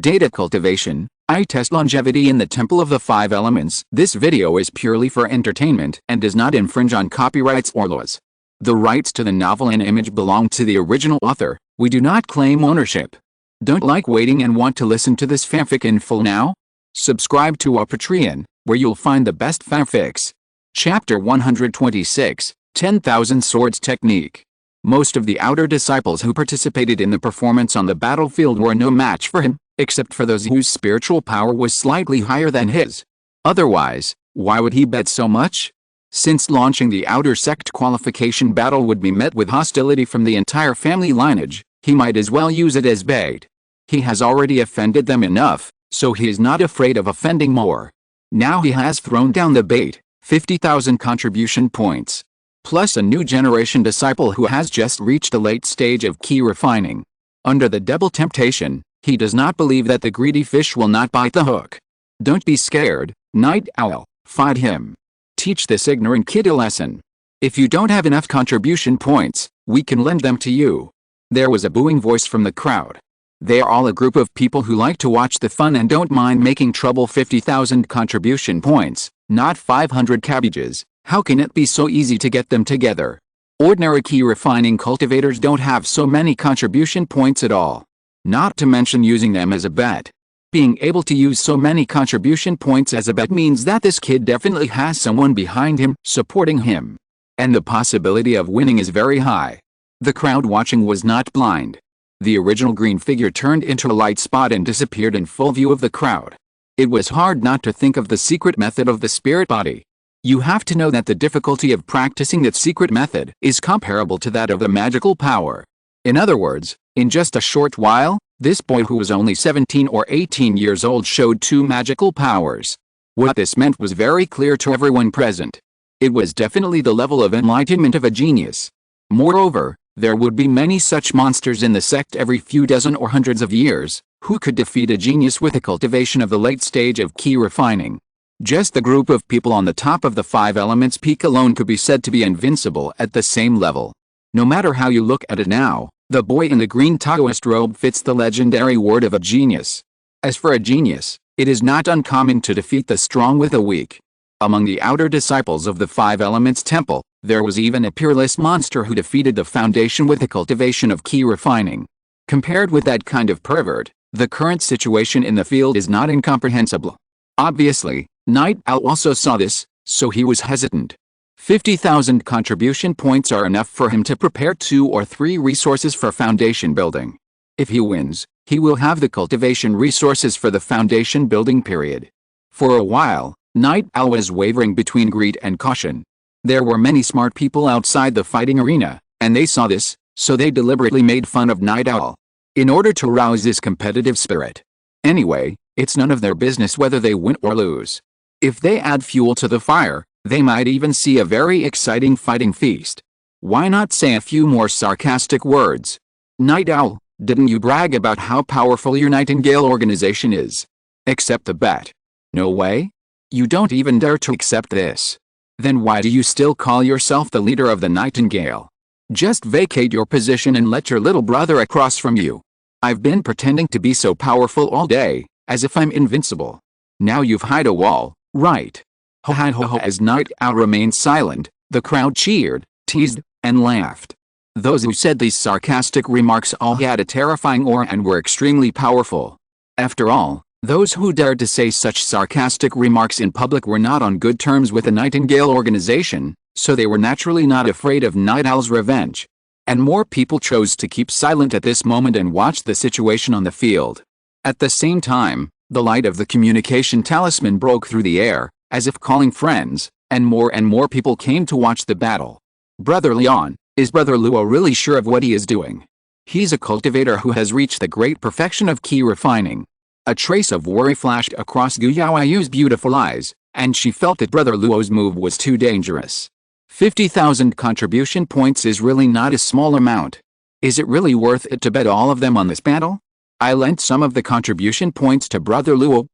Data cultivation. I test longevity in the Temple of the Five Elements. This video is purely for entertainment and does not infringe on copyrights or laws. The rights to the novel and image belong to the original author. We do not claim ownership. Don't like waiting and want to listen to this fanfic in full now? Subscribe to our Patreon, where you'll find the best fanfics. Chapter 126, 10,000 Swords Technique. Most of the outer disciples who participated in the performance on the battlefield were no match for him, except for those whose spiritual power was slightly higher than his. Otherwise, why would he bet so much? Since launching the outer sect qualification battle would be met with hostility from the entire family lineage, he might as well use it as bait. He has already offended them enough, so he is not afraid of offending more. Now he has thrown down the bait, 50,000 contribution points. Plus a new generation disciple who has just reached the late stage of key refining. Under the double temptation, he does not believe that the greedy fish will not bite the hook. Don't be scared, Night Owl, fight him. Teach this ignorant kid a lesson. If you don't have enough contribution points, we can lend them to you. There was a booing voice from the crowd. They are all a group of people who like to watch the fun and don't mind making trouble. 50,000 contribution points, not 500 cabbages. How can it be so easy to get them together? Ordinary key refining cultivators don't have so many contribution points at all. Not to mention using them as a bet. Being able to use so many contribution points as a bet means that this kid definitely has someone behind him, supporting him. And the possibility of winning is very high. The crowd watching was not blind. The original green figure turned into a light spot and disappeared in full view of the crowd. It was hard not to think of the secret method of the spirit body. You have to know that the difficulty of practicing that secret method is comparable to that of the magical power. In other words, in just a short while, this boy who was only 17 or 18 years old showed 2 magical powers. What this meant was very clear to everyone present. It was definitely the level of enlightenment of a genius. Moreover, there would be many such monsters in the sect every few dozen or hundreds of years, who could defeat a genius with the cultivation of the late stage of key refining. Just the group of people on the top of the 5 elements peak alone could be said to be invincible at the same level. No matter how you look at it now, the boy in the green Taoist robe fits the legendary word of a genius. As for a genius, it is not uncommon to defeat the strong with the weak. Among the outer disciples of the 5 elements temple, there was even a peerless monster who defeated the foundation with the cultivation of key refining. Compared with that kind of pervert, the current situation in the field is not incomprehensible. Obviously, Night Owl also saw this, so he was hesitant. 50,000 contribution points are enough for him to prepare 2 or 3 resources for foundation building. If he wins, he will have the cultivation resources for the foundation building period. For a while, Night Owl was wavering between greed and caution. There were many smart people outside the fighting arena, and they saw this, so they deliberately made fun of Night Owl, in order to rouse his competitive spirit. Anyway, it's none of their business whether they win or lose. If they add fuel to the fire, they might even see a very exciting fighting feast. Why not say a few more sarcastic words? Night Owl, didn't you brag about how powerful your Nightingale organization is? Accept the bet. No way? You don't even dare to accept this. Then why do you still call yourself the leader of the Nightingale? Just vacate your position and let your little brother across from you. I've been pretending to be so powerful all day, as if I'm invincible. Now you've hid a wall, right? Ho ho ho ho. As Night Owl remained silent, the crowd cheered, teased, and laughed. Those who said these sarcastic remarks all had a terrifying aura and were extremely powerful. After all, those who dared to say such sarcastic remarks in public were not on good terms with the Nightingale organization, so they were naturally not afraid of Night Owl's revenge. And more people chose to keep silent at this moment and watch the situation on the field. At the same time, the light of the communication talisman broke through the air, as if calling friends, and more people came to watch the battle. Brother Leon, is Brother Luo really sure of what he is doing? He's a cultivator who has reached the great perfection of key refining. A trace of worry flashed across Gu Yaoyu's beautiful eyes, and she felt that Brother Luo's move was too dangerous. 50,000 contribution points is really not a small amount. Is it really worth it to bet all of them on this battle? I lent some of the contribution points to Brother Luo.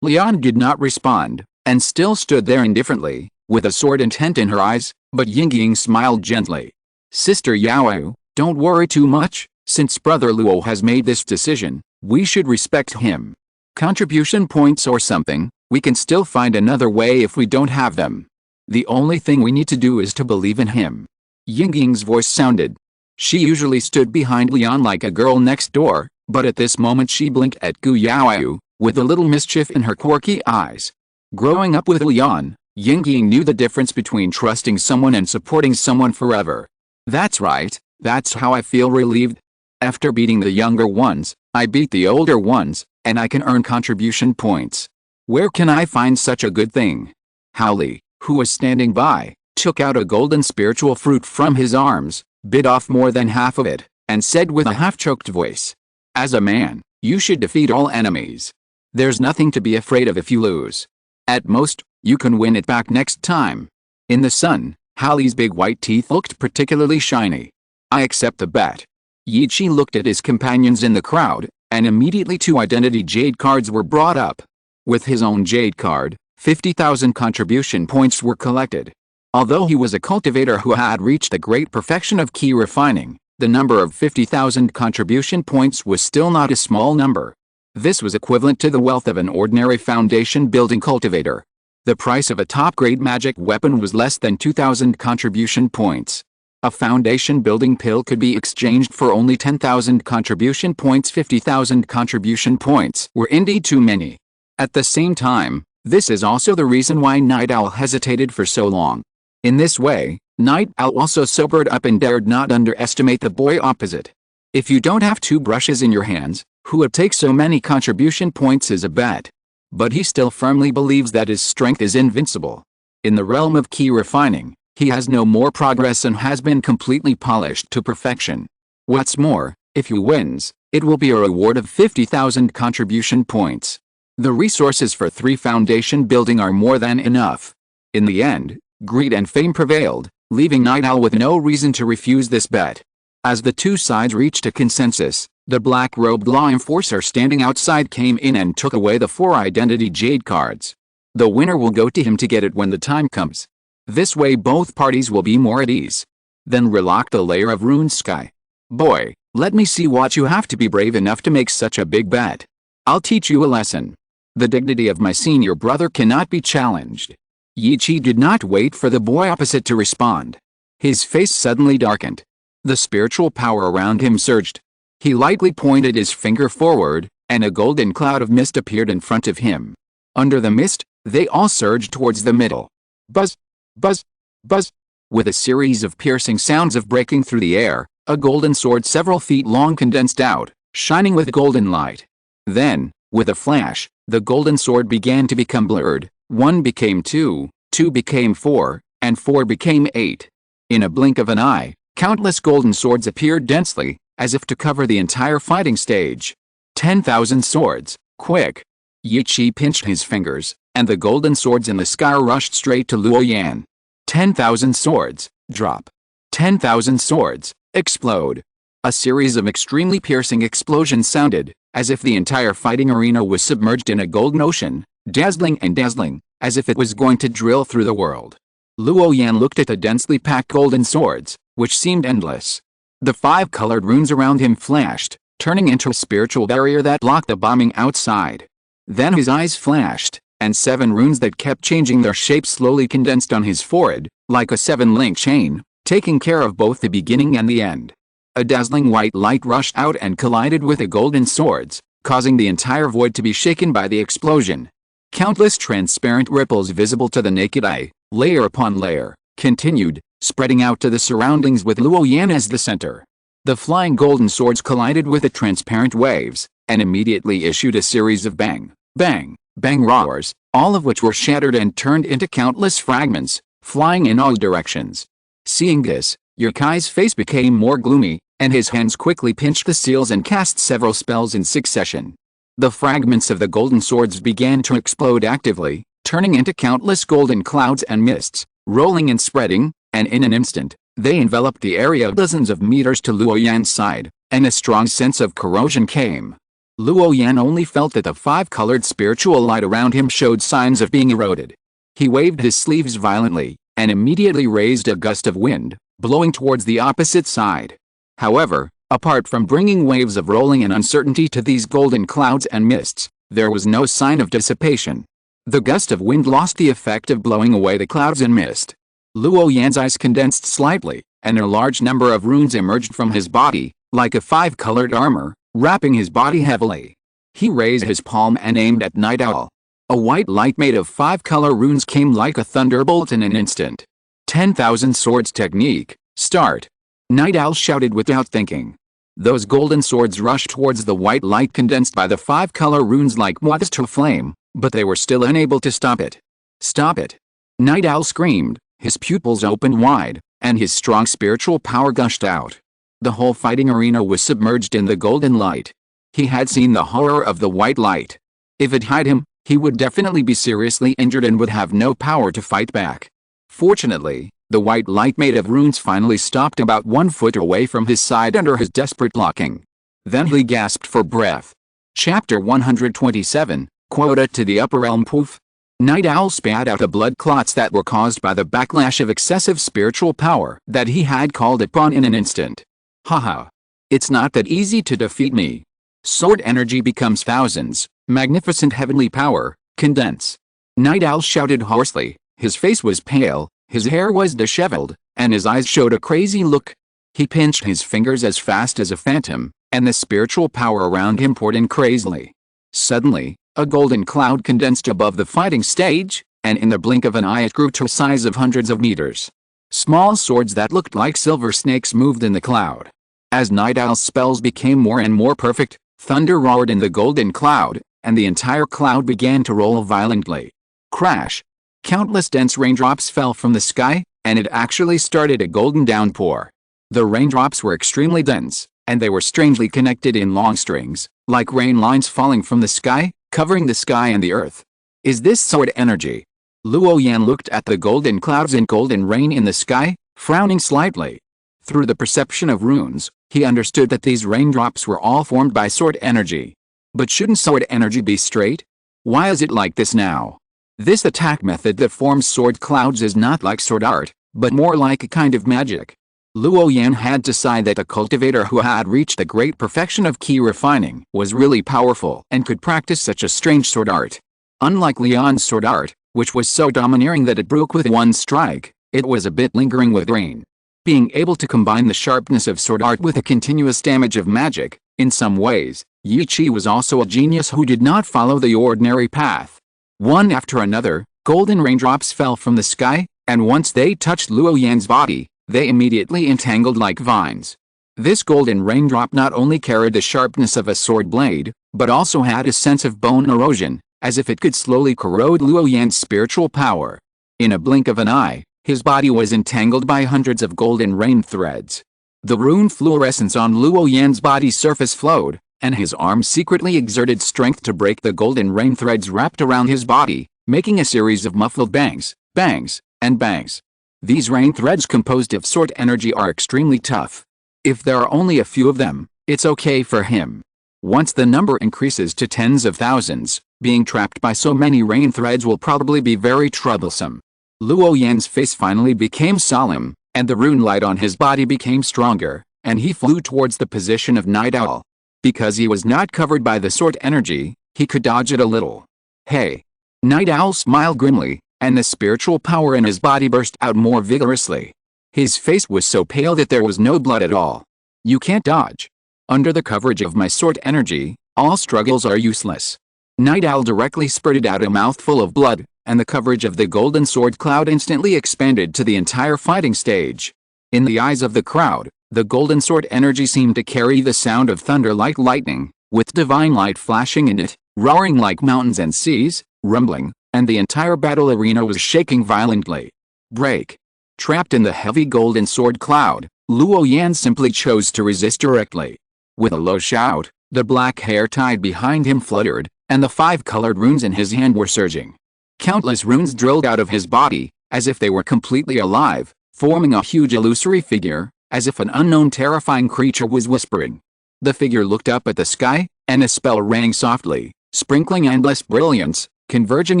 Leon did not respond, and still stood there indifferently, with a sword intent in her eyes, but Yingying smiled gently. Sister Yaoyu, don't worry too much, Since Brother Luo has made this decision, we should respect him. Contribution points or something, we can still find another way if we don't have them. The only thing we need to do is to believe in him. Yingying's voice sounded. She usually stood behind Lian like a girl next door, but at this moment she blinked at Gu Yaoyu, with a little mischief in her quirky eyes. Growing up with Lian, Yingying knew the difference between trusting someone and supporting someone forever. That's right, that's how I feel relieved. After beating the younger ones, I beat the older ones, and I can earn contribution points. Where can I find such a good thing? Hao Li, who was standing by, took out a golden spiritual fruit from his arms, bit off more than half of it, and said with a half-choked voice, "As a man, you should defeat all enemies. There's nothing to be afraid of if you lose. At most, you can win it back next time." In the sun, Hao Li's big white teeth looked particularly shiny. "I accept the bet." Yi Chi looked at his companions in the crowd, and immediately 2 identity jade cards were brought up. With his own jade card, 50,000 contribution points were collected. Although he was a cultivator who had reached the great perfection of key refining, the number of 50,000 contribution points was still not a small number. This was equivalent to the wealth of an ordinary foundation building cultivator. The price of a top-grade magic weapon was less than 2,000 contribution points. A foundation building pill could be exchanged for only 10,000 contribution points. 50,000 contribution points were indeed too many. At the same time, this is also the reason why Night Owl hesitated for so long. In this way, Night Owl also sobered up and dared not underestimate the boy opposite. If you don't have 2 brushes in your hands, who would take so many contribution points is a bet. But he still firmly believes that his strength is invincible. In the realm of key refining, he has no more progress and has been completely polished to perfection. What's more, if he wins, it will be a reward of 50,000 contribution points. The resources for 3 foundation building are more than enough. In the end, greed and fame prevailed, leaving Night Owl with no reason to refuse this bet. As the 2 sides reached a consensus, the black-robed law enforcer standing outside came in and took away the 4 identity jade cards. The winner will go to him to get it when the time comes. This way both parties will be more at ease. Then relock the layer of rune sky. "Boy, let me see what you have to be brave enough to make such a big bet. I'll teach you a lesson. The dignity of my senior brother cannot be challenged." Yi Chi did not wait for the boy opposite to respond. His face suddenly darkened. The spiritual power around him surged. He lightly pointed his finger forward, and a golden cloud of mist appeared in front of him. Under the mist, they all surged towards the middle. Buzz! Buzz! Buzz! With a series of piercing sounds of breaking through the air, a golden sword several feet long condensed out, shining with golden light. Then, with a flash, the golden sword began to become blurred. 1 became 2, 2 became 4, and 4 became 8. In a blink of an eye, countless golden swords appeared densely, as if to cover the entire fighting stage. 10,000 swords, quick! Yi Chi pinched his fingers, and the golden swords in the sky rushed straight to Luo Yan. 10,000 swords, drop. 10,000 swords, explode. A series of extremely piercing explosions sounded, as if the entire fighting arena was submerged in a golden ocean, dazzling and dazzling, as if it was going to drill through the world. Luo Yan looked at the densely packed golden swords, which seemed endless. The 5 colored runes around him flashed, turning into a spiritual barrier that blocked the bombing outside. Then his eyes flashed, and 7 runes that kept changing their shape slowly condensed on his forehead, like a 7-link chain, taking care of both the beginning and the end. A dazzling white light rushed out and collided with the golden swords, causing the entire void to be shaken by the explosion. Countless transparent ripples visible to the naked eye, layer upon layer, continued, spreading out to the surroundings with Luo Yan as the center. The flying golden swords collided with the transparent waves, and immediately issued a series of bang, bang, bang roars, all of which were shattered and turned into countless fragments, flying in all directions. Seeing this, Yukai's face became more gloomy, and his hands quickly pinched the seals and cast several spells in succession. The fragments of the golden swords began to explode actively, turning into countless golden clouds and mists, rolling and spreading, and in an instant, they enveloped the area dozens of meters to Luo Yan's side, and a strong sense of corrosion came. Luo Yan only felt that the 5-colored spiritual light around him showed signs of being eroded. He waved his sleeves violently, and immediately raised a gust of wind, blowing towards the opposite side. However, Apart from bringing waves of rolling and uncertainty to these golden clouds and mists, there was no sign of dissipation. The gust of wind lost the effect of blowing away the clouds and mist. Luo Yan's eyes condensed slightly, and a large number of runes emerged from his body, like a five-colored armor, wrapping his body heavily. He raised his palm and aimed at Night Owl. A white light made of 5-color runes came like a thunderbolt in an instant. 10,000 swords technique, start! Night Owl shouted without thinking. Those golden swords rushed towards the white light condensed by the 5-color runes like moths to flame, but they were still unable to stop it. Stop it! Night Owl screamed, his pupils opened wide, and his strong spiritual power gushed out. The whole fighting arena was submerged in the golden light. He had seen the horror of the white light. If it hit him, he would definitely be seriously injured and would have no power to fight back. Fortunately, the white light made of runes finally stopped about 1 foot away from his side under his desperate blocking. Then he gasped for breath. Chapter 127, Quota to the Upper Realm. Poof! Night Owl spat out the blood clots that were caused by the backlash of excessive spiritual power that he had called upon in an instant. Haha! It's not that easy to defeat me. Sword energy becomes thousands, magnificent heavenly power, condense. Night Owl shouted hoarsely, his face was pale, his hair was disheveled, and his eyes showed a crazy look. He pinched his fingers as fast as a phantom, and the spiritual power around him poured in crazily. Suddenly, a golden cloud condensed above the fighting stage, and in the blink of an eye it grew to a size of hundreds of meters. Small swords that looked like silver snakes moved in the cloud. As Night Owl's spells became more and more perfect, thunder roared in the golden cloud, and the entire cloud began to roll violently. Crash! Countless dense raindrops fell from the sky, and it actually started a golden downpour. The raindrops were extremely dense, and they were strangely connected in long strings, like rain lines falling from the sky, covering the sky and the earth. Is this sword energy? Luo Yan looked at the golden clouds and golden rain in the sky, frowning slightly. Through the perception of runes, he understood that these raindrops were all formed by sword energy. But shouldn't sword energy be straight? Why is it like this now? This attack method that forms sword clouds is not like sword art, but more like a kind of magic. Luo Yan had to sigh that the cultivator who had reached the great perfection of key refining was really powerful and could practice such a strange sword art. Unlike Lian's sword art, which was so domineering that it broke with one strike, it was a bit lingering with rain. Being able to combine the sharpness of sword art with a continuous damage of magic, in some ways, Yi Qi was also a genius who did not follow the ordinary path. One after another, golden raindrops fell from the sky, and once they touched Luo Yan's body, they immediately entangled like vines. This golden raindrop not only carried the sharpness of a sword blade, but also had a sense of bone erosion, as if it could slowly corrode Luo Yan's spiritual power. In a blink of an eye, his body was entangled by hundreds of golden rain threads. The rune fluorescence on Luo Yan's body surface flowed, and his arm secretly exerted strength to break the golden rain threads wrapped around his body, making a series of muffled bangs, bangs, and bangs. These rain threads composed of sword energy are extremely tough. If there are only a few of them, it's okay for him. Once the number increases to tens of thousands, being trapped by so many rain threads will probably be very troublesome. Luo Yan's face finally became solemn, and the rune light on his body became stronger, and he flew towards the position of Night Owl. Because he was not covered by the sword energy, he could dodge it a little. Hey! Night Owl smiled grimly, and the spiritual power in his body burst out more vigorously. His face was so pale that there was no blood at all. You can't dodge. Under the coverage of my sword energy, all struggles are useless. Night Owl directly spurted out a mouthful of blood, and the coverage of the golden sword cloud instantly expanded to the entire fighting stage. In the eyes of the crowd, the golden sword energy seemed to carry the sound of thunder like lightning, with divine light flashing in it, roaring like mountains and seas, rumbling, and the entire battle arena was shaking violently. Break! Trapped in the heavy golden sword cloud, Luo Yan simply chose to resist directly. With a low shout, the black hair tied behind him fluttered, and the 5-colored runes in his hand were surging. Countless runes drilled out of his body, as if they were completely alive, forming a huge illusory figure, as if an unknown terrifying creature was whispering. The figure looked up at the sky, and a spell rang softly, sprinkling endless brilliance, converging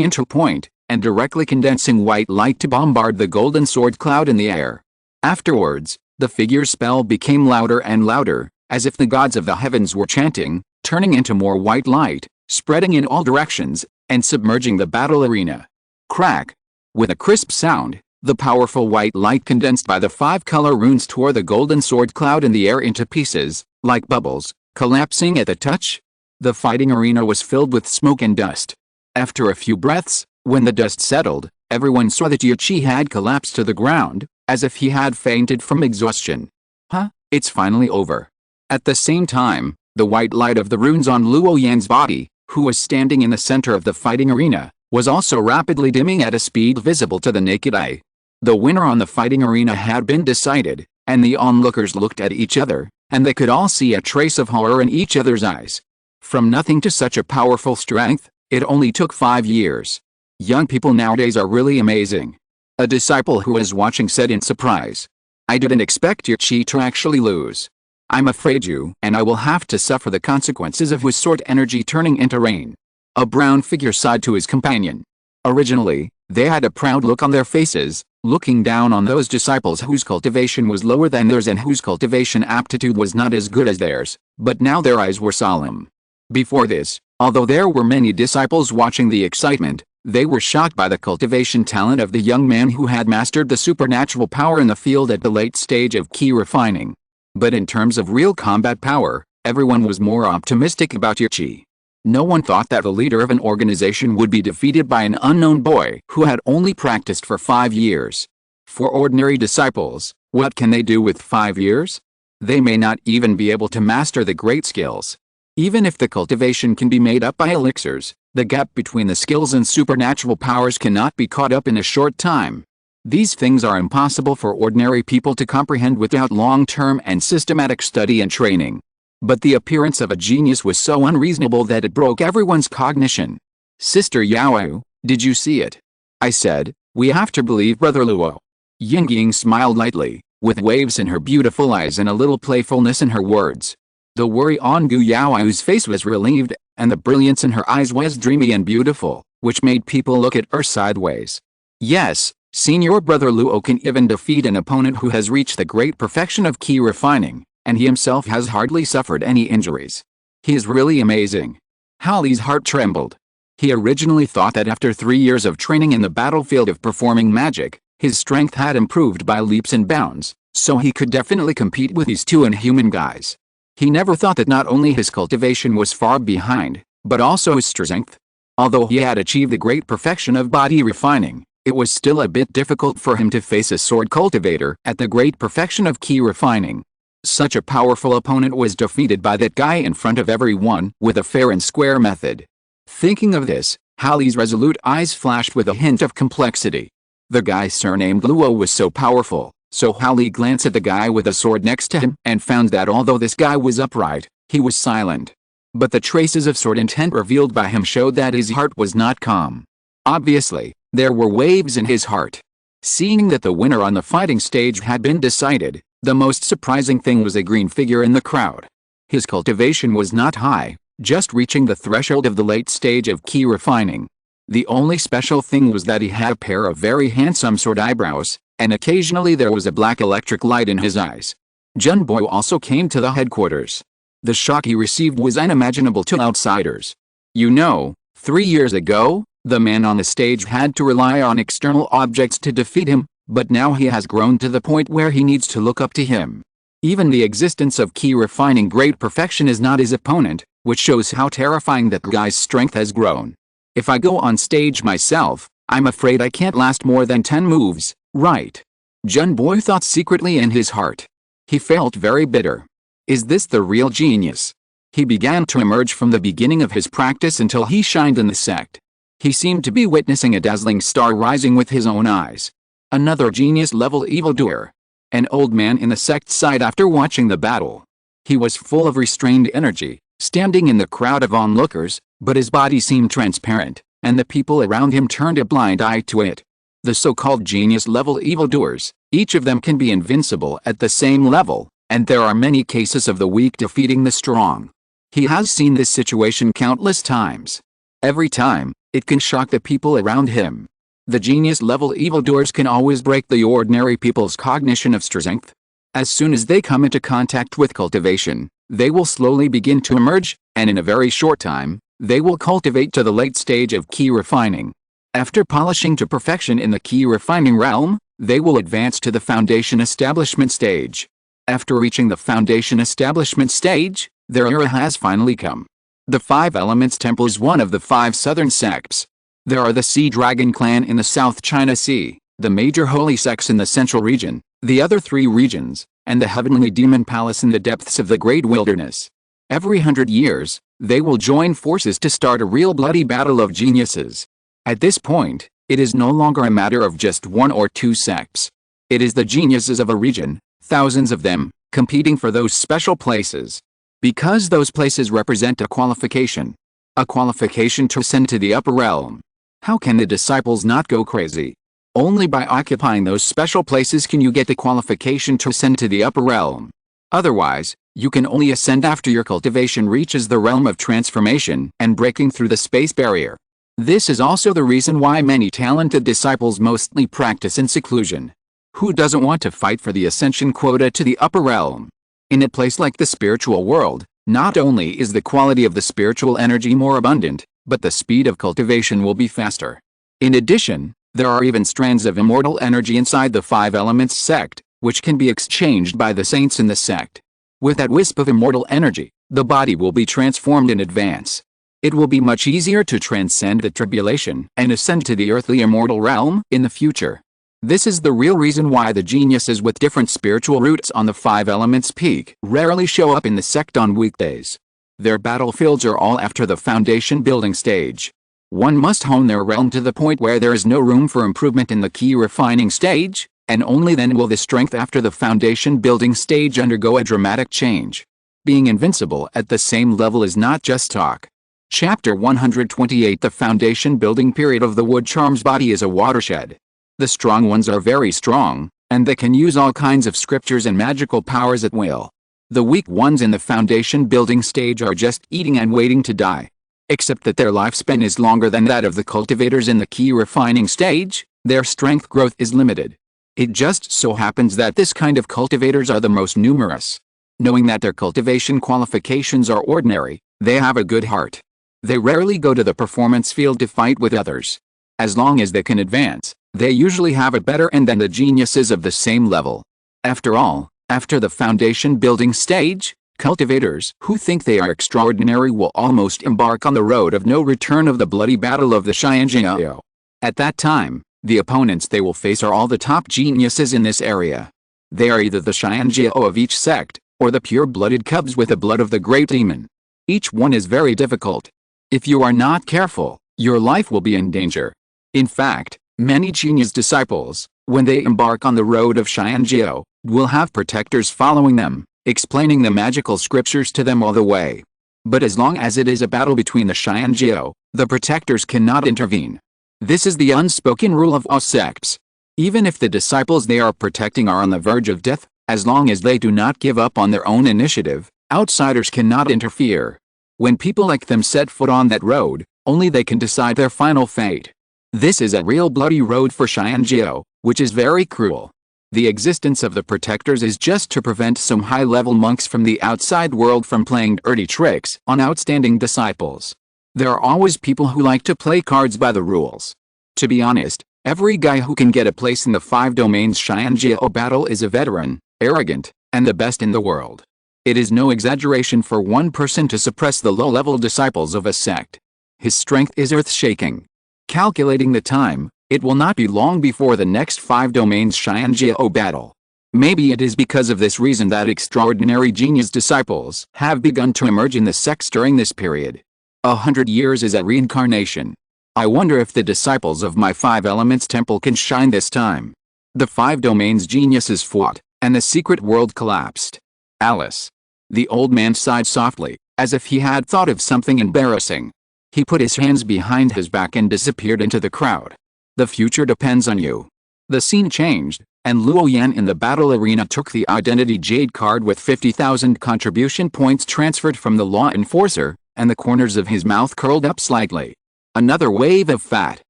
into a point, and directly condensing white light to bombard the golden sword cloud in the air. Afterwards, the figure's spell became louder and louder, as if the gods of the heavens were chanting, turning into more white light, spreading in all directions, and submerging the battle arena. Crack! With a crisp sound, the powerful white light condensed by the 5-color runes tore the golden sword cloud in the air into pieces, like bubbles, collapsing at the touch. The fighting arena was filled with smoke and dust. After a few breaths, when the dust settled, everyone saw that Yi had collapsed to the ground, as if he had fainted from exhaustion. Huh? It's finally over. At the same time, the white light of the runes on Luo Yan's body, who was standing in the center of the fighting arena, was also rapidly dimming at a speed visible to the naked eye. The winner on the fighting arena had been decided, and the onlookers looked at each other, and they could all see a trace of horror in each other's eyes. From nothing to such a powerful strength, it only took 5 years. Young people nowadays are really amazing. A disciple who was watching said in surprise. I didn't expect your Qi to actually lose. I'm afraid you and I will have to suffer the consequences of his sword energy turning into rain. A brown figure sighed to his companion. Originally, they had a proud look on their faces, looking down on those disciples whose cultivation was lower than theirs and whose cultivation aptitude was not as good as theirs, but now their eyes were solemn. Before this, although there were many disciples watching the excitement, they were shocked by the cultivation talent of the young man who had mastered the supernatural power in the field at the late stage of Qi refining. But in terms of real combat power, everyone was more optimistic about Qi. No one thought that the leader of an organization would be defeated by an unknown boy who had only practiced for 5 years. For ordinary disciples, what can they do with 5 years? They may not even be able to master the great skills. Even if the cultivation can be made up by elixirs, the gap between the skills and supernatural powers cannot be caught up in a short time. These things are impossible for ordinary people to comprehend without long-term and systematic study and training. But the appearance of a genius was so unreasonable that it broke everyone's cognition. Sister Yao, did you see it? I said, we have to believe Brother Luo. Yingying smiled lightly, with waves in her beautiful eyes and a little playfulness in her words. The worry on Gu Yao's face was relieved, and the brilliance in her eyes was dreamy and beautiful, which made people look at her sideways. Yes, Senior Brother Luo can even defeat an opponent who has reached the great perfection of Qi refining, and he himself has hardly suffered any injuries. He is really amazing. Halley's heart trembled. He originally thought that after 3 years of training in the battlefield of performing magic, his strength had improved by leaps and bounds, so he could definitely compete with these two inhuman guys. He never thought that not only his cultivation was far behind, but also his strength. Although he had achieved the great perfection of body refining, it was still a bit difficult for him to face a sword cultivator at the great perfection of Qi refining. Such a powerful opponent was defeated by that guy in front of everyone with a fair and square method. Thinking of this, Halley's resolute eyes flashed with a hint of complexity. The guy surnamed Luo was so powerful, so Halley glanced at the guy with a sword next to him and found that although this guy was upright, he was silent. But the traces of sword intent revealed by him showed that his heart was not calm. Obviously, there were waves in his heart. Seeing that the winner on the fighting stage had been decided, the most surprising thing was a green figure in the crowd. His cultivation was not high, just reaching the threshold of the late stage of Qi refining. The only special thing was that he had a pair of very handsome sword eyebrows, and occasionally there was a black electric light in his eyes. Junbo also came to the headquarters. The shock he received was unimaginable to outsiders. You know, 3 years ago, the man on the stage had to rely on external objects to defeat him, but now he has grown to the point where he needs to look up to him. Even the existence of Qi refining great perfection is not his opponent, which shows how terrifying that guy's strength has grown. If I go on stage myself, I'm afraid I can't last more than 10 moves, right? Junbo thought secretly in his heart. He felt very bitter. Is this the real genius? He began to emerge from the beginning of his practice until he shined in the sect. He seemed to be witnessing a dazzling star rising with his own eyes. Another genius-level evildoer. An old man in the sect sighed after watching the battle. He was full of restrained energy, standing in the crowd of onlookers, but his body seemed transparent, and the people around him turned a blind eye to it. The so-called genius-level evildoers, each of them can be invincible at the same level, and there are many cases of the weak defeating the strong. He has seen this situation countless times. Every time, it can shock the people around him. The genius-level evildoers can always break the ordinary people's cognition of strength. As soon as they come into contact with cultivation, they will slowly begin to emerge, and in a very short time, they will cultivate to the late stage of key refining. After polishing to perfection in the key refining realm, they will advance to the foundation establishment stage. After reaching the foundation establishment stage, their era has finally come. The Five Elements Temple is one of the 5 southern sects. There are the Sea Dragon clan in the South China Sea, the major holy sects in the central region, the other 3 regions, and the heavenly demon palace in the depths of the great wilderness. Every 100 years, they will join forces to start a real bloody battle of geniuses. At this point, it is no longer a matter of just 1 or 2 sects. It is the geniuses of a region, thousands of them, competing for those special places. Because those places represent a qualification to ascend to the upper realm. How can the disciples not go crazy? Only by occupying those special places can you get the qualification to ascend to the upper realm. Otherwise, you can only ascend after your cultivation reaches the realm of transformation and breaking through the space barrier. This is also the reason why many talented disciples mostly practice in seclusion. Who doesn't want to fight for the ascension quota to the upper realm? In a place like the spiritual world, not only is the quality of the spiritual energy more abundant, but the speed of cultivation will be faster. In addition, there are even strands of immortal energy inside the 5 Elements sect, which can be exchanged by the saints in the sect. With that wisp of immortal energy, the body will be transformed in advance. It will be much easier to transcend the tribulation and ascend to the earthly immortal realm in the future. This is the real reason why the geniuses with different spiritual roots on the 5 Elements peak rarely show up in the sect on weekdays. Their battlefields are all after the foundation building stage. One must hone their realm to the point where there is no room for improvement in the key refining stage, and only then will the strength after the foundation building stage undergo a dramatic change. Being invincible at the same level is not just talk. Chapter 128 The foundation building period of the wood charm's body is a watershed. The strong ones are very strong, and they can use all kinds of scriptures and magical powers at will. The weak ones in the foundation building stage are just eating and waiting to die. Except that their lifespan is longer than that of the cultivators in the key refining stage, their strength growth is limited. It just so happens that this kind of cultivators are the most numerous. Knowing that their cultivation qualifications are ordinary, they have a good heart. They rarely go to the performance field to fight with others. As long as they can advance, they usually have it better and than the geniuses of the same level. After all, after the foundation building stage, cultivators who think they are extraordinary will almost embark on the road of no return of the bloody battle of the Xianjiao. At that time, the opponents they will face are all the top geniuses in this area. They are either the Xianjiao of each sect, or the pure-blooded cubs with the blood of the great demon. Each one is very difficult. If you are not careful, your life will be in danger. In fact, many genius disciples, when they embark on the road of Xianjiao, will have protectors following them, explaining the magical scriptures to them all the way. But as long as it is a battle between the Xianjiao, the protectors cannot intervene. This is the unspoken rule of all sects. Even if the disciples they are protecting are on the verge of death, as long as they do not give up on their own initiative, outsiders cannot interfere. When people like them set foot on that road, only they can decide their final fate. This is a real bloody road for Xianjiao, which is very cruel. The existence of the protectors is just to prevent some high-level monks from the outside world from playing dirty tricks on outstanding disciples. There are always people who like to play cards by the rules. To be honest, every guy who can get a place in the 5 domains Xianjiao battle is a veteran, arrogant, and the best in the world. It is no exaggeration for one person to suppress the low-level disciples of a sect. His strength is earth-shaking. Calculating the time, it will not be long before the next 5 domains Xianjiao battle. Maybe it is because of this reason that extraordinary genius disciples have begun to emerge in the sects during this period. 100 years is a reincarnation. I wonder if the disciples of my 5 Elements temple can shine this time. The 5 domains geniuses fought, and the secret world collapsed. Alice. The old man sighed softly, as if he had thought of something embarrassing. He put his hands behind his back and disappeared into the crowd. The future depends on you. The scene changed, and Luo Yan in the battle arena took the identity jade card with 50,000 contribution points transferred from the law enforcer, and the corners of his mouth curled up slightly. Another wave of fat.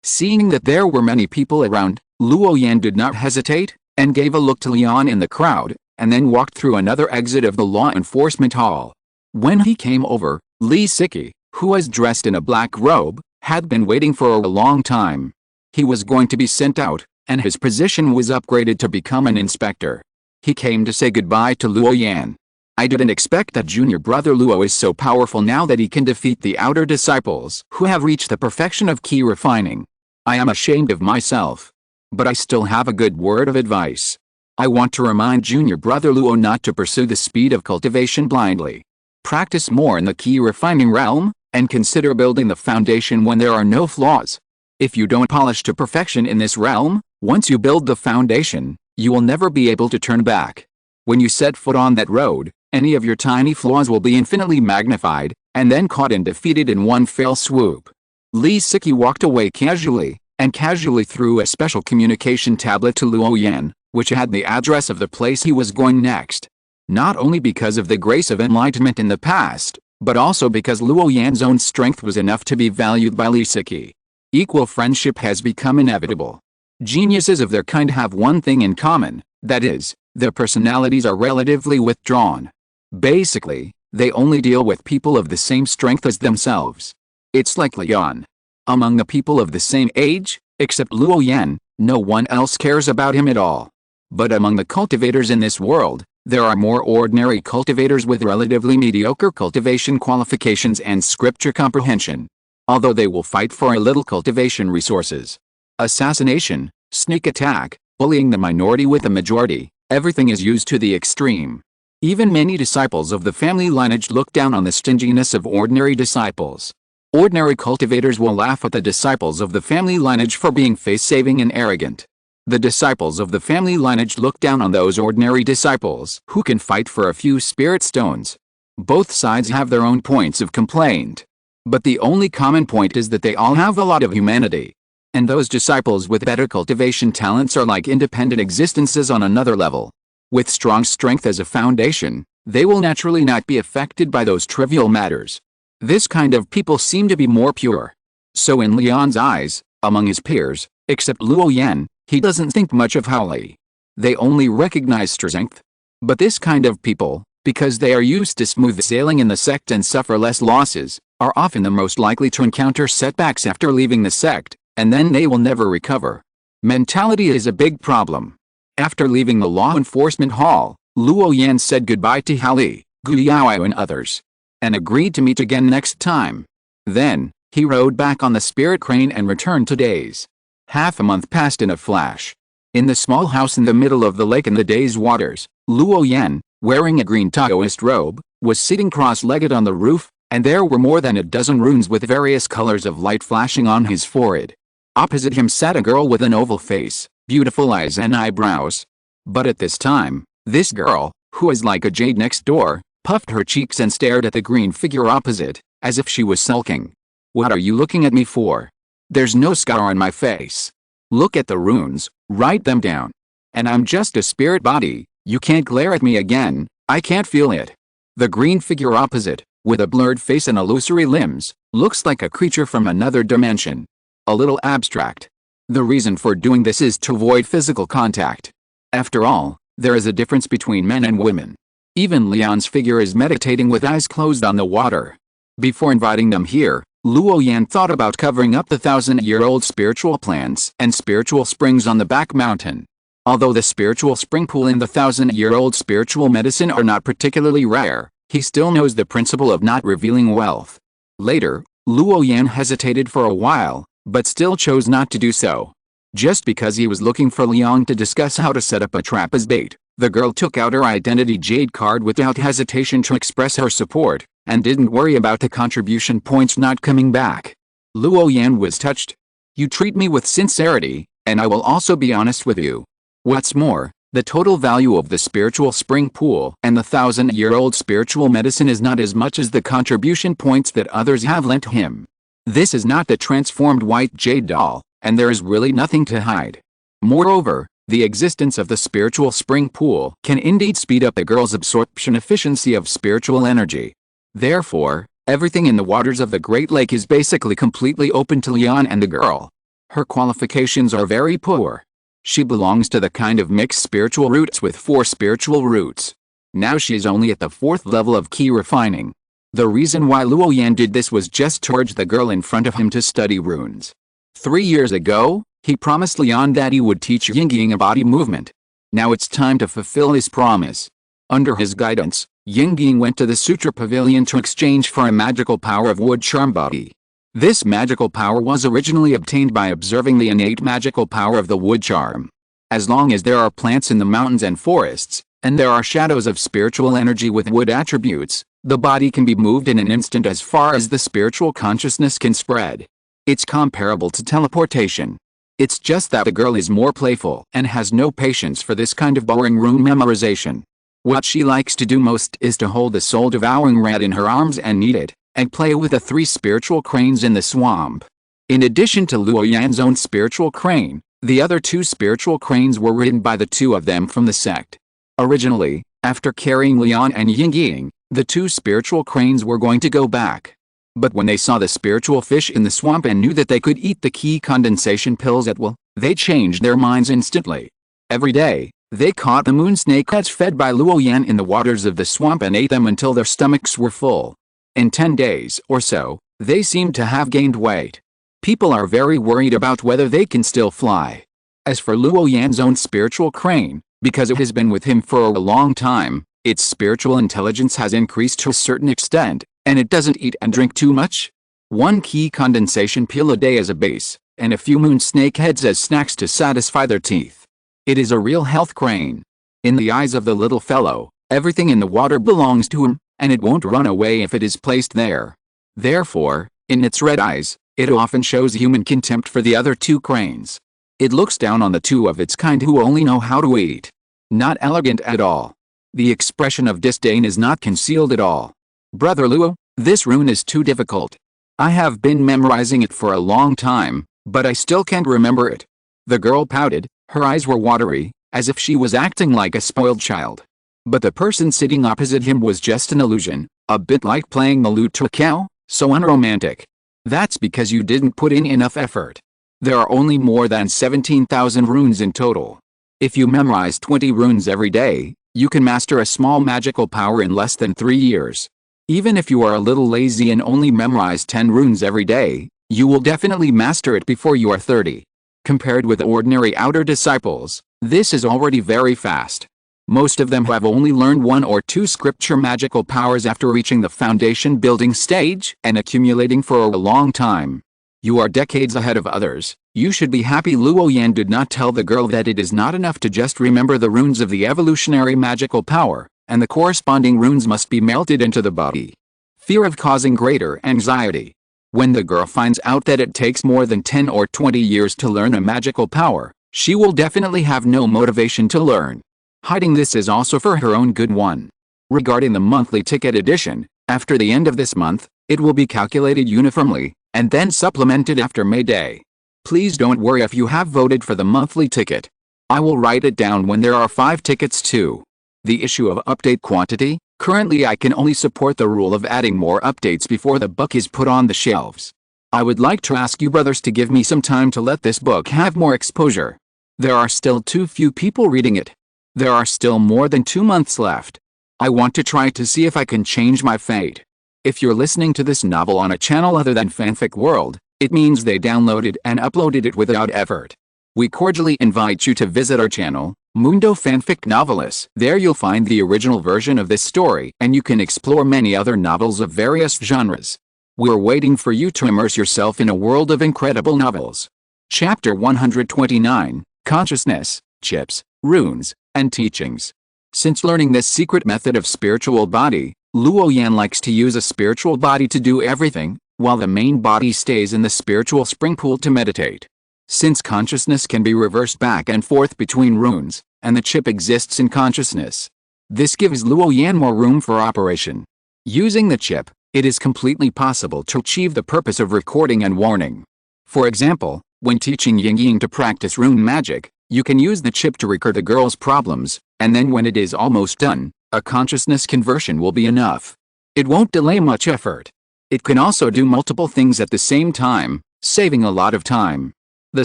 Seeing that there were many people around, Luo Yan did not hesitate, and gave a look to Lian in the crowd, and then walked through another exit of the law enforcement hall. When he came over, Lee Siki, who was dressed in a black robe, had been waiting for a long time. He was going to be sent out, and his position was upgraded to become an inspector. He came to say goodbye to Luo Yan. I didn't expect that junior brother Luo is so powerful now that he can defeat the outer disciples who have reached the perfection of key refining. I am ashamed of myself. But I still have a good word of advice. I want to remind junior brother Luo not to pursue the speed of cultivation blindly. Practice more in the key refining realm, and consider building the foundation when there are no flaws. If you don't polish to perfection in this realm, once you build the foundation, you will never be able to turn back. When you set foot on that road, any of your tiny flaws will be infinitely magnified, and then caught and defeated in one fell swoop. Lee Siki walked away casually, and casually threw a special communication tablet to Luo Yan, which had the address of the place he was going next. Not only because of the grace of enlightenment in the past, but also because Luo Yan's own strength was enough to be valued by Lee Siki. Equal friendship has become inevitable. Geniuses of their kind have one thing in common, that is, their personalities are relatively withdrawn. Basically, they only deal with people of the same strength as themselves. It's like Yan. Among the people of the same age, except Luo Yan, no one else cares about him at all. But among the cultivators in this world, there are more ordinary cultivators with relatively mediocre cultivation qualifications and scripture comprehension. Although they will fight for a little cultivation resources. Assassination, sneak attack, bullying the minority with the majority, everything is used to the extreme. Even many disciples of the family lineage look down on the stinginess of ordinary disciples. Ordinary cultivators will laugh at the disciples of the family lineage for being face-saving and arrogant. The disciples of the family lineage look down on those ordinary disciples who can fight for a few spirit stones. Both sides have their own points of complaint. But the only common point is that they all have a lot of humanity. And those disciples with better cultivation talents are like independent existences on another level. With strong strength as a foundation, they will naturally not be affected by those trivial matters. This kind of people seem to be more pure. So in Leon's eyes, among his peers, except Luo Yan, he doesn't think much of Howley. They only recognize strength. But this kind of people, because they are used to smooth sailing in the sect and suffer less losses, are often the most likely to encounter setbacks after leaving the sect, and then they will never recover. Mentality is a big problem. After leaving the law enforcement hall, Luo Yan said goodbye to Howley, Guliao and others, and agreed to meet again next time. Then, he rode back on the spirit crane and returned to Days. Half a month passed in a flash. In the small house in the middle of the lake in the Days waters, Luo Yan, wearing a green Taoist robe, was sitting cross-legged on the roof, and there were more than a dozen runes with various colors of light flashing on his forehead. Opposite him sat a girl with an oval face, beautiful eyes and eyebrows. But at this time, this girl, who was like a jade next door, puffed her cheeks and stared at the green figure opposite, as if she was sulking. "What are you looking at me for? There's no scar on my face. Look at the runes, write them down. And I'm just a spirit body, you can't glare at me again, I can't feel it." The green figure opposite, with a blurred face and illusory limbs, looks like a creature from another dimension. A little abstract. The reason for doing this is to avoid physical contact. After all, there is a difference between men and women. Even Leon's figure is meditating with eyes closed on the water. Before inviting them here, Luo Yan thought about covering up the 1,000-year-old spiritual plants and spiritual springs on the back mountain. Although the spiritual spring pool and the 1,000-year-old spiritual medicine are not particularly rare, he still knows the principle of not revealing wealth. Later, Luo Yan hesitated for a while, but still chose not to do so. Just because he was looking for Liang to discuss how to set up a trap as bait, the girl took out her identity jade card without hesitation to express her support, and didn't worry about the contribution points not coming back. Luo Yan was touched. "You treat me with sincerity, and I will also be honest with you. What's more, the total value of the spiritual spring pool and the 1,000-year-old spiritual medicine is not as much as the contribution points that others have lent him. This is not the transformed white jade doll, and there is really nothing to hide. Moreover, the existence of the spiritual spring pool can indeed speed up the girl's absorption efficiency of spiritual energy. Therefore, everything in the waters of the Great Lake is basically completely open to Lian and the girl. Her qualifications are very poor. She belongs to the kind of mixed spiritual roots with 4 spiritual roots. Now she is only at the 4th level of key refining. The reason why Luo Yan did this was just to urge the girl in front of him to study runes. 3 years ago, he promised Lian that he would teach Yingying a body movement. Now it's time to fulfill his promise. Under his guidance, Yingying went to the Sutra Pavilion to exchange for a magical power of wood charm body. This magical power was originally obtained by observing the innate magical power of the wood charm. As long as there are plants in the mountains and forests, and there are shadows of spiritual energy with wood attributes, the body can be moved in an instant as far as the spiritual consciousness can spread. It's comparable to teleportation. It's just that the girl is more playful and has no patience for this kind of boring rune memorization. What she likes to do most is to hold the soul-devouring rat in her arms and knead it, and play with the 3 spiritual cranes in the swamp. In addition to Luo Yan's own spiritual crane, the other 2 spiritual cranes were ridden by the 2 of them from the sect. Originally, after carrying Lian and Yingying, the 2 spiritual cranes were going to go back. But when they saw the spiritual fish in the swamp and knew that they could eat the key condensation pills at will, they changed their minds instantly. Every day, they caught the moon snakeheads fed by Luo Yan in the waters of the swamp and ate them until their stomachs were full. In 10 days or so, they seemed to have gained weight. People are very worried about whether they can still fly. As for Luo Yan's own spiritual crane, because it has been with him for a long time, its spiritual intelligence has increased to a certain extent, and it doesn't eat and drink too much. 1 key condensation pill a day as a base, and a few moon snakeheads as snacks to satisfy their teeth. It is a real health crane. In the eyes of the little fellow, everything in the water belongs to him, and it won't run away if it is placed there. Therefore, in its red eyes, it often shows human contempt for the other 2 cranes. It looks down on the 2 of its kind who only know how to eat. Not elegant at all. The expression of disdain is not concealed at all. Brother Luo, this rune is too difficult. I have been memorizing it for a long time, but I still can't remember it. The girl pouted, her eyes were watery, as if she was acting like a spoiled child. But the person sitting opposite him was just an illusion, a bit like playing the lute to a cow, so unromantic. That's because you didn't put in enough effort. There are only more than 17,000 runes in total. If you memorize 20 runes every day, you can master a small magical power in less than 3 years. Even if you are a little lazy and only memorize 10 runes every day, you will definitely master it before you are 30. Compared with ordinary outer disciples, this is already very fast. Most of them have only learned 1 or 2 scripture magical powers after reaching the foundation building stage and accumulating for a long time. You are decades ahead of others. You should be happy Luo Yan did not tell the girl that it is not enough to just remember the runes of the evolutionary magical power, and the corresponding runes must be melted into the body. Fear of causing greater anxiety. When the girl finds out that it takes more than 10 or 20 years to learn a magical power, she will definitely have no motivation to learn. Hiding this is also for her own good one. Regarding the monthly ticket edition, after the end of this month, it will be calculated uniformly, and then supplemented after May Day. Please don't worry if you have voted for the monthly ticket. I will write it down when there are 5 tickets too. The issue of update quantity, currently I can only support the rule of adding more updates before the book is put on the shelves. I would like to ask you brothers to give me some time to let this book have more exposure. There are still too few people reading it. There are still more than 2 months left. I want to try to see if I can change my fate. If you're listening to this novel on a channel other than Fanfic World, it means they downloaded and uploaded it without effort. We cordially invite you to visit our channel, Mundo Fanfic Novelis. There you'll find the original version of this story and you can explore many other novels of various genres. We're waiting for you to immerse yourself in a world of incredible novels. Chapter 129, Consciousness, Chips, Runes, and Teachings. Since learning this secret method of spiritual body, Luo Yan likes to use a spiritual body to do everything, while the main body stays in the spiritual spring pool to meditate. Since consciousness can be reversed back and forth between runes, and the chip exists in consciousness, this gives Luo Yan more room for operation. Using the chip, it is completely possible to achieve the purpose of recording and warning. For example, when teaching Yingying to practice rune magic, you can use the chip to record the girl's problems, and then when it is almost done, a consciousness conversion will be enough. It won't delay much effort. It can also do multiple things at the same time, saving a lot of time. The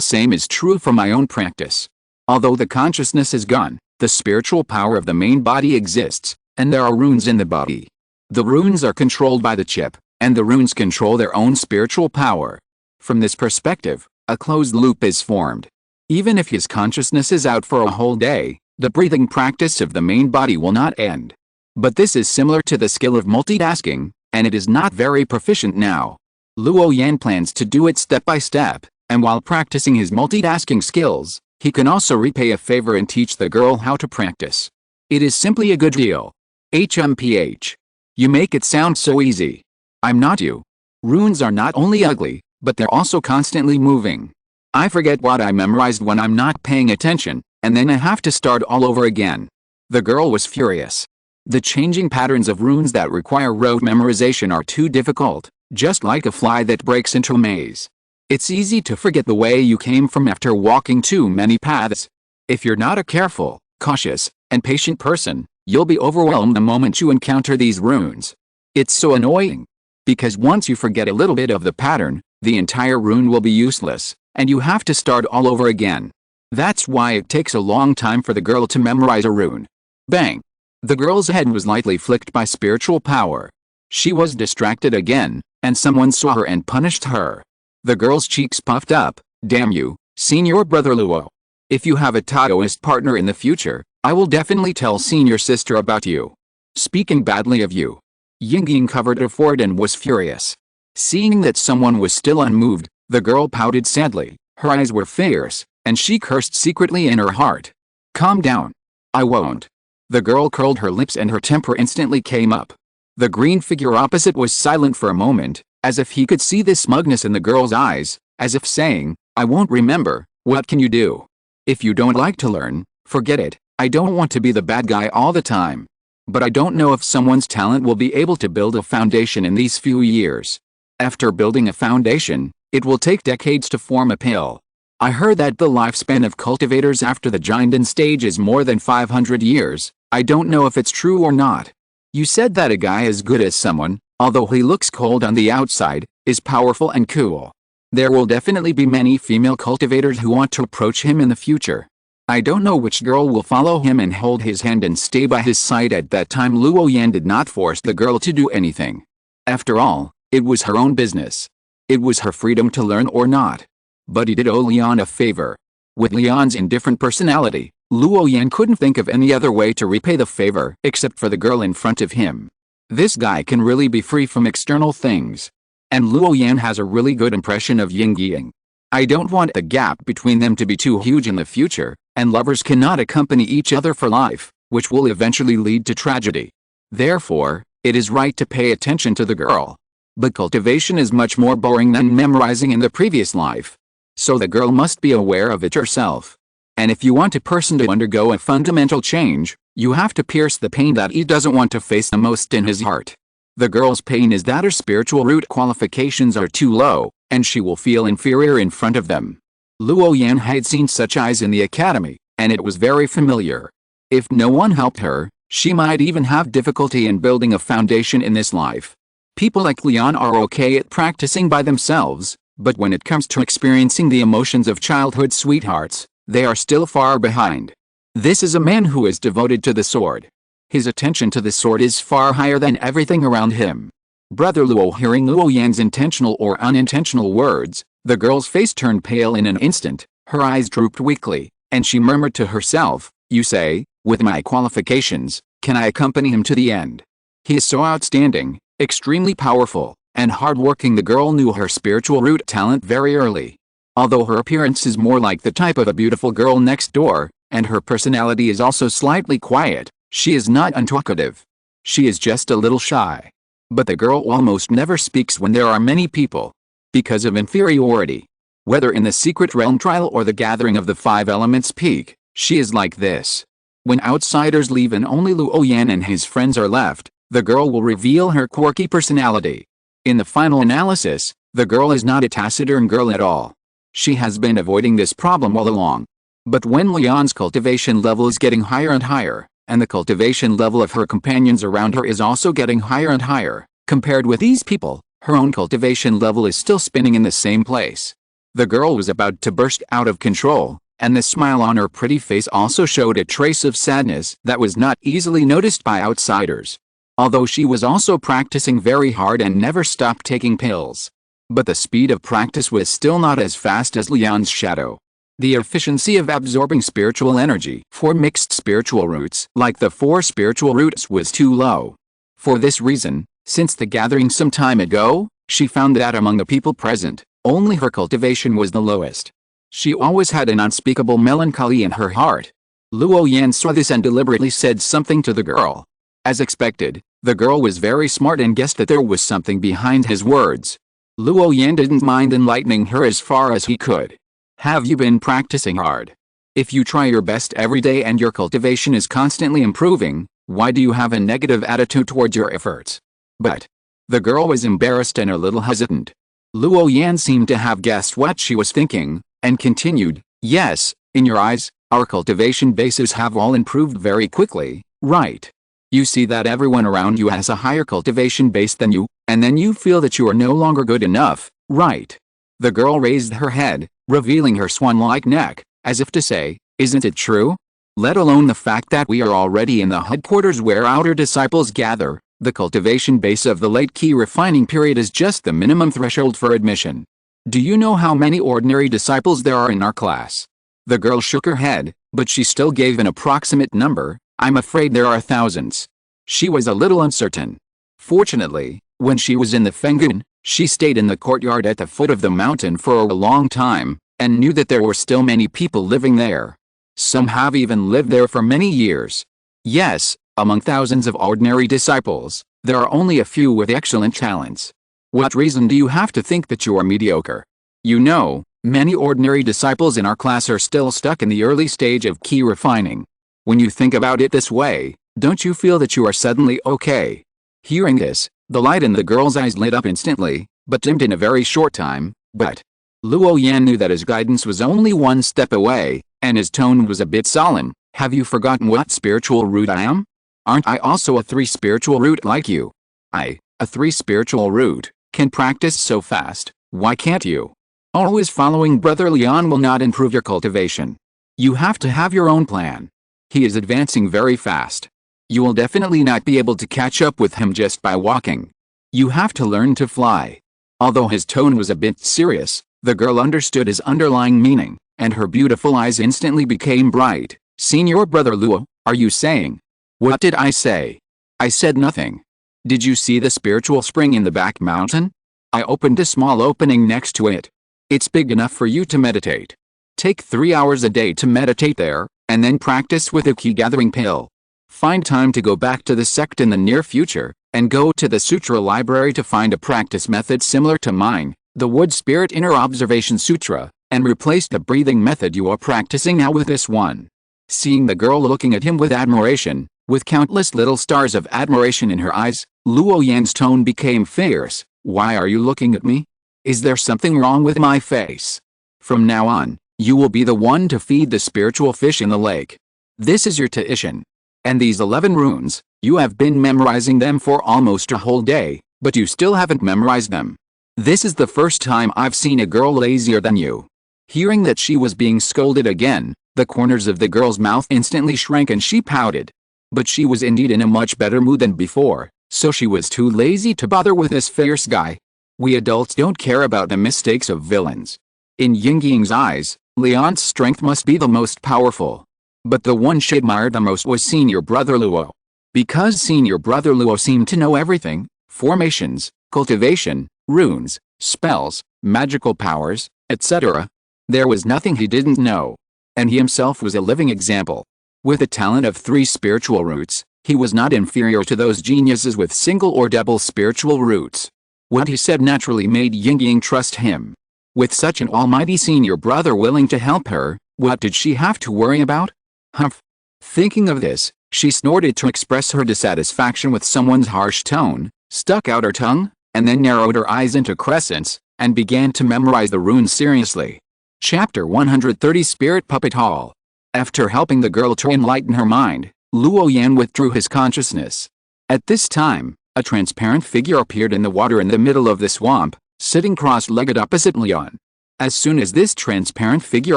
same is true for my own practice. Although the consciousness is gone, the spiritual power of the main body exists, and there are runes in the body. The runes are controlled by the chip, and the runes control their own spiritual power. From this perspective, a closed loop is formed. Even if his consciousness is out for a whole day, the breathing practice of the main body will not end. But this is similar to the skill of multitasking, and it is not very proficient now. Luo Yan plans to do it step by step, and while practicing his multitasking skills, he can also repay a favor and teach the girl how to practice. It is simply a good deal. HMPH. You make it sound so easy. I'm not you. Runes are not only ugly, but they're also constantly moving. I forget what I memorized when I'm not paying attention, and then I have to start all over again. The girl was furious. The changing patterns of runes that require rote memorization are too difficult, just like a fly that breaks into a maze. It's easy to forget the way you came from after walking too many paths. If you're not a careful, cautious, and patient person, you'll be overwhelmed the moment you encounter these runes. It's so annoying. Because once you forget a little bit of the pattern, the entire rune will be useless, and you have to start all over again. That's why it takes a long time for the girl to memorize a rune. Bang! The girl's head was lightly flicked by spiritual power. She was distracted again, and someone saw her and punished her. The girl's cheeks puffed up. Damn you, Senior Brother Luo. If you have a Taoist partner in the future, I will definitely tell Senior Sister about you. Speaking badly of you. Yingying covered her forehead and was furious. Seeing that someone was still unmoved, the girl pouted sadly. Her eyes were fierce, and she cursed secretly in her heart. Calm down. I won't. The girl curled her lips and her temper instantly came up. The green figure opposite was silent for a moment, as if he could see the smugness in the girl's eyes, as if saying, I won't remember. What can you do? If you don't like to learn, forget it. I don't want to be the bad guy all the time. But I don't know if someone's talent will be able to build a foundation in these few years. After building a foundation, it will take decades to form a pill. I heard that the lifespan of cultivators after the Jinden stage is more than 500 years. I don't know if it's true or not. You said that a guy as good as someone, although he looks cold on the outside, is powerful and cool. There will definitely be many female cultivators who want to approach him in the future. I don't know which girl will follow him and hold his hand and stay by his side. At that time Luo Yan did not force the girl to do anything. After all, it was her own business. It was her freedom to learn or not. But he did owe Lian a favor. With Lian's indifferent personality, Luo Yan couldn't think of any other way to repay the favor except for the girl in front of him. This guy can really be free from external things. And Luo Yan has a really good impression of Yingying. I don't want the gap between them to be too huge in the future, and lovers cannot accompany each other for life, which will eventually lead to tragedy. Therefore, it is right to pay attention to the girl. But cultivation is much more boring than memorizing in the previous life. So the girl must be aware of it herself. And if you want a person to undergo a fundamental change, you have to pierce the pain that he doesn't want to face the most in his heart. The girl's pain is that her spiritual root qualifications are too low, and she will feel inferior in front of them. Luo Yan had seen such eyes in the academy, and it was very familiar. If no one helped her, she might even have difficulty in building a foundation in this life. People like Lian are okay at practicing by themselves, but when it comes to experiencing the emotions of childhood sweethearts, they are still far behind. This is a man who is devoted to the sword. His attention to the sword is far higher than everything around him. Brother Luo, hearing Luo Yan's intentional or unintentional words, the girl's face turned pale in an instant, her eyes drooped weakly, and she murmured to herself, you say, with my qualifications, can I accompany him to the end? He is so outstanding, extremely powerful, and hardworking. The girl knew her spiritual root talent very early. Although her appearance is more like the type of a beautiful girl next door, and her personality is also slightly quiet, she is not untalkative. She is just a little shy. But the girl almost never speaks when there are many people. Because of inferiority. Whether in the secret realm trial or the gathering of the 5 elements peak, she is like this. When outsiders leave and only Luo Yan and his friends are left, the girl will reveal her quirky personality. In the final analysis, the girl is not a taciturn girl at all. She has been avoiding this problem all along. But when Lian's cultivation level is getting higher and higher, and the cultivation level of her companions around her is also getting higher and higher, compared with these people, her own cultivation level is still spinning in the same place. The girl was about to burst out of control, and the smile on her pretty face also showed a trace of sadness that was not easily noticed by outsiders. Although she was also practicing very hard and never stopped taking pills. But the speed of practice was still not as fast as Luo Yan's shadow. The efficiency of absorbing spiritual energy for mixed spiritual roots like the 4 spiritual roots was too low. For this reason, since the gathering some time ago, she found that among the people present, only her cultivation was the lowest. She always had an unspeakable melancholy in her heart. Luo Yan saw this and deliberately said something to the girl. As expected, the girl was very smart and guessed that there was something behind his words. Luo Yan didn't mind enlightening her as far as he could. Have you been practicing hard? If you try your best every day and your cultivation is constantly improving, why do you have a negative attitude towards your efforts? But the girl was embarrassed and a little hesitant. Luo Yan seemed to have guessed what she was thinking, and continued, yes, in your eyes, our cultivation bases have all improved very quickly, right? You see that everyone around you has a higher cultivation base than you, and then you feel that you are no longer good enough, right? The girl raised her head, revealing her swan-like neck, as if to say, isn't it true? Let alone the fact that we are already in the headquarters where outer disciples gather, the cultivation base of the late key refining period is just the minimum threshold for admission. Do you know how many ordinary disciples there are in our class? The girl shook her head, but she still gave an approximate number. I'm afraid there are thousands. She was a little uncertain. Fortunately, when she was in the Fenggun, she stayed in the courtyard at the foot of the mountain for a long time, and knew that there were still many people living there. Some have even lived there for many years. Yes, among thousands of ordinary disciples, there are only a few with excellent talents. What reason do you have to think that you are mediocre? You know, many ordinary disciples in our class are still stuck in the early stage of key refining. When you think about it this way, don't you feel that you are suddenly okay? Hearing this, the light in the girl's eyes lit up instantly, but dimmed in a very short time. But Luo Yan knew that his guidance was only one step away, and his tone was a bit solemn. Have you forgotten what spiritual root I am? Aren't I also a 3 spiritual root like you? I, a 3 spiritual root, can practice so fast, why can't you? Always following Brother Leon will not improve your cultivation. You have to have your own plan. He is advancing very fast. You will definitely not be able to catch up with him just by walking. You have to learn to fly. Although his tone was a bit serious, the girl understood his underlying meaning, and her beautiful eyes instantly became bright. Senior Brother Luo, are you saying? What did I say? I said nothing. Did you see the spiritual spring in the back mountain? I opened a small opening next to it. It's big enough for you to meditate. Take 3 hours a day to meditate there, and then practice with a key gathering pill. Find time to go back to the sect in the near future, and go to the Sutra library to find a practice method similar to mine, the Wood Spirit Inner Observation Sutra, and replace the breathing method you are practicing now with this one. Seeing the girl looking at him with admiration, with countless little stars of admiration in her eyes, Luo Yan's tone became fierce. Why are you looking at me? Is there something wrong with my face? From now on, you will be the one to feed the spiritual fish in the lake. This is your tuition. And these 11 runes, you have been memorizing them for almost a whole day, but you still haven't memorized them. This is the first time I've seen a girl lazier than you. Hearing that she was being scolded again, the corners of the girl's mouth instantly shrank and she pouted. But she was indeed in a much better mood than before, so she was too lazy to bother with this fierce guy. We adults don't care about the mistakes of villains. In Yingying's eyes, Leon's strength must be the most powerful. But the one she admired the most was Senior Brother Luo. Because Senior Brother Luo seemed to know everything, formations, cultivation, runes, spells, magical powers, etc. There was nothing he didn't know. And he himself was a living example. With a talent of 3 spiritual roots, he was not inferior to those geniuses with single or double spiritual roots. What he said naturally made Yingying trust him. With such an almighty senior brother willing to help her, what did she have to worry about? Humph. Thinking of this, she snorted to express her dissatisfaction with someone's harsh tone, stuck out her tongue, and then narrowed her eyes into crescents, and began to memorize the runes seriously. Chapter 130 Spirit Puppet Hall. After helping the girl to enlighten her mind, Luo Yan withdrew his consciousness. At this time, a transparent figure appeared in the water in the middle of the swamp, sitting cross-legged opposite Leon. As soon as this transparent figure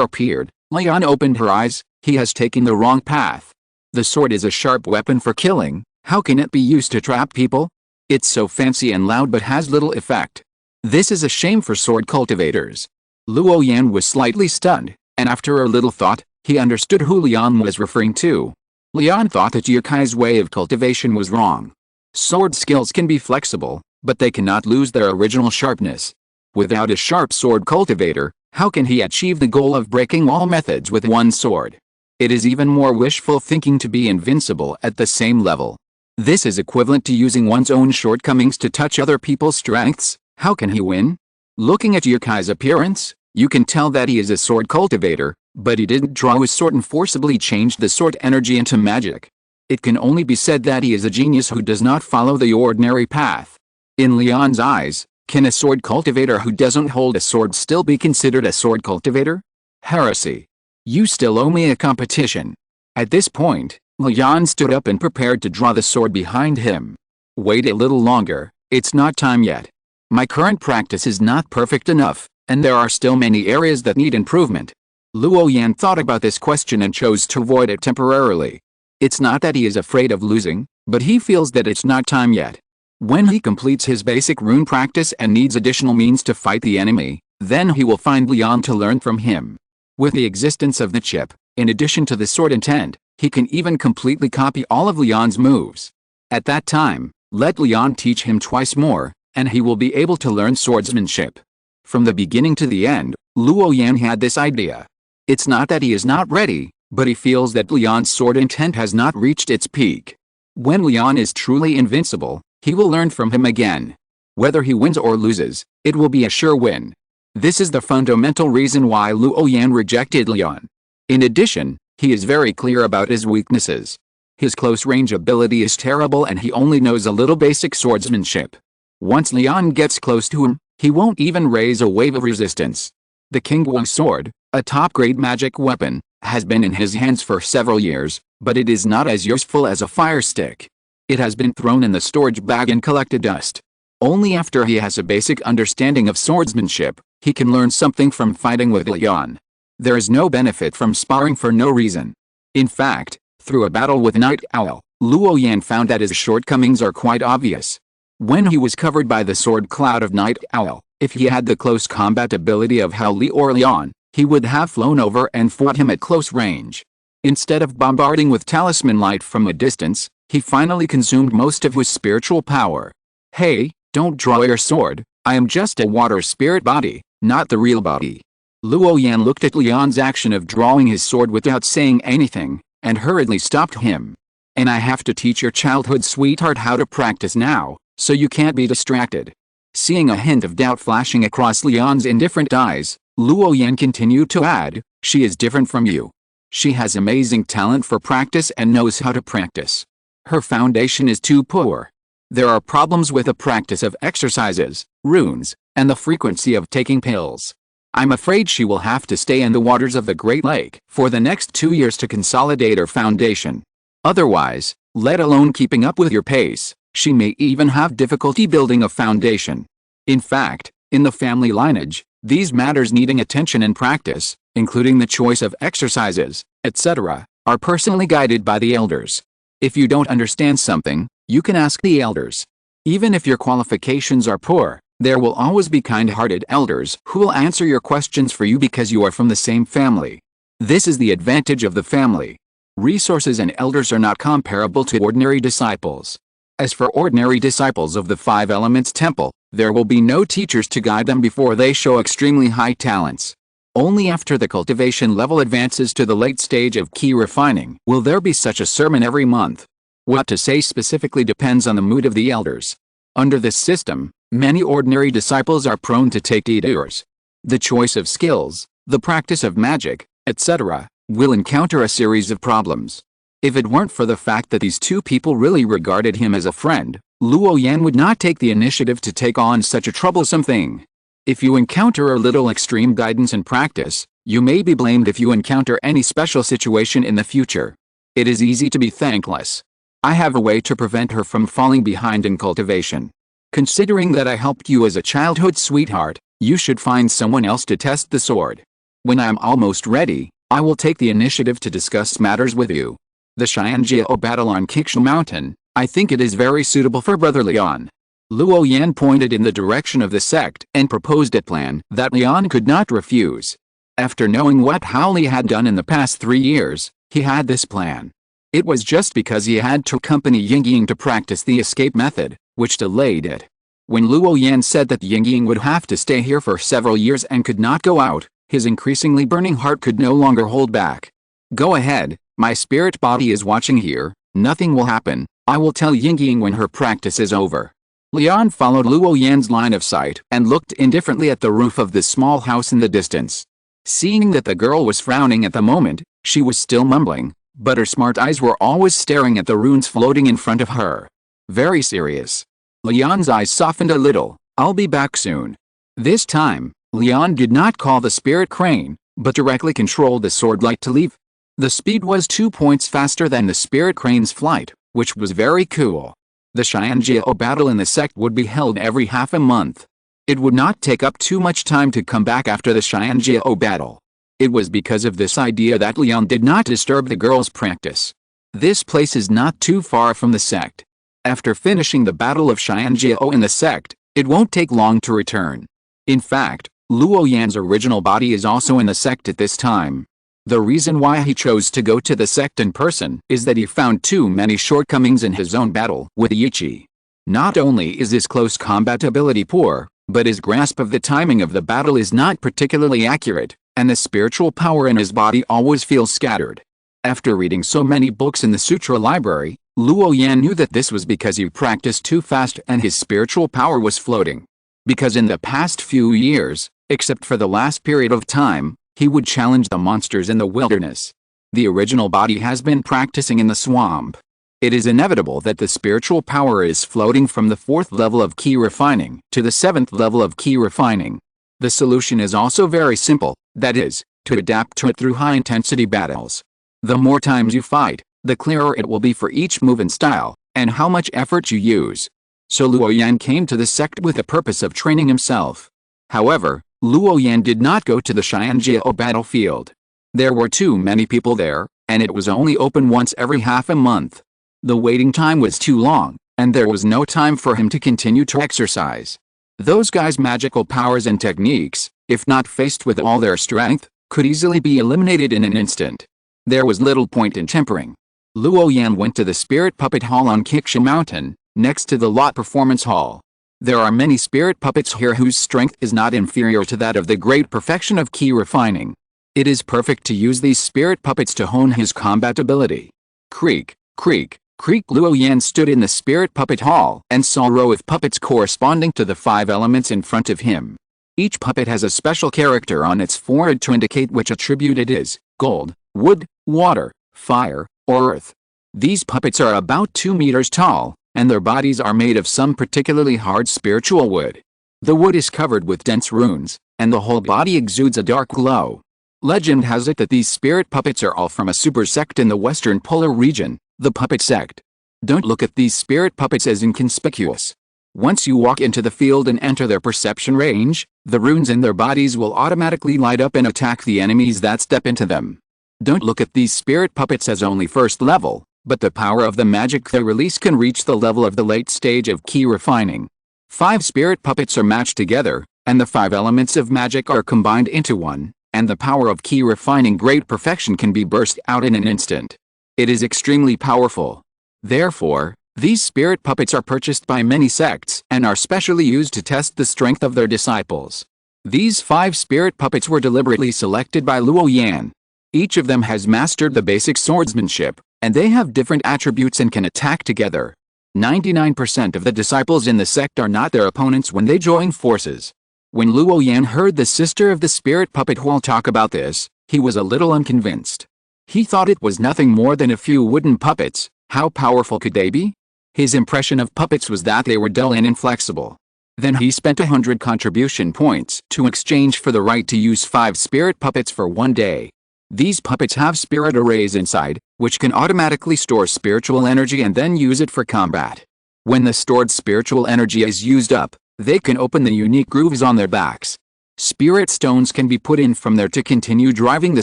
appeared, Luo Yan opened her eyes. He has taken the wrong path. The sword is a sharp weapon for killing. How can it be used to trap people? It's so fancy and loud but has little effect. This is a shame for sword cultivators. Luo Yan was slightly stunned, and after a little thought, he understood who Lian was referring to. Lian thought that Yukai's way of cultivation was wrong. Sword skills can be flexible, but they cannot lose their original sharpness. Without a sharp sword cultivator, how can he achieve the goal of breaking all methods with one sword? It is even more wishful thinking to be invincible at the same level. This is equivalent to using one's own shortcomings to touch other people's strengths. How can he win? Looking at Yukai's appearance, you can tell that he is a sword cultivator, but he didn't draw his sword and forcibly changed the sword energy into magic. It can only be said that he is a genius who does not follow the ordinary path. In Lian's eyes, can a sword cultivator who doesn't hold a sword still be considered a sword cultivator? Heresy. You still owe me a competition. At this point, Lian stood up and prepared to draw the sword behind him. Wait a little longer, it's not time yet. My current practice is not perfect enough, and there are still many areas that need improvement. Luo Yan thought about this question and chose to avoid it temporarily. It's not that he is afraid of losing, but he feels that it's not time yet. When he completes his basic rune practice and needs additional means to fight the enemy, then he will find Lian to learn from him. With the existence of the chip, in addition to the sword intent, he can even completely copy all of Lian's moves. At that time, let Lian teach him twice more, and he will be able to learn swordsmanship. From the beginning to the end, Luo Yan had this idea. It's not that he is not ready, but he feels that Lian's sword intent has not reached its peak. When Lian is truly invincible, he will learn from him again. Whether he wins or loses, it will be a sure win. This is the fundamental reason why Luo Yan rejected Lian. In addition, he is very clear about his weaknesses. His close-range ability is terrible and he only knows a little basic swordsmanship. Once Lian gets close to him, he won't even raise a wave of resistance. The Qingguo sword, a top-grade magic weapon, has been in his hands for several years, but it is not as useful as a fire stick. It has been thrown in the storage bag and collected dust. Only after he has a basic understanding of swordsmanship, he can learn something from fighting with Lian. There is no benefit from sparring for no reason. In fact, through a battle with Night Owl, Luo Yan found that his shortcomings are quite obvious. When he was covered by the sword cloud of Night Owl, if he had the close combat ability of Hao Li or Lian, he would have flown over and fought him at close range. Instead of bombarding with talisman light from a distance, he finally consumed most of his spiritual power. Hey, don't draw your sword, I am just a water spirit body, not the real body. Luo Yan looked at Lian's action of drawing his sword without saying anything, and hurriedly stopped him. And I have to teach your childhood sweetheart how to practice now, so you can't be distracted. Seeing a hint of doubt flashing across Lian's indifferent eyes, Luo Yan continued to add, she is different from you. She has amazing talent for practice and knows how to practice. Her foundation is too poor. There are problems with the practice of exercises, runes, and the frequency of taking pills. I'm afraid she will have to stay in the waters of the Great Lake for the next 2 years to consolidate her foundation. Otherwise, let alone keeping up with your pace, she may even have difficulty building a foundation. In fact, in the family lineage, these matters needing attention and practice, including the choice of exercises, etc., are personally guided by the elders. If you don't understand something, you can ask the elders. Even if your qualifications are poor, there will always be kind-hearted elders who will answer your questions for you because you are from the same family. This is the advantage of the family. Resources and elders are not comparable to ordinary disciples. As for ordinary disciples of the Five Elements Temple, there will be no teachers to guide them before they show extremely high talents. Only after the cultivation level advances to the late stage of key refining will there be such a sermon every month. What to say specifically depends on the mood of the elders. Under this system, many ordinary disciples are prone to take detours. The choice of skills, the practice of magic, etc., will encounter a series of problems. If it weren't for the fact that these two people really regarded him as a friend, Luo Yan would not take the initiative to take on such a troublesome thing. If you encounter a little extreme guidance and practice, you may be blamed if you encounter any special situation in the future. It is easy to be thankless. I have a way to prevent her from falling behind in cultivation. Considering that I helped you as a childhood sweetheart, you should find someone else to test the sword. When I am almost ready, I will take the initiative to discuss matters with you. The Xianjiao battle on Qingshu Mountain, I think it is very suitable for Brother Lian. Luo Yan pointed in the direction of the sect and proposed a plan that Lian could not refuse. After knowing what Hao Li had done in the past 3 years, he had this plan. It was just because he had to accompany Yingying to practice the escape method, which delayed it. When Luo Yan said that Yingying would have to stay here for several years and could not go out, his increasingly burning heart could no longer hold back. Go ahead, my spirit body is watching here, nothing will happen, I will tell Yingying when her practice is over. Lian followed Luo Yan's line of sight and looked indifferently at the roof of the small house in the distance. Seeing that the girl was frowning at the moment, she was still mumbling, but her smart eyes were always staring at the runes floating in front of her. Very serious. Lian's eyes softened a little. I'll be back soon. This time, Lian did not call the spirit crane, but directly controlled the sword light to leave. The speed was 2 points faster than the spirit crane's flight, which was very cool. The Xianjiao battle in the sect would be held every half a month. It would not take up too much time to come back after the Xianjiao battle. It was because of this idea that Lian did not disturb the girl's practice. This place is not too far from the sect. After finishing the battle of Xianjiao in the sect, it won't take long to return. In fact, Luo Yan's original body is also in the sect at this time. The reason why he chose to go to the sect in person is that he found too many shortcomings in his own battle with Yiqi. Not only is his close combat ability poor, but his grasp of the timing of the battle is not particularly accurate, and the spiritual power in his body always feels scattered. After reading so many books in the sutra library, Luo Yan knew that this was because he practiced too fast and his spiritual power was floating. Because in the past few years, except for the last period of time, he would challenge the monsters in the wilderness. The original body has been practicing in the swamp. It is inevitable that the spiritual power is floating from the 4th level of key refining to the 7th level of key refining. The solution is also very simple, that is, to adapt to it through high-intensity battles. The more times you fight, the clearer it will be for each move and style, and how much effort you use. So Luo Yan came to the sect with the purpose of training himself. However, Luo Yan did not go to the Xianjiao battlefield. There were too many people there, and it was only open once every half a month. The waiting time was too long, and there was no time for him to continue to exercise. Those guys' magical powers and techniques, if not faced with all their strength, could easily be eliminated in an instant. There was little point in tempering. Luo Yan went to the Spirit Puppet Hall on Qingshu Mountain, next to the Lot Performance Hall. There are many spirit puppets here whose strength is not inferior to that of the great perfection of key refining. It is perfect to use these spirit puppets to hone his combat ability. Creak, creak, creak. Luo Yan stood in the Spirit Puppet Hall and saw a row of puppets corresponding to the 5 elements in front of him. Each puppet has a special character on its forehead to indicate which attribute it is: gold, wood, water, fire, or earth. These puppets are about 2 meters tall, and their bodies are made of some particularly hard spiritual wood. The wood is covered with dense runes, and the whole body exudes a dark glow. Legend has it that these spirit puppets are all from a super sect in the western polar region, the puppet sect. Don't look at these spirit puppets as inconspicuous. Once you walk into the field and enter their perception range, the runes in their bodies will automatically light up and attack the enemies that step into them. Don't look at these spirit puppets as only 1st level, but the power of the magic they release can reach the level of the late stage of key refining. 5 spirit puppets are matched together, and the 5 elements of magic are combined into one, and the power of key refining great perfection can be burst out in an instant. It is extremely powerful. Therefore, these spirit puppets are purchased by many sects and are specially used to test the strength of their disciples. These 5 spirit puppets were deliberately selected by Luo Yan. Each of them has mastered the basic swordsmanship, and they have different attributes and can attack together. 99% of the disciples in the sect are not their opponents when they join forces. When Luo Yan heard the sister of the Spirit Puppet Hall talk about this, he was a little unconvinced. He thought it was nothing more than a few wooden puppets. How powerful could they be? His impression of puppets was that they were dull and inflexible. Then he spent 100 contribution points to exchange for the right to use 5 spirit puppets for 1 day. These puppets have spirit arrays inside, which can automatically store spiritual energy and then use it for combat. When the stored spiritual energy is used up, they can open the unique grooves on their backs. Spirit stones can be put in from there to continue driving the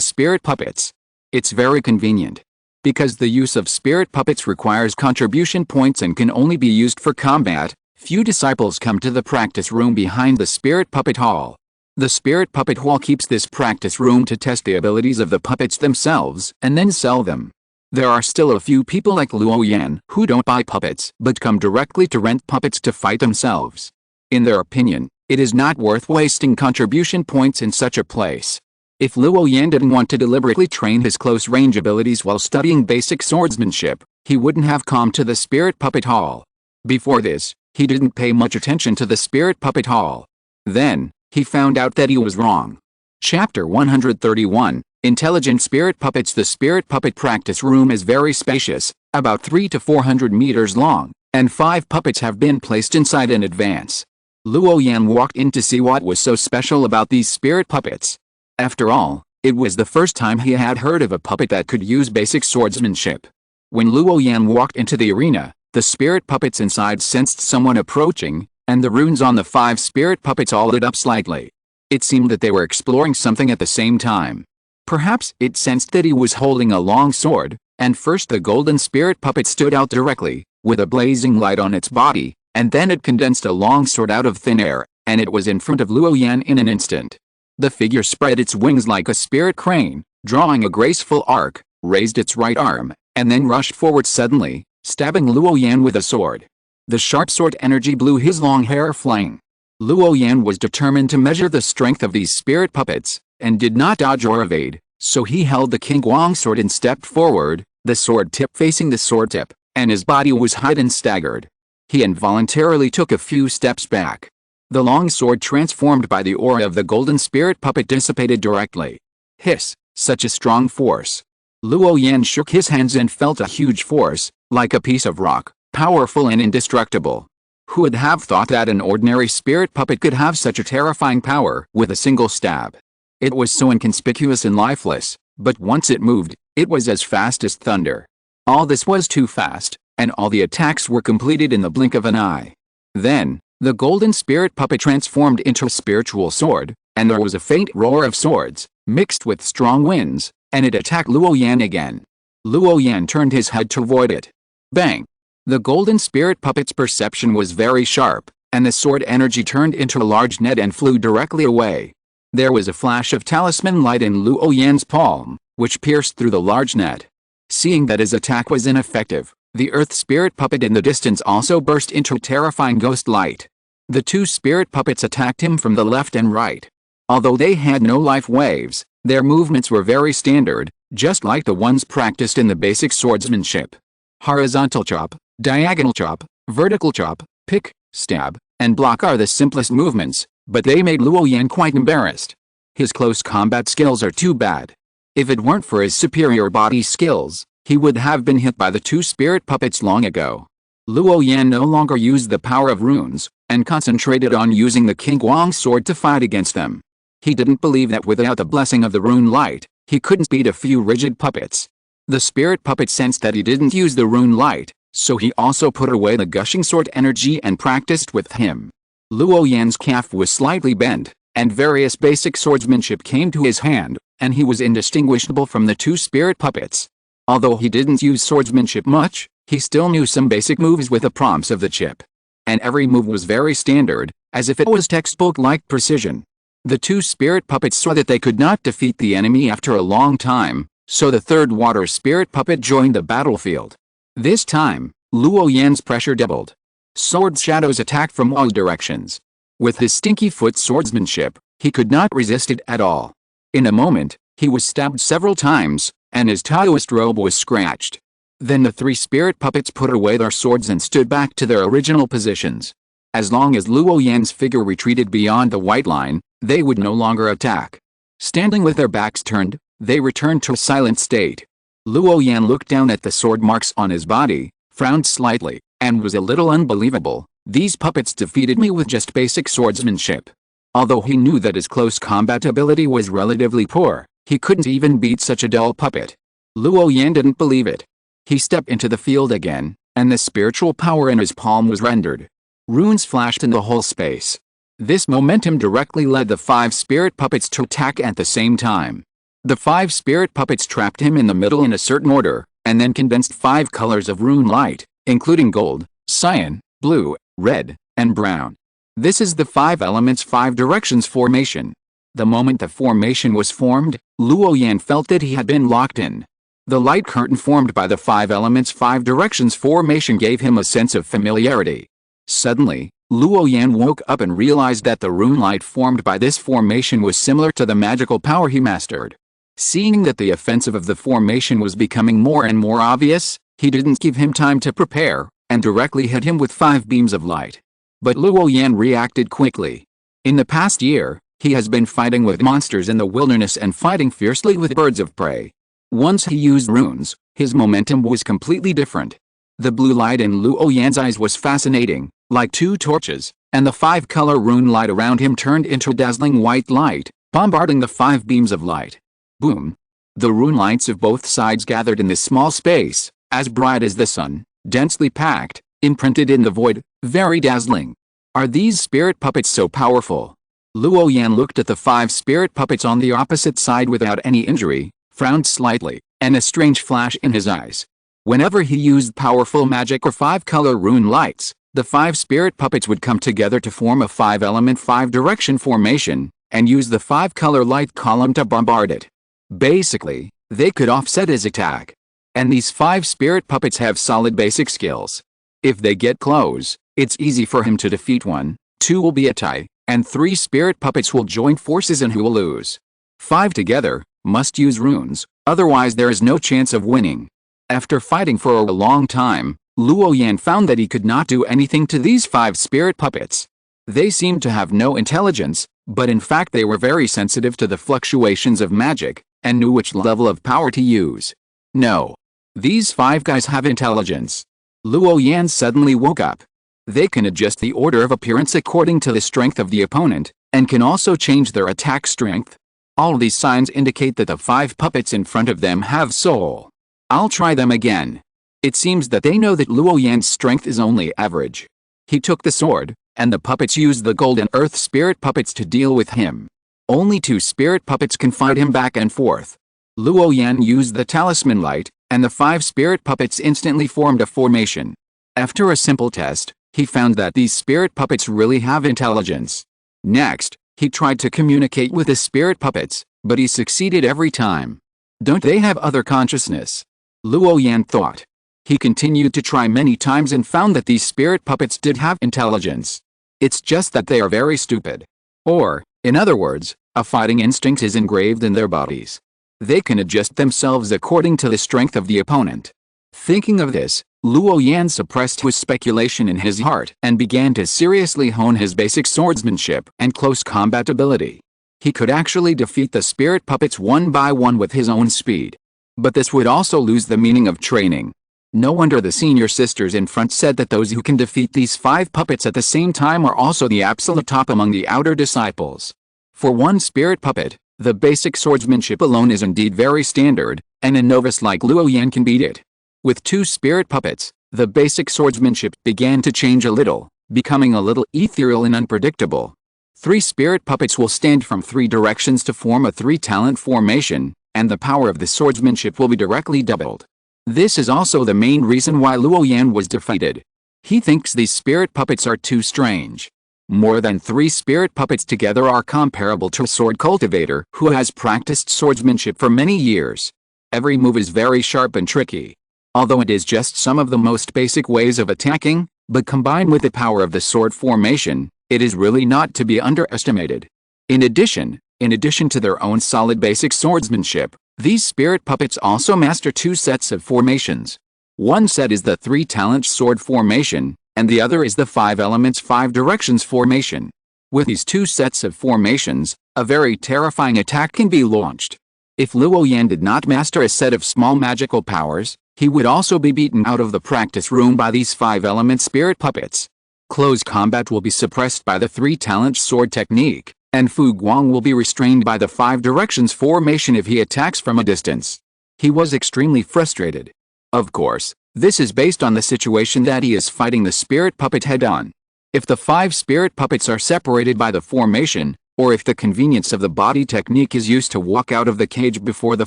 spirit puppets. It's very convenient. Because the use of spirit puppets requires contribution points and can only be used for combat, few disciples come to the practice room behind the spirit puppet hall. The spirit puppet hall keeps this practice room to test the abilities of the puppets themselves and then sell them. There are still a few people like Luo Yan who don't buy puppets but come directly to rent puppets to fight themselves. In their opinion, it is not worth wasting contribution points in such a place. If Luo Yan didn't want to deliberately train his close-range abilities while studying basic swordsmanship, he wouldn't have come to the Spirit Puppet Hall. Before this, he didn't pay much attention to the Spirit Puppet Hall. Then, he found out that he was wrong. Chapter 131, Intelligent Spirit Puppets. The Spirit Puppet Practice Room is very spacious, about 300 to 400 meters long, and 5 puppets have been placed inside in advance. Luo Yan walked in to see what was so special about these spirit puppets. After all, it was the first time he had heard of a puppet that could use basic swordsmanship. When Luo Yan walked into the arena, the spirit puppets inside sensed someone approaching, and the runes on the 5 spirit puppets all lit up slightly. It seemed that they were exploring something at the same time. Perhaps it sensed that he was holding a long sword, and first the golden spirit puppet stood out directly, with a blazing light on its body, and then it condensed a long sword out of thin air, and it was in front of Luo Yan in an instant. The figure spread its wings like a spirit crane, drawing a graceful arc, raised its right arm, and then rushed forward suddenly, stabbing Luo Yan with a sword. The sharp sword energy blew his long hair flying. Luo Yan was determined to measure the strength of these spirit puppets, and did not dodge or evade, so he held the King Guang sword and stepped forward, the sword tip facing the sword tip, and his body was high and staggered. He involuntarily took a few steps back. The long sword transformed by the aura of the golden spirit puppet dissipated directly. Hiss, such a strong force. Luo Yan shook his hands and felt a huge force, like a piece of rock, powerful and indestructible. Who would have thought that an ordinary spirit puppet could have such a terrifying power with a single stab? It was so inconspicuous and lifeless, but once it moved, it was as fast as thunder. All this was too fast, and all the attacks were completed in the blink of an eye. Then, the golden spirit puppet transformed into a spiritual sword, and there was a faint roar of swords, mixed with strong winds, and it attacked Luo Yan again. Luo Yan turned his head to avoid it. Bang! The golden spirit puppet's perception was very sharp, and the sword energy turned into a large net and flew directly away. There was a flash of talisman light in Luo Yan's palm, which pierced through the large net. Seeing that his attack was ineffective, the earth spirit puppet in the distance also burst into terrifying ghost light. The 2 spirit puppets attacked him from the left and right. Although they had no life waves, their movements were very standard, just like the ones practiced in the basic swordsmanship. Horizontal chop, diagonal chop, vertical chop, pick, stab, and block are the simplest movements, but they made Luo Yan quite embarrassed. His close combat skills are too bad. If it weren't for his superior body skills, he would have been hit by the 2 spirit puppets long ago. Luo Yan no longer used the power of runes, and concentrated on using the King Guang sword to fight against them. He didn't believe that without the blessing of the rune light, he couldn't beat a few rigid puppets. The spirit puppet sensed that he didn't use the rune light, so he also put away the gushing sword energy and practiced with him. Luo Yan's calf was slightly bent, and various basic swordsmanship came to his hand, and he was indistinguishable from the 2 spirit puppets. Although he didn't use swordsmanship much, he still knew some basic moves with the prompts of the chip. And every move was very standard, as if it was textbook-like precision. The 2 spirit puppets saw that they could not defeat the enemy after a long time, so the 3rd water spirit puppet joined the battlefield. This time, Luo Yan's pressure doubled. Sword shadows attacked from all directions. With his stinky foot swordsmanship, he could not resist it at all. In a moment, he was stabbed several times, and his Taoist robe was scratched. Then the 3 spirit puppets put away their swords and stood back to their original positions. As long as Luo Yan's figure retreated beyond the white line, they would no longer attack. Standing with their backs turned, they returned to a silent state. Luo Yan looked down at the sword marks on his body, frowned slightly, and was a little unbelievable. These puppets defeated me with just basic swordsmanship. Although he knew that his close combat ability was relatively poor, he couldn't even beat such a dull puppet. Luo Yan didn't believe it. He stepped into the field again, and the spiritual power in his palm was rendered. Runes flashed in the whole space. This momentum directly led the 5 spirit puppets to attack at the same time. The 5 spirit puppets trapped him in the middle in a certain order, and then condensed 5 colors of rune light, including gold, cyan, blue, red, and brown. This is the 5 elements 5 directions formation. The moment the formation was formed, Luo Yan felt that he had been locked in. The light curtain formed by the 5 elements 5 directions formation gave him a sense of familiarity. Suddenly, Luo Yan woke up and realized that the rune light formed by this formation was similar to the magical power he mastered. Seeing that the offensive of the formation was becoming more and more obvious, he didn't give him time to prepare, and directly hit him with 5 beams of light. But Luo Yan reacted quickly. In the past year, he has been fighting with monsters in the wilderness and fighting fiercely with birds of prey. Once he used runes, his momentum was completely different. The blue light in Luo Yan's eyes was fascinating, like 2 torches, and the 5-color rune light around him turned into dazzling white light, bombarding the 5 beams of light. Boom! The rune lights of both sides gathered in this small space, as bright as the sun, densely packed, imprinted in the void, very dazzling. Are these spirit puppets so powerful? Luo Yan looked at the 5 spirit puppets on the opposite side without any injury, frowned slightly, and a strange flash in his eyes. Whenever he used powerful magic or 5-color rune lights, the 5 spirit puppets would come together to form a 5-element 5-direction formation, and use the 5-color light column to bombard it. Basically, they could offset his attack. And these 5 spirit puppets have solid basic skills. If they get close, it's easy for him to defeat 1, 2 will be a tie, and 3 spirit puppets will join forces and who will lose. 5 together must use runes, otherwise there is no chance of winning. After fighting for a long time, Luo Yan found that he could not do anything to these 5 spirit puppets. They seemed to have no intelligence, but in fact they were very sensitive to the fluctuations of magic, and knew which level of power to use. No. These 5 guys have intelligence. Luo Yan suddenly woke up. They can adjust the order of appearance according to the strength of the opponent, and can also change their attack strength. All these signs indicate that the 5 puppets in front of them have soul. I'll try them again. It seems that they know that Luo Yan's strength is only average. He took the sword, and the puppets used the gold and earth spirit puppets to deal with him. Only 2 spirit puppets can fight him back and forth. Luo Yan used the talisman light, and the 5 spirit puppets instantly formed a formation. After a simple test, he found that these spirit puppets really have intelligence. Next, he tried to communicate with the spirit puppets, but he succeeded every time. Don't they have other consciousness? Luo Yan thought. He continued to try many times and found that these spirit puppets did have intelligence. It's just that they are very stupid. Or, in other words, a fighting instinct is engraved in their bodies. They can adjust themselves according to the strength of the opponent. Thinking of this, Luo Yan suppressed his speculation in his heart and began to seriously hone his basic swordsmanship and close combat ability. He could actually defeat the spirit puppets one by one with his own speed. But this would also lose the meaning of training. No wonder the senior sisters in front said that those who can defeat these 5 puppets at the same time are also the absolute top among the outer disciples. For one spirit puppet, the basic swordsmanship alone is indeed very standard, and a novice like Luo Yan can beat it. With 2 spirit puppets, the basic swordsmanship began to change a little, becoming a little ethereal and unpredictable. 3 spirit puppets will stand from 3 directions to form a 3-talent formation, and the power of the swordsmanship will be directly doubled. This is also the main reason why Luo Yan was defeated. He thinks these spirit puppets are too strange. More than 3 spirit puppets together are comparable to a sword cultivator who has practiced swordsmanship for many years. Every move is very sharp and tricky. Although it is just some of the most basic ways of attacking, but combined with the power of the sword formation, it is really not to be underestimated. In addition to their own solid basic swordsmanship, these spirit puppets also master 2 sets of formations. One set is the 3-talent sword formation, and the other is the 5 elements 5 directions formation. With these 2 sets of formations, a very terrifying attack can be launched. If Luo Yan did not master a set of small magical powers, he would also be beaten out of the practice room by these 5-element spirit puppets. Close combat will be suppressed by the 3-talent sword technique, and Fu Guang will be restrained by the 5 directions formation if he attacks from a distance. He was extremely frustrated. Of course, this is based on the situation that he is fighting the spirit puppet head-on. If the 5 spirit puppets are separated by the formation, or if the convenience of the body technique is used to walk out of the cage before the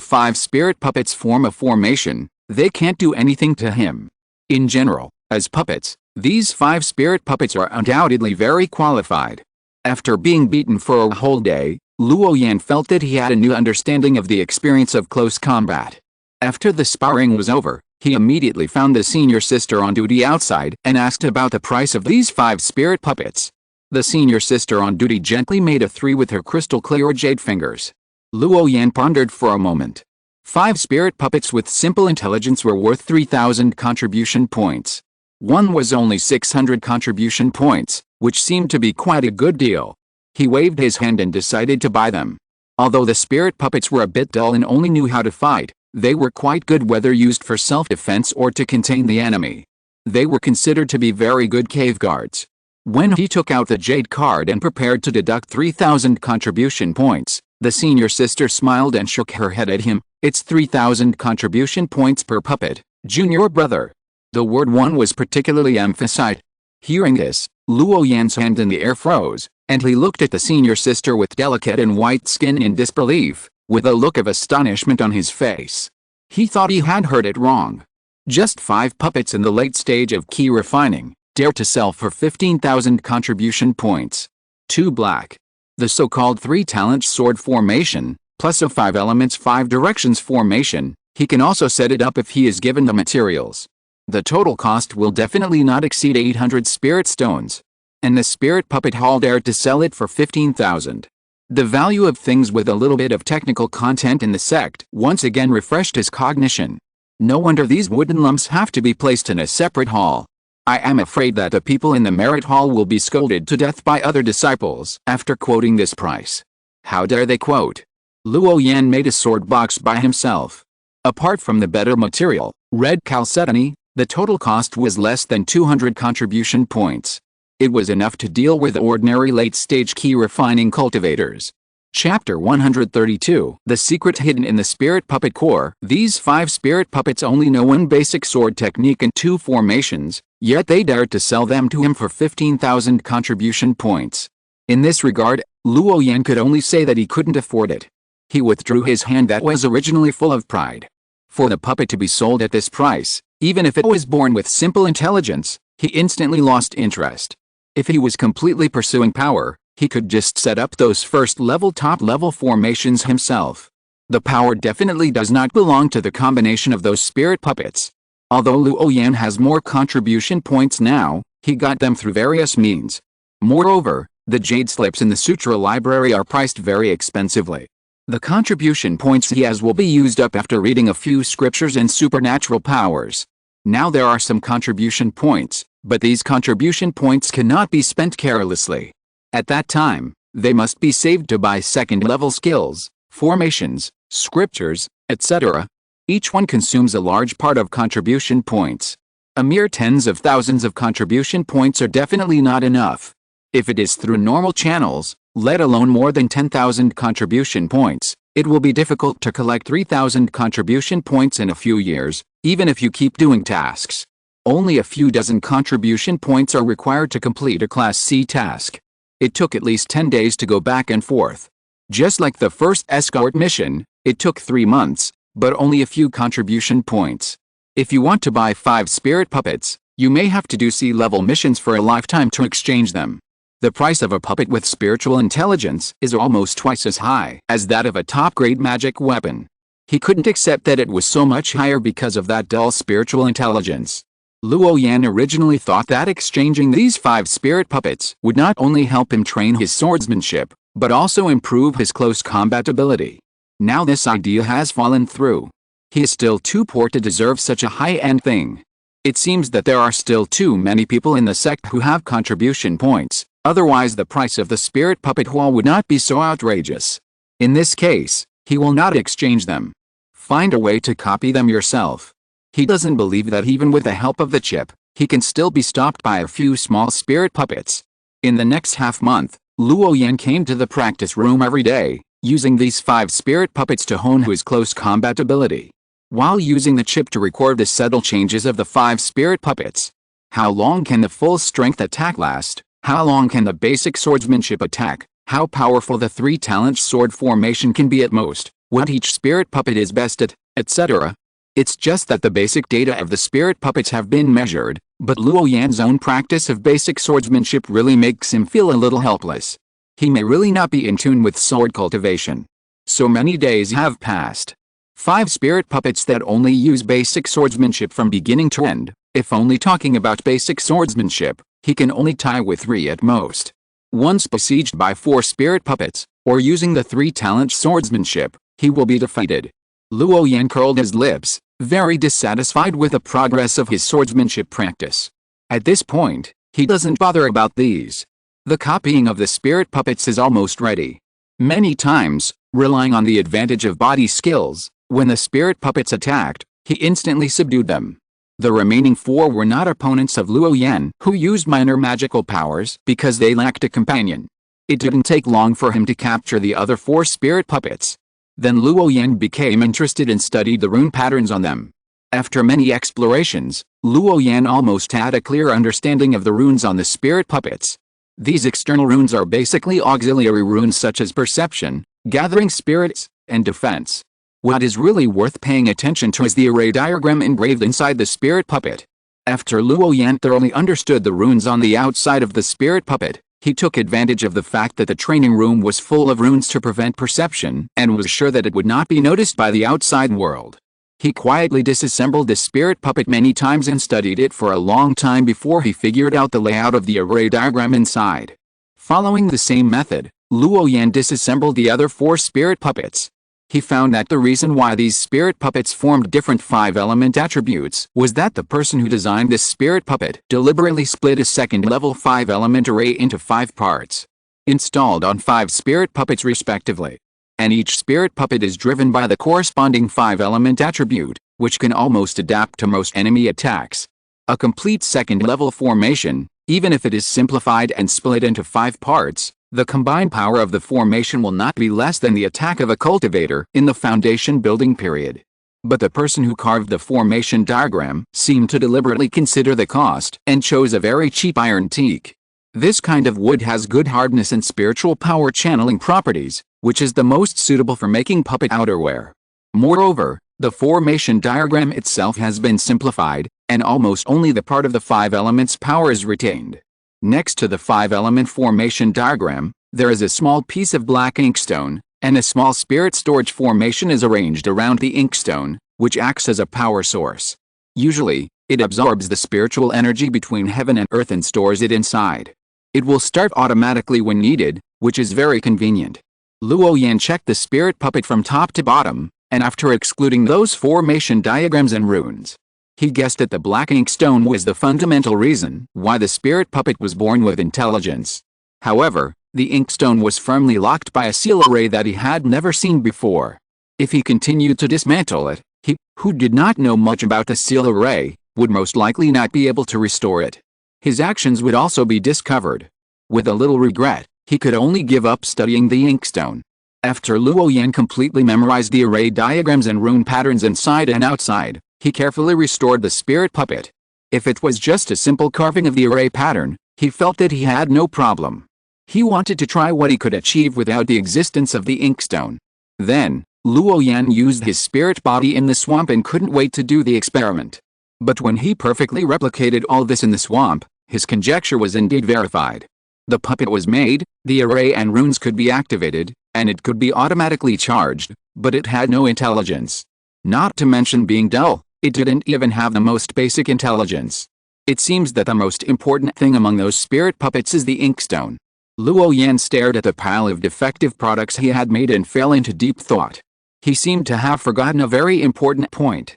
5 spirit puppets form a formation, they can't do anything to him. In general, as puppets, these 5 spirit puppets are undoubtedly very qualified. After being beaten for a whole day, Luo Yan felt that he had a new understanding of the experience of close combat. After the sparring was over, he immediately found the senior sister on duty outside and asked about the price of these 5 spirit puppets. The senior sister on duty gently made a 3 with her crystal-clear jade fingers. Luo Yan pondered for a moment. 5 spirit puppets with simple intelligence were worth 3,000 contribution points. One was only 600 contribution points, which seemed to be quite a good deal. He waved his hand and decided to buy them. Although the spirit puppets were a bit dull and only knew how to fight, they were quite good whether used for self-defense or to contain the enemy. They were considered to be very good cave guards. When he took out the jade card and prepared to deduct 3,000 contribution points, the senior sister smiled and shook her head at him. It's 3,000 contribution points per puppet, junior brother. The word one was particularly emphasized. Hearing this, Luo Yan's hand in the air froze, and he looked at the senior sister with delicate and white skin in disbelief, with a look of astonishment on his face. He thought he had heard it wrong. Just 5 puppets in the late stage of key refining, dare to sell for 15,000 contribution points. 2 black. The so-called 3-talent sword formation, plus a 5 elements 5 directions formation, he can also set it up if he is given the materials. The total cost will definitely not exceed 800 spirit stones. And the spirit puppet hall dared to sell it for 15,000. The value of things with a little bit of technical content in the sect once again refreshed his cognition. No wonder these wooden lumps have to be placed in a separate hall. I am afraid that the people in the merit hall will be scolded to death by other disciples after quoting this price. How dare they quote? Luo Yan made a sword box by himself. Apart from the better material, red chalcedony, the total cost was less than 200 contribution points. It was enough to deal with ordinary late-stage key refining cultivators. Chapter 132 The Secret Hidden in the Spirit Puppet Core. These 5 spirit puppets only know 1 basic sword technique and 2 formations, yet they dared to sell them to him for 15,000 contribution points. In this regard, Luo Yan could only say that he couldn't afford it. He withdrew his hand that was originally full of pride. For the puppet to be sold at this price, even if it was born with simple intelligence, he instantly lost interest. If he was completely pursuing power, he could just set up those first-level top-level formations himself. The power definitely does not belong to the combination of those spirit puppets. Although Luo Yan has more contribution points now, he got them through various means. Moreover, the jade slips in the sutra library are priced very expensively. The contribution points he has will be used up after reading a few scriptures and supernatural powers. Now there are some contribution points, but these contribution points cannot be spent carelessly. At that time, they must be saved to buy second-level skills, formations, scriptures, etc. Each one consumes a large part of contribution points. A mere tens of thousands of contribution points are definitely not enough. If it is through normal channels, let alone more than 10,000 contribution points, it will be difficult to collect 3,000 contribution points in a few years, even if you keep doing tasks. Only a few dozen contribution points are required to complete a Class C task. It took at least 10 days to go back and forth. Just like the first escort mission, it took 3 months, but only a few contribution points. If you want to buy 5 spirit puppets, you may have to do C-level missions for a lifetime to exchange them. The price of a puppet with spiritual intelligence is almost twice as high as that of a top-grade magic weapon. He couldn't accept that it was so much higher because of that dull spiritual intelligence. Luo Yan originally thought that exchanging these 5 spirit puppets would not only help him train his swordsmanship, but also improve his close combat ability. Now this idea has fallen through. He is still too poor to deserve such a high-end thing. It seems that there are still too many people in the sect who have contribution points, otherwise the price of the spirit puppet hall would not be so outrageous. In this case, he will not exchange them. Find a way to copy them yourself. He doesn't believe that even with the help of the chip, he can still be stopped by a few small spirit puppets. In the next half-month, Luo Yan came to the practice room every day, using these 5 spirit puppets to hone his close combat ability. While using the chip to record the subtle changes of the 5 spirit puppets. How long can the full strength attack last? How long can the basic swordsmanship attack, how powerful the three-talent sword formation can be at most, what each spirit puppet is best at, etc. It's just that the basic data of the spirit puppets have been measured, but Luo Yan's own practice of basic swordsmanship really makes him feel a little helpless. He may really not be in tune with sword cultivation. So many days have passed. 5 spirit puppets that only use basic swordsmanship from beginning to end. If only talking about basic swordsmanship, he can only tie with 3 at most. Once besieged by 4 spirit puppets, or using the 3-talent swordsmanship, he will be defeated. Luo Yan curled his lips, very dissatisfied with the progress of his swordsmanship practice. At this point, he doesn't bother about these. The copying of the spirit puppets is almost ready. Many times, relying on the advantage of body skills, when the spirit puppets attacked, he instantly subdued them. The remaining 4 were not opponents of Luo Yan, who used minor magical powers because they lacked a companion. It didn't take long for him to capture the other 4 spirit puppets. Then Luo Yan became interested and studied the rune patterns on them. After many explorations, Luo Yan almost had a clear understanding of the runes on the spirit puppets. These external runes are basically auxiliary runes such as perception, gathering spirits, and defense. What is really worth paying attention to is the array diagram engraved inside the spirit puppet. After Luo Yan thoroughly understood the runes on the outside of the spirit puppet, he took advantage of the fact that the training room was full of runes to prevent perception and was sure that it would not be noticed by the outside world. He quietly disassembled the spirit puppet many times and studied it for a long time before he figured out the layout of the array diagram inside. Following the same method, Luo Yan disassembled the other 4 spirit puppets. He found that the reason why these spirit puppets formed different 5-element attributes was that the person who designed this spirit puppet deliberately split a second-level 5-element array into 5 parts, installed on 5 spirit puppets respectively. And each spirit puppet is driven by the corresponding 5-element attribute, which can almost adapt to most enemy attacks. A complete second-level formation, even if it is simplified and split into 5 parts, the combined power of the formation will not be less than the attack of a cultivator in the foundation building period. But the person who carved the formation diagram seemed to deliberately consider the cost and chose a very cheap iron teak. This kind of wood has good hardness and spiritual power channeling properties, which is the most suitable for making puppet outerwear. Moreover, the formation diagram itself has been simplified, and almost only the part of the 5 elements power is retained. Next to the 5-element formation diagram, there is a small piece of black inkstone, and a small spirit storage formation is arranged around the inkstone, which acts as a power source. Usually, it absorbs the spiritual energy between heaven and earth and stores it inside. It will start automatically when needed, which is very convenient. Luo Yan checked the spirit puppet from top to bottom, and after excluding those formation diagrams and runes, he guessed that the black inkstone was the fundamental reason why the spirit puppet was born with intelligence. However, the inkstone was firmly locked by a seal array that he had never seen before. If he continued to dismantle it, he, who did not know much about the seal array, would most likely not be able to restore it. His actions would also be discovered. With a little regret, he could only give up studying the inkstone. After Luo Yan completely memorized the array diagrams and rune patterns inside and outside, he carefully restored the spirit puppet. If it was just a simple carving of the array pattern, he felt that he had no problem. He wanted to try what he could achieve without the existence of the inkstone. Then, Luo Yan used his spirit body in the swamp and couldn't wait to do the experiment. But when he perfectly replicated all this in the swamp, his conjecture was indeed verified. The puppet was made, the array and runes could be activated, and it could be automatically charged, but it had no intelligence. Not to mention being dull. It didn't even have the most basic intelligence. It seems that the most important thing among those spirit puppets is the inkstone. Luo Yan stared at the pile of defective products he had made and fell into deep thought. He seemed to have forgotten a very important point.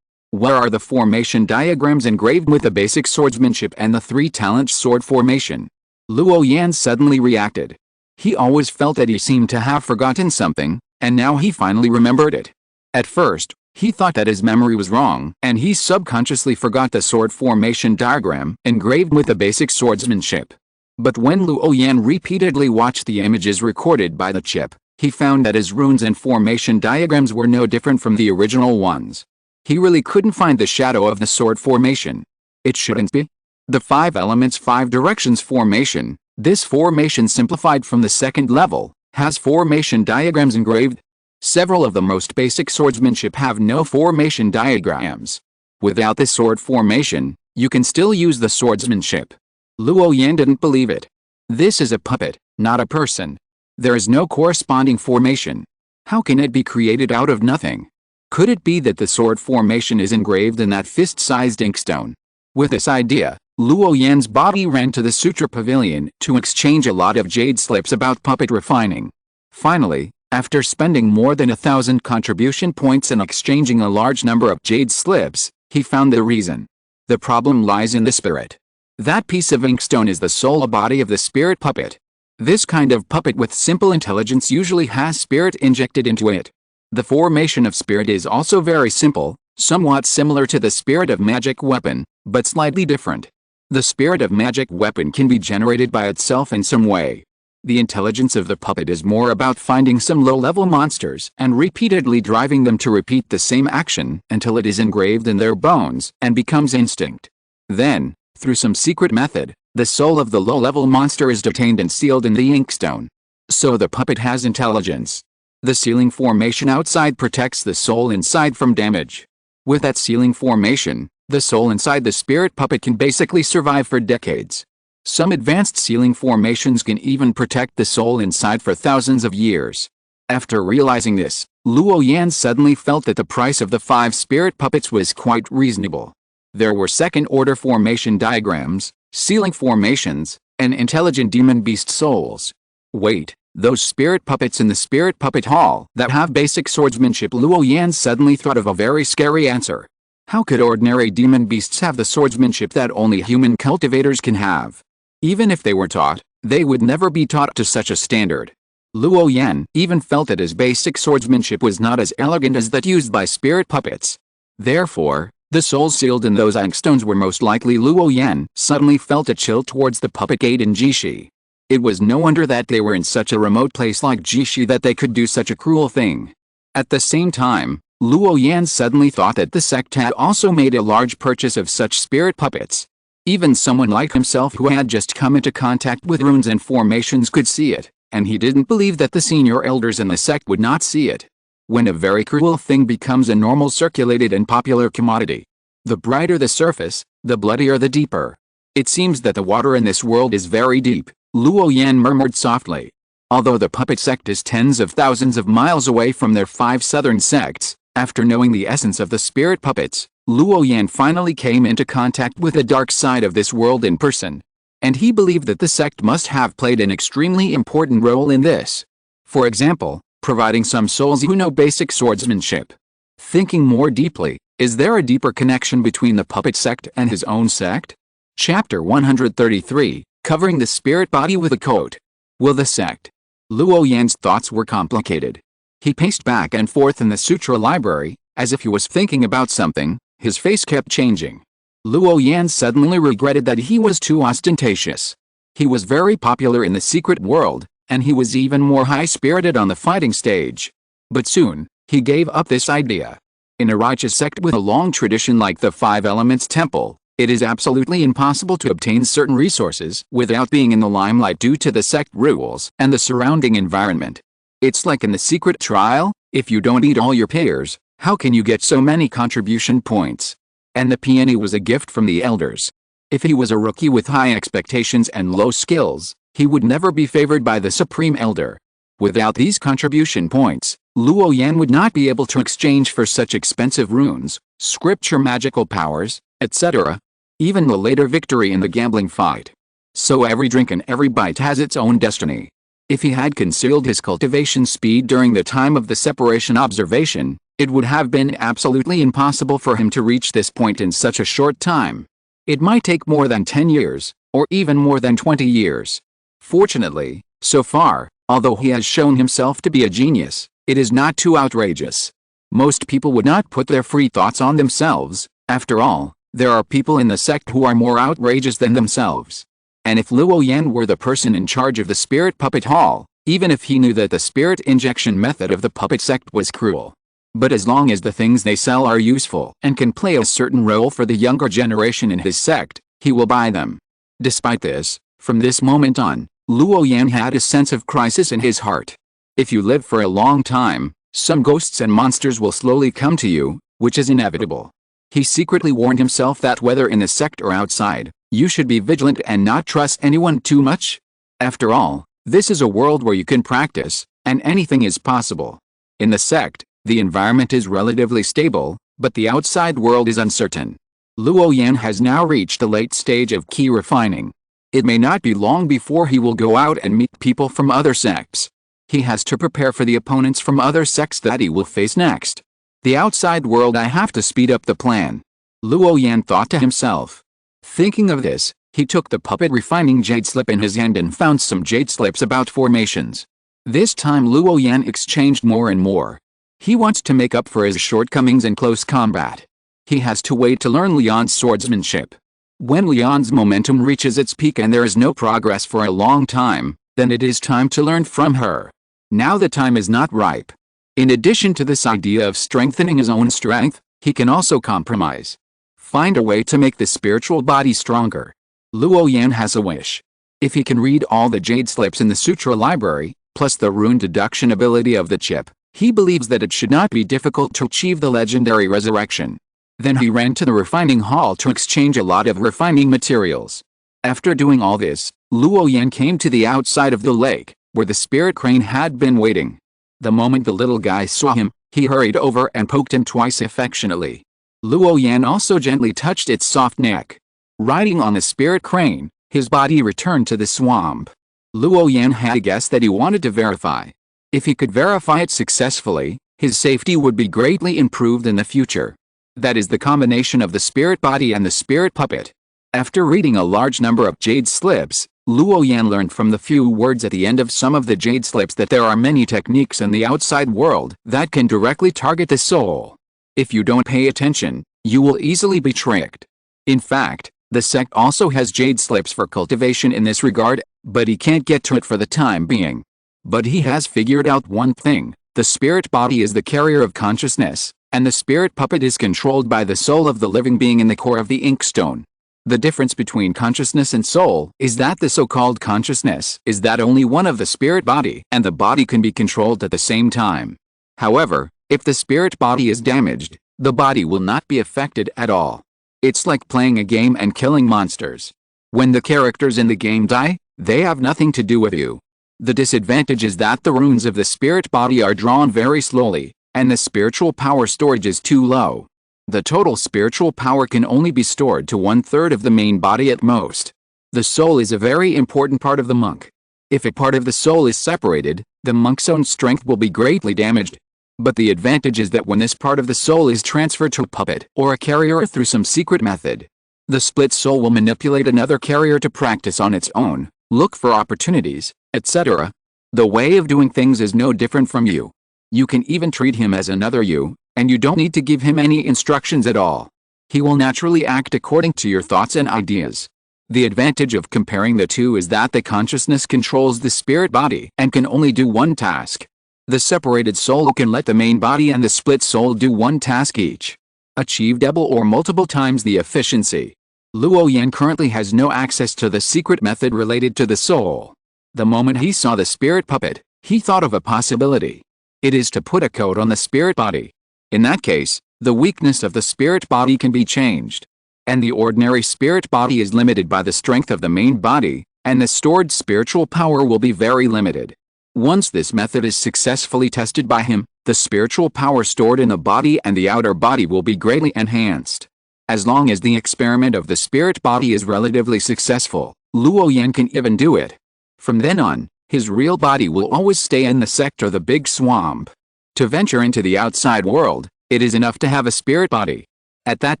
Where are the formation diagrams engraved with the basic swordsmanship and the 3-talent sword formation? Luo Yan suddenly reacted. He always felt that he seemed to have forgotten something, and now he finally remembered it. At first, he thought that his memory was wrong, and he subconsciously forgot the sword formation diagram engraved with the basic swordsmanship. But when Luo Yan repeatedly watched the images recorded by the chip, he found that his runes and formation diagrams were no different from the original ones. He really couldn't find the shadow of the sword formation. It shouldn't be. The 5 elements 5 directions formation. This formation, simplified from the second level, has formation diagrams engraved. Several of the most basic swordsmanship have no formation diagrams. Without this sword formation, you can still use the swordsmanship. Luo Yan didn't believe it. This is a puppet, not a person. There is no corresponding formation. How can it be created out of nothing? Could it be that the sword formation is engraved in that fist-sized inkstone? With this idea, Luo Yan's body ran to the Sutra Pavilion to exchange a lot of jade slips about puppet refining. Finally, after spending more than 1,000 contribution points and exchanging a large number of jade slips, he found the reason. The problem lies in the spirit. That piece of inkstone is the soul body of the spirit puppet. This kind of puppet with simple intelligence usually has spirit injected into it. The formation of spirit is also very simple, somewhat similar to the spirit of magic weapon, but slightly different. The spirit of magic weapon can be generated by itself in some way. The intelligence of the puppet is more about finding some low-level monsters and repeatedly driving them to repeat the same action until it is engraved in their bones and becomes instinct. Then, through some secret method, the soul of the low-level monster is detained and sealed in the inkstone. So the puppet has intelligence. The sealing formation outside protects the soul inside from damage. With that sealing formation, the soul inside the spirit puppet can basically survive for decades. Some advanced sealing formations can even protect the soul inside for thousands of years. After realizing this, Luo Yan suddenly felt that the price of the 5 spirit puppets was quite reasonable. There were second-order formation diagrams, sealing formations, and intelligent demon beast souls. Wait, those spirit puppets in the spirit puppet hall that have basic swordsmanship? Luo Yan suddenly thought of a very scary answer. How could ordinary demon beasts have the swordsmanship that only human cultivators can have? Even if they were taught, they would never be taught to such a standard. Luo Yan even felt that his basic swordsmanship was not as elegant as that used by spirit puppets. Therefore, the souls sealed in those inkstones were most likely. Luo Yan suddenly felt a chill towards the puppet gate in Jishi. It was no wonder that they were in such a remote place like Jishi that they could do such a cruel thing. At the same time, Luo Yan suddenly thought that the sect had also made a large purchase of such spirit puppets. Even someone like himself who had just come into contact with runes and formations could see it, and he didn't believe that the senior elders in the sect would not see it. When a very cruel thing becomes a normal circulated and popular commodity, the brighter the surface, the bloodier the deeper. It seems that the water in this world is very deep, Luo Yan murmured softly. Although the puppet sect is tens of thousands of miles away from their 5 southern sects, after knowing the essence of the spirit puppets, Luo Yan finally came into contact with the dark side of this world in person. And he believed that the sect must have played an extremely important role in this. For example, providing some souls who know basic swordsmanship. Thinking more deeply, is there a deeper connection between the puppet sect and his own sect? Chapter 133, covering the spirit body with a coat. Will the sect? Luo Yan's thoughts were complicated. He paced back and forth in the sutra library, as if he was thinking about something. His face kept changing. Luo Yan suddenly regretted that he was too ostentatious. He was very popular in the secret world, and he was even more high-spirited on the fighting stage. But soon, he gave up this idea. In a righteous sect with a long tradition like the 5 Elements Temple, it is absolutely impossible to obtain certain resources without being in the limelight due to the sect rules and the surrounding environment. It's like in the secret trial, if you don't eat all your peers, how can you get so many contribution points? And the peony was a gift from the elders. If he was a rookie with high expectations and low skills, he would never be favored by the supreme elder. Without these contribution points, Luo Yan would not be able to exchange for such expensive runes, scripture magical powers, etc. Even the later victory in the gambling fight. So every drink and every bite has its own destiny. If he had concealed his cultivation speed during the time of the separation observation, it would have been absolutely impossible for him to reach this point in such a short time. It might take more than 10 years, or even more than 20 years. Fortunately, so far, although he has shown himself to be a genius, it is not too outrageous. Most people would not put their free thoughts on themselves. After all, there are people in the sect who are more outrageous than themselves. And if Luo Yan were the person in charge of the spirit puppet hall, even if he knew that the spirit injection method of the puppet sect was cruel. But as long as the things they sell are useful and can play a certain role for the younger generation in his sect, he will buy them. Despite this, from this moment on, Luo Yan had a sense of crisis in his heart. If you live for a long time, some ghosts and monsters will slowly come to you, which is inevitable. He secretly warned himself that whether in the sect or outside, you should be vigilant and not trust anyone too much. After all, this is a world where you can practice, and anything is possible. In the sect, the environment is relatively stable, but the outside world is uncertain. Luo Yan has now reached the late stage of key refining. It may not be long before he will go out and meet people from other sects. He has to prepare for the opponents from other sects that he will face next. The outside world, I have to speed up the plan, Luo Yan thought to himself. Thinking of this, he took the puppet refining jade slip in his hand and found some jade slips about formations. This time Luo Yan exchanged more and more. He wants to make up for his shortcomings in close combat. He has to wait to learn Lian's swordsmanship. When Lian's momentum reaches its peak and there is no progress for a long time, then it is time to learn from her. Now the time is not ripe. In addition to this idea of strengthening his own strength, he can also compromise. Find a way to make the spiritual body stronger. Luo Yan has a wish. If he can read all the jade slips in the sutra library, plus the rune deduction ability of the chip, he believes that it should not be difficult to achieve the legendary resurrection. Then he ran to the refining hall to exchange a lot of refining materials. After doing all this, Luo Yan came to the outside of the lake, where the spirit crane had been waiting. The moment the little guy saw him, he hurried over and poked him twice affectionately. Luo Yan also gently touched its soft neck. Riding on the spirit crane, his body returned to the swamp. Luo Yan had a guess that he wanted to verify. If he could verify it successfully, his safety would be greatly improved in the future. That is the combination of the spirit body and the spirit puppet. After reading a large number of jade slips, Luo Yan learned from the few words at the end of some of the jade slips that there are many techniques in the outside world that can directly target the soul. If you don't pay attention, you will easily be tricked. In fact, the sect also has jade slips for cultivation in this regard, but he can't get to it for the time being. But he has figured out one thing: the spirit body is the carrier of consciousness, and the spirit puppet is controlled by the soul of the living being in the core of the inkstone. The difference between consciousness and soul is that the so-called consciousness is that only one of the spirit body and the body can be controlled at the same time. However, if the spirit body is damaged, the body will not be affected at all. It's like playing a game and killing monsters. When the characters in the game die, they have nothing to do with you. The disadvantage is that the runes of the spirit body are drawn very slowly, and the spiritual power storage is too low. The total spiritual power can only be stored to 1/3 of the main body at most. The soul is a very important part of the monk. If a part of the soul is separated, the monk's own strength will be greatly damaged. But the advantage is that when this part of the soul is transferred to a puppet or a carrier through some secret method, the split soul will manipulate another carrier to practice on its own, look for opportunities, etc. The way of doing things is no different from you. You can even treat him as another you, and you don't need to give him any instructions at all. He will naturally act according to your thoughts and ideas. The advantage of comparing the two is that the consciousness controls the spirit body and can only do one task. The separated soul can let the main body and the split soul do one task each. Achieve double or multiple times the efficiency. Luo Yan currently has no access to the secret method related to the soul. The moment he saw the spirit puppet, he thought of a possibility. It is to put a code on the spirit body. In that case, the weakness of the spirit body can be changed. And the ordinary spirit body is limited by the strength of the main body, and the stored spiritual power will be very limited. Once this method is successfully tested by him, the spiritual power stored in the body and the outer body will be greatly enhanced. As long as the experiment of the spirit body is relatively successful, Luo Yan can even do it. From then on, his real body will always stay in the sect or the big swamp. To venture into the outside world, it is enough to have a spirit body. At that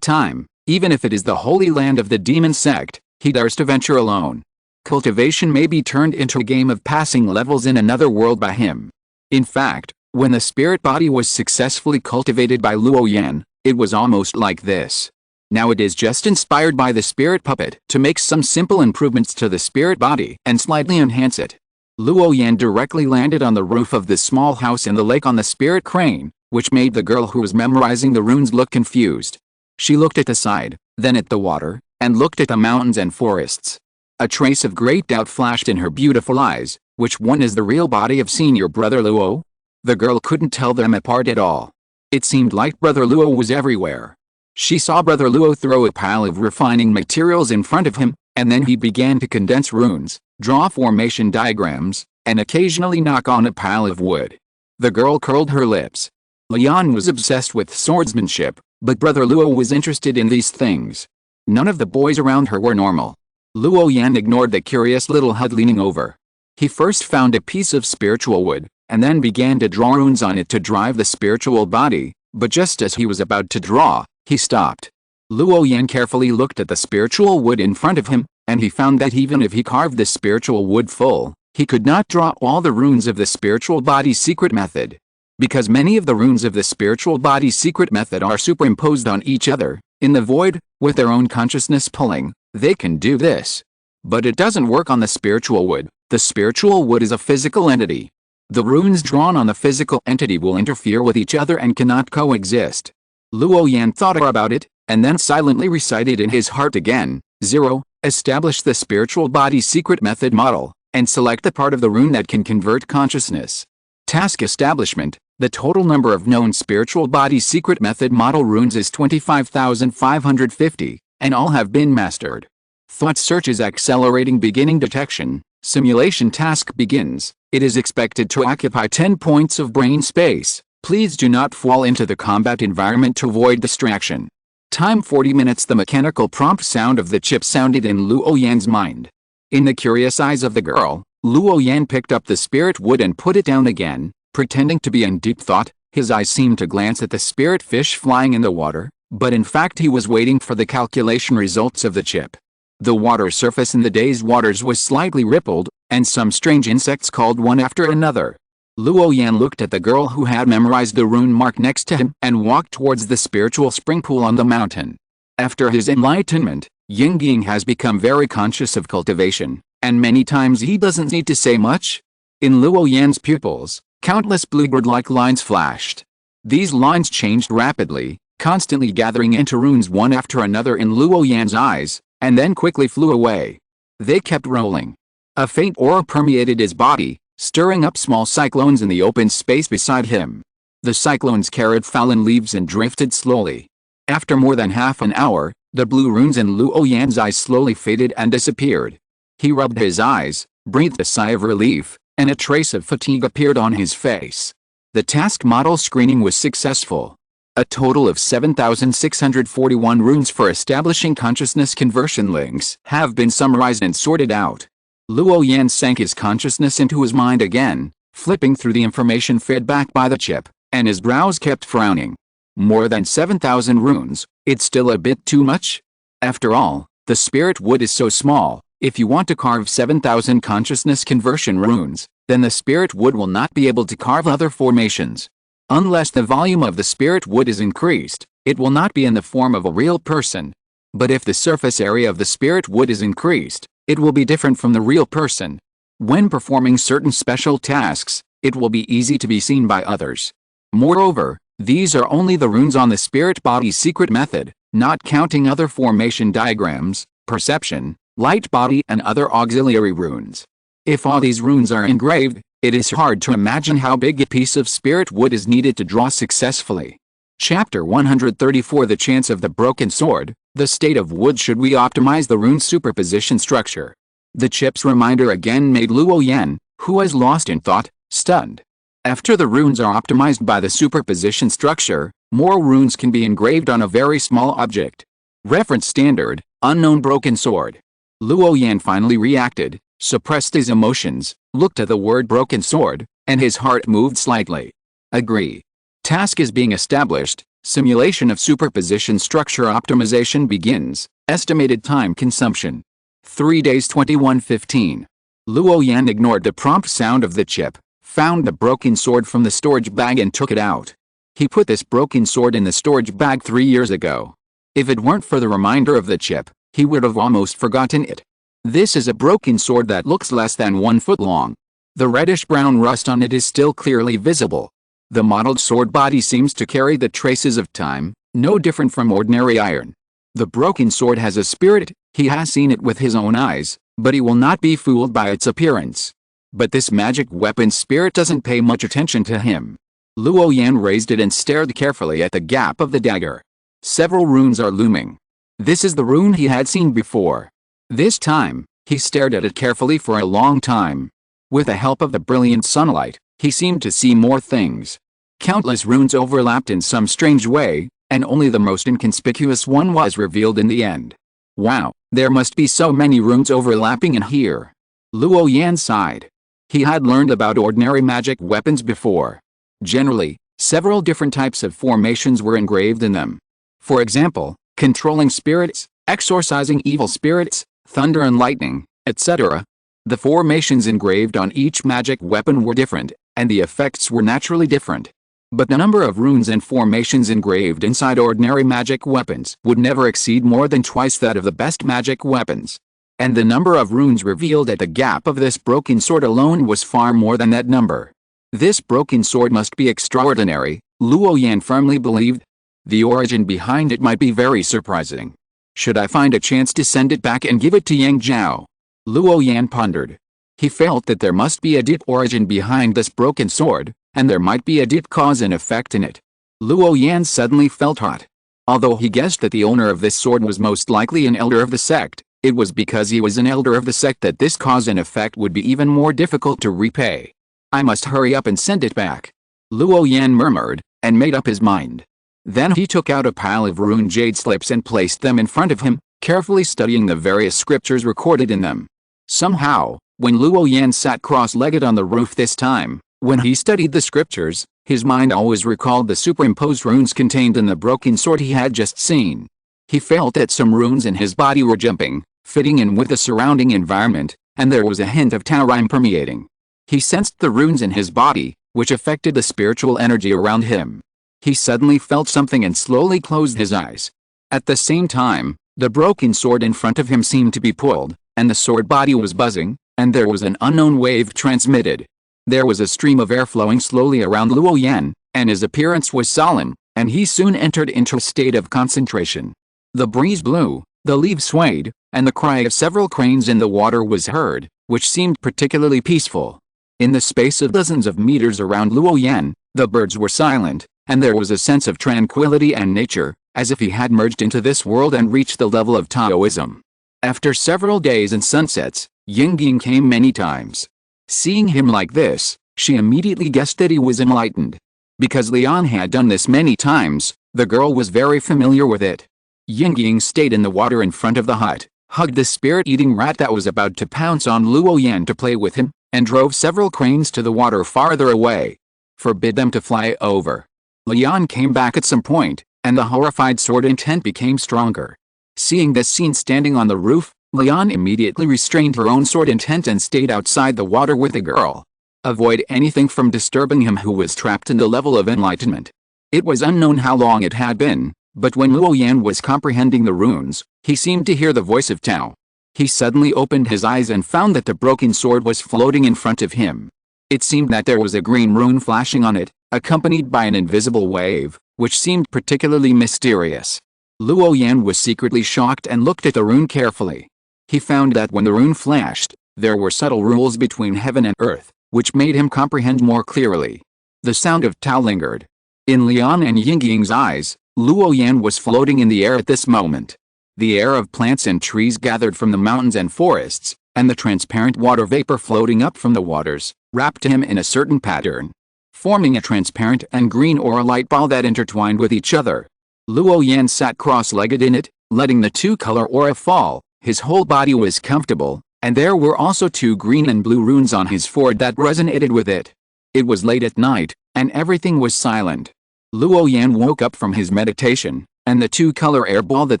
time, even if it is the holy land of the demon sect, he dares to venture alone. Cultivation may be turned into a game of passing levels in another world by him. In fact, when the spirit body was successfully cultivated by Luo Yan, it was almost like this. Now it is just inspired by the spirit puppet to make some simple improvements to the spirit body and slightly enhance it. Luo Yan directly landed on the roof of the small house in the lake on the spirit crane, which made the girl who was memorizing the runes look confused. She looked at the side, then at the water, and looked at the mountains and forests. A trace of great doubt flashed in her beautiful eyes. Which one is the real body of senior brother Luo? The girl couldn't tell them apart at all. It seemed like brother Luo was everywhere. She saw brother Luo throw a pile of refining materials in front of him, and then he began to condense runes, draw formation diagrams, and occasionally knock on a pile of wood. The girl curled her lips. Luo Yan was obsessed with swordsmanship, but brother Luo was interested in these things. None of the boys around her were normal. Luo Yan ignored the curious little hut leaning over. He first found a piece of spiritual wood, and then began to draw runes on it to drive the spiritual body, but just as he was about to draw, he stopped. Luo Yan carefully looked at the spiritual wood in front of him, and he found that even if he carved the spiritual wood full, he could not draw all the runes of the spiritual body's secret method. Because many of the runes of the spiritual body's secret method are superimposed on each other, in the void, with their own consciousness pulling, they can do this. But it doesn't work on the spiritual wood. The spiritual wood is a physical entity. The runes drawn on the physical entity will interfere with each other and cannot coexist. Luo Yan thought about it, and then silently recited in his heart again, 0, establish the spiritual body's secret method model, and select the part of the rune that can convert consciousness. Task establishment. The total number of known spiritual body's secret method model runes is 25,550, and all have been mastered. Thought search is accelerating beginning detection. Simulation task begins. It is expected to occupy 10 points of brain space. Please do not fall into the combat environment to avoid distraction. Time 40 minutes. The mechanical prompt sound of the chip sounded in Luo Yan's mind. In the curious eyes of the girl, Luo Yan picked up the spirit wood and put it down again, pretending to be in deep thought. His eyes seemed to glance at the spirit fish flying in the water, but in fact he was waiting for the calculation results of the chip. The water surface in the dazed waters was slightly rippled, and some strange insects called one after another. Luo Yan looked at the girl who had memorized the rune mark next to him and walked towards the spiritual spring pool on the mountain. After his enlightenment, Ying has become very conscious of cultivation, and many times he doesn't need to say much. In Luo Yan's pupils, countless bluebird-like lines flashed. These lines changed rapidly, constantly gathering into runes one after another in Luo Yan's eyes, and then quickly flew away. They kept rolling. A faint aura permeated his body, stirring up small cyclones in the open space beside him. The cyclones carried fallen leaves and drifted slowly. After more than half an hour, the blue runes in Luo Yan's eyes slowly faded and disappeared. He rubbed his eyes, breathed a sigh of relief, and a trace of fatigue appeared on his face. The task model screening was successful. A total of 7,641 runes for establishing consciousness conversion links have been summarized and sorted out. Luo Yan sank his consciousness into his mind again, flipping through the information fed back by the chip, and his brows kept frowning. More than 7,000 runes, it's still a bit too much? After all, the spirit wood is so small. If you want to carve 7,000 consciousness conversion runes, then the spirit wood will not be able to carve other formations. Unless the volume of the spirit wood is increased, it will not be in the form of a real person. But if the surface area of the spirit wood is increased, it will be different from the real person. When performing certain special tasks, it will be easy to be seen by others. Moreover, these are only the runes on the spirit body's secret method, not counting other formation diagrams, perception, light body and other auxiliary runes. If all these runes are engraved, it is hard to imagine how big a piece of spirit wood is needed to draw successfully. Chapter 134 The Chance of the Broken Sword. The state of wood. Should we optimize the rune superposition structure? The chip's reminder again made Luo Yan, who was lost in thought, stunned. After the runes are optimized by the superposition structure, more runes can be engraved on a very small object. Reference standard, unknown broken sword. Luo Yan finally reacted, suppressed his emotions, looked at the word broken sword, and his heart moved slightly. Agree. Task is being established. Simulation of superposition structure optimization begins. Estimated time consumption. 3 days 21:15. Luo Yan ignored the prompt sound of the chip, found the broken sword from the storage bag and took it out. He put this broken sword in the storage bag 3 years ago. If it weren't for the reminder of the chip, he would have almost forgotten it. This is a broken sword that looks less than 1 foot long. The reddish-brown rust on it is still clearly visible. The modeled sword body seems to carry the traces of time, no different from ordinary iron. The broken sword has a spirit, he has seen it with his own eyes, but he will not be fooled by its appearance. But this magic weapon's spirit doesn't pay much attention to him. Luo Yan raised it and stared carefully at the gap of the dagger. Several runes are looming. This is the rune he had seen before. This time, he stared at it carefully for a long time. With the help of the brilliant sunlight, he seemed to see more things. Countless runes overlapped in some strange way, and only the most inconspicuous one was revealed in the end. Wow, there must be so many runes overlapping in here. Luo Yan sighed. He had learned about ordinary magic weapons before. Generally, several different types of formations were engraved in them. For example, controlling spirits, exorcising evil spirits, thunder and lightning, etc. The formations engraved on each magic weapon were different, and the effects were naturally different. But the number of runes and formations engraved inside ordinary magic weapons would never exceed more than twice that of the best magic weapons. And the number of runes revealed at the gap of this broken sword alone was far more than that number. This broken sword must be extraordinary, Luo Yan firmly believed. The origin behind it might be very surprising. Should I find a chance to send it back and give it to Yang Zhao? Luo Yan pondered. He felt that there must be a deep origin behind this broken sword, and there might be a deep cause and effect in it. Luo Yan suddenly felt hot. Although he guessed that the owner of this sword was most likely an elder of the sect, it was because he was an elder of the sect that this cause and effect would be even more difficult to repay. I must hurry up and send it back. Luo Yan murmured, and made up his mind. Then he took out a pile of rune jade slips and placed them in front of him, carefully studying the various scriptures recorded in them. Somehow, when Luo Yan sat cross-legged on the roof this time, when he studied the scriptures, his mind always recalled the superimposed runes contained in the broken sword he had just seen. He felt that some runes in his body were jumping, fitting in with the surrounding environment, and there was a hint of Taorim permeating. He sensed the runes in his body, which affected the spiritual energy around him. He suddenly felt something and slowly closed his eyes. At the same time, the broken sword in front of him seemed to be pulled, and the sword body was buzzing, and there was an unknown wave transmitted. There was a stream of air flowing slowly around Luo Yan, and his appearance was solemn, and he soon entered into a state of concentration. The breeze blew, the leaves swayed, and the cry of several cranes in the water was heard, which seemed particularly peaceful. In the space of dozens of meters around Luo Yan, the birds were silent, and there was a sense of tranquility and nature, as if he had merged into this world and reached the level of Taoism. After several days and sunsets, Yingying came many times. Seeing him like this, she immediately guessed that he was enlightened. Because Lian had done this many times, the girl was very familiar with it. Yingying stayed in the water in front of the hut, hugged the spirit-eating rat that was about to pounce on Luo Yan to play with him, and drove several cranes to the water farther away. Forbid them to fly over. Lian came back at some point, and the horrified sword intent became stronger. Seeing this scene standing on the roof, Lian immediately restrained her own sword intent and stayed outside the water with the girl. Avoid anything from disturbing him who was trapped in the level of enlightenment. It was unknown how long it had been, but when Luo Yan was comprehending the runes, he seemed to hear the voice of Tao. He suddenly opened his eyes and found that the broken sword was floating in front of him. It seemed that there was a green rune flashing on it, accompanied by an invisible wave, which seemed particularly mysterious. Luo Yan was secretly shocked and looked at the rune carefully. He found that when the rune flashed, there were subtle rules between heaven and earth, which made him comprehend more clearly. The sound of Tao lingered. In Lian and Yingying's eyes, Luo Yan was floating in the air at this moment. The air of plants and trees gathered from the mountains and forests, and the transparent water vapor floating up from the waters, wrapped him in a certain pattern, forming a transparent and green aura light ball that intertwined with each other. Luo Yan sat cross-legged in it, letting the two-color aura fall. His whole body was comfortable, and there were also two green and blue runes on his forehead that resonated with it. It was late at night, and everything was silent. Luo Yan woke up from his meditation, and the two-color air ball that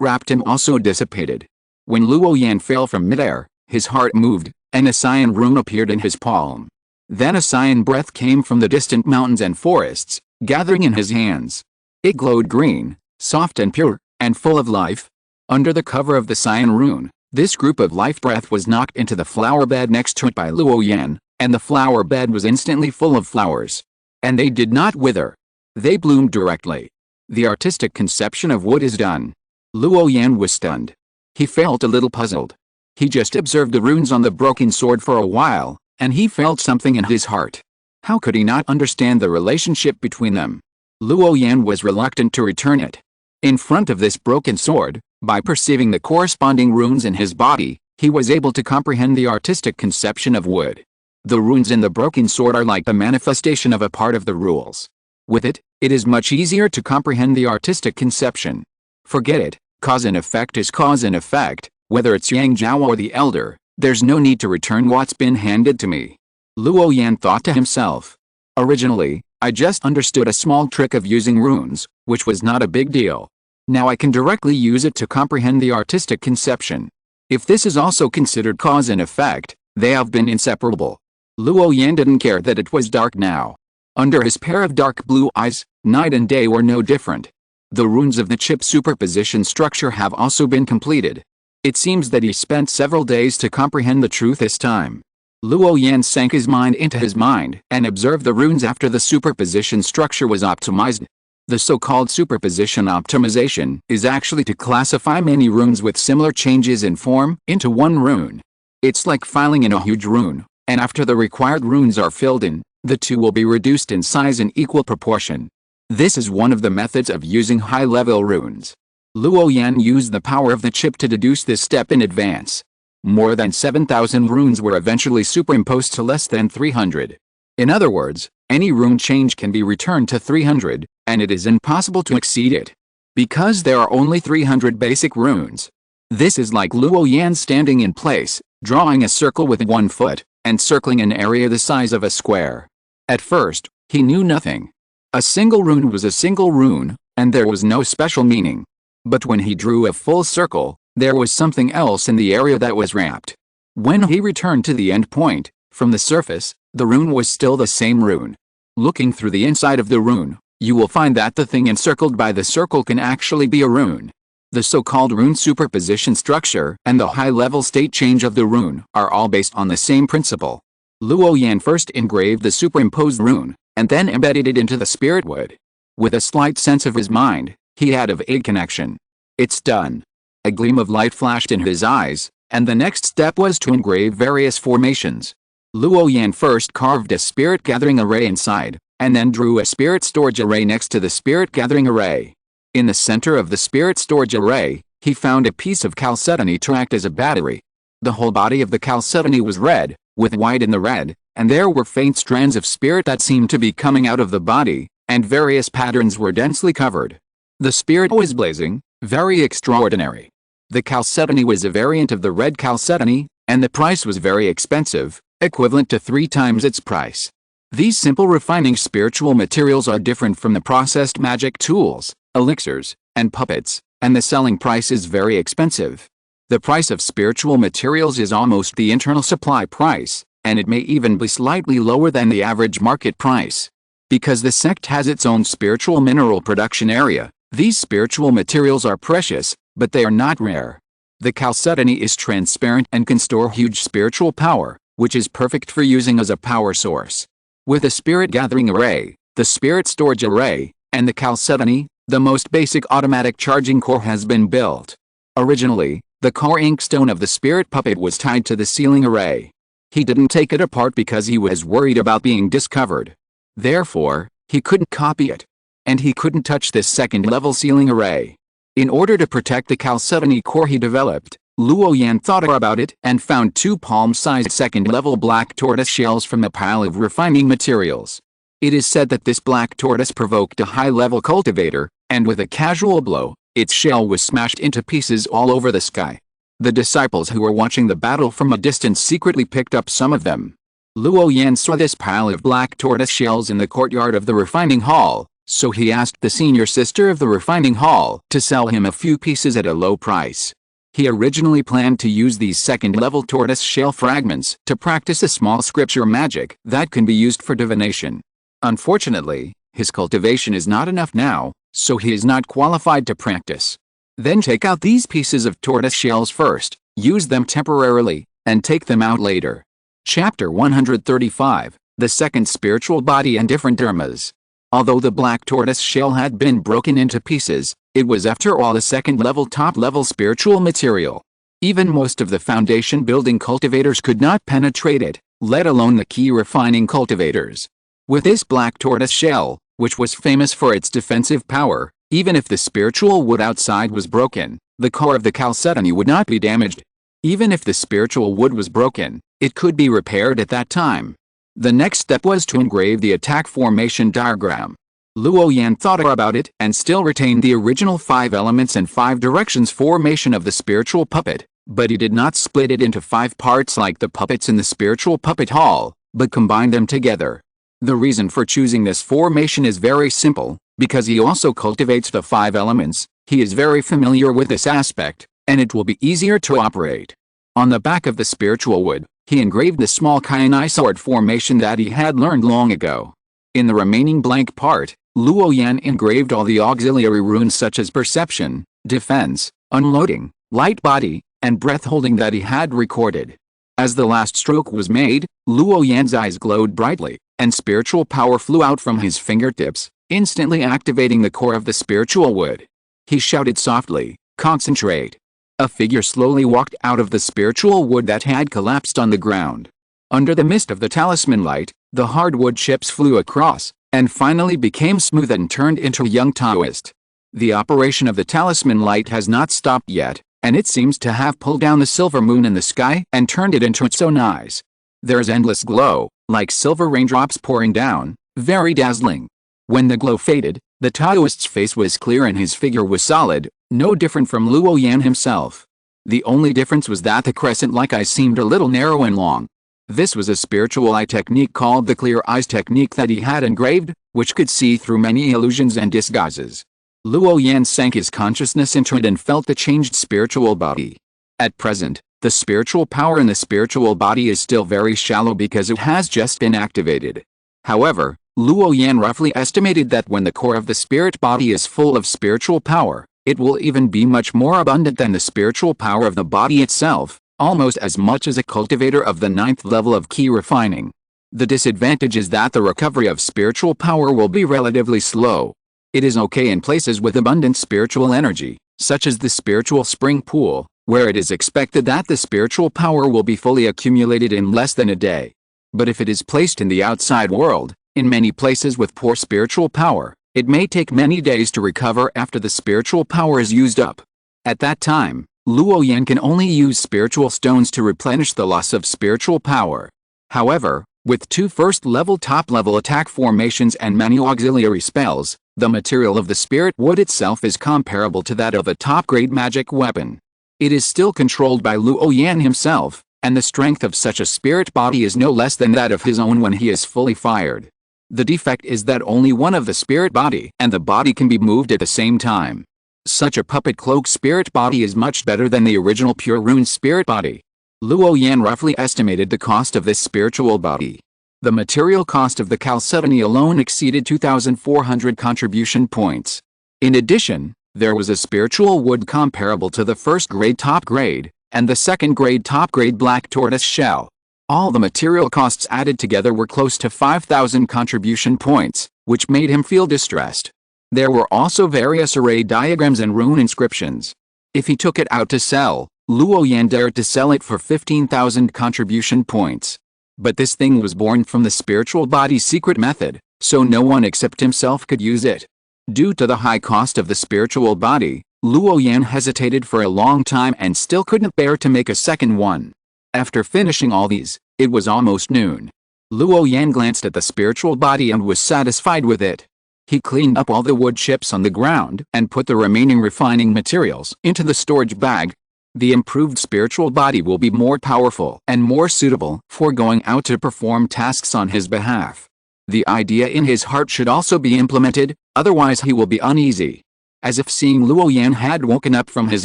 wrapped him also dissipated. When Luo Yan fell from midair, his heart moved, and a cyan rune appeared in his palm. Then a cyan breath came from the distant mountains and forests, gathering in his hands. It glowed green, soft and pure, and full of life. Under the cover of the cyan rune, this group of life breath was knocked into the flower bed next to it by Luo Yan, and the flower bed was instantly full of flowers. And they did not wither. They bloomed directly. The artistic conception of wood is done. Luo Yan was stunned. He felt a little puzzled. He just observed the runes on the broken sword for a while, and he felt something in his heart. How could he not understand the relationship between them? Luo Yan was reluctant to return it. In front of this broken sword, by perceiving the corresponding runes in his body, he was able to comprehend the artistic conception of wood. The runes in the broken sword are like the manifestation of a part of the rules. With it, it is much easier to comprehend the artistic conception. Forget it, cause and effect is cause and effect, whether it's Yang Zhao or the Elder, there's no need to return what's been handed to me. Luo Yan thought to himself. Originally, I just understood a small trick of using runes, which was not a big deal. Now I can directly use it to comprehend the artistic conception. If this is also considered cause and effect, they have been inseparable. Luo Yan didn't care that it was dark now. Under his pair of dark blue eyes, night and day were no different. The runes of the chip superposition structure have also been completed. It seems that he spent several days to comprehend the truth this time. Luo Yan sank his mind into his mind and observed the runes after the superposition structure was optimized. The so-called superposition optimization is actually to classify many runes with similar changes in form into one rune. It's like filing in a huge rune, and after the required runes are filled in, the two will be reduced in size in equal proportion. This is one of the methods of using high-level runes. Luo Yan used the power of the chip to deduce this step in advance. More than 7,000 runes were eventually superimposed to less than 300. In other words, any rune change can be returned to 300, and it is impossible to exceed it. Because there are only 300 basic runes. This is like Luo Yan standing in place, drawing a circle with 1 foot, and circling an area the size of a square. At first, he knew nothing. A single rune was a single rune, and there was no special meaning. But when he drew a full circle, there was something else in the area that was wrapped. When he returned to the end point, from the surface, the rune was still the same rune. Looking through the inside of the rune, you will find that the thing encircled by the circle can actually be a rune. The so-called rune superposition structure and the high-level state change of the rune are all based on the same principle. Luo Yan first engraved the superimposed rune, and then embedded it into the spirit wood. With a slight sense of his mind, he had a vague connection. It's done. A gleam of light flashed in his eyes, and the next step was to engrave various formations. Luo Yan first carved a spirit gathering array inside, and then drew a spirit storage array next to the spirit gathering array. In the center of the spirit storage array, he found a piece of chalcedony to act as a battery. The whole body of the chalcedony was red, with white in the red, and there were faint strands of spirit that seemed to be coming out of the body, and various patterns were densely covered. The spirit was blazing, very extraordinary. The chalcedony was a variant of the red chalcedony, and the price was very expensive, equivalent to 3 times its price. These simple refining spiritual materials are different from the processed magic tools, elixirs, and puppets, and the selling price is very expensive. The price of spiritual materials is almost the internal supply price, and it may even be slightly lower than the average market price. Because the sect has its own spiritual mineral production area, these spiritual materials are precious, but they are not rare. The chalcedony is transparent and can store huge spiritual power, which is perfect for using as a power source. With the spirit gathering array, the spirit storage array, and the chalcedony, the most basic automatic charging core has been built. Originally, the core inkstone of the spirit puppet was tied to the sealing array. He didn't take it apart because he was worried about being discovered. Therefore, he couldn't copy it. And he couldn't touch this second-level sealing array. In order to protect the chalcedony core he developed, Luo Yan thought about it and found 2 palm-sized second-level black tortoise shells from a pile of refining materials. It is said that this black tortoise provoked a high-level cultivator, and with a casual blow, its shell was smashed into pieces all over the sky. The disciples who were watching the battle from a distance secretly picked up some of them. Luo Yan saw this pile of black tortoise shells in the courtyard of the refining hall, so he asked the senior sister of the refining hall to sell him a few pieces at a low price. He originally planned to use these second-level tortoise shell fragments to practice a small scripture magic that can be used for divination. Unfortunately, his cultivation is not enough now, so he is not qualified to practice. Then take out these pieces of tortoise shells first, use them temporarily, and take them out later. Chapter 135, The Second Spiritual Body and Different Dharmas. Although the black tortoise shell had been broken into pieces, it was after all a second-level top-level spiritual material. Even most of the foundation-building cultivators could not penetrate it, let alone the key refining cultivators. With this black tortoise shell, which was famous for its defensive power, even if the spiritual wood outside was broken, the core of the chalcedony would not be damaged. Even if the spiritual wood was broken, it could be repaired at that time. The next step was to engrave the attack formation diagram. Luo Yan thought about it and still retained the original 5 elements and 5 directions formation of the spiritual puppet, but he did not split it into 5 parts like the puppets in the spiritual puppet hall, but combined them together. The reason for choosing this formation is very simple, because he also cultivates the 5 elements. He is very familiar with this aspect, and it will be easier to operate. On the back of the spiritual wood, he engraved the small Kyanai sword formation that he had learned long ago. In the remaining blank part, Luo Yan engraved all the auxiliary runes such as perception, defense, unloading, light body, and breath holding that he had recorded. As the last stroke was made, Luo Yan's eyes glowed brightly, and spiritual power flew out from his fingertips, instantly activating the core of the spiritual wood. He shouted softly, "Concentrate." A figure slowly walked out of the spiritual wood that had collapsed on the ground. Under the mist of the talisman light, the hardwood chips flew across, and finally became smooth and turned into a young Taoist. The operation of the talisman light has not stopped yet, and it seems to have pulled down the silver moon in the sky and turned it into its own eyes. There's endless glow, like silver raindrops pouring down, very dazzling. When the glow faded, the Taoist's face was clear and his figure was solid, no different from Luo Yan himself. The only difference was that the crescent-like eyes seemed a little narrow and long. This was a spiritual eye technique called the clear eyes technique that he had engraved, which could see through many illusions and disguises. Luo Yan sank his consciousness into it and felt the changed spiritual body. At present, the spiritual power in the spiritual body is still very shallow because it has just been activated. However, Luo Yan roughly estimated that when the core of the spirit body is full of spiritual power, it will even be much more abundant than the spiritual power of the body itself, almost as much as a cultivator of the 9th level of key refining. The disadvantage is that the recovery of spiritual power will be relatively slow. It is okay in places with abundant spiritual energy, such as the spiritual spring pool, where it is expected that the spiritual power will be fully accumulated in less than a day. But if it is placed in the outside world, in many places with poor spiritual power, it may take many days to recover after the spiritual power is used up. At that time, Luo Yan can only use spiritual stones to replenish the loss of spiritual power. However, with 2 first-level top-level attack formations and many auxiliary spells, the material of the spirit wood itself is comparable to that of a top-grade magic weapon. It is still controlled by Luo Yan himself, and the strength of such a spirit body is no less than that of his own when he is fully fired. The defect is that only one of the spirit body and the body can be moved at the same time. Such a puppet cloak spirit body is much better than the original pure rune spirit body. Luo Yan roughly estimated the cost of this spiritual body. The material cost of the chalcedony alone exceeded 2,400 contribution points. In addition, there was a spiritual wood comparable to the first-grade top-grade, and the second-grade top-grade black tortoise shell. All the material costs added together were close to 5,000 contribution points, which made him feel distressed. There were also various array diagrams and rune inscriptions. If he took it out to sell, Luo Yan dared to sell it for 15,000 contribution points. But this thing was born from the spiritual body's secret method, so no one except himself could use it. Due to the high cost of the spiritual body, Luo Yan hesitated for a long time and still couldn't bear to make a second one. After finishing all these, it was almost noon. Luo Yan glanced at the spiritual body and was satisfied with it. He cleaned up all the wood chips on the ground and put the remaining refining materials into the storage bag. The improved spiritual body will be more powerful and more suitable for going out to perform tasks on his behalf. The idea in his heart should also be implemented, otherwise he will be uneasy. As if seeing Luo Yan had woken up from his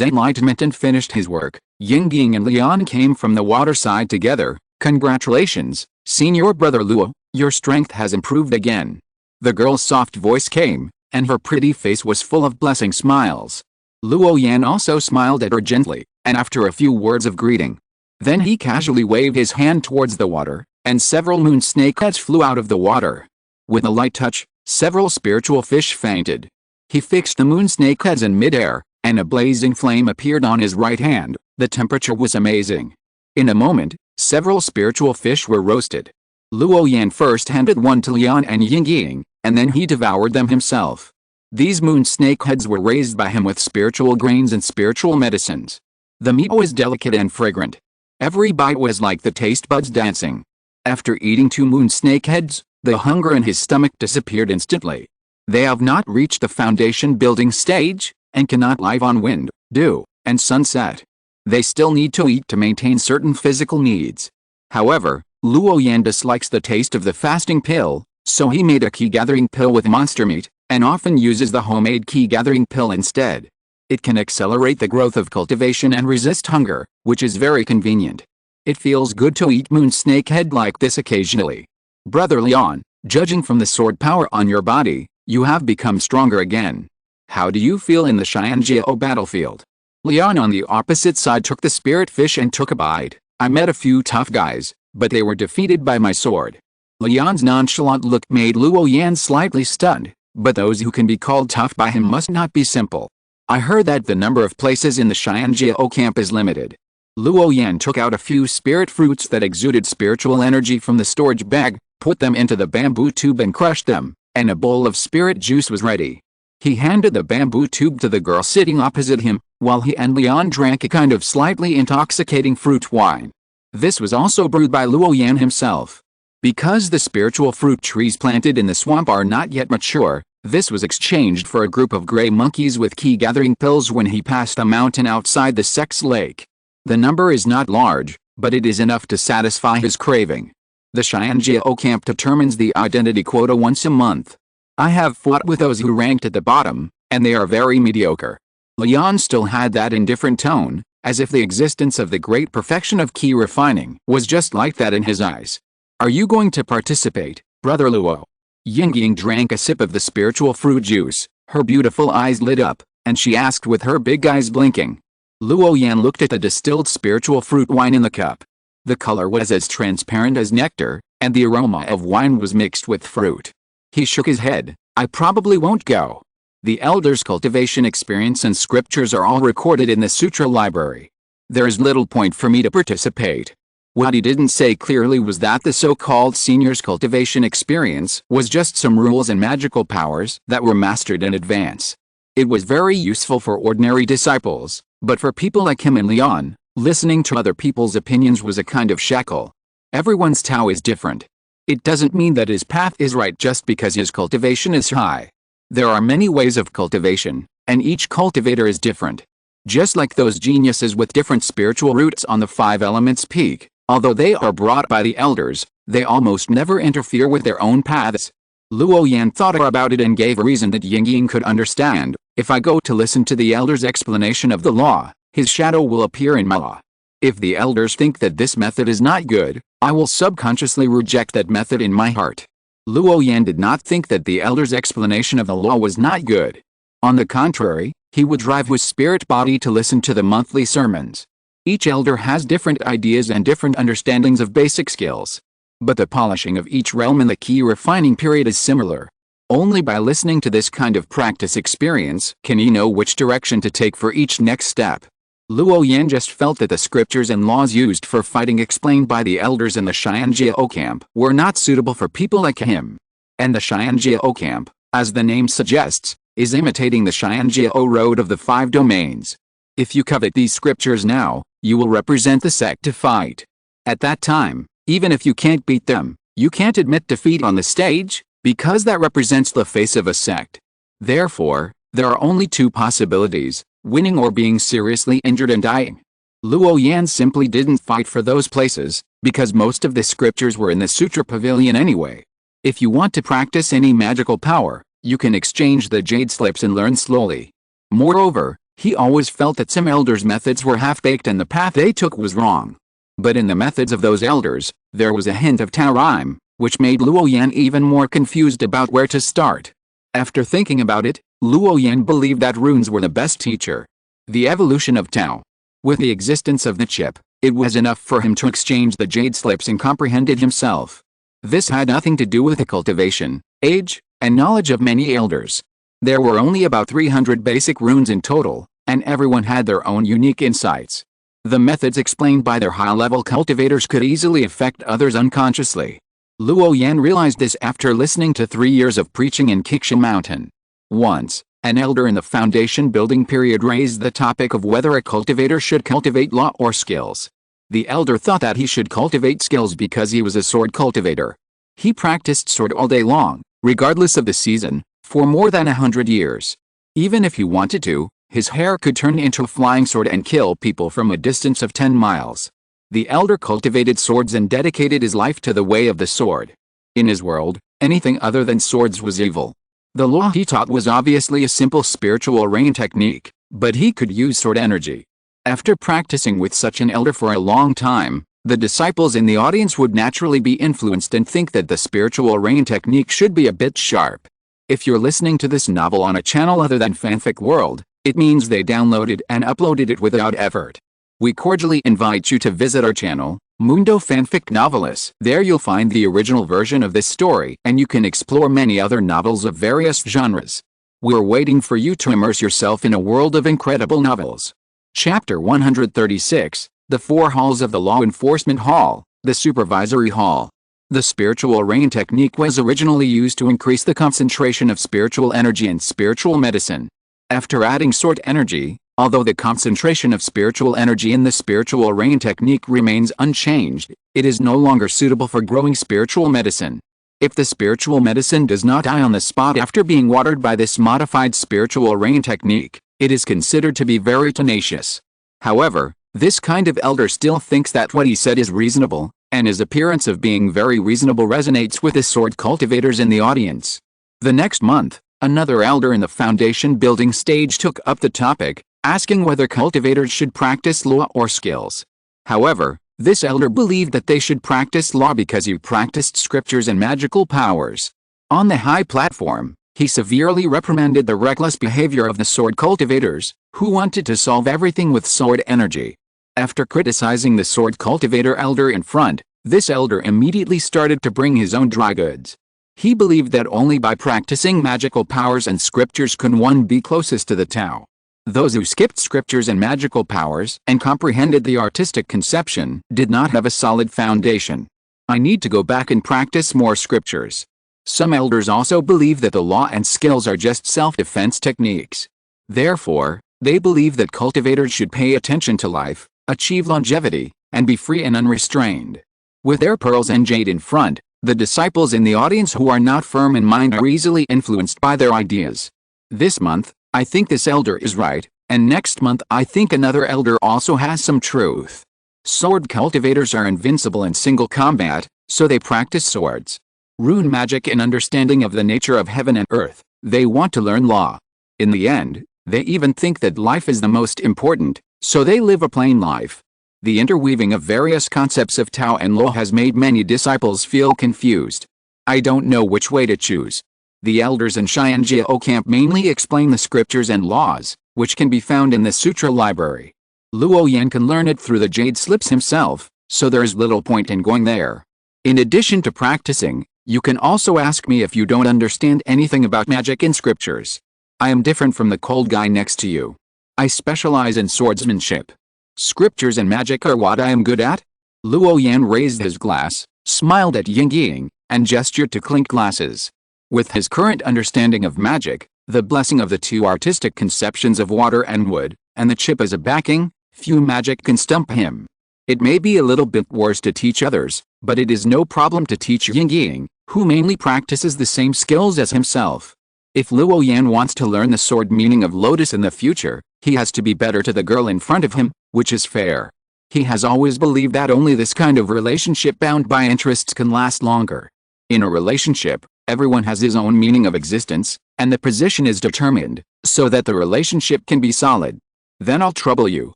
enlightenment and finished his work, Yingying and Lian came from the waterside together. "Congratulations, senior brother Luo, your strength has improved again." The girl's soft voice came, and her pretty face was full of blessing smiles. Luo Yan also smiled at her gently, and after a few words of greeting. Then he casually waved his hand towards the water, and several moon snake heads flew out of the water. With a light touch, Several spiritual fish fainted. He fixed the moon snake heads in midair, and a blazing flame appeared on his right hand. The temperature was amazing. In a moment, several spiritual fish were roasted. Luo Yan first handed one to Lian and Yingying, and then he devoured them himself. These moon snake heads were raised by him with spiritual grains and spiritual medicines. The meat was delicate and fragrant. Every bite was like the taste buds dancing. After eating 2 moon snake heads, the hunger in his stomach disappeared instantly. They have not reached the foundation building stage, and cannot live on wind, dew, and sunset. They still need to eat to maintain certain physical needs. However, Luo Yan dislikes the taste of the fasting pill, so he made a key-gathering pill with monster meat, and often uses the homemade key-gathering pill instead. It can accelerate the growth of cultivation and resist hunger, which is very convenient. It feels good to eat moon snake head like this occasionally. Brother Lian, judging from the sword power on your body, you have become stronger again. How do you feel in the Xianjiao battlefield? Lian on the opposite side took the spirit fish and took a bite. I met a few tough guys, but they were defeated by my sword. Lian's nonchalant look made Luo Yan slightly stunned, but those who can be called tough by him must not be simple. I heard that the number of places in the Xianjiao camp is limited. Luo Yan took out a few spirit fruits that exuded spiritual energy from the storage bag, put them into the bamboo tube and crushed them, and a bowl of spirit juice was ready. He handed the bamboo tube to the girl sitting opposite him, while he and Lian drank a kind of slightly intoxicating fruit wine. This was also brewed by Luo Yan himself. Because the spiritual fruit trees planted in the swamp are not yet mature, this was exchanged for a group of gray monkeys with key-gathering pills when he passed a mountain outside the sect's lake. The number is not large, but it is enough to satisfy his craving. The Xianjiao camp determines the identity quota once a month. I have fought with those who ranked at the bottom, and they are very mediocre. Lian still had that indifferent tone, as if the existence of the great perfection of key refining was just like that in his eyes. Are you going to participate, Brother Luo? Yingying drank a sip of the spiritual fruit juice. Her beautiful eyes lit up, and she asked with her big eyes blinking. Luo Yan looked at the distilled spiritual fruit wine in the cup. The color was as transparent as nectar, and the aroma of wine was mixed with fruit. He shook his head. I probably won't go. The elders' cultivation experience and scriptures are all recorded in the sutra library. There is little point for me to participate. What he didn't say clearly was that the so-called seniors' cultivation experience was just some rules and magical powers that were mastered in advance. It was very useful for ordinary disciples, but for people like him and Lian, listening to other people's opinions was a kind of shackle. Everyone's Tao is different. It doesn't mean that his path is right just because his cultivation is high. There are many ways of cultivation, and each cultivator is different. Just like those geniuses with different spiritual roots on the 5 elements peak, although they are brought by the elders, they almost never interfere with their own paths. Luo Yan thought about it and gave a reason that Yingying could understand. If I go to listen to the elders' explanation of the law, his shadow will appear in my law. If the elders think that this method is not good, I will subconsciously reject that method in my heart. Luo Yan did not think that the elders' explanation of the law was not good. On the contrary, he would drive his spirit body to listen to the monthly sermons. Each elder has different ideas and different understandings of basic skills. But the polishing of each realm in the key refining period is similar. Only by listening to this kind of practice experience can he know which direction to take for each next step. Luo Yan just felt that the scriptures and laws used for fighting explained by the elders in the Xianjiao camp were not suitable for people like him. And the Xianjiao camp, as the name suggests, is imitating the Xianjiao road of the 5 domains. If you covet these scriptures now, you will represent the sect to fight. At that time, even if you can't beat them, you can't admit defeat on the stage, because that represents the face of a sect. Therefore, there are only 2 possibilities, winning or being seriously injured and dying. Luo Yan simply didn't fight for those places, because most of the scriptures were in the Sutra Pavilion anyway. If you want to practice any magical power, you can exchange the jade slips and learn slowly. Moreover, he always felt that some elders' methods were half-baked and the path they took was wrong. But in the methods of those elders, there was a hint of Tao rhyme, which made Luo Yan even more confused about where to start. After thinking about it, Luo Yan believed that runes were the best teacher. The evolution of Tao. With the existence of the chip, it was enough for him to exchange the jade slips and comprehend it himself. This had nothing to do with the cultivation, age, and knowledge of many elders. There were only about 300 basic runes in total, and everyone had their own unique insights. The methods explained by their high-level cultivators could easily affect others unconsciously. Luo Yan realized this after listening to 3 years of preaching in Qiqshan Mountain. Once, an elder in the foundation building period raised the topic of whether a cultivator should cultivate law or skills. The elder thought that he should cultivate skills because he was a sword cultivator. He practiced sword all day long, regardless of the season, for more than 100 years. Even if he wanted to, his hair could turn into a flying sword and kill people from a distance of 10 miles. The elder cultivated swords and dedicated his life to the way of the sword. In his world, anything other than swords was evil. The law he taught was obviously a simple spiritual rain technique, but he could use sword energy. After practicing with such an elder for a long time, the disciples in the audience would naturally be influenced and think that the spiritual rain technique should be a bit sharp. If you're listening to this novel on a channel other than Fanfic World, it means they downloaded and uploaded it without effort. We cordially invite you to visit our channel, Mundo Fanfic Novelis. There you'll find the original version of this story, and you can explore many other novels of various genres. We're waiting for you to immerse yourself in a world of incredible novels. Chapter 136, The Four Halls of the Law Enforcement Hall, the Supervisory Hall. The spiritual rain technique was originally used to increase the concentration of spiritual energy in spiritual medicine. After adding sword energy, although the concentration of spiritual energy in the spiritual rain technique remains unchanged, it is no longer suitable for growing spiritual medicine. If the spiritual medicine does not die on the spot after being watered by this modified spiritual rain technique, it is considered to be very tenacious. However, this kind of elder still thinks that what he said is reasonable, and his appearance of being very reasonable resonates with the sword cultivators in the audience. The next month, another elder in the foundation building stage took up the topic, asking whether cultivators should practice law or skills. However, this elder believed that they should practice law because he practiced scriptures and magical powers. On the high platform, he severely reprimanded the reckless behavior of the sword cultivators, who wanted to solve everything with sword energy. After criticizing the sword cultivator elder in front, this elder immediately started to bring his own dry goods. He believed that only by practicing magical powers and scriptures could one be closest to the Tao. Those who skipped scriptures and magical powers and comprehended the artistic conception did not have a solid foundation. I need to go back and practice more scriptures. Some elders also believe that the law and skills are just self-defense techniques. Therefore, they believe that cultivators should pay attention to life, achieve longevity, and be free and unrestrained. With their pearls and jade in front, the disciples in the audience who are not firm in mind are easily influenced by their ideas. This month, I think this elder is right, and next month I think another elder also has some truth. Sword cultivators are invincible in single combat, so they practice swords. Rune magic and understanding of the nature of heaven and earth, they want to learn law. In the end, they even think that life is the most important, so they live a plain life. The interweaving of various concepts of Tao and law has made many disciples feel confused. I don't know which way to choose. The elders in Xianjiao camp mainly explain the scriptures and laws, which can be found in the sutra library. Luo Yan can learn it through the jade slips himself, so there is little point in going there. In addition to practicing, you can also ask me if you don't understand anything about magic in scriptures. I am different from the cold guy next to you. I specialize in swordsmanship. Scriptures and magic are what I am good at. Luo Yan raised his glass, smiled at Ying, and gestured to clink glasses. With his current understanding of magic, the blessing of the two artistic conceptions of water and wood, and the chip as a backing, few magic can stump him. It may be a little bit worse to teach others, but it is no problem to teach Ying, who mainly practices the same skills as himself. If Luo Yan wants to learn the sword meaning of lotus in the future, he has to be better to the girl in front of him, which is fair. He has always believed that only this kind of relationship bound by interests can last longer. In a relationship, everyone has his own meaning of existence, and the position is determined, so that the relationship can be solid. Then I'll trouble you,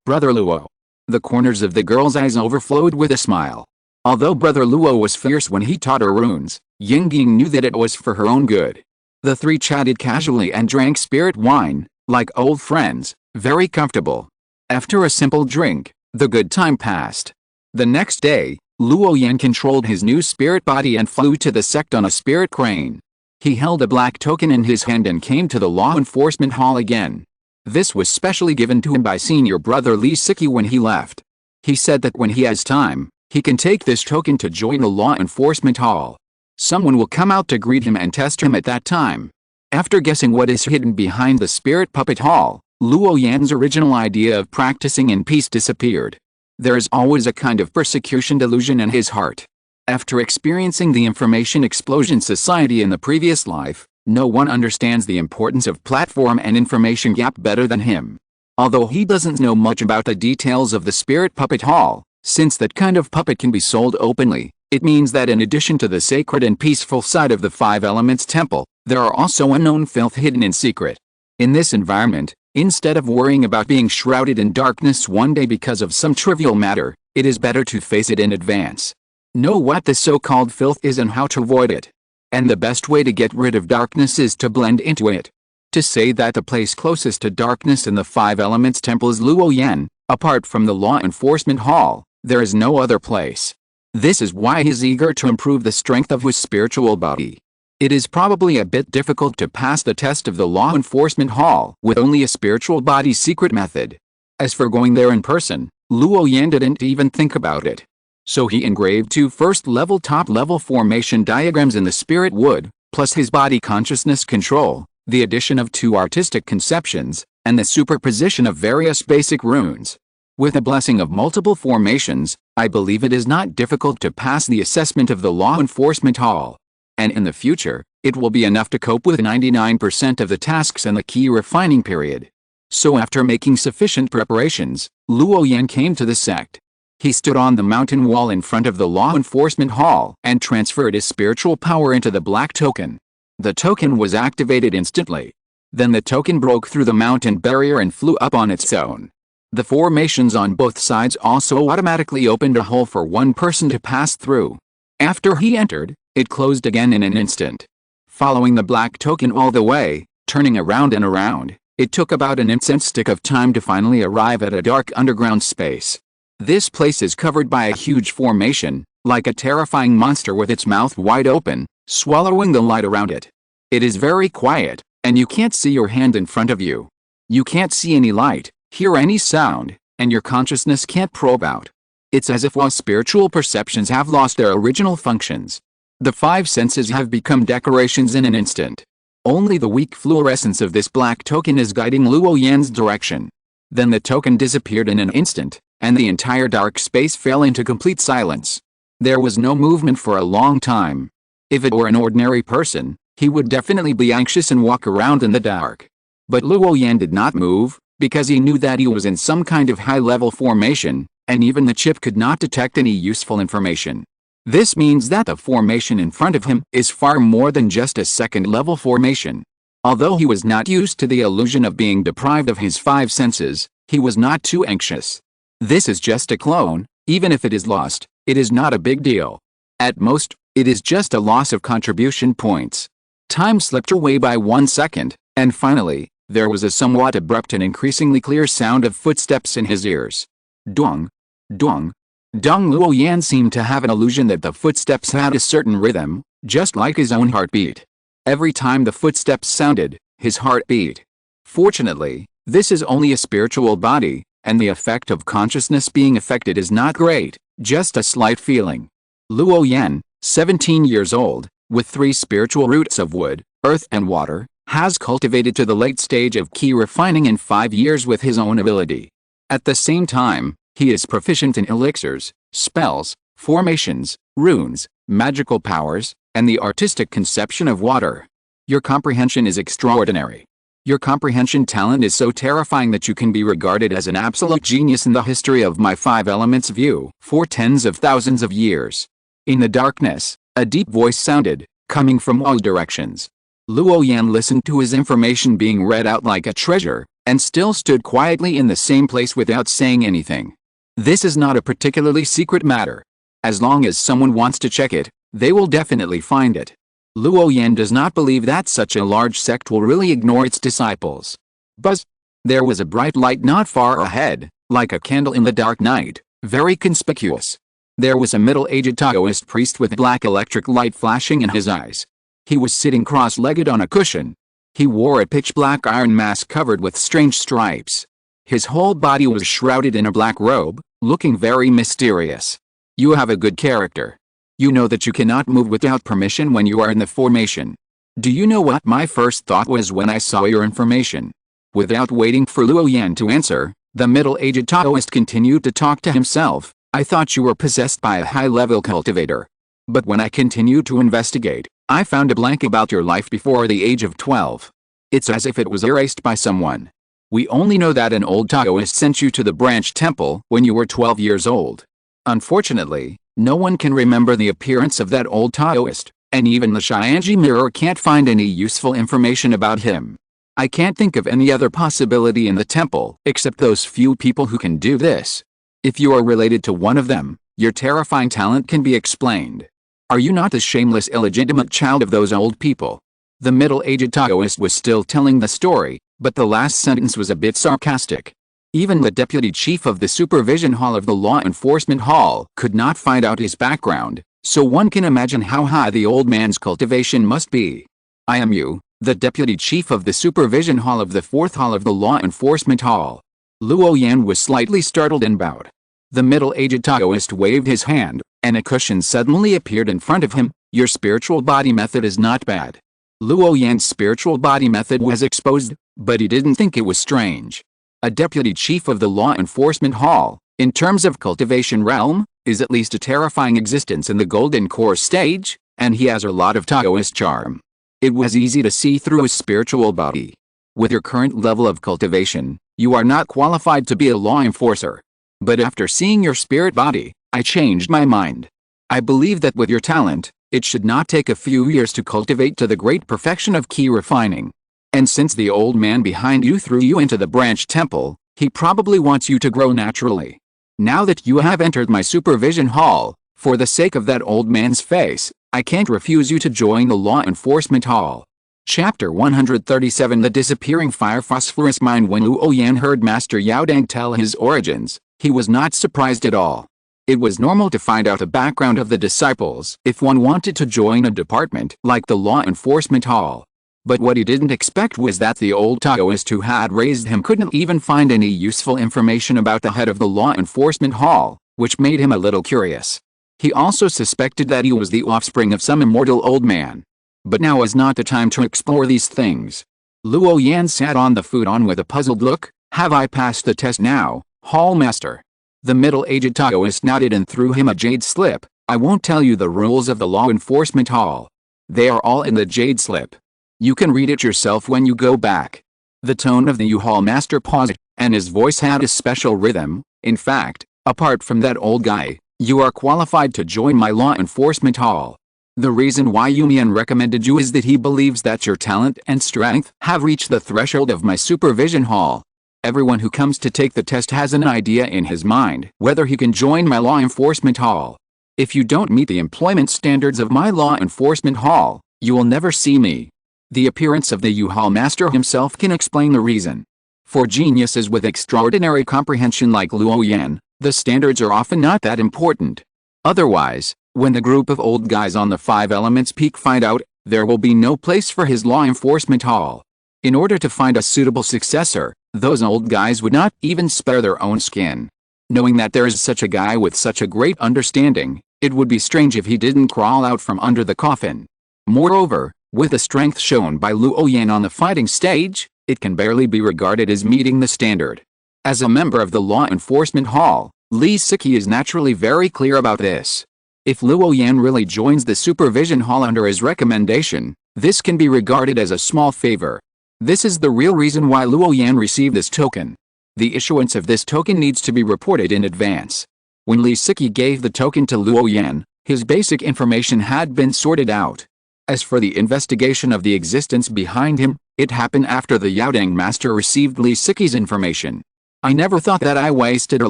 Brother Luo. The corners of the girl's eyes overflowed with a smile. Although Brother Luo was fierce when he taught her runes, Ying knew that it was for her own good. The three chatted casually and drank spirit wine, like old friends, very comfortable. After a simple drink, the good time passed. The next day, Luo Yan controlled his new spirit body and flew to the sect on a spirit crane. He held a black token in his hand and came to the law enforcement hall again. This was specially given to him by senior brother Lee Siki when he left. He said that when he has time, he can take this token to join the law enforcement hall. Someone will come out to greet him and test him at that time. After guessing what is hidden behind the spirit puppet hall, Luo Yan's original idea of practicing in peace disappeared. There is always a kind of persecution delusion in his heart. After experiencing the information explosion society in the previous life, no one understands the importance of platform and information gap better than him. Although he doesn't know much about the details of the spirit puppet hall, since that kind of puppet can be sold openly, it means that in addition to the sacred and peaceful side of the Five Elements Temple, there are also unknown filth hidden in secret. In this environment, instead of worrying about being shrouded in darkness one day because of some trivial matter, it is better to face it in advance. Know what the so-called filth is and how to avoid it. And the best way to get rid of darkness is to blend into it. To say that the place closest to darkness in the Five Elements Temple is Luo Yan, apart from the law enforcement hall, there is no other place. This is why he is eager to improve the strength of his spiritual body. It is probably a bit difficult to pass the test of the law enforcement hall with only a spiritual body secret method. As for going there in person, Luo Yan didn't even think about it. So he engraved 2 first-level top-level formation diagrams in the spirit wood, plus his body consciousness control, the addition of 2 artistic conceptions, and the superposition of various basic runes. With a blessing of multiple formations, I believe it is not difficult to pass the assessment of the law enforcement hall. And in the future, it will be enough to cope with 99% of the tasks in the key refining period. So after making sufficient preparations, Luo Yan came to the sect. He stood on the mountain wall in front of the law enforcement hall and transferred his spiritual power into the black token. The token was activated instantly. Then the token broke through the mountain barrier and flew up on its own. The formations on both sides also automatically opened a hole for one person to pass through. After he entered, it closed again in an instant. Following the black token all the way, turning around and around, it took about an incense stick of time to finally arrive at a dark underground space. This place is covered by a huge formation, like a terrifying monster with its mouth wide open, swallowing the light around it. It is very quiet, and you can't see your hand in front of you. You can't see any light, hear any sound, and your consciousness can't probe out. It's as if all spiritual perceptions have lost their original functions. The 5 senses have become decorations in an instant. Only the weak fluorescence of this black token is guiding Luo Yan's direction. Then the token disappeared in an instant, and the entire dark space fell into complete silence. There was no movement for a long time. If it were an ordinary person, he would definitely be anxious and walk around in the dark. But Luo Yan did not move, because he knew that he was in some kind of high-level formation, and even the chip could not detect any useful information. This means that the formation in front of him is far more than just a second-level formation. Although he was not used to the illusion of being deprived of his 5 senses, he was not too anxious. This is just a clone. Even if it is lost, it is not a big deal. At most, it is just a loss of contribution points. Time slipped away by 1 second, and finally, there was a somewhat abrupt and increasingly clear sound of footsteps in his ears. Duang, duang, duang. Luo Yan seemed to have an illusion that the footsteps had a certain rhythm, just like his own heartbeat. Every time the footsteps sounded, his heart beat. Fortunately, this is only a spiritual body, and the effect of consciousness being affected is not great, just a slight feeling. Luo Yan, 17 years old, with 3 spiritual roots of wood, earth and water, has cultivated to the late stage of key refining in 5 years with his own ability. At the same time, he is proficient in elixirs, spells, formations, runes, magical powers, and the artistic conception of water. Your comprehension is extraordinary. Your comprehension talent is so terrifying that you can be regarded as an absolute genius in the history of my 5 elements view for tens of thousands of years. In the darkness, a deep voice sounded, coming from all directions. Luo Yan listened to his information being read out like a treasure, and still stood quietly in the same place without saying anything. This is not a particularly secret matter. As long as someone wants to check it, they will definitely find it. Luo Yan does not believe that such a large sect will really ignore its disciples. Buzz! There was a bright light not far ahead, like a candle in the dark night, very conspicuous. There was a middle-aged Taoist priest with black electric light flashing in his eyes. He was sitting cross-legged on a cushion. He wore a pitch-black iron mask covered with strange stripes. His whole body was shrouded in a black robe, looking very mysterious. You have a good character. You know that you cannot move without permission when you are in the formation. Do you know what my first thought was when I saw your information? Without waiting for Luo Yan to answer, the middle-aged Taoist continued to talk to himself. I thought you were possessed by a high-level cultivator. But when I continued to investigate, I found a blank about your life before the age of 12. It's as if it was erased by someone. We only know that an old Taoist sent you to the branch temple when you were 12 years old. Unfortunately, no one can remember the appearance of that old Taoist, and even the Xianji mirror can't find any useful information about him. I can't think of any other possibility in the temple except those few people who can do this. If you are related to one of them, your terrifying talent can be explained. Are you not the shameless illegitimate child of those old people? The middle-aged Taoist was still telling the story, but the last sentence was a bit sarcastic. Even the deputy chief of the supervision hall of the law enforcement hall could not find out his background, so one can imagine how high the old man's cultivation must be. I am you, the deputy chief of the supervision hall of the fourth hall of the law enforcement hall. Luo Yan was slightly startled and bowed. The middle-aged Taoist waved his hand, and a cushion suddenly appeared in front of him. Your spiritual body method is not bad. Luo Yan's spiritual body method was exposed, but he didn't think it was strange. A deputy chief of the law enforcement hall, in terms of cultivation realm, is at least a terrifying existence in the golden core stage, and he has a lot of Taoist charm. It was easy to see through his spiritual body. With your current level of cultivation, you are not qualified to be a law enforcer. But after seeing your spirit body, I changed my mind. I believe that with your talent, it should not take a few years to cultivate to the great perfection of key refining. And since the old man behind you threw you into the branch temple, he probably wants you to grow naturally. Now that you have entered my supervision hall, for the sake of that old man's face, I can't refuse you to join the law enforcement hall. Chapter 137 The Disappearing Fire Phosphorus Mine. When Luo Yan heard Master Yao Dang tell his origins, he was not surprised at all. It was normal to find out the background of the disciples if one wanted to join a department like the law enforcement hall. But what he didn't expect was that the old Taoist who had raised him couldn't even find any useful information about the head of the law enforcement hall, which made him a little curious. He also suspected that he was the offspring of some immortal old man. But now is not the time to explore these things. Luo Yan sat on the futon with a puzzled look. Have I passed the test now, Hall Master? The middle-aged Taoist nodded and threw him a jade slip. I won't tell you the rules of the law enforcement hall. They are all in the jade slip. You can read it yourself when you go back. The tone of the U-Hall Master paused, and his voice had a special rhythm. In fact, apart from that old guy, you are qualified to join my law enforcement hall. The reason why Yumian recommended you is that he believes that your talent and strength have reached the threshold of my supervision hall. Everyone who comes to take the test has an idea in his mind whether he can join my law enforcement hall. If you don't meet the employment standards of my law enforcement hall, you will never see me. The appearance of the U-Hall Master himself can explain the reason. For geniuses with extraordinary comprehension like Luo Yan, the standards are often not that important. Otherwise, when the group of old guys on the 5 Elements Peak find out, there will be no place for his law enforcement hall. In order to find a suitable successor, those old guys would not even spare their own skin. Knowing that there is such a guy with such a great understanding, it would be strange if he didn't crawl out from under the coffin. Moreover, with the strength shown by Luo Yan on the fighting stage, it can barely be regarded as meeting the standard. As a member of the law enforcement hall, Li Siki is naturally very clear about this. If Luo Yan really joins the supervision hall under his recommendation, this can be regarded as a small favor. This is the real reason why Luo Yan received this token. The issuance of this token needs to be reported in advance. When Li Siki gave the token to Luo Yan, his basic information had been sorted out. As for the investigation of the existence behind him, it happened after the Yaodang Master received Li Siki's information. I never thought that I wasted a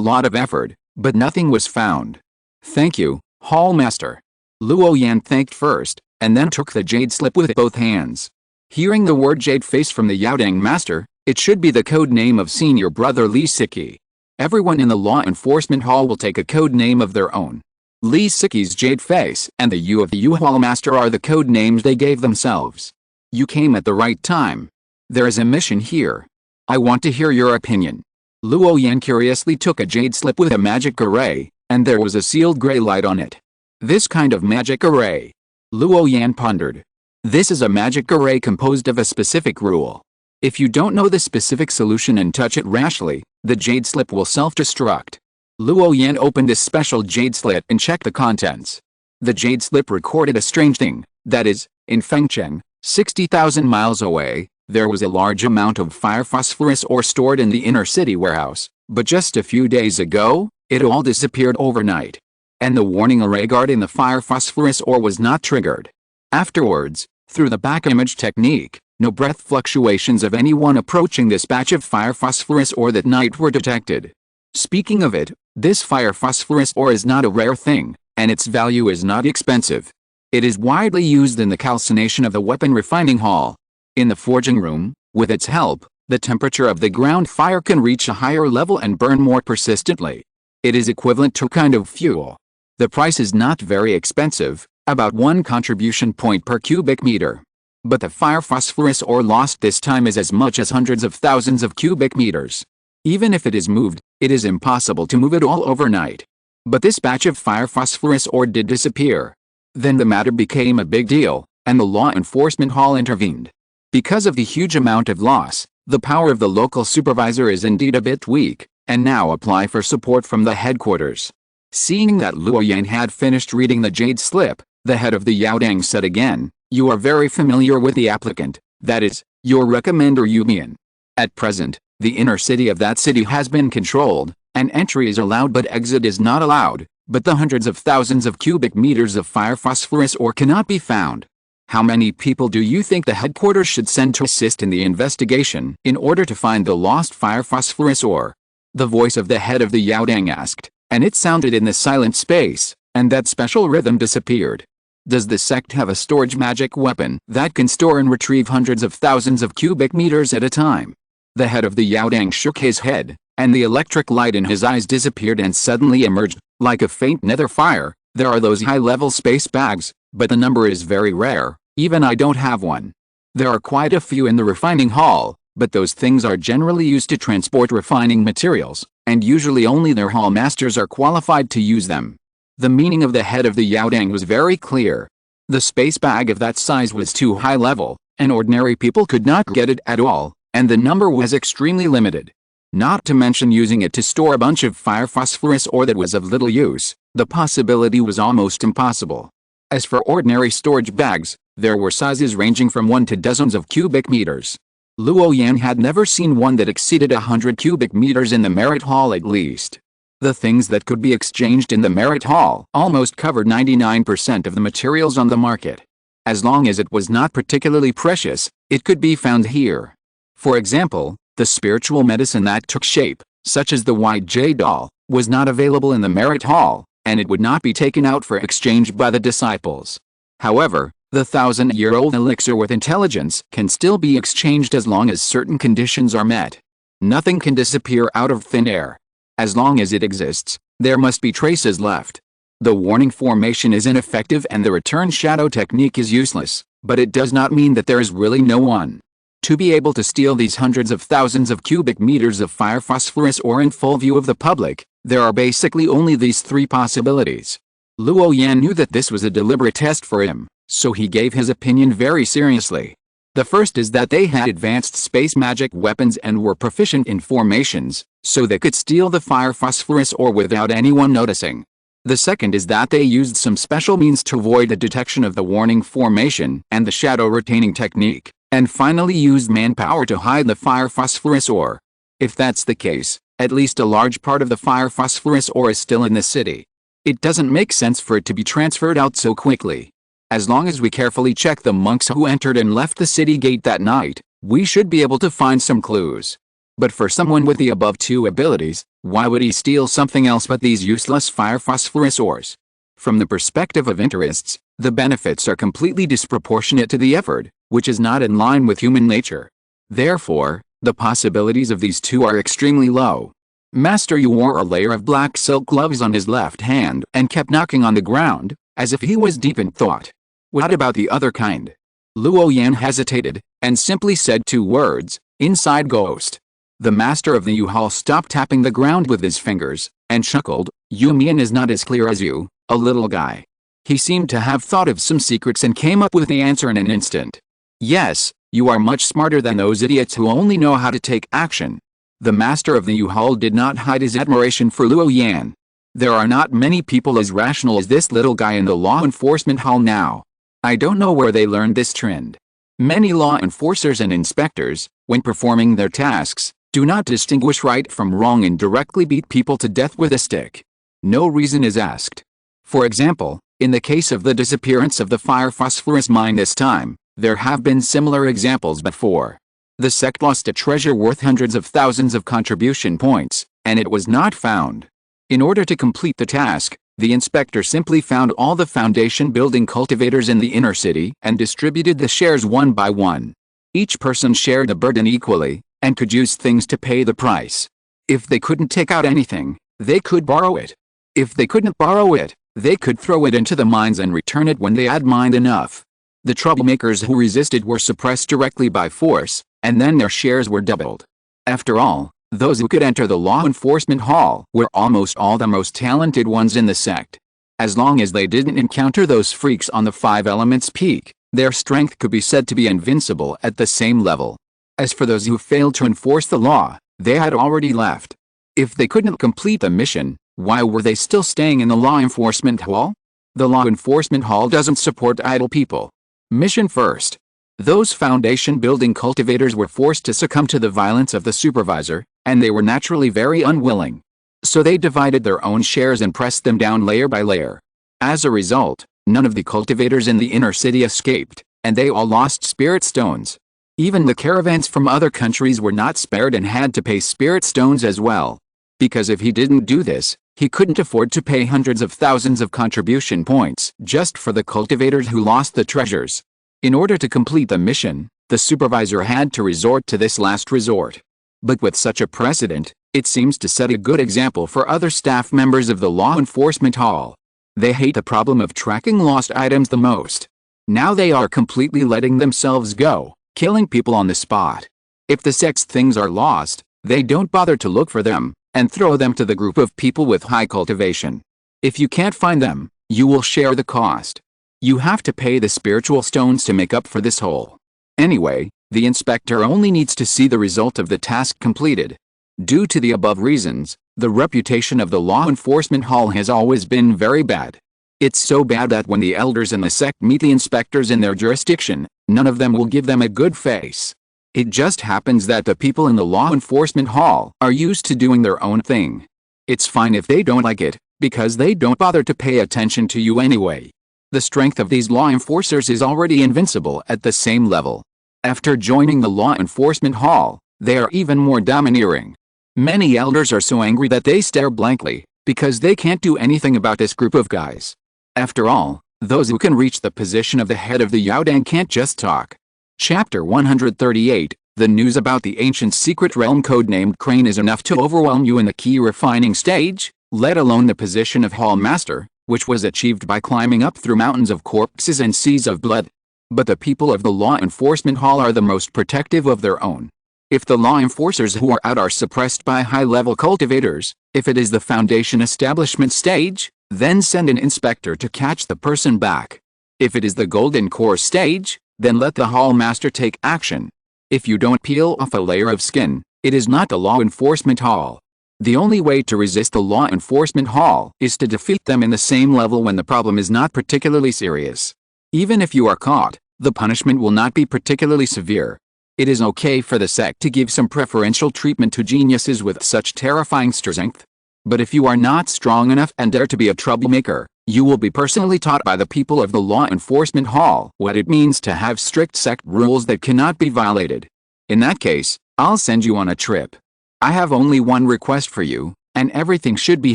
lot of effort, but nothing was found. Thank you, Hall Master. Luo Yan thanked first, and then took the jade slip with both hands. Hearing the word jade face from the Yaodang Master, it should be the code name of senior brother Li Siki. Everyone in the law enforcement hall will take a code name of their own. Li Siki's Jade Face and the Yu of the U-Haul Master are the code names they gave themselves. You came at the right time. There is a mission here. I want to hear your opinion. Luo Yan curiously took a jade slip with a magic array, and there was a sealed gray light on it. This kind of magic array? Luo Yan pondered. This is a magic array composed of a specific rule. If you don't know the specific solution and touch it rashly, the jade slip will self-destruct. Luo Yan opened this special jade slit and checked the contents. The jade slip recorded a strange thing, that is, in Fengcheng, 60,000 miles away, there was a large amount of fire phosphorus ore stored in the inner city warehouse, but just a few days ago, it all disappeared overnight. And the warning array guarding the fire phosphorus ore was not triggered. Afterwards, through the back image technique, no breath fluctuations of anyone approaching this batch of fire phosphorus ore that night were detected. Speaking of it, this fire phosphorus ore is not a rare thing, and its value is not expensive. It is widely used in the calcination of the weapon refining hall. In the forging room, with its help, the temperature of the ground fire can reach a higher level and burn more persistently. It is equivalent to a kind of fuel. The price is not very expensive, about 1 contribution point per cubic meter. But the fire phosphorus ore lost this time is as much as hundreds of thousands of cubic meters. Even if it is moved, it is impossible to move it all overnight. But this batch of fire phosphorus ore did disappear. Then the matter became a big deal, and the law enforcement hall intervened. Because of the huge amount of loss, the power of the local supervisor is indeed a bit weak, and now apply for support from the headquarters. Seeing that Luo Yan had finished reading the jade slip, the head of the Yaodang said again, "You are very familiar with the applicant, that is, your recommender Yumian. At present, the inner city of that city has been controlled, and entry is allowed but exit is not allowed, but the hundreds of thousands of cubic meters of fire phosphorus ore cannot be found. How many people do you think the headquarters should send to assist in the investigation in order to find the lost fire phosphorus ore?" The voice of the head of the Yaodang asked, and it sounded in the silent space, and that special rhythm disappeared. "Does the sect have a storage magic weapon that can store and retrieve hundreds of thousands of cubic meters at a time?" The head of the Yaodang shook his head, and the electric light in his eyes disappeared and suddenly emerged, like a faint nether fire. "There are those high-level space bags, but the number is very rare, even I don't have one. There are quite a few in the refining hall, but those things are generally used to transport refining materials, and usually only their hall masters are qualified to use them." The meaning of the head of the Yaodang was very clear. The space bag of that size was too high level, and ordinary people could not get it at all, and the number was extremely limited. Not to mention using it to store a bunch of fire phosphorus ore that was of little use, the possibility was almost impossible. As for ordinary storage bags, there were sizes ranging from 1 to dozens of cubic meters. Luo Yan had never seen one that exceeded 100 cubic meters in the merit hall at least. The things that could be exchanged in the merit hall almost covered 99% of the materials on the market. As long as it was not particularly precious, it could be found here. For example, the spiritual medicine that took shape, such as the white jade doll, was not available in the merit hall, and it would not be taken out for exchange by the disciples. However, the 1,000-year-old elixir with intelligence can still be exchanged as long as certain conditions are met. Nothing can disappear out of thin air. As long as it exists, there must be traces left. The warning formation is ineffective and the return shadow technique is useless, but it does not mean that there is really no one. To be able to steal these hundreds of thousands of cubic meters of fire phosphorus ore in full view of the public, there are basically only these 3 possibilities. Luo Yan knew that this was a deliberate test for him, so he gave his opinion very seriously. The first is that they had advanced space magic weapons and were proficient in formations, so they could steal the fire phosphorus ore without anyone noticing. The second is that they used some special means to avoid the detection of the warning formation and the shadow retaining technique, and finally used manpower to hide the fire phosphorus ore. If that's the case, at least a large part of the fire phosphorus ore is still in the city. It doesn't make sense for it to be transferred out so quickly. As long as we carefully check the monks who entered and left the city gate that night, we should be able to find some clues. But for someone with the above 2 abilities, why would he steal something else but these useless fire phosphorus ores? From the perspective of interests, the benefits are completely disproportionate to the effort, which is not in line with human nature. Therefore, the possibilities of these 2 are extremely low. Master Yu wore a layer of black silk gloves on his left hand and kept knocking on the ground, as if he was deep in thought. What about the other kind? Luo Yan hesitated, and simply said 2 words, inside ghost. The master of the Yu Hall stopped tapping the ground with his fingers, and chuckled. Yu Mian is not as clear as you, a little guy. He seemed to have thought of some secrets and came up with the answer in an instant. Yes, you are much smarter than those idiots who only know how to take action. The master of the Yu Hall did not hide his admiration for Luo Yan. There are not many people as rational as this little guy in the law enforcement hall now. I don't know where they learned this trend. Many law enforcers and inspectors, when performing their tasks, do not distinguish right from wrong and directly beat people to death with a stick. No reason is asked. For example, in the case of the disappearance of the fire phosphorus mine this time, there have been similar examples before. The sect lost a treasure worth hundreds of thousands of contribution points, and it was not found. In order to complete the task, the inspector simply found all the foundation building cultivators in the inner city and distributed the shares one by one. Each person shared the burden equally, and could use things to pay the price. If they couldn't take out anything, they could borrow it. If they couldn't borrow it, they could throw it into the mines and return it when they had mined enough. The troublemakers who resisted were suppressed directly by force, and then their shares were doubled. After all, those who could enter the law enforcement hall were almost all the most talented ones in the sect. As long as they didn't encounter those freaks on the 5 elements peak, their strength could be said to be invincible at the same level. As for those who failed to enforce the law, they had already left. If they couldn't complete the mission, why were they still staying in the law enforcement hall? The law enforcement hall doesn't support idle people. Mission first. Those foundation building cultivators were forced to succumb to the violence of the supervisor, and they were naturally very unwilling. So they divided their own shares and pressed them down layer by layer. As a result, none of the cultivators in the inner city escaped, and they all lost spirit stones. Even the caravans from other countries were not spared and had to pay spirit stones as well. Because if he didn't do this, he couldn't afford to pay hundreds of thousands of contribution points just for the cultivators who lost the treasures. In order to complete the mission, the supervisor had to resort to this last resort. But with such a precedent, it seems to set a good example for other staff members of the law enforcement hall. They hate the problem of tracking lost items the most. Now they are completely letting themselves go, killing people on the spot. If the sect's things are lost, they don't bother to look for them, and throw them to the group of people with high cultivation. If you can't find them, you will share the cost. You have to pay the spiritual stones to make up for this hole. Anyway, the inspector only needs to see the result of the task completed. Due to the above reasons, the reputation of the law enforcement hall has always been very bad. It's so bad that when the elders in the sect meet the inspectors in their jurisdiction, none of them will give them a good face. It just happens that the people in the law enforcement hall are used to doing their own thing. It's fine if they don't like it, because they don't bother to pay attention to you anyway. The strength of these law enforcers is already invincible at the same level. After joining the law enforcement hall, they are even more domineering. Many elders are so angry that they stare blankly, because they can't do anything about this group of guys. After all, those who can reach the position of the head of the Yaodang can't just talk. Chapter 138, The news about the ancient secret realm codenamed Crane is enough to overwhelm you in the key refining stage, let alone the position of Hall Master, which was achieved by climbing up through mountains of corpses and seas of blood. But the people of the law enforcement hall are the most protective of their own. If the law enforcers who are out are suppressed by high-level cultivators, if it is the foundation establishment stage, then send an inspector to catch the person back. If it is the golden core stage, then let the hall master take action. If you don't peel off a layer of skin, it is not the law enforcement hall. The only way to resist the law enforcement hall is to defeat them in the same level when the problem is not particularly serious. Even if you are caught, the punishment will not be particularly severe. It is okay for the sect to give some preferential treatment to geniuses with such terrifying strength. But if you are not strong enough and dare to be a troublemaker, you will be personally taught by the people of the law enforcement hall what it means to have strict sect rules that cannot be violated. In that case, I'll send you on a trip. I have only one request for you, and everything should be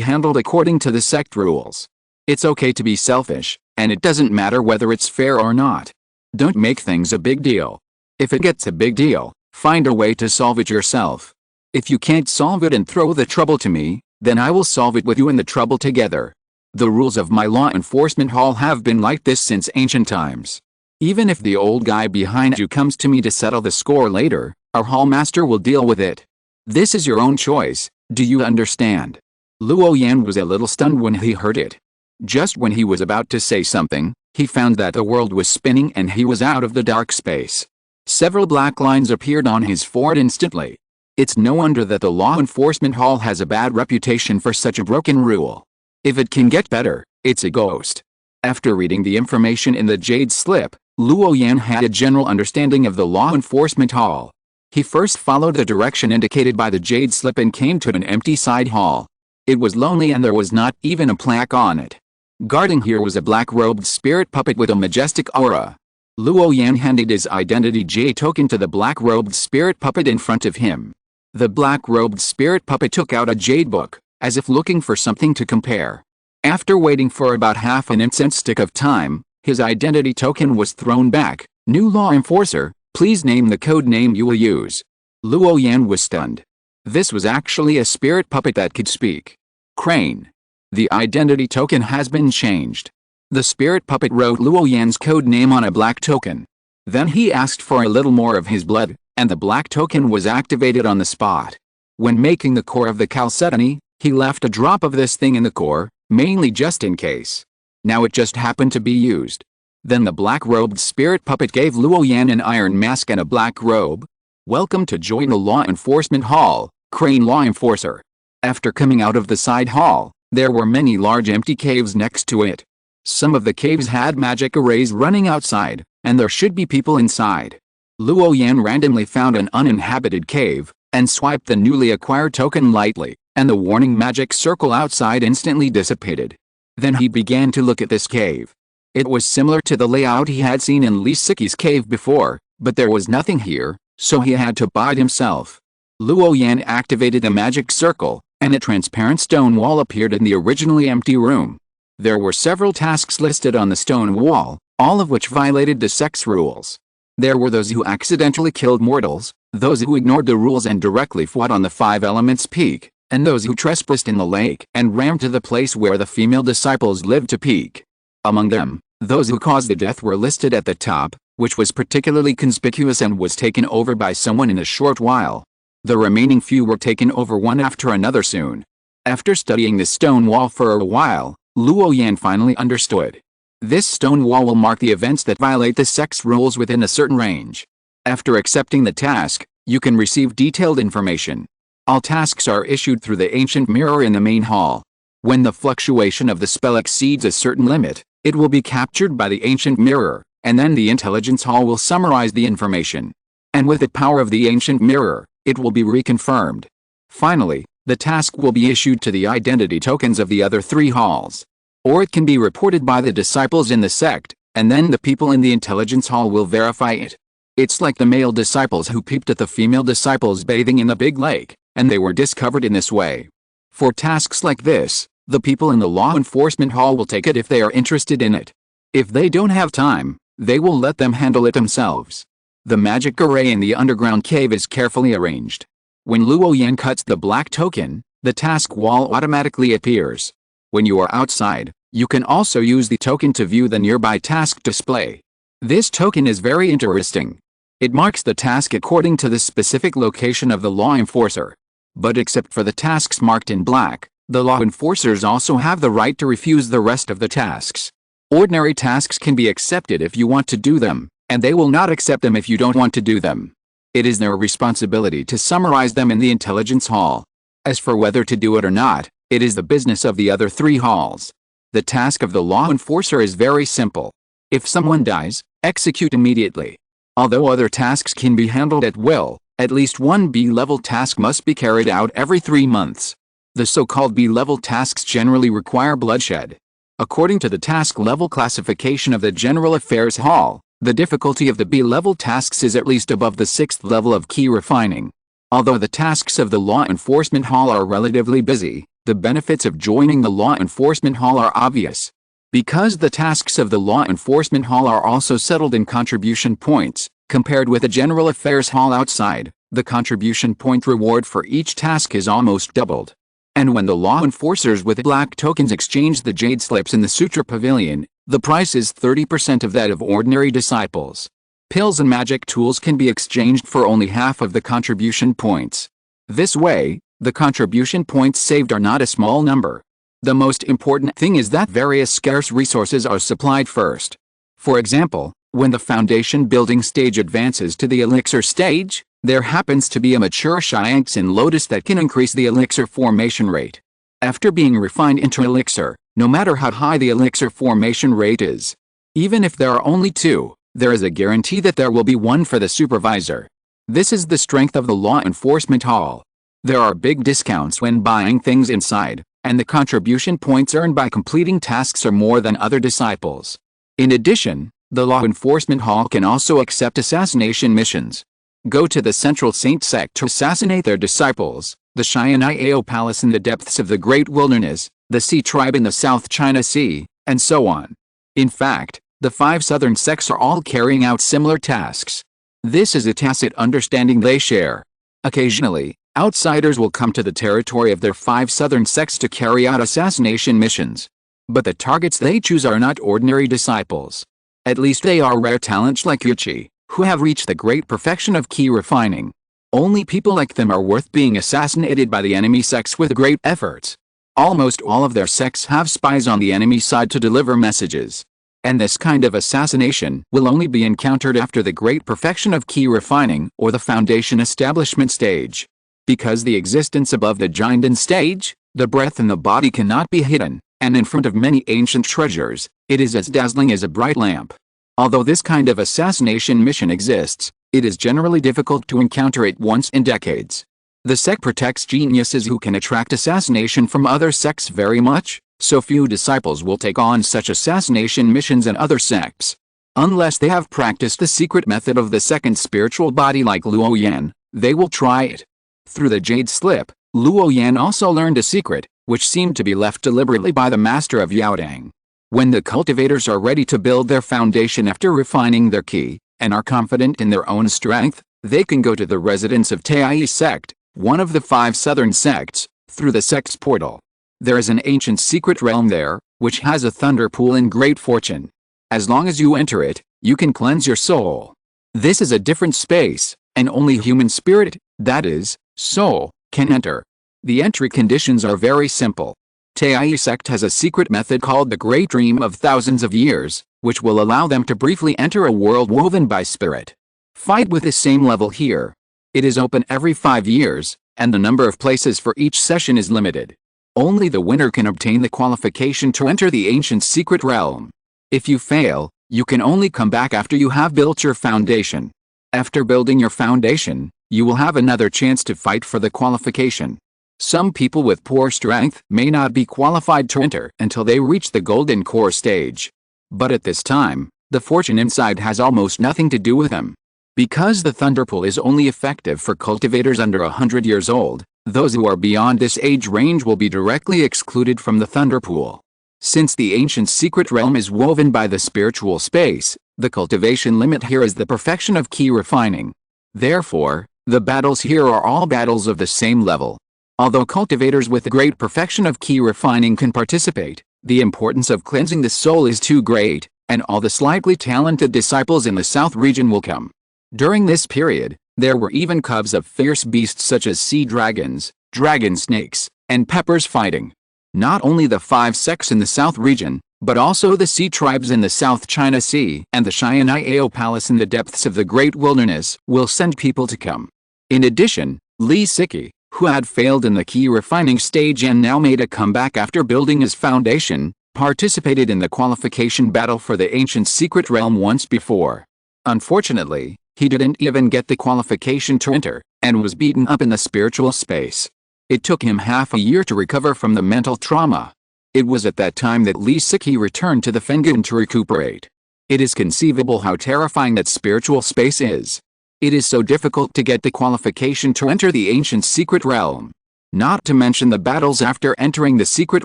handled according to the sect rules. It's okay to be selfish, and it doesn't matter whether it's fair or not. Don't make things a big deal. If it gets a big deal, find a way to solve it yourself. If you can't solve it and throw the trouble to me, then I will solve it with you and the trouble together. The rules of my law enforcement hall have been like this since ancient times. Even if the old guy behind you comes to me to settle the score later, our hall master will deal with it. This is your own choice, do you understand? Luo Yan was a little stunned when he heard it. Just when he was about to say something, he found that the world was spinning and he was out of the dark space. Several black lines appeared on his forehead instantly. It's no wonder that the law enforcement hall has a bad reputation for such a broken rule. If it can get better, it's a ghost. After reading the information in the jade slip, Luo Yan had a general understanding of the law enforcement hall. He first followed the direction indicated by the jade slip and came to an empty side hall. It was lonely and there was not even a plaque on it. Guarding here was a black-robed spirit puppet with a majestic aura. Luo Yan handed his identity J token to the black-robed spirit puppet in front of him. The black-robed spirit puppet took out a jade book, as if looking for something to compare. After waiting for about half an instant stick of time, his identity token was thrown back. New law enforcer, please name the code name you will use. Luo Yan was stunned. This was actually a spirit puppet that could speak. Crane. The identity token has been changed. The spirit puppet wrote Luo Yan's code name on a black token. Then he asked for a little more of his blood, and the black token was activated on the spot. When making the core of the chalcedony, he left a drop of this thing in the core, mainly just in case. Now it just happened to be used. Then the black-robed spirit puppet gave Luo Yan an iron mask and a black robe. Welcome to join the law enforcement hall, Crane Law Enforcer. After coming out of the side hall, there were many large empty caves next to it. Some of the caves had magic arrays running outside, and there should be people inside. Luo Yan randomly found an uninhabited cave, and swiped the newly acquired token lightly, and the warning magic circle outside instantly dissipated. Then he began to look at this cave. It was similar to the layout he had seen in Li Siki's cave before, but there was nothing here, so he had to bide himself. Luo Yan activated the magic circle, and a transparent stone wall appeared in the originally empty room. There were several tasks listed on the stone wall, all of which violated the sect's rules. There were those who accidentally killed mortals, those who ignored the rules and directly fought on the 5 Elements Peak, and those who trespassed in the lake and ran to the place where the female disciples lived to peek. Among them, those who caused the death were listed at the top, which was particularly conspicuous and was taken over by someone in a short while. The remaining few were taken over one after another soon. After studying the stone wall for a while, Luo Yan finally understood. This stone wall will mark the events that violate the sect's rules within a certain range. After accepting the task, you can receive detailed information. All tasks are issued through the ancient mirror in the main hall. When the fluctuation of the spell exceeds a certain limit, it will be captured by the ancient mirror, and then the intelligence hall will summarize the information. And with the power of the ancient mirror, it will be reconfirmed. Finally, the task will be issued to the identity tokens of the other 3 halls. Or it can be reported by the disciples in the sect, and then the people in the intelligence hall will verify it. It's like the male disciples who peeped at the female disciples bathing in the big lake, and they were discovered in this way. For tasks like this, the people in the law enforcement hall will take it if they are interested in it. If they don't have time, they will let them handle it themselves. The magic array in the underground cave is carefully arranged. When Luo Yan cuts the black token, the task wall automatically appears. When you are outside, you can also use the token to view the nearby task display. This token is very interesting. It marks the task according to the specific location of the law enforcer. But except for the tasks marked in black, the law enforcers also have the right to refuse the rest of the tasks. Ordinary tasks can be accepted if you want to do them, and they will not accept them if you don't want to do them. It is their responsibility to summarize them in the intelligence hall. As for whether to do it or not, it is the business of the other 3 halls. The task of the law enforcer is very simple. If someone dies, execute immediately. Although other tasks can be handled at will, at least one B-level task must be carried out every 3 months. The so-called B-level tasks generally require bloodshed. According to the task level classification of the General Affairs Hall, the difficulty of the B-level tasks is at least above the 6th level of key refining. Although the tasks of the Law Enforcement Hall are relatively busy, the benefits of joining the Law Enforcement Hall are obvious. Because the tasks of the Law Enforcement Hall are also settled in contribution points, compared with the General Affairs Hall outside, the contribution point reward for each task is almost doubled. And when the law enforcers with black tokens exchange the jade slips in the Sutra Pavilion, the price is 30% of that of ordinary disciples. Pills and magic tools can be exchanged for only half of the contribution points. This way, the contribution points saved are not a small number. The most important thing is that various scarce resources are supplied first. For example, when the foundation building stage advances to the elixir stage, there happens to be a mature Shyangtsin lotus that can increase the elixir formation rate. After being refined into elixir, no matter how high the elixir formation rate is, even if there are only 2, there is a guarantee that there will be 1 for the supervisor. This is the strength of the law enforcement hall. There are big discounts when buying things inside, and the contribution points earned by completing tasks are more than other disciples. In addition, the law enforcement hall can also accept assassination missions. Go to the Central Saint sect to assassinate their disciples, the Xian'ai Palace in the depths of the Great Wilderness, the Sea Tribe in the South China Sea, and so on. In fact, the 5 southern sects are all carrying out similar tasks. This is a tacit understanding they share. Occasionally, outsiders will come to the territory of their 5 southern sects to carry out assassination missions. But the targets they choose are not ordinary disciples. At least they are rare talents like Yuchi, who have reached the great perfection of key refining. Only people like them are worth being assassinated by the enemy sects with great efforts. Almost all of their sects have spies on the enemy side to deliver messages. And this kind of assassination will only be encountered after the great perfection of key refining or the foundation establishment stage. Because the existence above the Jinden stage, the breath in the body cannot be hidden, and in front of many ancient treasures, it is as dazzling as a bright lamp. Although this kind of assassination mission exists, it is generally difficult to encounter it once in decades. The sect protects geniuses who can attract assassination from other sects very much, so few disciples will take on such assassination missions in other sects. Unless they have practiced the secret method of the second spiritual body like Luo Yan, they will try it. Through the jade slip, Luo Yan also learned a secret, which seemed to be left deliberately by the master of Yaodang. When the cultivators are ready to build their foundation after refining their ki, and are confident in their own strength, they can go to the residence of Taiyi sect, one of the 5 southern sects, through the sect's portal. There is an ancient secret realm there, which has a thunder pool in great fortune. As long as you enter it, you can cleanse your soul. This is a different space, and only human spirit, that is, soul, can enter. The entry conditions are very simple. Taiyi sect has a secret method called the Great Dream of Thousands of Years, which will allow them to briefly enter a world woven by spirit. Fight with the same level here. It is open every 5 years, and the number of places for each session is limited. Only the winner can obtain the qualification to enter the ancient secret realm. If you fail, you can only come back after you have built your foundation. After building your foundation, you will have another chance to fight for the qualification. Some people with poor strength may not be qualified to enter until they reach the golden core stage. But at this time, the fortune inside has almost nothing to do with them. Because the thunderpool is only effective for cultivators under 100 years old, those who are beyond this age range will be directly excluded from the thunderpool. Since the ancient secret realm is woven by the spiritual space, the cultivation limit here is the perfection of key refining. Therefore, the battles here are all battles of the same level. Although cultivators with the great perfection of key refining can participate, the importance of cleansing the soul is too great, and all the slightly talented disciples in the south region will come. During this period, there were even cubs of fierce beasts such as sea dragons, dragon snakes, and peppers fighting. Not only the 5 sects in the south region, but also the sea tribes in the South China Sea and the Xian'ai Palace in the depths of the Great Wilderness will send people to come. In addition, Li Siki, who had failed in the key refining stage and now made a comeback after building his foundation, participated in the qualification battle for the ancient secret realm once before. Unfortunately, he didn't even get the qualification to enter, and was beaten up in the spiritual space. It took him half a year to recover from the mental trauma. It was at that time that Li Siki returned to the Fengyun to recuperate. It is conceivable how terrifying that spiritual space is. It is so difficult to get the qualification to enter the ancient secret realm. Not to mention the battles after entering the secret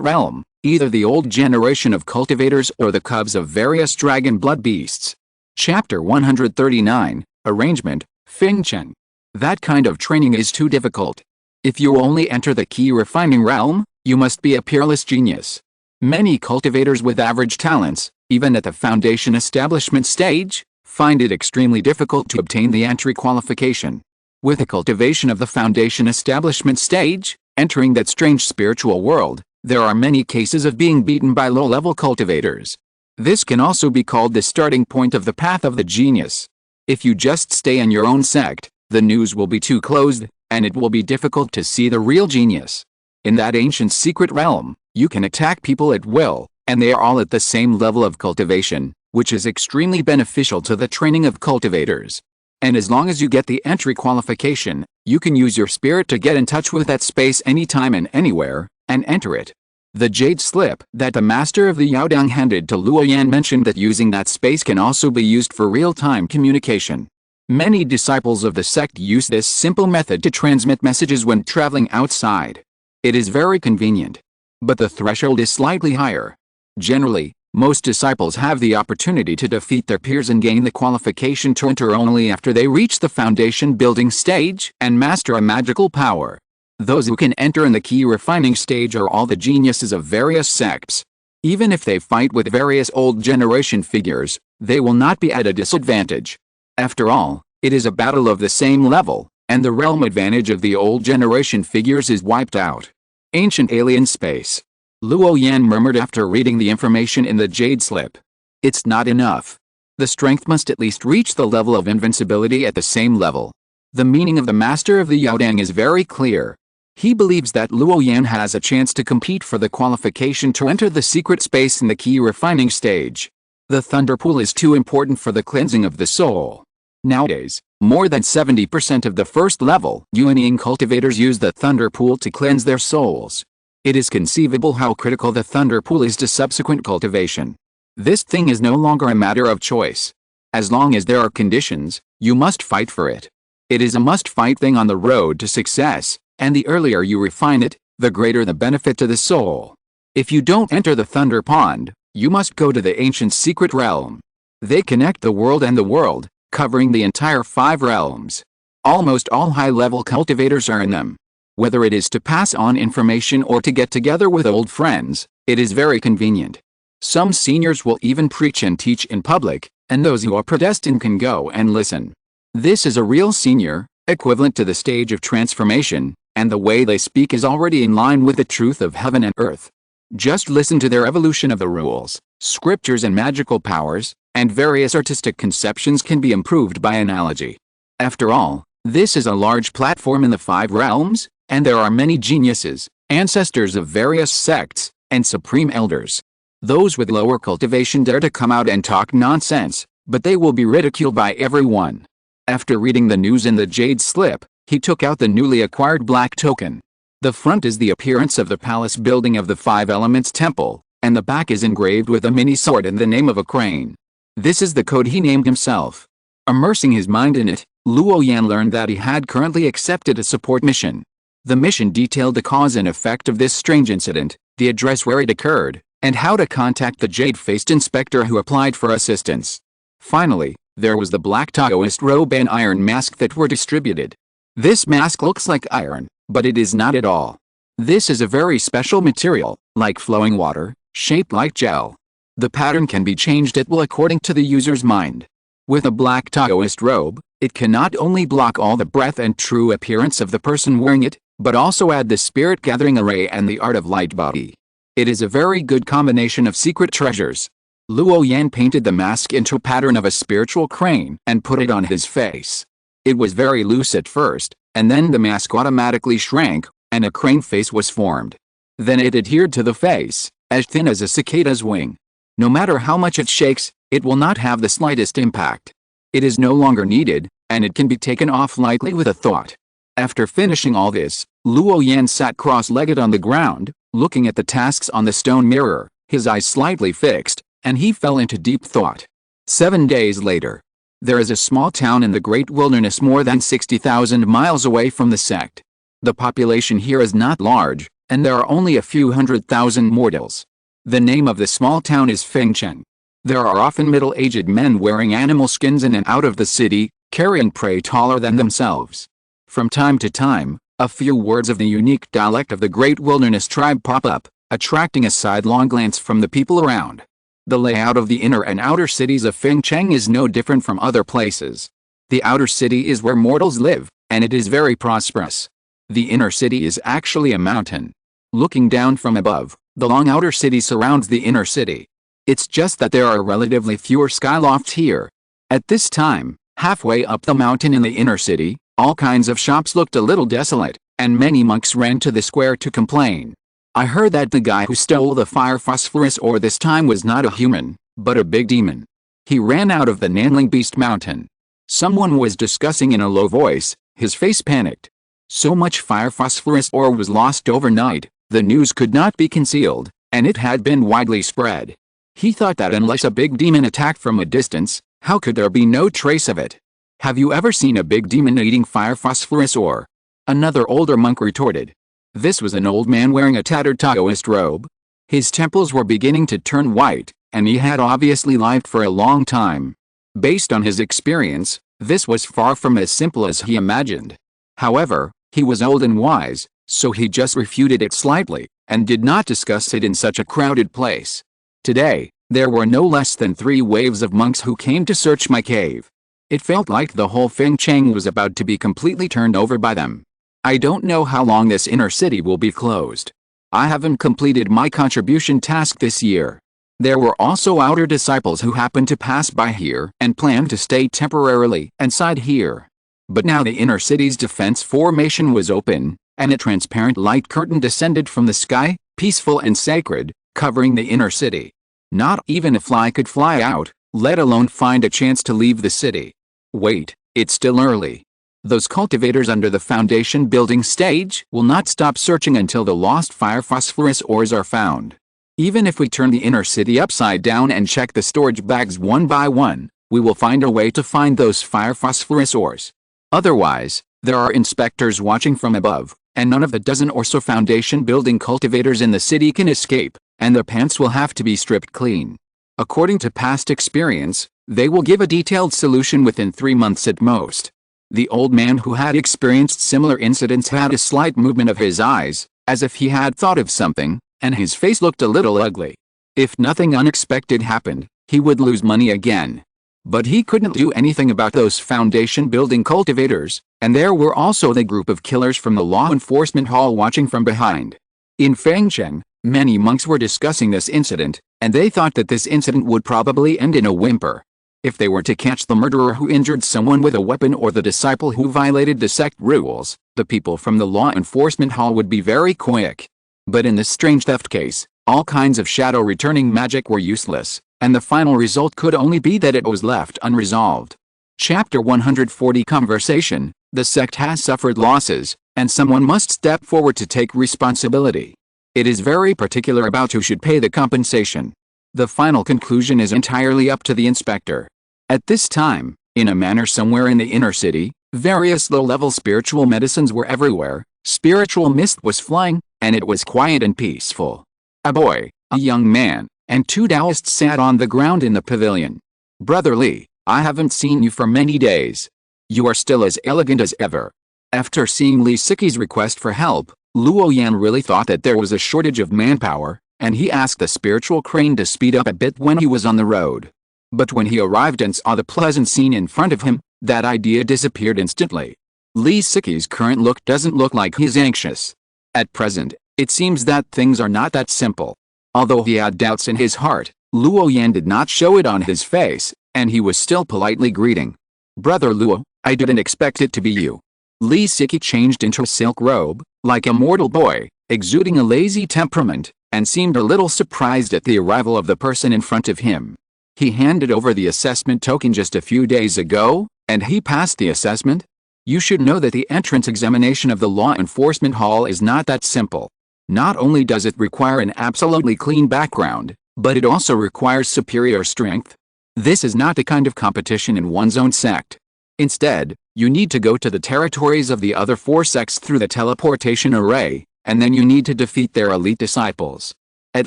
realm, either the old generation of cultivators or the cubs of various dragon blood beasts. Chapter 139, Arrangement, Fing Chen. That kind of training is too difficult. If you only enter the key refining realm, you must be a peerless genius. Many cultivators with average talents, even at the foundation establishment stage, find it extremely difficult to obtain the entry qualification. With the cultivation of the foundation establishment stage, entering that strange spiritual world, there are many cases of being beaten by low-level cultivators. This can also be called the starting point of the path of the genius. If you just stay in your own sect, the news will be too closed, and it will be difficult to see the real genius. In that ancient secret realm, you can attack people at will, and they are all at the same level of cultivation, which is extremely beneficial to the training of cultivators. And as long as you get the entry qualification, you can use your spirit to get in touch with that space anytime and anywhere, and enter it. The jade slip that the master of the Yaodang handed to Luo Yan mentioned that using that space can also be used for real-time communication. Many disciples of the sect use this simple method to transmit messages when traveling outside. It is very convenient. But the threshold is slightly higher. Generally, most disciples have the opportunity to defeat their peers and gain the qualification to enter only after they reach the foundation building stage and master a magical power. Those who can enter in the key refining stage are all the geniuses of various sects. Even if they fight with various old generation figures, they will not be at a disadvantage. After all, it is a battle of the same level, and the realm advantage of the old generation figures is wiped out. Ancient alien space. Luo Yan murmured after reading the information in the jade slip. It's not enough. The strength must at least reach the level of invincibility at the same level. The meaning of the master of the Yaodang is very clear. He believes that Luo Yan has a chance to compete for the qualification to enter the secret space in the key refining stage. The thunder pool is too important for the cleansing of the soul. Nowadays, more than 70% of the first level Yuanying cultivators use the thunder pool to cleanse their souls. It is conceivable how critical the thunder pool is to subsequent cultivation. This thing is no longer a matter of choice. As long as there are conditions, you must fight for it. It is a must-fight thing on the road to success, and the earlier you refine it, the greater the benefit to the soul. If you don't enter the thunder pond, you must go to the ancient secret realm. They connect the world and the world, covering the entire 5 realms. Almost all high-level cultivators are in them. Whether it is to pass on information or to get together with old friends, it is very convenient. Some seniors will even preach and teach in public, and those who are predestined can go and listen. This is a real senior, equivalent to the stage of transformation, and the way they speak is already in line with the truth of heaven and earth. Just listen to their evolution of the rules, scriptures and magical powers, and various artistic conceptions can be improved by analogy. After all, this is a large platform in the 5 realms, and there are many geniuses, ancestors of various sects, and supreme elders. Those with lower cultivation dare to come out and talk nonsense, but they will be ridiculed by everyone. After reading the news in the jade slip, he took out the newly acquired black token. The front is the appearance of the palace building of the 5 Elements Temple, and the back is engraved with a mini sword and the name of a crane. This is the code he named himself. Immersing his mind in it, Luo Yan learned that he had currently accepted a support mission. The mission detailed the cause and effect of this strange incident, the address where it occurred, and how to contact the jade-faced inspector who applied for assistance. Finally, there was the black Taoist robe and iron mask that were distributed. This mask looks like iron, but it is not at all. This is a very special material, like flowing water, shaped like gel. The pattern can be changed at will according to the user's mind. With a black Taoist robe, it can not only block all the breath and true appearance of the person wearing it, but also add the spirit-gathering array and the art of light body. It is a very good combination of secret treasures. Luo Yan painted the mask into a pattern of a spiritual crane and put it on his face. It was very loose at first, and then the mask automatically shrank, and a crane face was formed. Then it adhered to the face, as thin as a cicada's wing. No matter how much it shakes, it will not have the slightest impact. It is no longer needed, and it can be taken off lightly with a thought. After finishing all this, Luo Yan sat cross-legged on the ground, looking at the tasks on the stone mirror, his eyes slightly fixed, and he fell into deep thought. 7 days later. There is a small town in the great wilderness more than 60,000 miles away from the sect. The population here is not large, and there are only a few 100,000 mortals. The name of the small town is Fengcheng. There are often middle-aged men wearing animal skins in and out of the city, carrying prey taller than themselves. From time to time, a few words of the unique dialect of the Great Wilderness Tribe pop up, attracting a sidelong glance from the people around. The layout of the inner and outer cities of Fengcheng is no different from other places. The outer city is where mortals live, and it is very prosperous. The inner city is actually a mountain. Looking down from above, the long outer city surrounds the inner city. It's just that there are relatively fewer skylofts here. At this time, halfway up the mountain in the inner city, all kinds of shops looked a little desolate, and many monks ran to the square to complain. I heard that the guy who stole the fire phosphorus ore this time was not a human, but a big demon. He ran out of the Nanling Beast Mountain. Someone was discussing in a low voice, his face panicked. So much fire phosphorus ore was lost overnight, the news could not be concealed, and it had been widely spread. He thought that unless a big demon attacked from a distance, how could there be no trace of it? Have you ever seen a big demon eating fire phosphorus ore? Another older monk retorted. This was an old man wearing a tattered Taoist robe. His temples were beginning to turn white, and he had obviously lived for a long time. Based on his experience, this was far from as simple as he imagined. However, he was old and wise, so he just refuted it slightly, and did not discuss it in such a crowded place. Today, there were no less than 3 waves of monks who came to search my cave. It felt like the whole Fengcheng was about to be completely turned over by them. I don't know how long this inner city will be closed. I haven't completed my contribution task this year. There were also outer disciples who happened to pass by here and planned to stay temporarily inside here. But now the inner city's defense formation was open, and a transparent light curtain descended from the sky, peaceful and sacred, covering the inner city. Not even a fly could fly out, let alone find a chance to leave the city. Wait, it's still early. Those cultivators under the foundation building stage will not stop searching until the lost fire phosphorus ores are found. Even if we turn the inner city upside down and check the storage bags one by one, we will find a way to find those fire phosphorus ores. Otherwise, there are inspectors watching from above, and none of the dozen or so foundation building cultivators in the city can escape, and their pants will have to be stripped clean. According to past experience, they will give a detailed solution within 3 months at most. The old man who had experienced similar incidents had a slight movement of his eyes, as if he had thought of something, and his face looked a little ugly. If nothing unexpected happened, he would lose money again. But he couldn't do anything about those foundation building cultivators, and there were also the group of killers from the law enforcement hall watching from behind. In Fengcheng, many monks were discussing this incident, and they thought that this incident would probably end in a whimper. If they were to catch the murderer who injured someone with a weapon or the disciple who violated the sect rules, the people from the law enforcement hall would be very quick. But in this strange theft case, all kinds of shadow returning magic were useless, and the final result could only be that it was left unresolved. Chapter 140 Conversation. The sect has suffered losses, and someone must step forward to take responsibility. It is very particular about who should pay the compensation. The final conclusion is entirely up to the inspector. At this time, in a manor somewhere in the inner city, various low-level spiritual medicines were everywhere, spiritual mist was flying, and it was quiet and peaceful. A boy, a young man, and 2 Taoists sat on the ground in the pavilion. Brother Li, I haven't seen you for many days. You are still as elegant as ever. After seeing Li Siki's request for help, Luo Yan really thought that there was a shortage of manpower, and he asked the spiritual crane to speed up a bit when he was on the road. But when he arrived and saw the pleasant scene in front of him, that idea disappeared instantly. Li Siki's current look doesn't look like he's anxious. At present, it seems that things are not that simple. Although he had doubts in his heart, Luo Yan did not show it on his face, and he was still politely greeting. Brother Luo, I didn't expect it to be you. Li Siki changed into a silk robe, like a mortal boy, exuding a lazy temperament, and seemed a little surprised at the arrival of the person in front of him. He handed over the assessment token just a few days ago, and he passed the assessment. You should know that the entrance examination of the law enforcement hall is not that simple. Not only does it require an absolutely clean background, but it also requires superior strength. This is not the kind of competition in one's own sect. Instead, you need to go to the territories of the other 4 sects through the teleportation array, and then you need to defeat their elite disciples. At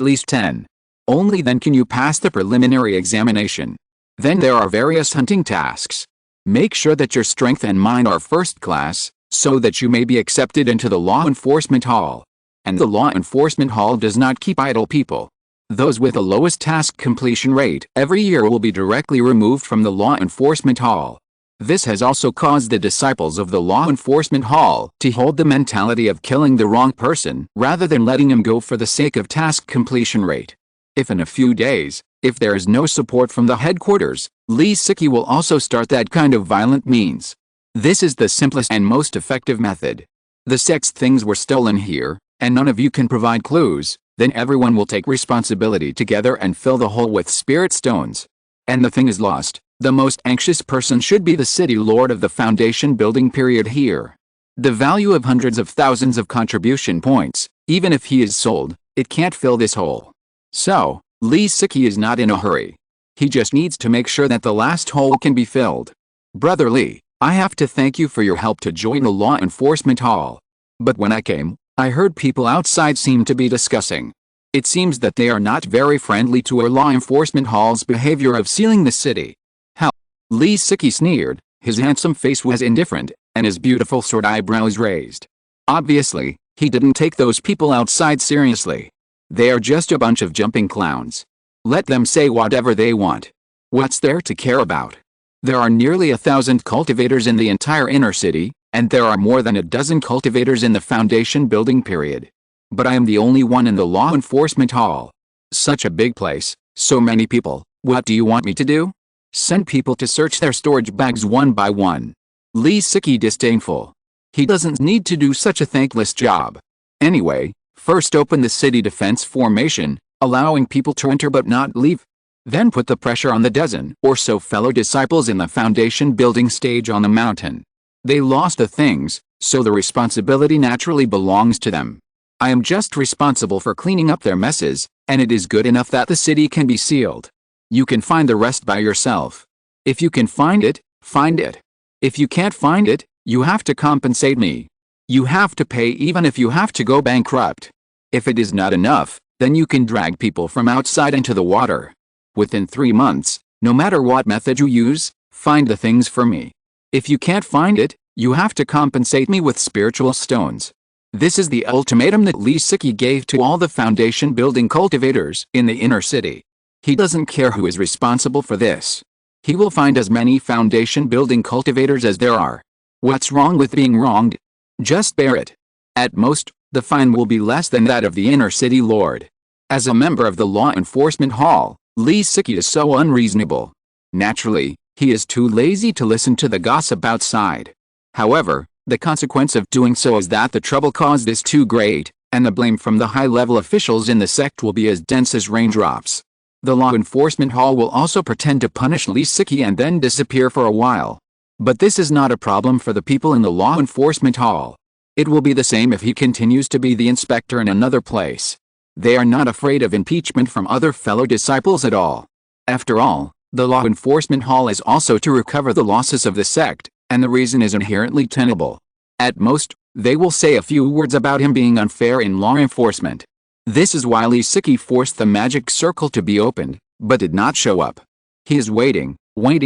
least 10. Only then can you pass the preliminary examination. Then there are various hunting tasks. Make sure that your strength and mind are first class, so that you may be accepted into the law enforcement hall. And the law enforcement hall does not keep idle people. Those with the lowest task completion rate every year will be directly removed from the law enforcement hall. This has also caused the disciples of the law enforcement hall to hold the mentality of killing the wrong person rather than letting him go for the sake of task completion rate. If in a few days, if there is no support from the headquarters, Lee Siki will also start that kind of violent means. This is the simplest and most effective method. The sect's things were stolen here, and none of you can provide clues. Then everyone will take responsibility together and fill the hole with spirit stones. And the thing is lost. The most anxious person should be the city lord of the foundation building period here. The value of hundreds of thousands of contribution points, even if he is sold, it can't fill this hole. So, Lee Siki is not in a hurry. He just needs to make sure that the last hole can be filled. Brother Lee, I have to thank you for your help to join the law enforcement hall. But when I came, I heard people outside seem to be discussing. It seems that they are not very friendly to our law enforcement hall's behavior of sealing the city. How? Lee Siki sneered, his handsome face was indifferent, and his beautiful sword eyebrows raised. Obviously, he didn't take those people outside seriously. They are just a bunch of jumping clowns. Let them say whatever they want. What's there to care about? There are nearly 1,000 cultivators in the entire inner city, and there are more than a dozen cultivators in the foundation building period. But I am the only one in the law enforcement hall. Such a big place, so many people, what do you want me to do? Send people to search their storage bags one by one. Lee Siki disdainful. He doesn't need to do such a thankless job. Anyway, first open the city defense formation, allowing people to enter but not leave. Then put the pressure on the dozen or so fellow disciples in the foundation building stage on the mountain. They lost the things, so the responsibility naturally belongs to them. I am just responsible for cleaning up their messes, and it is good enough that the city can be sealed. You can find the rest by yourself. If you can find it, find it. If you can't find it, you have to compensate me. You have to pay even if you have to go bankrupt. If it is not enough, then you can drag people from outside into the water. Within 3 months, no matter what method you use, find the things for me. If you can't find it, you have to compensate me with spiritual stones. This is the ultimatum that Lee Siki gave to all the foundation building cultivators in the inner city. He doesn't care who is responsible for this. He will find as many foundation building cultivators as there are. What's wrong with being wronged? Just bear it. At most, the fine will be less than that of the inner city lord. As a member of the law enforcement hall, Lee Siki is so unreasonable. Naturally, he is too lazy to listen to the gossip outside. However, the consequence of doing so is that the trouble caused is too great, and the blame from the high-level officials in the sect will be as dense as raindrops. The law enforcement hall will also pretend to punish Lee Siki and then disappear for a while. But this is not a problem for the people in the law enforcement hall. It will be the same if he continues to be the inspector in another place. They are not afraid of impeachment from other fellow disciples at all. After all, the law enforcement hall is also to recover the losses of the sect, and the reason is inherently tenable. At most, they will say a few words about him being unfair in law enforcement. This is why Lee Siki forced the magic circle to be opened, but did not show up. He is waiting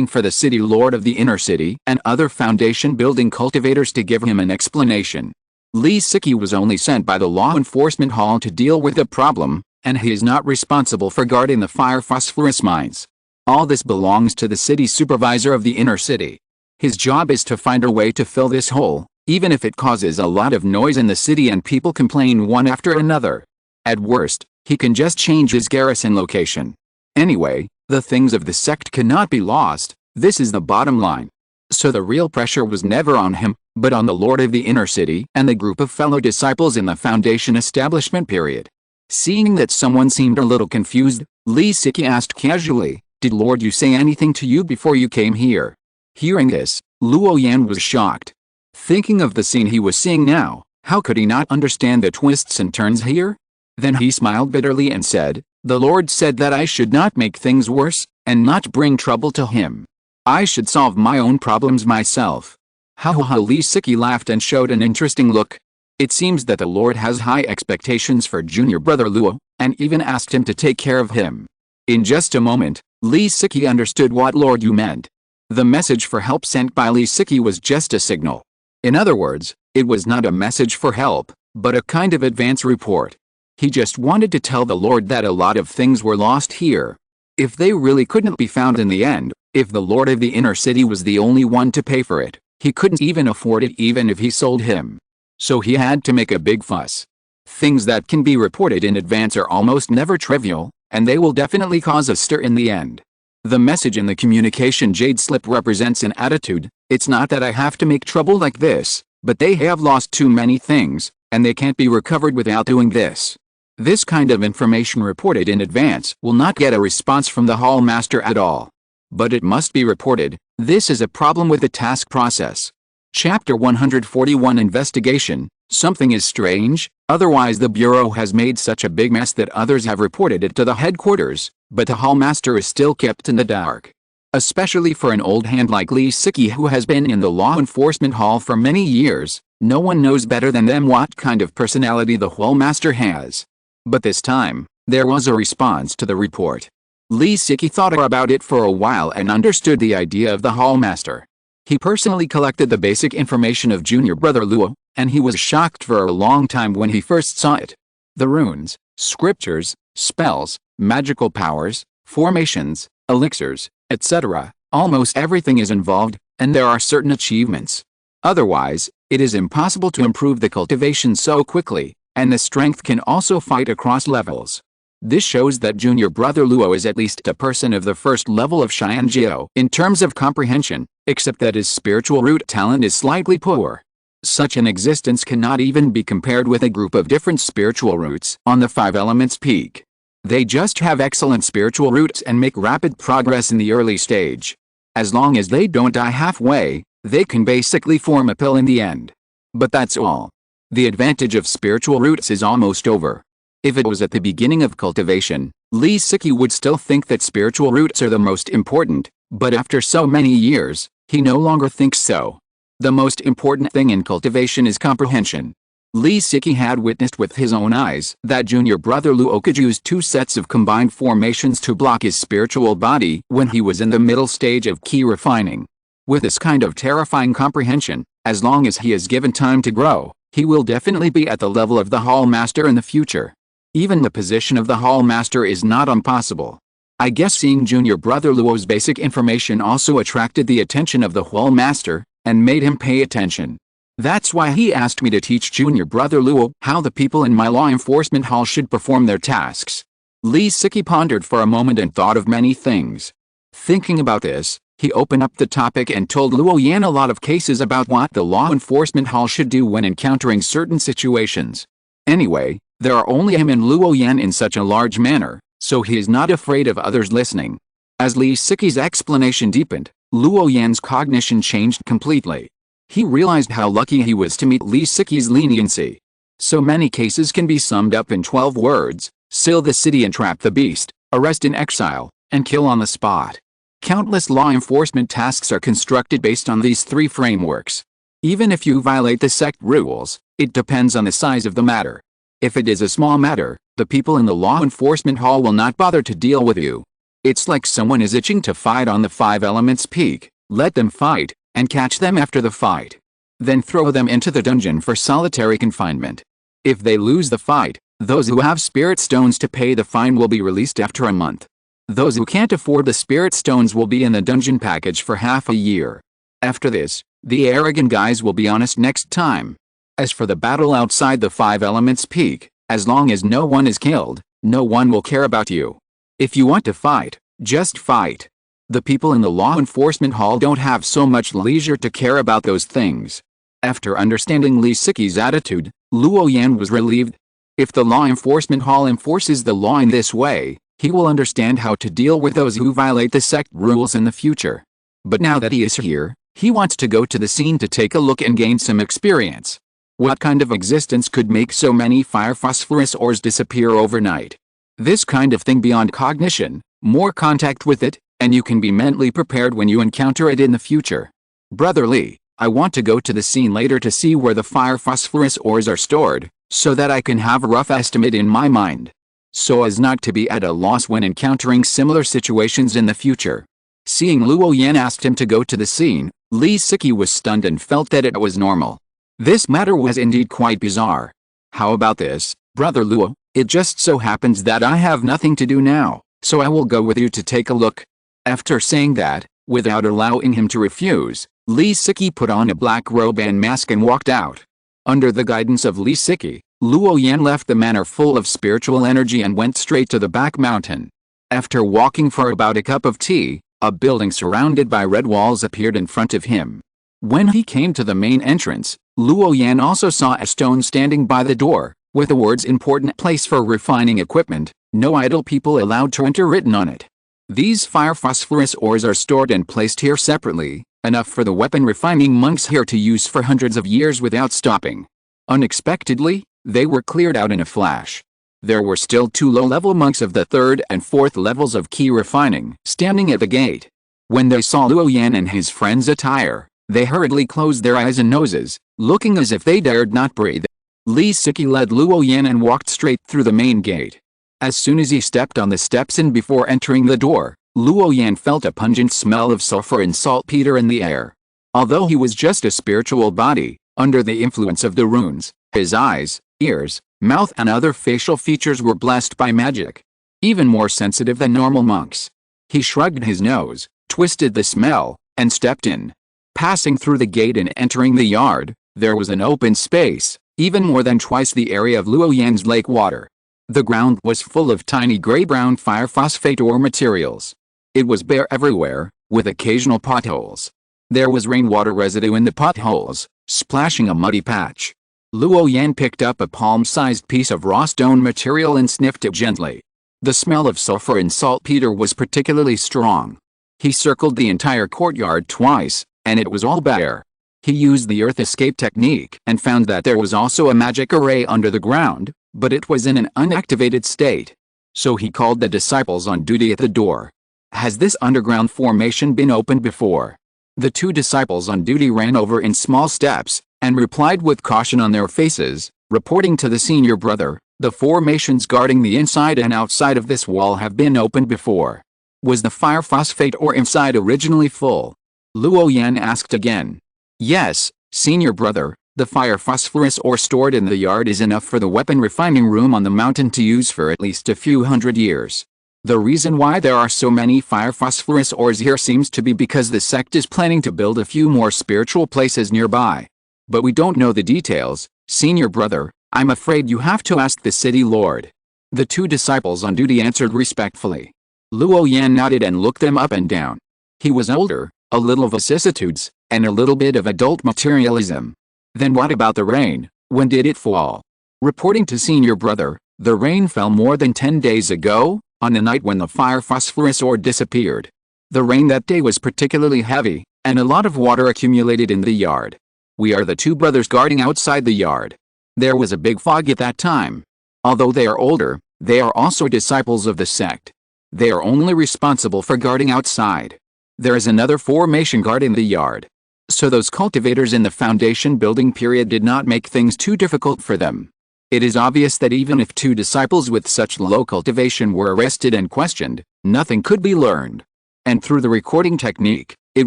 for the city lord of the inner city and other foundation building cultivators to give him an explanation. Lee Siki was only sent by the law enforcement hall to deal with the problem, and he is not responsible for guarding the fire phosphorus mines. All this belongs to the city supervisor of the inner city. His job is to find a way to fill this hole, even if it causes a lot of noise in the city and people complain one after another. At worst, he can just change his garrison location. Anyway, the things of the sect cannot be lost, this is the bottom line. So the real pressure was never on him, but on the lord of the inner city and the group of fellow disciples in the foundation establishment period. Seeing that someone seemed a little confused, Lee Siki asked casually, "Did Lord Yu say anything to you before you came here?" Hearing this, Luo Yan was shocked. Thinking of the scene he was seeing now, how could he not understand the twists and turns here? Then he smiled bitterly and said, "The Lord said that I should not make things worse, and not bring trouble to him. I should solve my own problems myself." Ha ha ha! Lee Siki laughed and showed an interesting look. It seems that the Lord has high expectations for junior brother Luo, and even asked him to take care of him. In just a moment, Lee Siki understood what Lord Yu meant. The message for help sent by Lee Siki was just a signal. In other words, it was not a message for help, but a kind of advance report. He just wanted to tell the Lord that a lot of things were lost here. If they really couldn't be found in the end, if the Lord of the inner city was the only one to pay for it, he couldn't even afford it even if he sold him. So he had to make a big fuss. Things that can be reported in advance are almost never trivial, and they will definitely cause a stir in the end. The message in the communication jade slip represents an attitude. It's not that I have to make trouble like this, but they have lost too many things, and they can't be recovered without doing this. This kind of information reported in advance will not get a response from the hall master at all. But it must be reported. This is a problem with the task process. Chapter 141 Investigation. Something is strange, otherwise the Bureau has made such a big mess that others have reported it to the headquarters, but the hall master is still kept in the dark. Especially for an old hand like Lee Siki who has been in the law enforcement hall for many years, no one knows better than them what kind of personality the hall master has. But this time, there was a response to the report. Lee Siki thought about it for a while and understood the idea of the hall master. He personally collected the basic information of junior brother Luo, and he was shocked for a long time when he first saw it. The runes, scriptures, spells, magical powers, formations, elixirs, etc., almost everything is involved, and there are certain achievements. Otherwise, it is impossible to improve the cultivation so quickly, and the strength can also fight across levels. This shows that junior brother Luo is at least a person of the first level of Xianjiao in terms of comprehension, except that his spiritual root talent is slightly poor. Such an existence cannot even be compared with a group of different spiritual roots on the five elements peak. They just have excellent spiritual roots and make rapid progress in the early stage. As long as they don't die halfway, they can basically form a pill in the end. But that's all. The advantage of spiritual roots is almost over. If it was at the beginning of cultivation, Lee Siki would still think that spiritual roots are the most important, but after so many years, he no longer thinks so. The most important thing in cultivation is comprehension. Lee Siki had witnessed with his own eyes that junior brother Luo could use 2 sets of combined formations to block his spiritual body when he was in the middle stage of key refining. With this kind of terrifying comprehension, as long as he is given time to grow, he will definitely be at the level of the hall master in the future. Even the position of the hall master is not impossible. I guess seeing junior brother Luo's basic information also attracted the attention of the hall master, and made him pay attention. That's why he asked me to teach junior brother Luo how the people in my law enforcement hall should perform their tasks. Lee Siki pondered for a moment and thought of many things. Thinking about this, he opened up the topic and told Luo Yan a lot of cases about what the law enforcement hall should do when encountering certain situations. Anyway, there are only him and Luo Yan in such a large manner, so he is not afraid of others listening. As Lee Siki's explanation deepened, Luo Yan's cognition changed completely. He realized how lucky he was to meet Lee Siki's leniency. So many cases can be summed up in 12 words: seal the city and trap the beast, arrest in exile, and kill on the spot. Countless law enforcement tasks are constructed based on these 3 frameworks. Even if you violate the sect rules, it depends on the size of the matter. If it is a small matter, the people in the law enforcement hall will not bother to deal with you. It's like someone is itching to fight on the 5 elements peak. Let them fight, and catch them after the fight. Then throw them into the dungeon for solitary confinement. If they lose the fight, those who have spirit stones to pay the fine will be released after a month. Those who can't afford the spirit stones will be in the dungeon package for half a year. After this, the arrogant guys will be honest next time. As for the battle outside the 5 elements peak, as long as no one is killed, no one will care about you. If you want to fight, just fight. The people in the law enforcement hall don't have so much leisure to care about those things. After understanding Lee Siki's attitude, Luo Yan was relieved. If the law enforcement hall enforces the law in this way, he will understand how to deal with those who violate the sect rules in the future. But now that he is here, he wants to go to the scene to take a look and gain some experience. What kind of existence could make so many fire phosphorus ores disappear overnight? This kind of thing beyond cognition, more contact with it, and you can be mentally prepared when you encounter it in the future. Brother Lee, I want to go to the scene later to see where the fire phosphorus ores are stored, so that I can have a rough estimate in my mind, so as not to be at a loss when encountering similar situations in the future. Seeing Luo Yan asked him to go to the scene, Li Siki was stunned and felt that it was normal. This matter was indeed quite bizarre. How about this, Brother Luo? It just so happens that I have nothing to do now, so I will go with you to take a look. After saying that, without allowing him to refuse, Li Siki put on a black robe and mask and walked out. Under the guidance of Li Siki, Luo Yan left the manor full of spiritual energy and went straight to the back mountain. After walking for about a cup of tea, a building surrounded by red walls appeared in front of him. When he came to the main entrance, Luo Yan also saw a stone standing by the door, with the words "Important place for refining equipment, no idle people allowed to enter" written on it. These fire phosphorus ores are stored and placed here separately, enough for the weapon refining monks here to use for hundreds of years without stopping. Unexpectedly, they were cleared out in a flash. There were still 2 low-level monks of the 3rd and 4th levels of key refining standing at the gate. When they saw Luo Yan and his friend's attire, they hurriedly closed their eyes and noses, looking as if they dared not breathe. Li Siki led Luo Yan and walked straight through the main gate. As soon as he stepped on the steps and before entering the door, Luo Yan felt a pungent smell of sulfur and saltpeter in the air. Although he was just a spiritual body, under the influence of the runes, his eyes, ears, mouth and other facial features were blessed by magic. Even more sensitive than normal monks. He shrugged his nose, twisted the smell, and stepped in. Passing through the gate and entering the yard, there was an open space, even more than twice the area of Luo Yan's lake water. The ground was full of tiny gray-brown fire phosphate ore materials. It was bare everywhere, with occasional potholes. There was rainwater residue in the potholes, splashing a muddy patch. Luo Yan picked up a palm-sized piece of raw stone material and sniffed it gently. The smell of sulfur and saltpeter was particularly strong. He circled the entire courtyard twice, and it was all bare. He used the earth escape technique and found that there was also a magic array under the ground, but it was in an unactivated state. So he called the disciples on duty at the door. "Has this underground formation been opened before?" The 2 disciples on duty ran over in small steps, and replied with caution on their faces, reporting to the senior brother, "The formations guarding the inside and outside of this wall have been opened before." "Was the fire phosphate ore inside originally full?" Luo Yan asked again. "Yes, senior brother, the fire phosphorus ore stored in the yard is enough for the weapon refining room on the mountain to use for at least a few hundred years. The reason why there are so many fire phosphorus ores here seems to be because the sect is planning to build a few more spiritual places nearby. But we don't know the details, senior brother. I'm afraid you have to ask the city lord." The 2 disciples on duty answered respectfully. Luo Yan nodded and looked them up and down. He was older, a little vicissitudes, and a little bit of adult materialism. "Then what about the rain? When did it fall?" Reporting to senior brother, "The rain fell more than 10 days ago, on the night when the fire phosphorus ore disappeared. The rain that day was particularly heavy, and a lot of water accumulated in the yard. We are the 2 brothers guarding outside the yard. There was a big fog at that time. Although they are older, they are also disciples of the sect. They are only responsible for guarding outside. There is another formation guarding the yard. So those cultivators in the foundation building period did not make things too difficult for them. It is obvious that even if 2 disciples with such low cultivation were arrested and questioned, nothing could be learned. And through the recording technique, it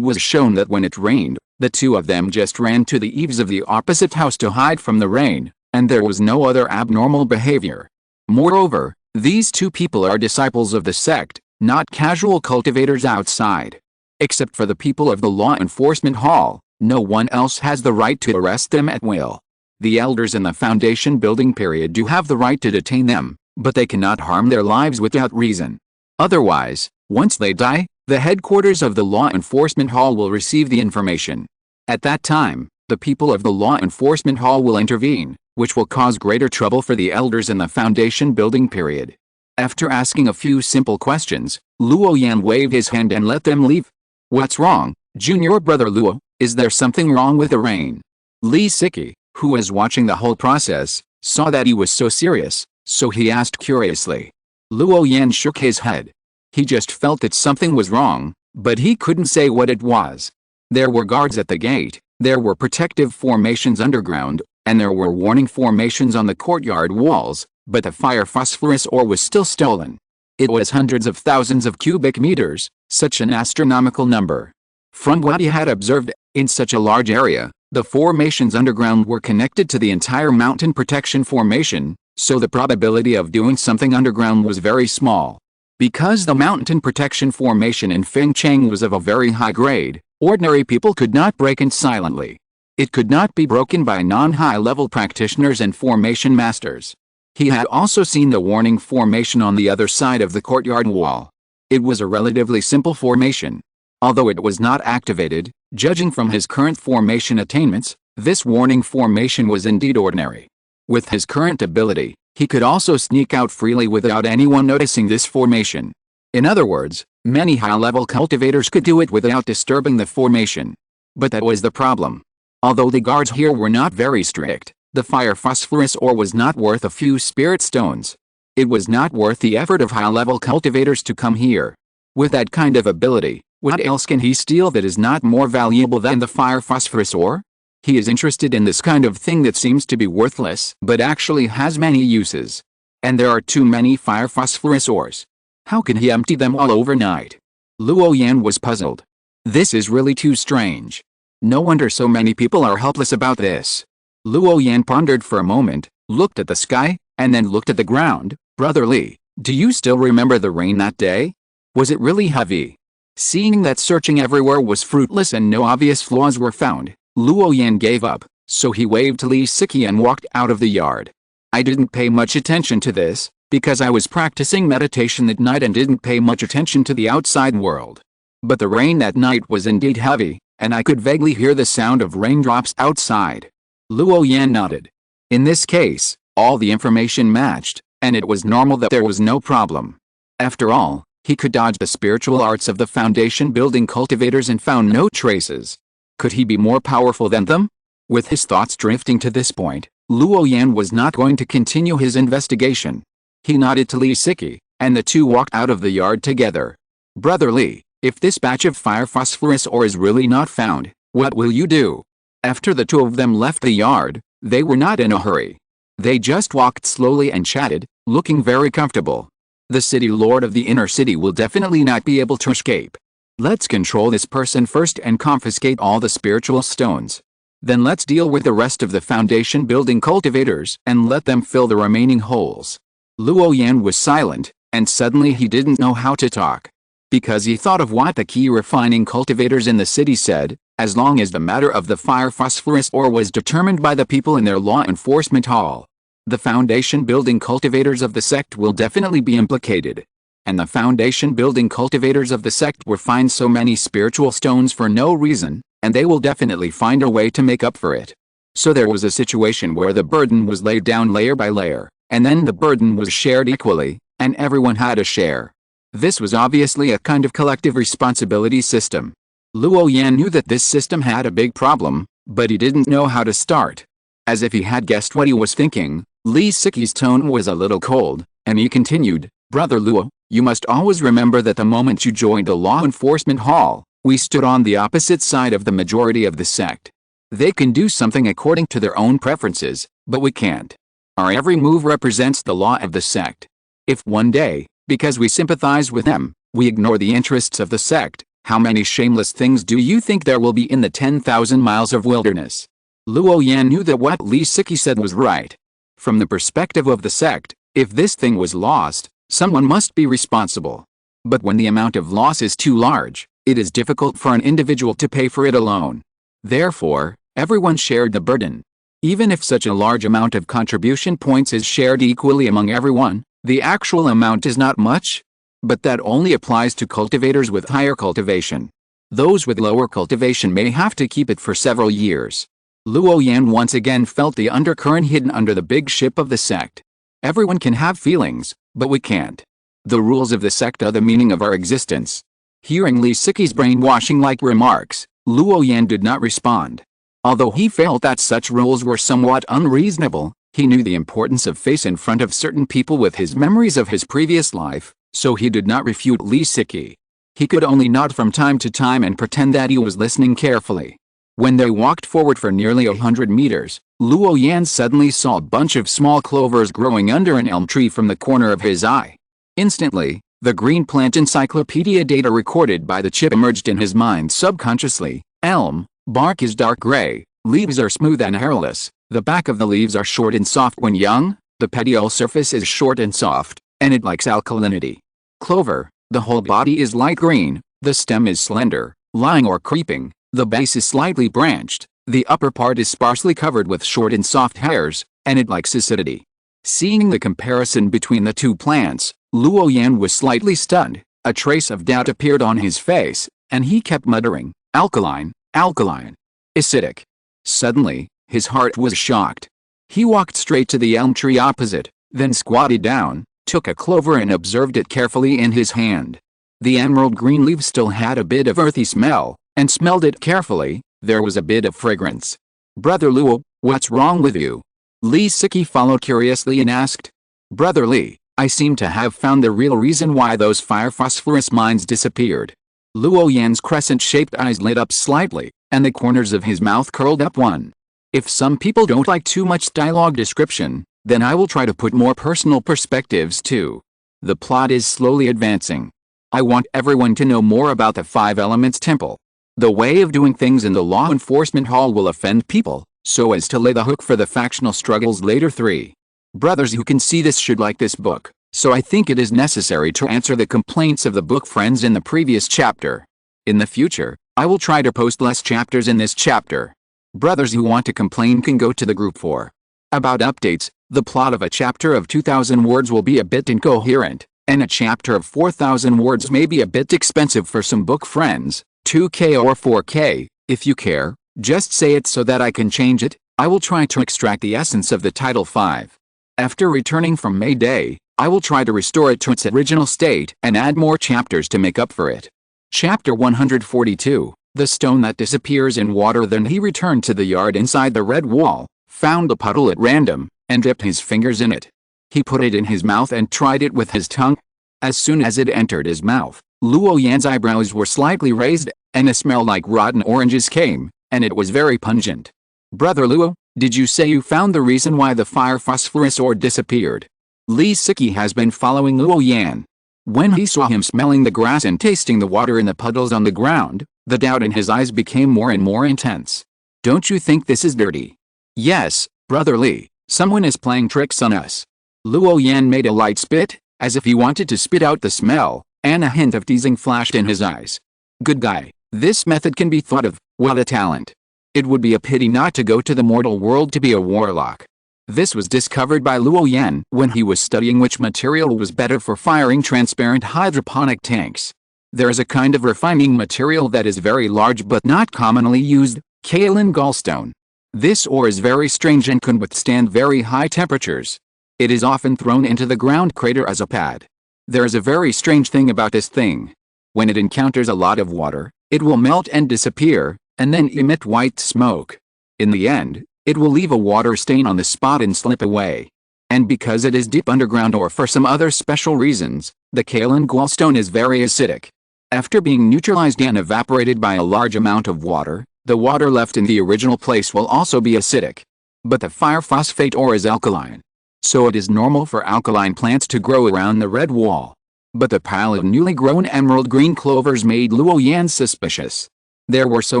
was shown that when it rained, the 2 of them just ran to the eaves of the opposite house to hide from the rain, and there was no other abnormal behavior. Moreover, these 2 people are disciples of the sect, not casual cultivators outside. Except for the people of the law enforcement hall, no one else has the right to arrest them at will. The elders in the foundation building period do have the right to detain them, but they cannot harm their lives without reason. Otherwise, once they die, the headquarters of the law enforcement hall will receive the information. At that time, the people of the law enforcement hall will intervene, which will cause greater trouble for the elders in the foundation building period." After asking a few simple questions, Luo Yan waved his hand and let them leave. "What's wrong, junior brother Luo? Is there something wrong with the rain?" Li Siki, who was watching the whole process, saw that he was so serious, so he asked curiously. Luo Yan shook his head. He just felt that something was wrong, but he couldn't say what it was. There were guards at the gate, there were protective formations underground, and there were warning formations on the courtyard walls, but the fire phosphorus ore was still stolen. It was hundreds of thousands of cubic meters, such an astronomical number. From what he had observed, In such a large area, the formations underground were connected to the entire mountain protection formation, so the probability of doing something underground was very small. Because the mountain protection formation in Fengcheng was of a very high grade, ordinary people could not break in silently. It could not be broken by non-high-level practitioners and formation masters. He had also seen the warning formation on the other side of the courtyard wall. It was a relatively simple formation. Although it was not activated, judging from his current formation attainments, this warning formation was indeed ordinary. With his current ability, he could also sneak out freely without anyone noticing this formation. In other words, many high-level cultivators could do it without disturbing the formation. But that was the problem. Although the guards here were not very strict, the fire phosphorus ore was not worth a few spirit stones. It was not worth the effort of high-level cultivators to come here. With that kind of ability, what else can he steal that is not more valuable than the fire phosphorus ore? He is interested in this kind of thing that seems to be worthless but actually has many uses. And there are too many fire phosphorus ores. How can he empty them all overnight? Luo Yan was puzzled. This is really too strange. No wonder so many people are helpless about this. Luo Yan pondered for a moment, looked at the sky, and then looked at the ground. Brother Li, do you still remember the rain that day? Was it really heavy? Seeing that searching everywhere was fruitless and no obvious flaws were found, Luo Yan gave up, so he waved to Li Siki and walked out of the yard. I didn't pay much attention to this, because I was practicing meditation that night and didn't pay much attention to the outside world. But the rain that night was indeed heavy, and I could vaguely hear the sound of raindrops outside. Luo Yan nodded. In this case, all the information matched, and it was normal that there was no problem. After all, he could dodge the spiritual arts of the foundation building cultivators and found no traces. Could he be more powerful than them? With his thoughts drifting to this point, Luo Yan was not going to continue his investigation. He nodded to Li Siki, and the two walked out of the yard together. Brother Li, if this batch of fire phosphorus ore is really not found, what will you do? After the two of them left the yard, they were not in a hurry. They just walked slowly and chatted, looking very comfortable. The city lord of the inner city will definitely not be able to escape. Let's control this person first and confiscate all the spiritual stones. Then let's deal with the rest of the foundation building cultivators and let them fill the remaining holes. Luo Yan was silent, and suddenly he didn't know how to talk. Because he thought of what the key refining cultivators in the city said, as long as the matter of the fire phosphorus ore was determined by the people in their law enforcement hall, the foundation building cultivators of the sect will definitely be implicated. And the foundation building cultivators of the sect will find so many spiritual stones for no reason, and they will definitely find a way to make up for it. So there was a situation where the burden was laid down layer by layer, and then the burden was shared equally, and everyone had a share. This was obviously a kind of collective responsibility system. Luo Yan knew that this system had a big problem, but he didn't know how to start. As if he had guessed what he was thinking, Li Siki's tone was a little cold, and he continued, Brother Luo, you must always remember that the moment you joined the law enforcement hall, we stood on the opposite side of the majority of the sect. They can do something according to their own preferences, but we can't. Our every move represents the law of the sect. If one day, because we sympathize with them, we ignore the interests of the sect, how many shameless things do you think there will be in the 10,000 miles of wilderness? Luo Yan knew that what Li Siki said was right. From the perspective of the sect, if this thing was lost, someone must be responsible. But when the amount of loss is too large, it is difficult for an individual to pay for it alone. Therefore, everyone shared the burden. Even if such a large amount of contribution points is shared equally among everyone, the actual amount is not much. But that only applies to cultivators with higher cultivation. Those with lower cultivation may have to keep it for several years. Luo Yan once again felt the undercurrent hidden under the big ship of the sect. Everyone can have feelings, but we can't. The rules of the sect are the meaning of our existence. Hearing Li Siki's brainwashing-like remarks, Luo Yan did not respond. Although he felt that such rules were somewhat unreasonable, he knew the importance of face in front of certain people with his memories of his previous life, so he did not refute Li Siki. He could only nod from time to time and pretend that he was listening carefully. When they walked forward for nearly 100 meters, Luo Yan suddenly saw a bunch of small clovers growing under an elm tree from the corner of his eye. Instantly, the green plant encyclopedia data recorded by the chip emerged in his mind subconsciously. Elm, Bark is dark gray, leaves are smooth and hairless, the back of the leaves are short and soft when young, the petiole surface is short and soft, and it likes alkalinity. Clover, the whole body is light green, the stem is slender, lying or creeping, the base is slightly branched, the upper part is sparsely covered with short and soft hairs, and it likes acidity. Seeing the comparison between the two plants, Luo Yan was slightly stunned, a trace of doubt appeared on his face, and he kept muttering, alkaline, alkaline, acidic. Suddenly, his heart was shocked. He walked straight to the elm tree opposite, then squatted down, took a clover and observed it carefully in his hand. The emerald green leaf still had a bit of earthy smell, and smelled it carefully, there was a bit of fragrance. Brother Luo, what's wrong with you? Li Siki followed curiously and asked. Brother Li, I seem to have found the real reason why those fire phosphorus mines disappeared. Luo Yan's crescent-shaped eyes lit up slightly, and the corners of his mouth curled up one. If some people don't like too much dialogue description, then I will try to put more personal perspectives too. The plot is slowly advancing. I want everyone to know more about the Five Elements Temple. The way of doing things in the Law Enforcement Hall will offend people, so as to lay the hook for the factional struggles later. 3 brothers who can see this should like this book, so I think it is necessary to answer the complaints of the book friends in the previous chapter. In the future, I will try to post less chapters in this chapter. Brothers who want to complain can go to the group for. About updates, the plot of a chapter of 2,000 words will be a bit incoherent, and a chapter of 4,000 words may be a bit expensive for some book friends, 2K or 4K, if you care, just say it so that I can change it. I will try to extract the essence of the title 5. After returning from May Day, I will try to restore it to its original state and add more chapters to make up for it. Chapter 142, The Stone That Disappears in Water. Then he returned to the yard inside the red wall, found a puddle at random, and dipped his fingers in it. He put it in his mouth and tried it with his tongue. As soon as it entered his mouth, Luo Yan's eyebrows were slightly raised, and a smell like rotten oranges came, and it was very pungent. Brother Luo, did you say you found the reason why the fire phosphorus ore disappeared? Li Siki has been following Luo Yan. When he saw him smelling the grass and tasting the water in the puddles on the ground, the doubt in his eyes became more and more intense. Don't you think this is dirty? Yes, Brother Li, someone is playing tricks on us. Luo Yan made a light spit, as if he wanted to spit out the smell, and a hint of teasing flashed in his eyes. Good guy, this method can be thought of, what a talent. It would be a pity not to go to the mortal world to be a warlock. This was discovered by Luo Yan when he was studying which material was better for firing transparent hydroponic tanks. There is a kind of refining material that is very large but not commonly used, kaolin gallstone. This ore is very strange and can withstand very high temperatures. It is often thrown into the ground crater as a pad. There is a very strange thing about this thing. When it encounters a lot of water, it will melt and disappear, and then emit white smoke. In the end, it will leave a water stain on the spot and slip away. And because it is deep underground or for some other special reasons, the kaolin gallstone is very acidic. After being neutralized and evaporated by a large amount of water, the water left in the original place will also be acidic. But the fire phosphate ore is alkaline. So it is normal for alkaline plants to grow around the red wall. But the pile of newly grown emerald green clovers made Luo Yan suspicious. There were so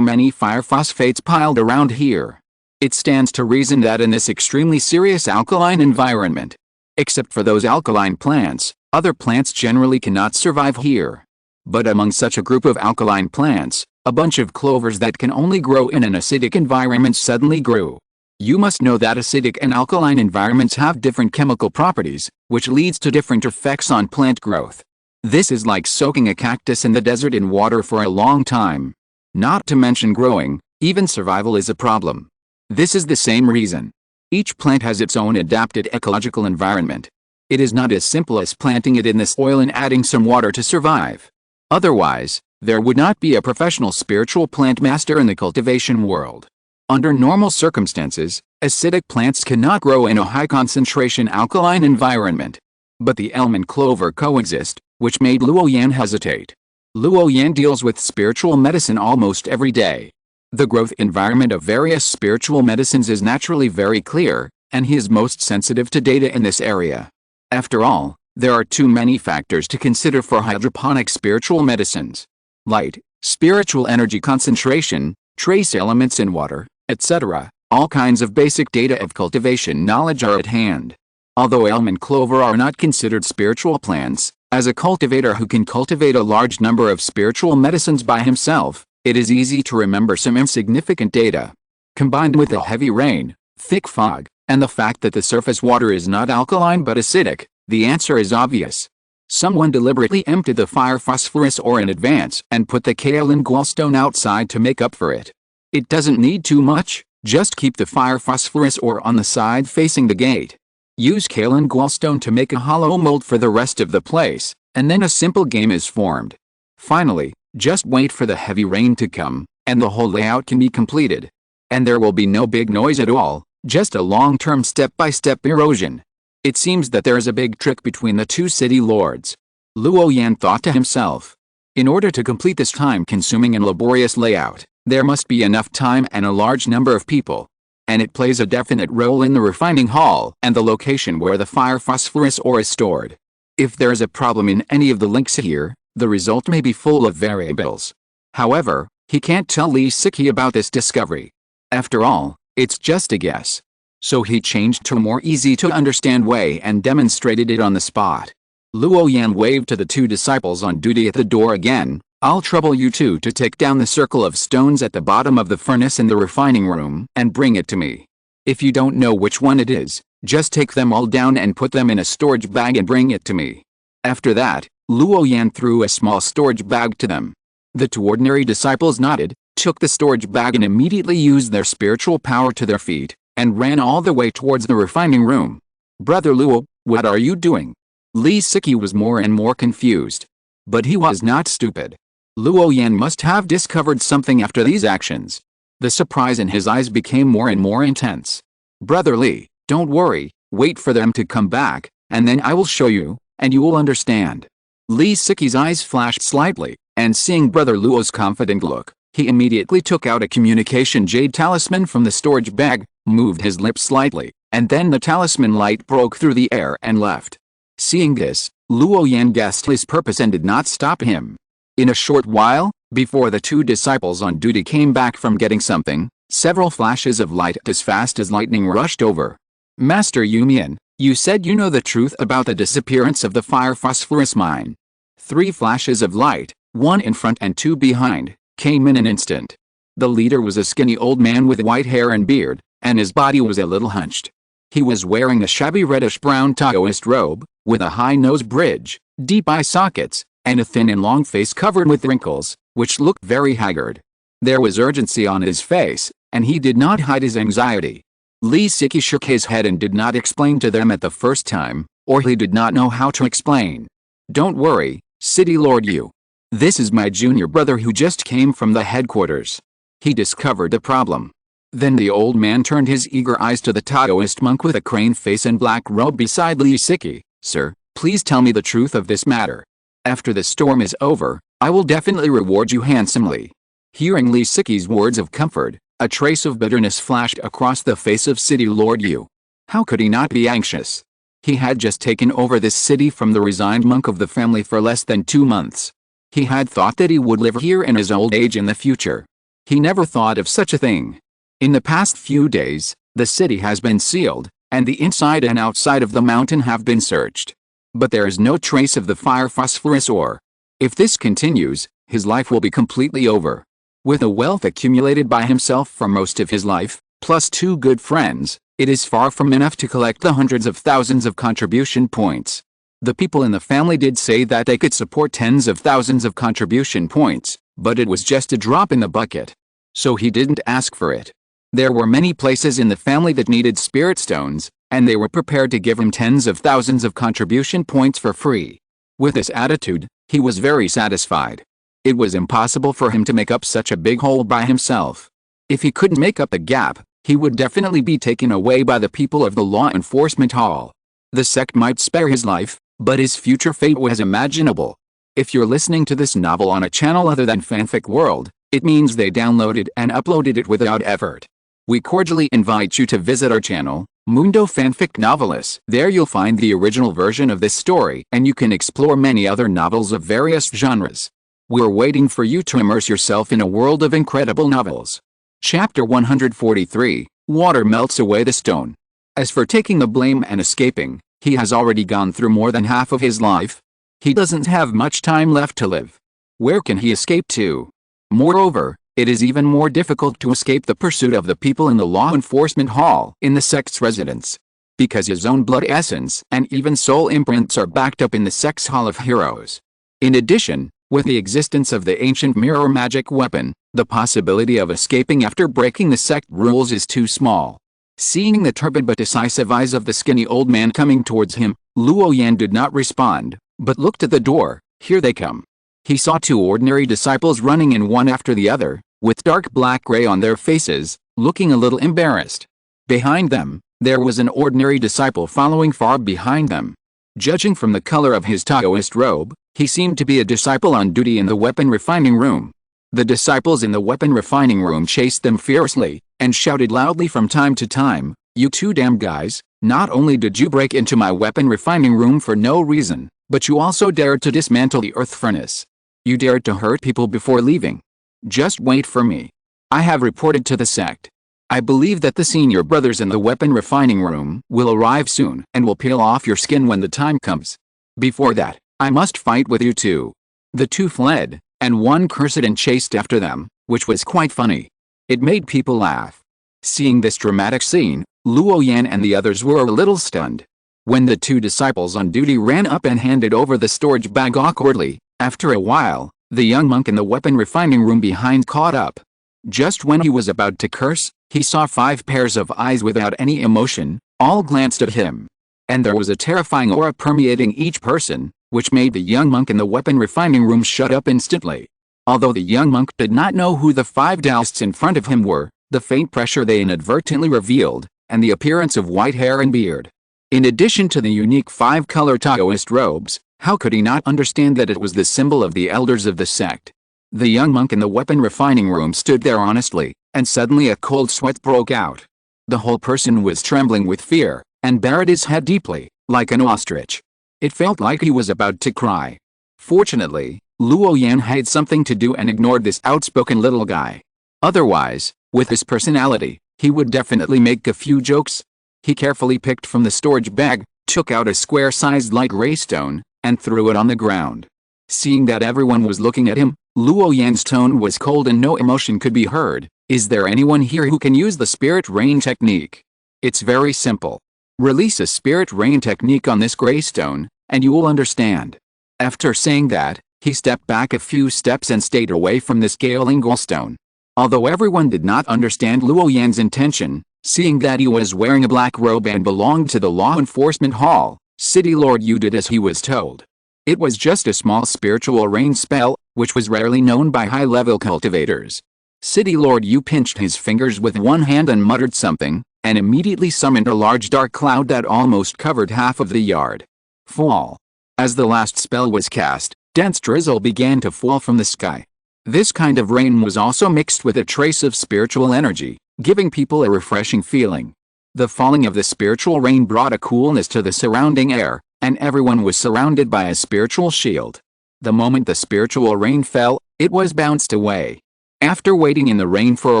many fire phosphates piled around here. It stands to reason that in this extremely serious alkaline environment, except for those alkaline plants, other plants generally cannot survive here. But among such a group of alkaline plants, a bunch of clovers that can only grow in an acidic environment suddenly grew. You must know that acidic and alkaline environments have different chemical properties, which leads to different effects on plant growth. This is like soaking a cactus in the desert in water for a long time. Not to mention growing, even survival is a problem. This is the same reason. Each plant has its own adapted ecological environment. It is not as simple as planting it in the soil and adding some water to survive. Otherwise, there would not be a professional spiritual plant master in the cultivation world. Under normal circumstances, acidic plants cannot grow in a high-concentration alkaline environment. But the elm and clover coexist, which made Luo Yan hesitate. Luo Yan deals with spiritual medicine almost every day. The growth environment of various spiritual medicines is naturally very clear, and he is most sensitive to data in this area. After all, there are too many factors to consider for hydroponic spiritual medicines. Light, spiritual energy concentration, trace elements in water, etc. All kinds of basic data of cultivation knowledge are at hand. Although elm and clover are not considered spiritual plants, as a cultivator who can cultivate a large number of spiritual medicines by himself, it is easy to remember some insignificant data. Combined with the heavy rain, thick fog, and the fact that the surface water is not alkaline but acidic, the answer is obvious. Someone deliberately emptied the fire phosphorus ore in advance and put the kaolin gallstone outside to make up for it. It doesn't need too much, just keep the fire phosphorus ore on the side facing the gate. Use kaolin gallstone to make a hollow mold for the rest of the place, and then a simple game is formed. Finally, just wait for the heavy rain to come, and the whole layout can be completed. And there will be no big noise at all, just a long-term step-by-step erosion. It seems that there is a big trick between the two city lords. Luo Yan thought to himself. In order to complete this time-consuming and laborious layout, there must be enough time and a large number of people. And it plays a definite role in the refining hall and the location where the fire phosphorus ore is stored. If there is a problem in any of the links here, the result may be full of variables. However, he can't tell Li Siki about this discovery. After all, it's just a guess. So he changed to a more easy-to-understand way and demonstrated it on the spot. Luo Yan waved to the two disciples on duty at the door again. I'll trouble you two to take down the circle of stones at the bottom of the furnace in the refining room and bring it to me. If you don't know which one it is, just take them all down and put them in a storage bag and bring it to me. After that, Luo Yan threw a small storage bag to them. The two ordinary disciples nodded, took the storage bag and immediately used their spiritual power to their feet, and ran all the way towards the refining room. Brother Luo, what are you doing? Li Siki was more and more confused. But he was not stupid. Luo Yan must have discovered something after these actions. The surprise in his eyes became more and more intense. Brother Li, don't worry, wait for them to come back, and then I will show you, and you will understand. Li Siki's eyes flashed slightly, and seeing Brother Luo's confident look, he immediately took out a communication jade talisman from the storage bag, moved his lips slightly, and then the talisman light broke through the air and left. Seeing this, Luo Yan guessed his purpose and did not stop him. In a short while, before the two disciples on duty came back from getting something, several flashes of light as fast as lightning rushed over. Master Yumian, you said you know the truth about the disappearance of the fire phosphorus mine. 3 flashes of light, 1 in front and 2 behind, came in an instant. The leader was a skinny old man with white hair and beard, and his body was a little hunched. He was wearing a shabby reddish-brown Taoist robe, with a high nose bridge, deep eye sockets, and a thin and long face covered with wrinkles, which looked very haggard. There was urgency on his face, and he did not hide his anxiety. Li Siki shook his head and did not explain to them at the first time, or he did not know how to explain. Don't worry, City Lord Yu. This is my junior brother who just came from the headquarters. He discovered the problem. Then the old man turned his eager eyes to the Taoist monk with a crane face and black robe beside Li Siki. Sir, please tell me the truth of this matter. After the storm is over, I will definitely reward you handsomely. Hearing Li Siki's words of comfort, a trace of bitterness flashed across the face of City Lord Yu. How could he not be anxious? He had just taken over this city from the resigned monk of the family for less than 2 months. He had thought that he would live here in his old age in the future. He never thought of such a thing. In the past few days, the city has been sealed, and the inside and outside of the mountain have been searched. But there is no trace of the fire phosphorus ore. If this continues, his life will be completely over. With the wealth accumulated by himself for most of his life, plus 2 good friends, it is far from enough to collect the hundreds of thousands of contribution points. The people in the family did say that they could support tens of thousands of contribution points, but it was just a drop in the bucket. So he didn't ask for it. There were many places in the family that needed spirit stones, and they were prepared to give him tens of thousands of contribution points for free. With this attitude, he was very satisfied. It was impossible for him to make up such a big hole by himself. If he couldn't make up the gap, he would definitely be taken away by the people of the law enforcement hall. The sect might spare his life, but his future fate was imaginable. If you're listening to this novel on a channel other than Fanfic World, it means they downloaded and uploaded it without effort. We cordially invite you to visit our channel, Mundo Fanfic Novelis. There you'll find the original version of this story, and you can explore many other novels of various genres. We're waiting for you to immerse yourself in a world of incredible novels. Chapter 143, Water melts away the stone. As for taking the blame and escaping, he has already gone through more than half of his life. He doesn't have much time left to live. Where can he escape to? Moreover, it is even more difficult to escape the pursuit of the people in the law enforcement hall in the sect's residence. Because his own blood essence and even soul imprints are backed up in the sect's Hall of Heroes. In addition, with the existence of the ancient mirror magic weapon, the possibility of escaping after breaking the sect rules is too small. Seeing the turbid but decisive eyes of the skinny old man coming towards him, Luo Yan did not respond, but looked at the door. Here they come. He saw two ordinary disciples running in one after the other, with dark black gray on their faces, looking a little embarrassed. Behind them, there was an ordinary disciple following far behind them. Judging from the color of his Taoist robe, he seemed to be a disciple on duty in the weapon refining room. The disciples in the weapon refining room chased them fiercely, and shouted loudly from time to time, "You two damn guys, not only did you break into my weapon refining room for no reason, but you also dared to dismantle the earth furnace. You dared to hurt people before leaving. Just wait for me. I have reported to the sect. I believe that the senior brothers in the weapon refining room will arrive soon and will peel off your skin when the time comes. Before that, I must fight with you two." The two fled, and one cursed and chased after them, which was quite funny. It made people laugh. Seeing this dramatic scene, Luo Yan and the others were a little stunned. When the two disciples on duty ran up and handed over the storage bag awkwardly, after a while, the young monk in the weapon refining room behind caught up. Just when he was about to curse, he saw 5 pairs of eyes without any emotion, all glanced at him. And there was a terrifying aura permeating each person, which made the young monk in the weapon refining room shut up instantly. Although the young monk did not know who the 5 Taoists in front of him were, the faint pressure they inadvertently revealed, and the appearance of white hair and beard. In addition to the unique 5-color Taoist robes, how could he not understand that it was the symbol of the elders of the sect? The young monk in the weapon refining room stood there honestly, and suddenly a cold sweat broke out. The whole person was trembling with fear, and buried his head deeply, like an ostrich. It felt like he was about to cry. Fortunately, Luo Yan had something to do and ignored this outspoken little guy. Otherwise, with his personality, he would definitely make a few jokes. He carefully picked from the storage bag, took out a square-sized light gray stone, and threw it on the ground. Seeing that everyone was looking at him, Luo Yan's tone was cold and no emotion could be heard. "Is there anyone here who can use the spirit rain technique? It's very simple. Release a spirit rain technique on this gray stone, and you will understand." After saying that, he stepped back a few steps and stayed away from the scaling stone. Although everyone did not understand Luo Yan's intention, seeing that he was wearing a black robe and belonged to the law enforcement hall, City Lord Yu did as he was told. It was just a small spiritual rain spell, which was rarely known by high-level cultivators. City Lord Yu pinched his fingers with one hand and muttered something, and immediately summoned a large dark cloud that almost covered half of the yard. Fall. As the last spell was cast, dense drizzle began to fall from the sky. This kind of rain was also mixed with a trace of spiritual energy, giving people a refreshing feeling. The falling of the spiritual rain brought a coolness to the surrounding air, and everyone was surrounded by a spiritual shield. The moment the spiritual rain fell, it was bounced away. After waiting in the rain for a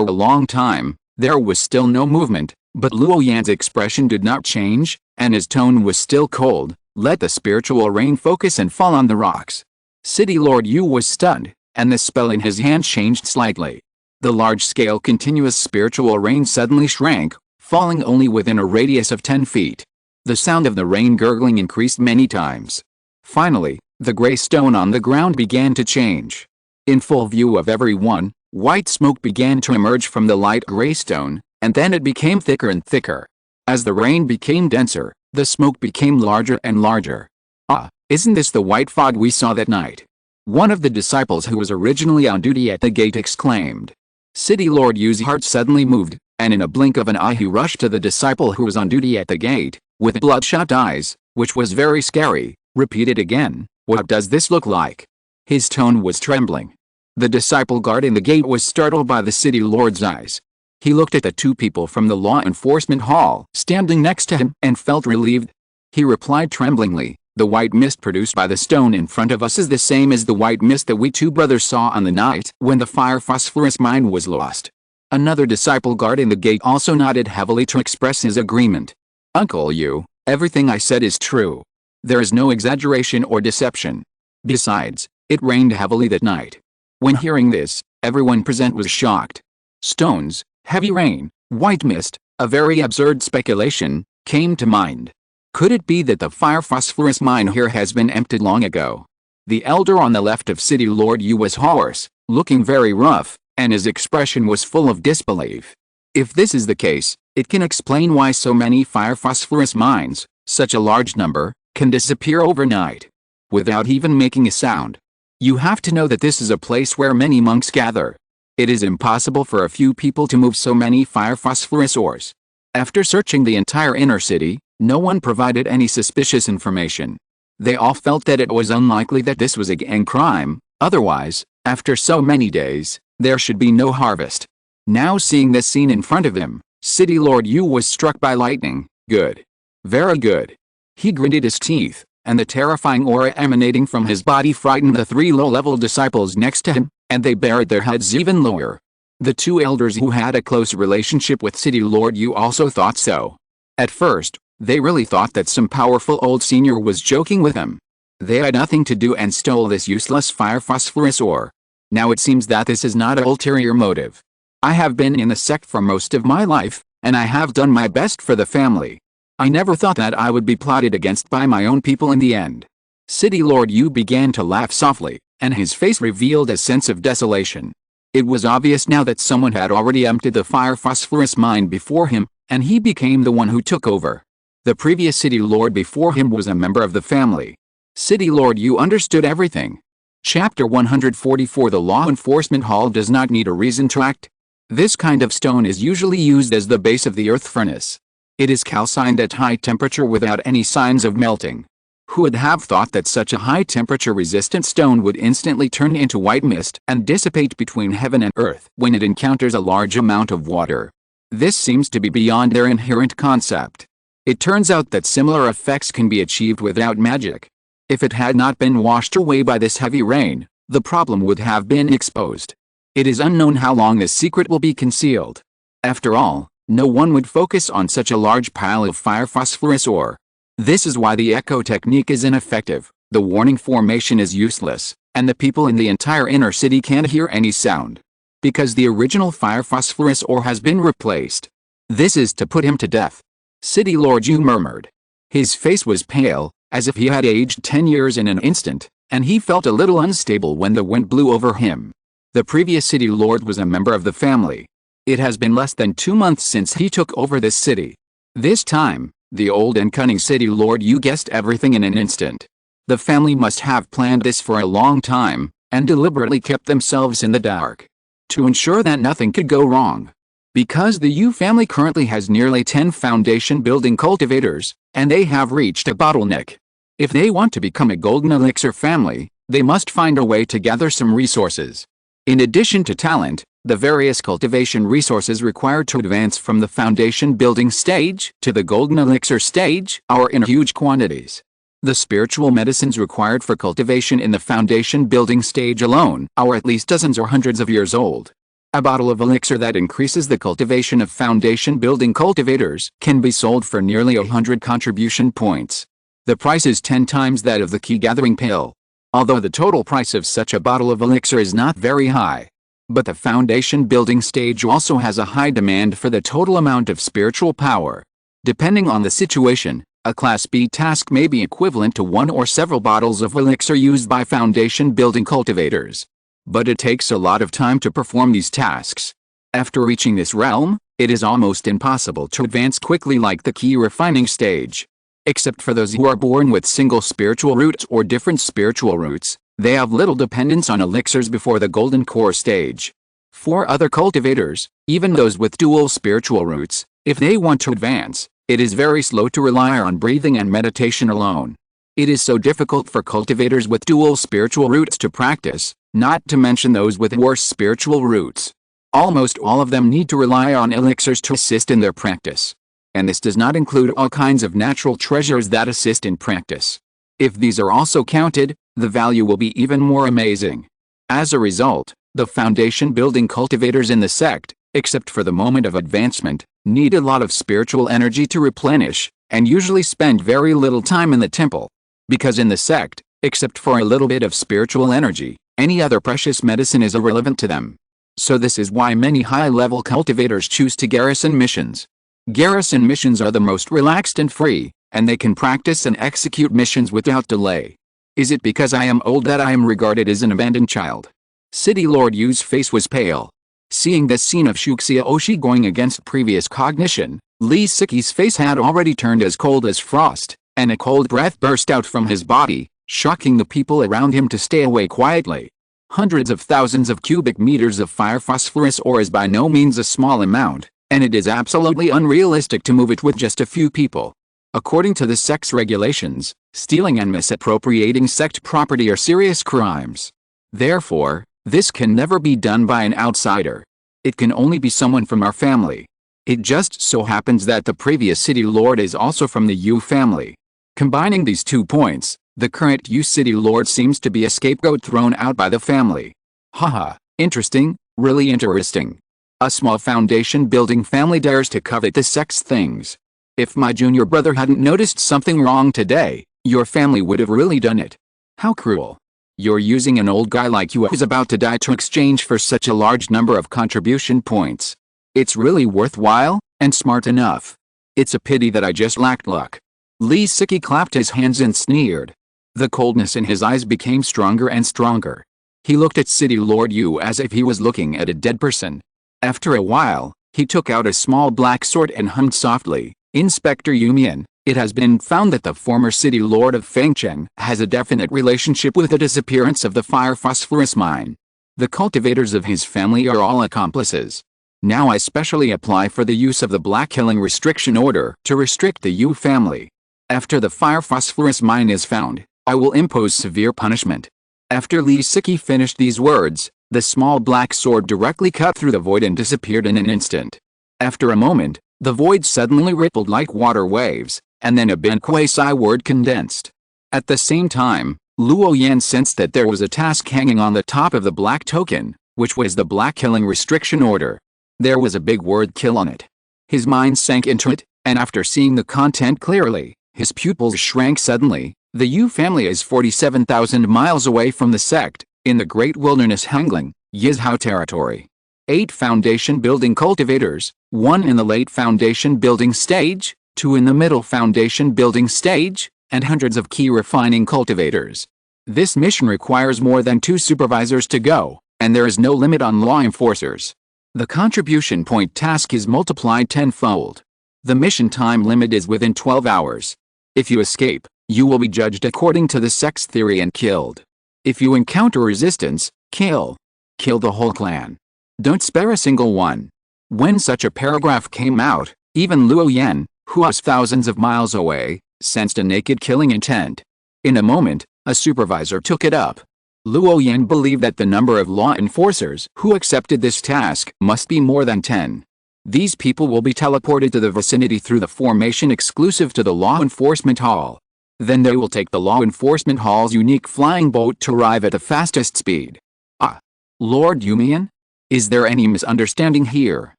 long time, there was still no movement, but Luo Yan's expression did not change, and his tone was still cold. "Let the spiritual rain focus and fall on the rocks." City Lord Yu was stunned, and the spell in his hand changed slightly. The large-scale continuous spiritual rain suddenly shrank, falling only within a radius of 10 feet. The sound of the rain gurgling increased many times. Finally, the gray stone on the ground began to change. In full view of everyone, white smoke began to emerge from the light gray stone, and then it became thicker and thicker. As the rain became denser, the smoke became larger and larger. "Ah, isn't this the white fog we saw that night?" one of the disciples who was originally on duty at the gate exclaimed. City Lord Yu's heart suddenly moved, and in a blink of an eye he rushed to the disciple who was on duty at the gate, with bloodshot eyes, which was very scary, repeated again, "What does this look like?" His tone was trembling. The disciple guarding the gate was startled by the city lord's eyes. He looked at the 2 people from the law enforcement hall standing next to him and felt relieved. He replied tremblingly, The white mist produced by the stone in front of us is the same as the white mist that we two brothers saw on the night when the fire phosphorus mine was lost. Another disciple guarding the gate also nodded heavily to express his agreement. Uncle Yu, everything I said is true. There is no exaggeration or deception. Besides, it rained heavily that night. When hearing this, everyone present was shocked. Stones, heavy rain, white mist, a very absurd speculation, came to mind. Could it be that the fire phosphorus mine here has been emptied long ago? The elder on the left of City Lord Yu was hoarse, looking very rough, and his expression was full of disbelief. If this is the case, it can explain why so many fire phosphorus mines, such a large number, can disappear overnight, without even making a sound. You have to know that this is a place where many monks gather. It is impossible for a few people to move so many fire phosphorus ores. After searching the entire inner city, no one provided any suspicious information. They all felt that it was unlikely that this was a gang crime, otherwise, after so many days, there should be no harvest. Now seeing this scene in front of him, City Lord Yu was struck by lightning. Good. Very good. He gritted his teeth, and the terrifying aura emanating from his body frightened the three low-level disciples next to him, and they buried their heads even lower. The two elders who had a close relationship with City Lord Yu also thought so. At first, they really thought that some powerful old senior was joking with them. They had nothing to do and stole this useless fire phosphorus ore. Now it seems that this is not an ulterior motive. I have been in the sect for most of my life, and I have done my best for the family. I never thought that I would be plotted against by my own people in the end. City Lord Yu began to laugh softly, and his face revealed a sense of desolation. It was obvious now that someone had already emptied the fire phosphorus mine before him, and he became the one who took over. The previous City Lord before him was a member of the family. City Lord Yu understood everything. Chapter 144 The Law Enforcement Hall does not need a reason to act. This kind of stone is usually used as the base of the earth furnace. It is calcined at high temperature without any signs of melting. Who would have thought that such a high temperature resistant stone would instantly turn into white mist and dissipate between heaven and earth when it encounters a large amount of water? This seems to be beyond their inherent concept. It turns out that similar effects can be achieved without magic. If it had not been washed away by this heavy rain, the problem would have been exposed. It is unknown how long this secret will be concealed. After all, no one would focus on such a large pile of fire phosphorus ore. This is why the echo technique is ineffective, the warning formation is useless, and the people in the entire inner city can't hear any sound. Because the original fire phosphorus ore has been replaced. This is to put him to death. City Lord Yu murmured. His face was pale, as if he had aged 10 years in an instant, and he felt a little unstable when the wind blew over him. The previous City Lord was a member of the family. It has been less than 2 months since he took over this city. This time, the old and cunning City Lord Yu guessed everything in an instant. The family must have planned this for a long time, and deliberately kept themselves in the dark, to ensure that nothing could go wrong. Because the Yu family currently has nearly 10 foundation building cultivators, and they have reached a bottleneck. If they want to become a golden elixir family, they must find a way to gather some resources. In addition to talent, the various cultivation resources required to advance from the foundation building stage to the golden elixir stage are in huge quantities. The spiritual medicines required for cultivation in the foundation building stage alone are at least dozens or hundreds of years old. A bottle of elixir that increases the cultivation of foundation building cultivators can be sold for nearly 100 contribution points. The price is 10 times that of the key gathering pill. Although the total price of such a bottle of elixir is not very high. But the foundation building stage also has a high demand for the total amount of spiritual power. Depending on the situation, a Class B task may be equivalent to 1 or several bottles of elixir used by foundation building cultivators. But it takes a lot of time to perform these tasks. After reaching this realm, it is almost impossible to advance quickly like the key refining stage. Except for those who are born with single spiritual roots or different spiritual roots, they have little dependence on elixirs before the golden core stage. For other cultivators, even those with dual spiritual roots, if they want to advance, it is very slow to rely on breathing and meditation alone. It is so difficult for cultivators with dual spiritual roots to practice, not to mention those with worse spiritual roots. Almost all of them need to rely on elixirs to assist in their practice. And this does not include all kinds of natural treasures that assist in practice. If these are also counted, the value will be even more amazing. As a result, the foundation building cultivators in the sect, except for the moment of advancement, need a lot of spiritual energy to replenish, and usually spend very little time in the temple. Because in the sect, except for a little bit of spiritual energy, any other precious medicine is irrelevant to them. So this is why many high-level cultivators choose to garrison missions. Garrison missions are the most relaxed and free, and they can practice and execute missions without delay. Is it because I am old that I am regarded as an abandoned child? City Lord Yu's face was pale. Seeing this scene of Shuxia Oshi going against previous cognition, Li Siki's face had already turned as cold as frost, and a cold breath burst out from his body, shocking the people around him to stay away quietly. Hundreds of thousands of cubic meters of fire phosphorus ore is by no means a small amount, and it is absolutely unrealistic to move it with just a few people. According to the sect's regulations, stealing and misappropriating sect property are serious crimes. Therefore, this can never be done by an outsider. It can only be someone from our family. It just so happens that the previous city lord is also from the Yu family. Combining these 2 points, the current Yu city lord seems to be a scapegoat thrown out by the family. Haha, interesting, really interesting. A small foundation building family dares to covet the sect's things. If my junior brother hadn't noticed something wrong today, your family would have really done it. How cruel. You're using an old guy like you who's about to die to exchange for such a large number of contribution points. It's really worthwhile, and smart enough. It's a pity that I just lacked luck. Li Siki clapped his hands and sneered. The coldness in his eyes became stronger and stronger. He looked at City Lord Yu as if he was looking at a dead person. After a while, he took out a small black sword and hummed softly, "Inspector Yumian, it has been found that the former city lord of Fengcheng has a definite relationship with the disappearance of the fire phosphorus mine. The cultivators of his family are all accomplices. Now I specially apply for the use of the black killing restriction order to restrict the Yu family. After the fire phosphorus mine is found, I will impose severe punishment." After Li Siki finished these words, the small black sword directly cut through the void and disappeared in an instant. After a moment, the void suddenly rippled like water waves, and then a Benkwei word condensed. At the same time, Luo Yan sensed that there was a task hanging on the top of the black token, which was the black killing restriction order. There was a big word kill on it. His mind sank into it, and after seeing the content clearly, his pupils shrank suddenly. The Yu family is 47,000 miles away from the sect, in the Great Wilderness Hangling, Yizhao territory. 8 foundation building cultivators, 1 in the late foundation building stage, 2 in the middle foundation building stage, and hundreds of key refining cultivators. This mission requires more than 2 supervisors to go, and there is no limit on law enforcers. The contribution point task is multiplied tenfold. The mission time limit is within 12 hours. If you escape, you will be judged according to the sect's theory and killed. If you encounter resistance, kill. Kill the whole clan. Don't spare a single one. When such a paragraph came out, even Luo Yan, who was thousands of miles away, sensed a naked killing intent. In a moment, a supervisor took it up. Luo Yan believed that the number of law enforcers who accepted this task must be more than 10. These people will be teleported to the vicinity through the formation exclusive to the law enforcement hall. Then they will take the law enforcement hall's unique flying boat to arrive at the fastest speed. Ah! Lord Yumian? Is there any misunderstanding here?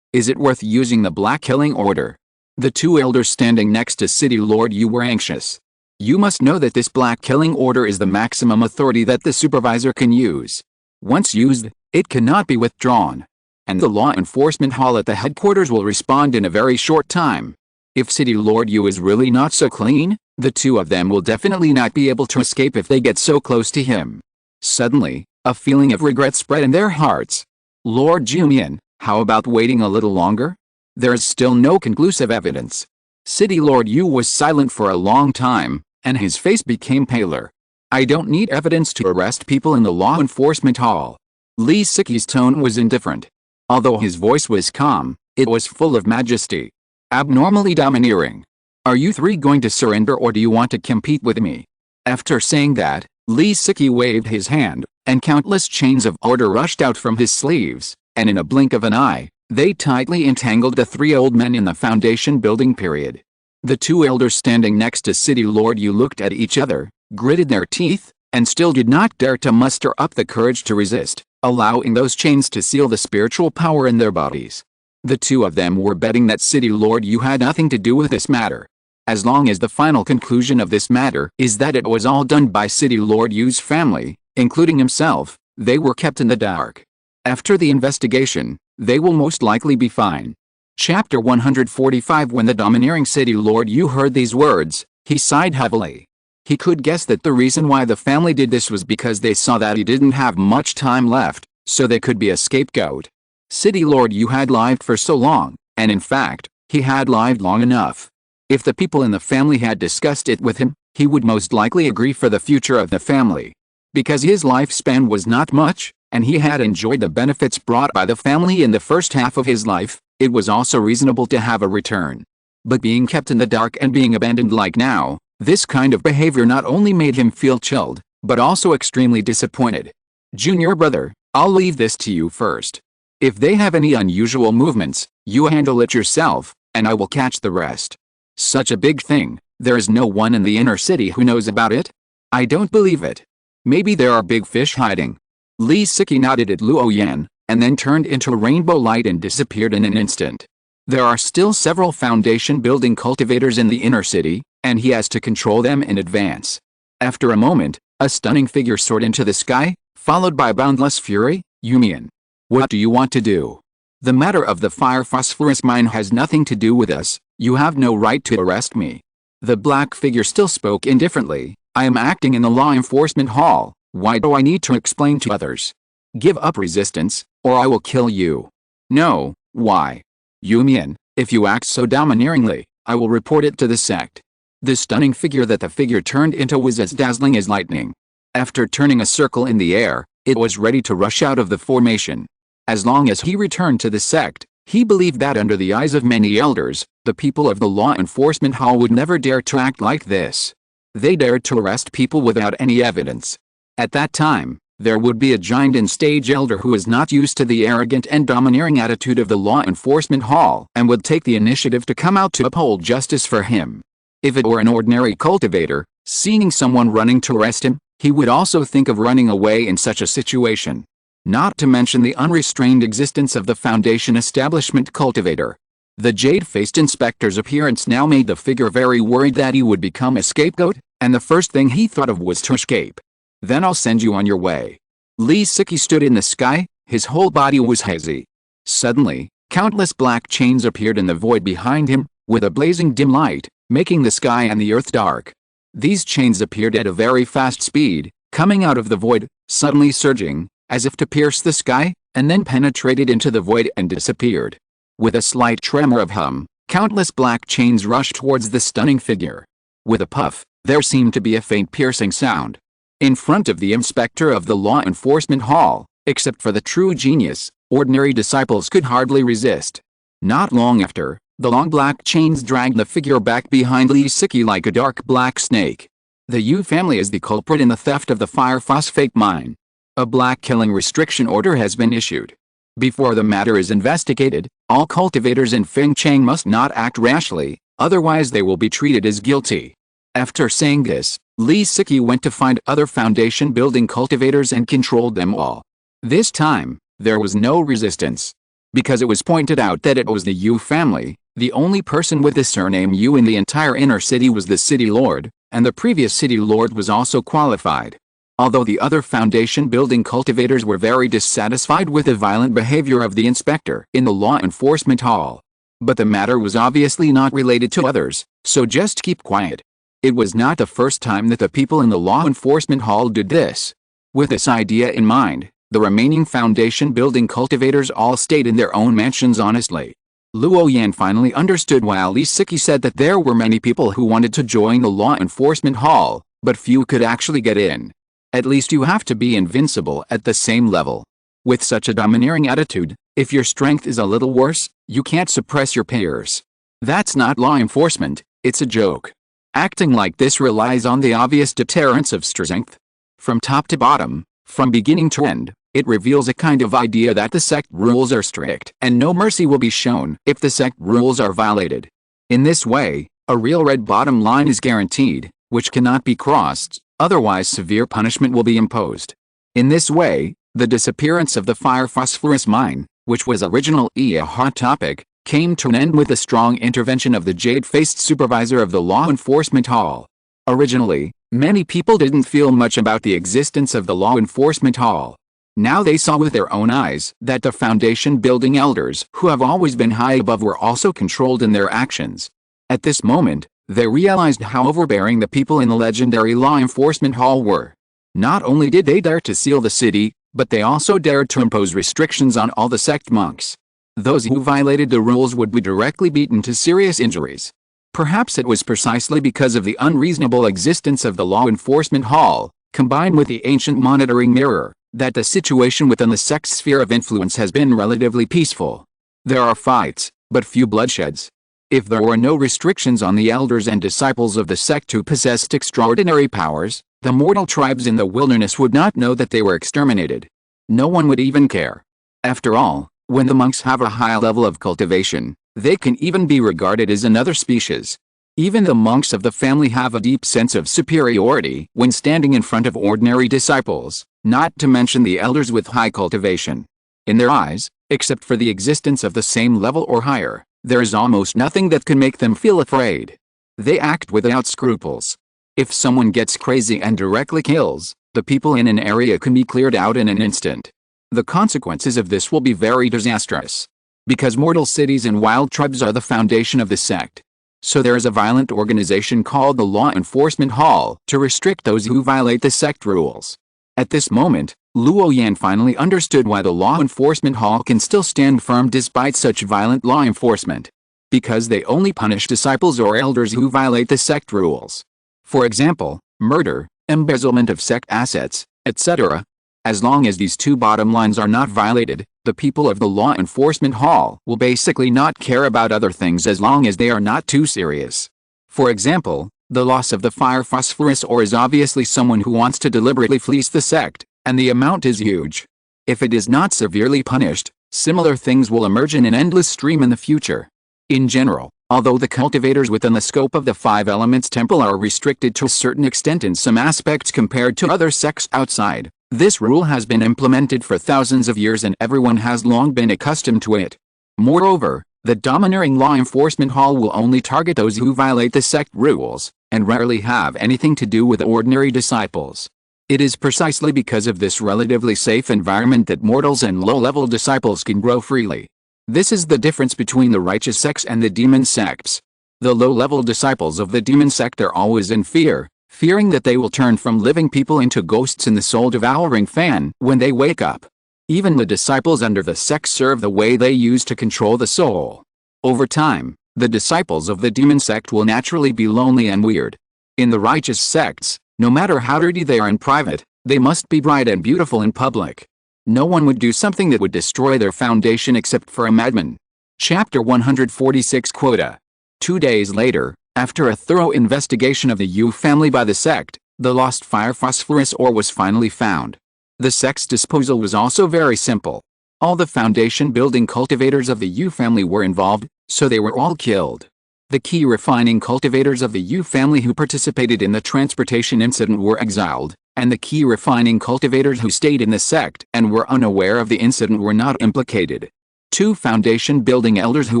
Is it worth using the black killing order? The 2 elders standing next to City Lord Yu were anxious. You must know that this black killing order is the maximum authority that the supervisor can use. Once used, it cannot be withdrawn. And the law enforcement hall at the headquarters will respond in a very short time. If City Lord Yu is really not so clean, the 2 of them will definitely not be able to escape if they get so close to him. Suddenly, a feeling of regret spread in their hearts. Lord Jumian, how about waiting a little longer? There is still no conclusive evidence. City Lord Yu was silent for a long time, and his face became paler. I don't need evidence to arrest people in the law enforcement hall. Li Siki's tone was indifferent. Although his voice was calm, it was full of majesty. Abnormally domineering. Are you 3 going to surrender or do you want to compete with me? After saying that, Li Siki waved his hand, and countless chains of order rushed out from his sleeves, and in a blink of an eye, they tightly entangled the 3 old men in the foundation building period. The two elders standing next to City Lord Yu looked at each other, gritted their teeth, and still did not dare to muster up the courage to resist, allowing those chains to seal the spiritual power in their bodies. The two of them were betting that City Lord Yu had nothing to do with this matter. As long as the final conclusion of this matter is that it was all done by City Lord Yu's family, including himself, they were kept in the dark. After the investigation, they will most likely be fine. Chapter 145. When the domineering City Lord Yu heard these words, he sighed heavily. He could guess that the reason why the family did this was because they saw that he didn't have much time left, so they could be a scapegoat. City Lord Yu had lived for so long, and in fact, he had lived long enough. If the people in the family had discussed it with him, he would most likely agree for the future of the family. Because his lifespan was not much, and he had enjoyed the benefits brought by the family in the first half of his life, it was also reasonable to have a return. But being kept in the dark and being abandoned like now, this kind of behavior not only made him feel chilled, but also extremely disappointed. Junior brother, I'll leave this to you first. If they have any unusual movements, you handle it yourself, and I will catch the rest. Such a big thing, there is no one in the inner city who knows about it? I don't believe it. Maybe there are big fish hiding. Li Siki nodded at Luo Yan, and then turned into a rainbow light and disappeared in an instant. There are still several foundation building cultivators in the inner city, and he has to control them in advance. After a moment, a stunning figure soared into the sky, followed by boundless fury. Yumian. What do you want to do? The matter of the fire phosphorus mine has nothing to do with us, you have no right to arrest me. The black figure still spoke indifferently, I am acting in the law enforcement hall, why do I need to explain to others? Give up resistance, or I will kill you. No, why? Yumian, if you act so domineeringly, I will report it to the sect. The stunning figure that the figure turned into was as dazzling as lightning. After turning a circle in the air, it was ready to rush out of the formation. As long as he returned to the sect, he believed that under the eyes of many elders, the people of the law enforcement hall would never dare to act like this. They dared to arrest people without any evidence. At that time, there would be a giant and stage elder who was not used to the arrogant and domineering attitude of the law enforcement hall and would take the initiative to come out to uphold justice for him. If it were an ordinary cultivator, seeing someone running to arrest him, he would also think of running away in such a situation. Not to mention the unrestrained existence of the Foundation establishment cultivator. The jade-faced inspector's appearance now made the figure very worried that he would become a scapegoat, and the first thing he thought of was to escape. Then I'll send you on your way. Li Siki stood in the sky, his whole body was hazy. Suddenly, countless black chains appeared in the void behind him, with a blazing dim light, making the sky and the earth dark. These chains appeared at a very fast speed, coming out of the void, suddenly surging, as if to pierce the sky, and then penetrated into the void and disappeared. With a slight tremor of hum, countless black chains rushed towards the stunning figure. With a puff, there seemed to be a faint piercing sound. In front of the inspector of the law enforcement hall, except for the true genius, ordinary disciples could hardly resist. Not long after, the long black chains dragged the figure back behind Li Siki like a dark black snake. The Yu family is the culprit in the theft of the fire phosphate mine. A black killing restriction order has been issued. Before the matter is investigated, all cultivators in Fengcheng must not act rashly, otherwise they will be treated as guilty. After saying this, Li Siki went to find other foundation building cultivators and controlled them all. This time, there was no resistance. Because it was pointed out that it was the Yu family, the only person with the surname Yu in the entire inner city was the city lord, and the previous city lord was also qualified. Although the other foundation building cultivators were very dissatisfied with the violent behavior of the inspector in the law enforcement hall. But the matter was obviously not related to others, so just keep quiet. It was not the first time that the people in the law enforcement hall did this. With this idea in mind, the remaining foundation building cultivators all stayed in their own mansions honestly. Luo Yan finally understood why Li Siki said that there were many people who wanted to join the law enforcement hall, but few could actually get in. At least you have to be invincible at the same level. With such a domineering attitude, if your strength is a little worse, you can't suppress your peers. That's not law enforcement, it's a joke. Acting like this relies on the obvious deterrence of strength. From top to bottom, from beginning to end, it reveals a kind of idea that the sect rules are strict and no mercy will be shown if the sect rules are violated. In this way, A real red bottom line is guaranteed, which cannot be crossed, otherwise severe punishment will be imposed. In this way, the disappearance of the fire phosphorus mine, which was originally a hot topic, came to an end with the strong intervention of the jade-faced supervisor of the law enforcement hall. Originally, many people didn't feel much about the existence of the law enforcement hall. Now they saw with their own eyes that the foundation building elders who have always been high above were also controlled in their actions. At this moment, they realized how overbearing the people in the legendary law enforcement hall were. Not only did they dare to seal the city, but they also dared to impose restrictions on all the sect monks. Those who violated the rules would be directly beaten to serious injuries. Perhaps it was precisely because of the unreasonable existence of the law enforcement hall, combined with the ancient monitoring mirror, that the situation within the sect's sphere of influence has been relatively peaceful. There are fights, but few bloodsheds. If there were no restrictions on the elders and disciples of the sect who possessed extraordinary powers, the mortal tribes in the wilderness would not know that they were exterminated. No one would even care. After all, when the monks have a high level of cultivation, they can even be regarded as another species. Even the monks of the family have a deep sense of superiority when standing in front of ordinary disciples, not to mention the elders with high cultivation. In their eyes, except for the existence of the same level or higher, there is almost nothing that can make them feel afraid. They act without scruples. If someone gets crazy and directly kills, the people in an area can be cleared out in an instant. The consequences of this will be very disastrous. Because mortal cities and wild tribes are the foundation of the sect. So there is a violent organization called the Law Enforcement Hall to restrict those who violate the sect rules. At this moment, Luo Yan finally understood why the Law Enforcement Hall can still stand firm despite such violent law enforcement. Because they only punish disciples or elders who violate the sect rules. For example, murder, embezzlement of sect assets, etc. As long as these two bottom lines are not violated, the people of the Law Enforcement Hall will basically not care about other things as long as they are not too serious. For example, the loss of the fire phosphorus ore is obviously someone who wants to deliberately fleece the sect, and the amount is huge. If it is not severely punished, similar things will emerge in an endless stream in the future. In general, although the cultivators within the scope of the Five Elements Temple are restricted to a certain extent in some aspects compared to other sects outside, this rule has been implemented for thousands of years and everyone has long been accustomed to it. Moreover, the domineering law enforcement hall will only target those who violate the sect rules, and rarely have anything to do with ordinary disciples. It is precisely because of this relatively safe environment that mortals and low-level disciples can grow freely. This is the difference between the righteous sects and the demon sects. The low-level disciples of the demon sect are always in fear, fearing that they will turn from living people into ghosts in the soul-devouring fan when they wake up. Even the disciples under the sect serve the way they use to control the soul. Over time, the disciples of the demon sect will naturally be lonely and weird. In the righteous sects, no matter how dirty they are in private, they must be bright and beautiful in public. No one would do something that would destroy their foundation except for a madman. Chapter 146 Quota. 2 days later, after a thorough investigation of the Yu family by the sect, the lost fire phosphorus ore was finally found. The sect's disposal was also very simple. All the foundation building cultivators of the Yu family were involved, so they were all killed. The key refining cultivators of the Yu family who participated in the transportation incident were exiled, and the key refining cultivators who stayed in the sect and were unaware of the incident were not implicated. 2 foundation building elders who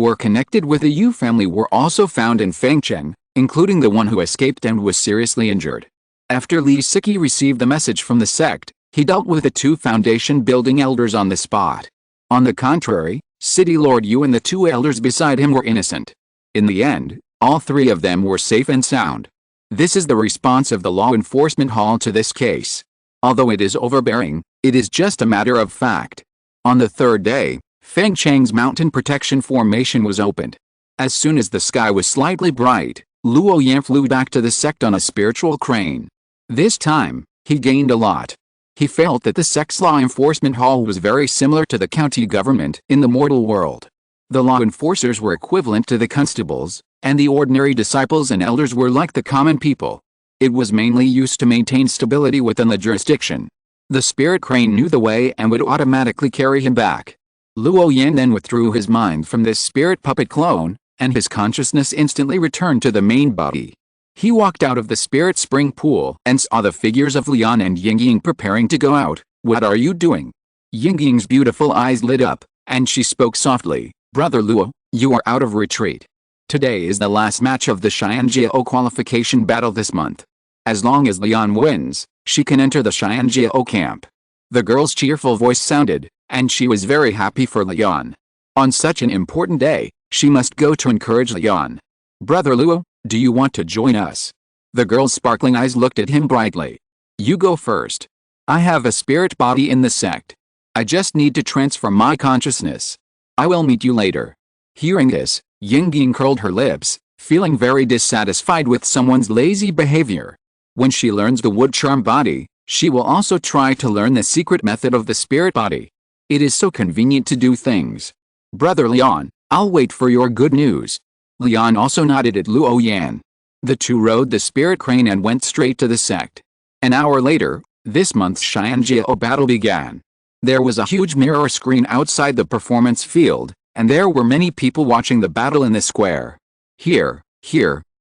were connected with the Yu family were also found in Fengcheng, including the one who escaped and was seriously injured. After Li Siki received the message from the sect, he dealt with the 2 foundation building elders on the spot. On the contrary, City Lord Yu and the 2 elders beside him were innocent. In the end, all 3 of them were safe and sound. This is the response of the Law Enforcement Hall to this case. Although it is overbearing, it is just a matter of fact. On the 3rd day, Fengcheng's mountain protection formation was opened. As soon as the sky was slightly bright, Luo Yan flew back to the sect on a spiritual crane. This time, he gained a lot. He felt that the sect's law enforcement hall was very similar to the county government in the mortal world. The law enforcers were equivalent to the constables, and the ordinary disciples and elders were like the common people. It was mainly used to maintain stability within the jurisdiction. The spirit crane knew the way and would automatically carry him back. Luo Yan then withdrew his mind from this spirit puppet clone, and his consciousness instantly returned to the main body. He walked out of the spirit spring pool and saw the figures of Luo Yan and Yingying preparing to go out. "What are you doing?" Yingying's beautiful eyes lit up, and she spoke softly. "Brother Luo, you are out of retreat. Today is the last match of the Xianjiao qualification battle this month. As long as Luo Yan wins, she can enter the Xianjiao camp." The girl's cheerful voice sounded, and she was very happy for Luo Yan. On such an important day, she must go to encourage Luo Yan. "Brother Luo, do you want to join us?" The girl's sparkling eyes looked at him brightly. "You go first. I have a spirit body in the sect. I just need to transfer my consciousness. I will meet you later." Hearing this, Yingying curled her lips, feeling very dissatisfied with someone's lazy behavior. When she learns the wood charm body, she will also try to learn the secret method of the spirit body. It is so convenient to do things. "Brother Luo Yan, I'll wait for your good news." Luo Yan also nodded at Luo Yan. The two rode the spirit crane and went straight to the sect. An hour later, this month's Xianjiao battle began. There was a huge mirror screen outside the performance field, and there were many people watching the battle in the square. Here,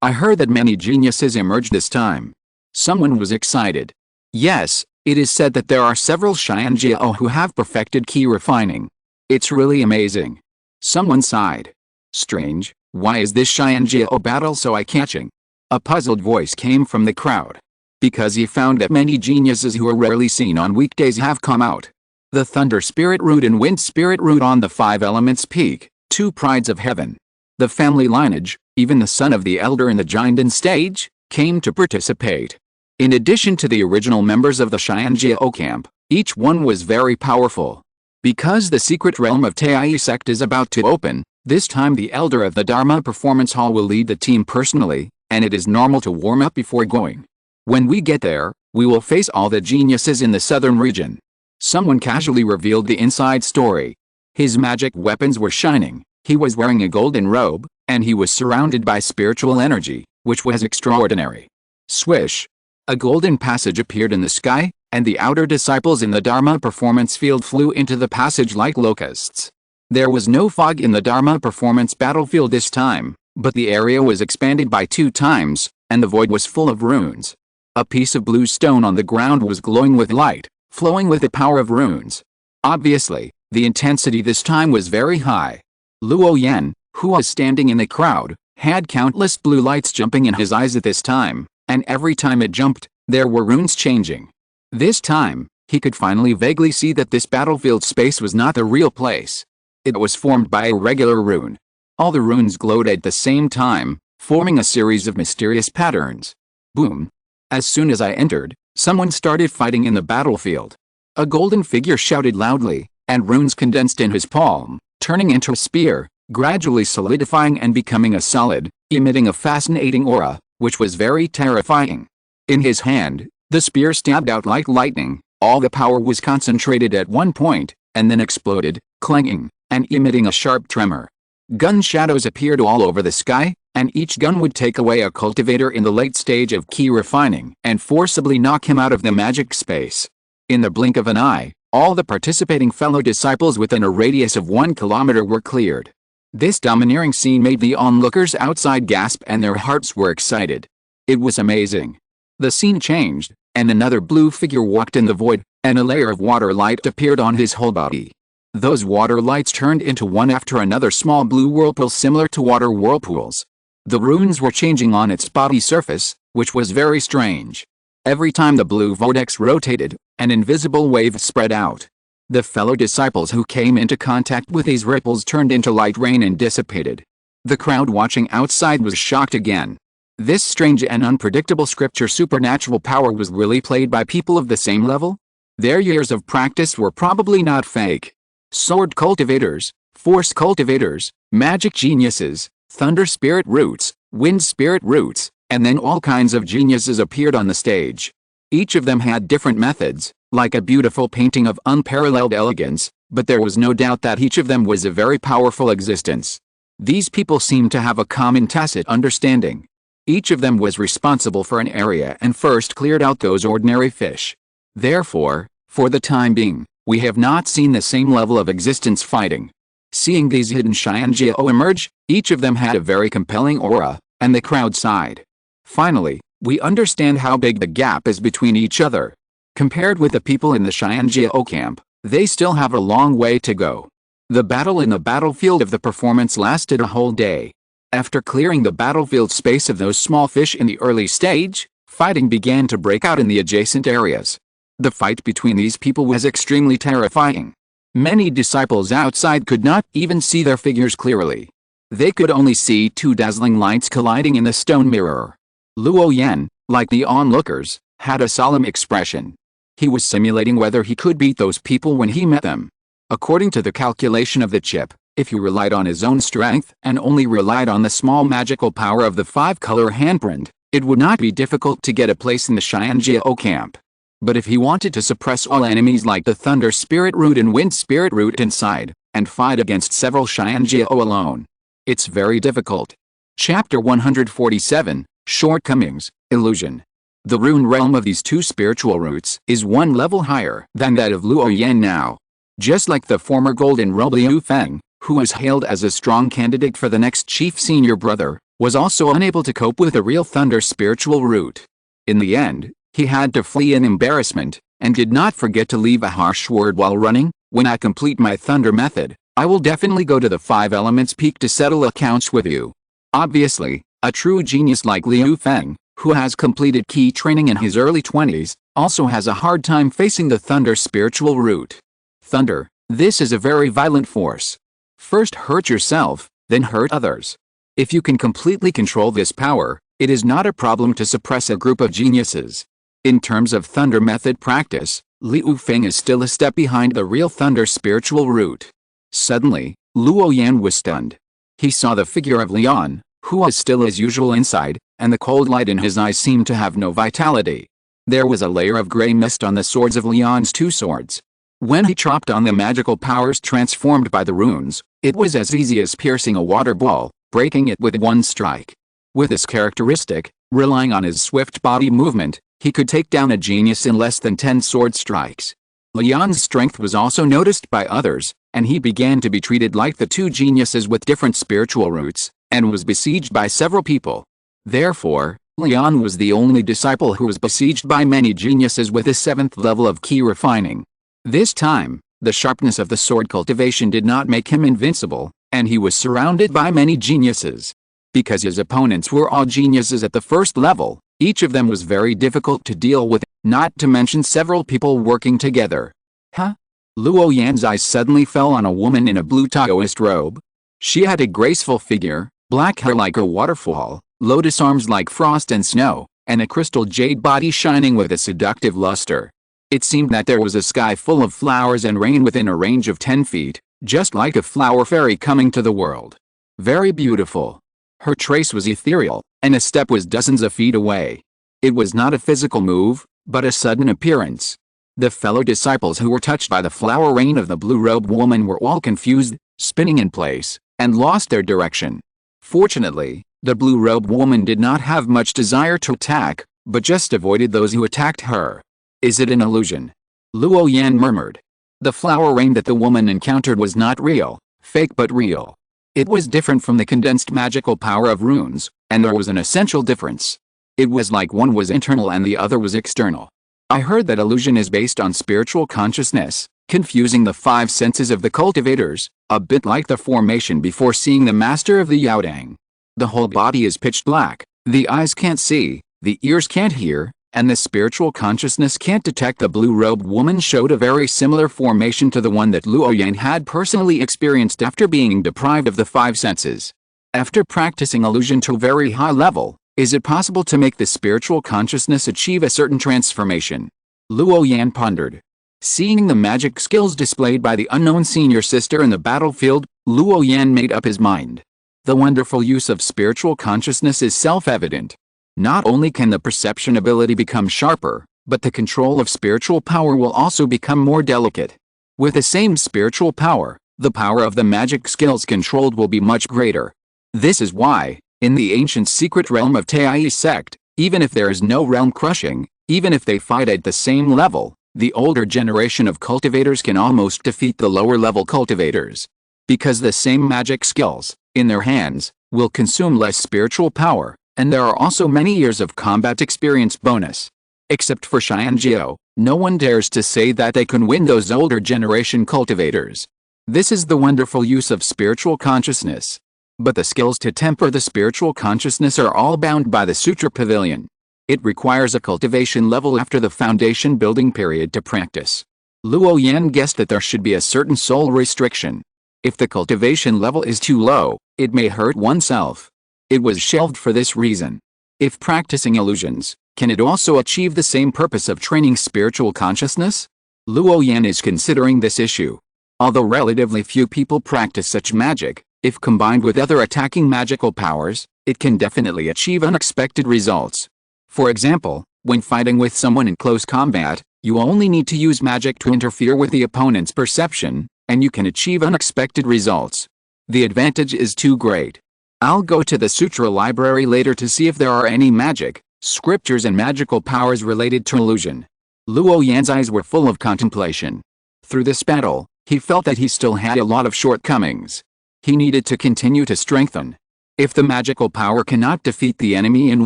I heard that many geniuses emerged this time." Someone was excited. "Yes, it is said that there are several Xianjiao who have perfected key refining. It's really amazing." Someone sighed. "Strange, why is this Xianjiao battle so eye-catching?" A puzzled voice came from the crowd. "Because he found that many geniuses who are rarely seen on weekdays have come out. The Thunder Spirit Root and Wind Spirit Root on the Five Elements Peak, two prides of heaven. The family lineage, even the son of the elder in the Jinden stage, came to participate. In addition to the original members of the Xianjiao camp, each one was very powerful. Because the secret realm of Tai sect is about to open, this time the elder of the Dharma Performance Hall will lead the team personally, and it is normal to warm up before going. When we get there, we will face all the geniuses in the southern region." Someone casually revealed the inside story. His magic weapons were shining, he was wearing a golden robe, and he was surrounded by spiritual energy, which was extraordinary. Swish! A golden passage appeared in the sky, and the outer disciples in the Dharma performance field flew into the passage like locusts. There was no fog in the Dharma performance battlefield this time, but the area was expanded by 2 times, and the void was full of runes. A piece of blue stone on the ground was glowing with light, flowing with the power of runes. Obviously, the intensity this time was very high. Luo Yan, who was standing in the crowd, had countless blue lights jumping in his eyes at this time, and every time it jumped, there were runes changing. This time, he could finally vaguely see that this battlefield space was not the real place. It was formed by a regular rune. All the runes glowed at the same time, forming a series of mysterious patterns. Boom! As soon as I entered, someone started fighting in the battlefield. A golden figure shouted loudly, and runes condensed in his palm, turning into a spear, gradually solidifying and becoming a solid, emitting a fascinating aura, which was very terrifying. In his hand, the spear stabbed out like lightning. All the power was concentrated at one point, and then exploded, clanging, and emitting a sharp tremor. Gun shadows appeared all over the sky, and each gun would take away a cultivator in the late stage of key refining and forcibly knock him out of the magic space. In the blink of an eye, all the participating fellow disciples within a radius of 1 kilometer were cleared. This domineering scene made the onlookers outside gasp and their hearts were excited. It was amazing. The scene changed, and another blue figure walked in the void, and a layer of water light appeared on his whole body. Those water lights turned into one after another small blue whirlpools similar to water whirlpools. The runes were changing on its body surface, which was very strange. Every time the blue vortex rotated, an invisible wave spread out. The fellow disciples who came into contact with these ripples turned into light rain and dissipated. The crowd watching outside was shocked again. This strange and unpredictable scripture supernatural power was really played by people of the same level? Their years of practice were probably not fake. Sword cultivators, force cultivators, magic geniuses, thunder spirit roots, wind spirit roots, and then all kinds of geniuses appeared on the stage. Each of them had different methods, like a beautiful painting of unparalleled elegance, but there was no doubt that each of them was a very powerful existence. These people seemed to have a common tacit understanding. Each of them was responsible for an area and first cleared out those ordinary fish. Therefore, for the time being, we have not seen the same level of existence fighting. Seeing these hidden Xianjiao emerge, each of them had a very compelling aura, and the crowd sighed. Finally, we understand how big the gap is between each other. Compared with the people in the Xianjiao camp, they still have a long way to go. The battle in the battlefield of the performance lasted a whole day. After clearing the battlefield space of those small fish in the early stage, fighting began to break out in the adjacent areas. The fight between these people was extremely terrifying. Many disciples outside could not even see their figures clearly. They could only see two dazzling lights colliding in the stone mirror. Luo Yan, like the onlookers, had a solemn expression. He was simulating whether he could beat those people when he met them. According to the calculation of the chip, if he relied on his own strength and only relied on the small magical power of the 5-color handprint, it would not be difficult to get a place in the Xianjiao camp. But if he wanted to suppress all enemies like the Thunder Spirit Root and Wind Spirit Root inside, and fight against several Xianjiao alone, it's very difficult. Chapter 147, Shortcomings, Illusion. The rune realm of these two spiritual roots is one level higher than that of Luo Yan now. Just like the former golden robe Liu Feng, who was hailed as a strong candidate for the next chief senior brother, was also unable to cope with the real Thunder spiritual root. In the end, he had to flee in embarrassment, and did not forget to leave a harsh word while running. When I complete my Thunder method, I will definitely go to the 5 Elements Peak to settle accounts with you. Obviously, a true genius like Liu Feng, who has completed key training in his early 20s, also has a hard time facing the Thunder spiritual root. Thunder, this is a very violent force. First hurt yourself, then hurt others. If you can completely control this power, it is not a problem to suppress a group of geniuses. In terms of Thunder method practice, Liu Feng is still a step behind the real Thunder spiritual root. Suddenly, Luo Yan was stunned. He saw the figure of Leon, who was still as usual inside, and the cold light in his eyes seemed to have no vitality. There was a layer of gray mist on the swords of Leon's 2 swords. When he chopped on the magical powers transformed by the runes, it was as easy as piercing a water ball, breaking it with one strike. With this characteristic, relying on his swift body movement, he could take down a genius in less than 10 sword strikes. Leon's strength was also noticed by others, and he began to be treated like the 2 geniuses with different spiritual roots, and was besieged by several people. Therefore, Leon was the only disciple who was besieged by many geniuses with the 7th level of key refining. This time, the sharpness of the sword cultivation did not make him invincible, and he was surrounded by many geniuses. Because his opponents were all geniuses at the 1st level, each of them was very difficult to deal with, not to mention several people working together. Huh? Luo Yan's eyes suddenly fell on a woman in a blue Taoist robe. She had a graceful figure, black hair like a waterfall, lotus arms like frost and snow, and a crystal jade body shining with a seductive luster. It seemed that there was a sky full of flowers and rain within a range of 10 feet, just like a flower fairy coming to the world. Very beautiful. Her trace was ethereal, and a step was dozens of feet away. It was not a physical move, but a sudden appearance. The fellow disciples who were touched by the flower rain of the blue-robed woman were all confused, spinning in place, and lost their direction. Fortunately, the blue-robed woman did not have much desire to attack, but just avoided those who attacked her. Is it an illusion? Luo Yan murmured. The flower rain that the woman encountered was not real, fake but real. It was different from the condensed magical power of runes, and there was an essential difference. It was like one was internal and the other was external. I heard that illusion is based on spiritual consciousness, confusing the 5 senses of the cultivators, a bit like the formation before seeing the master of the Yaodang. The whole body is pitch black, the eyes can't see, the ears can't hear, and the spiritual consciousness can't detect. The blue-robed woman showed a very similar formation to the one that Luo Yan had personally experienced after being deprived of the 5 senses. After practicing illusion to a very high level, is it possible to make the spiritual consciousness achieve a certain transformation? Luo Yan pondered. Seeing the magic skills displayed by the unknown senior sister in the battlefield, Luo Yan made up his mind. The wonderful use of spiritual consciousness is self-evident. Not only can the perception ability become sharper, but the control of spiritual power will also become more delicate. With the same spiritual power, the power of the magic skills controlled will be much greater. This is why, in the ancient secret realm of Tai sect, even if there is no realm crushing, even if they fight at the same level, the older generation of cultivators can almost defeat the lower level cultivators. because the same magic skills, in their hands, will consume less spiritual power, and there are also many years of combat experience bonus. Except for Xianjiao, no one dares to say that they can win those older generation cultivators. This is the wonderful use of spiritual consciousness. But the skills to temper the spiritual consciousness are all bound by the Sutra Pavilion. It requires a cultivation level after the foundation building period to practice. Luo Yan guessed that there should be a certain soul restriction. If the cultivation level is too low, it may hurt oneself. It was shelved for this reason. If practicing illusions, can it also achieve the same purpose of training spiritual consciousness? Luo Yan is considering this issue. Although relatively few people practice such magic, if combined with other attacking magical powers, it can definitely achieve unexpected results. For example, when fighting with someone in close combat, you only need to use magic to interfere with the opponent's perception, and you can achieve unexpected results. The advantage is too great. I'll go to the sutra library later to see if there are any magic, scriptures and magical powers related to illusion. Luo Yan's eyes were full of contemplation. Through this battle, he felt that he still had a lot of shortcomings. He needed to continue to strengthen. If the magical power cannot defeat the enemy in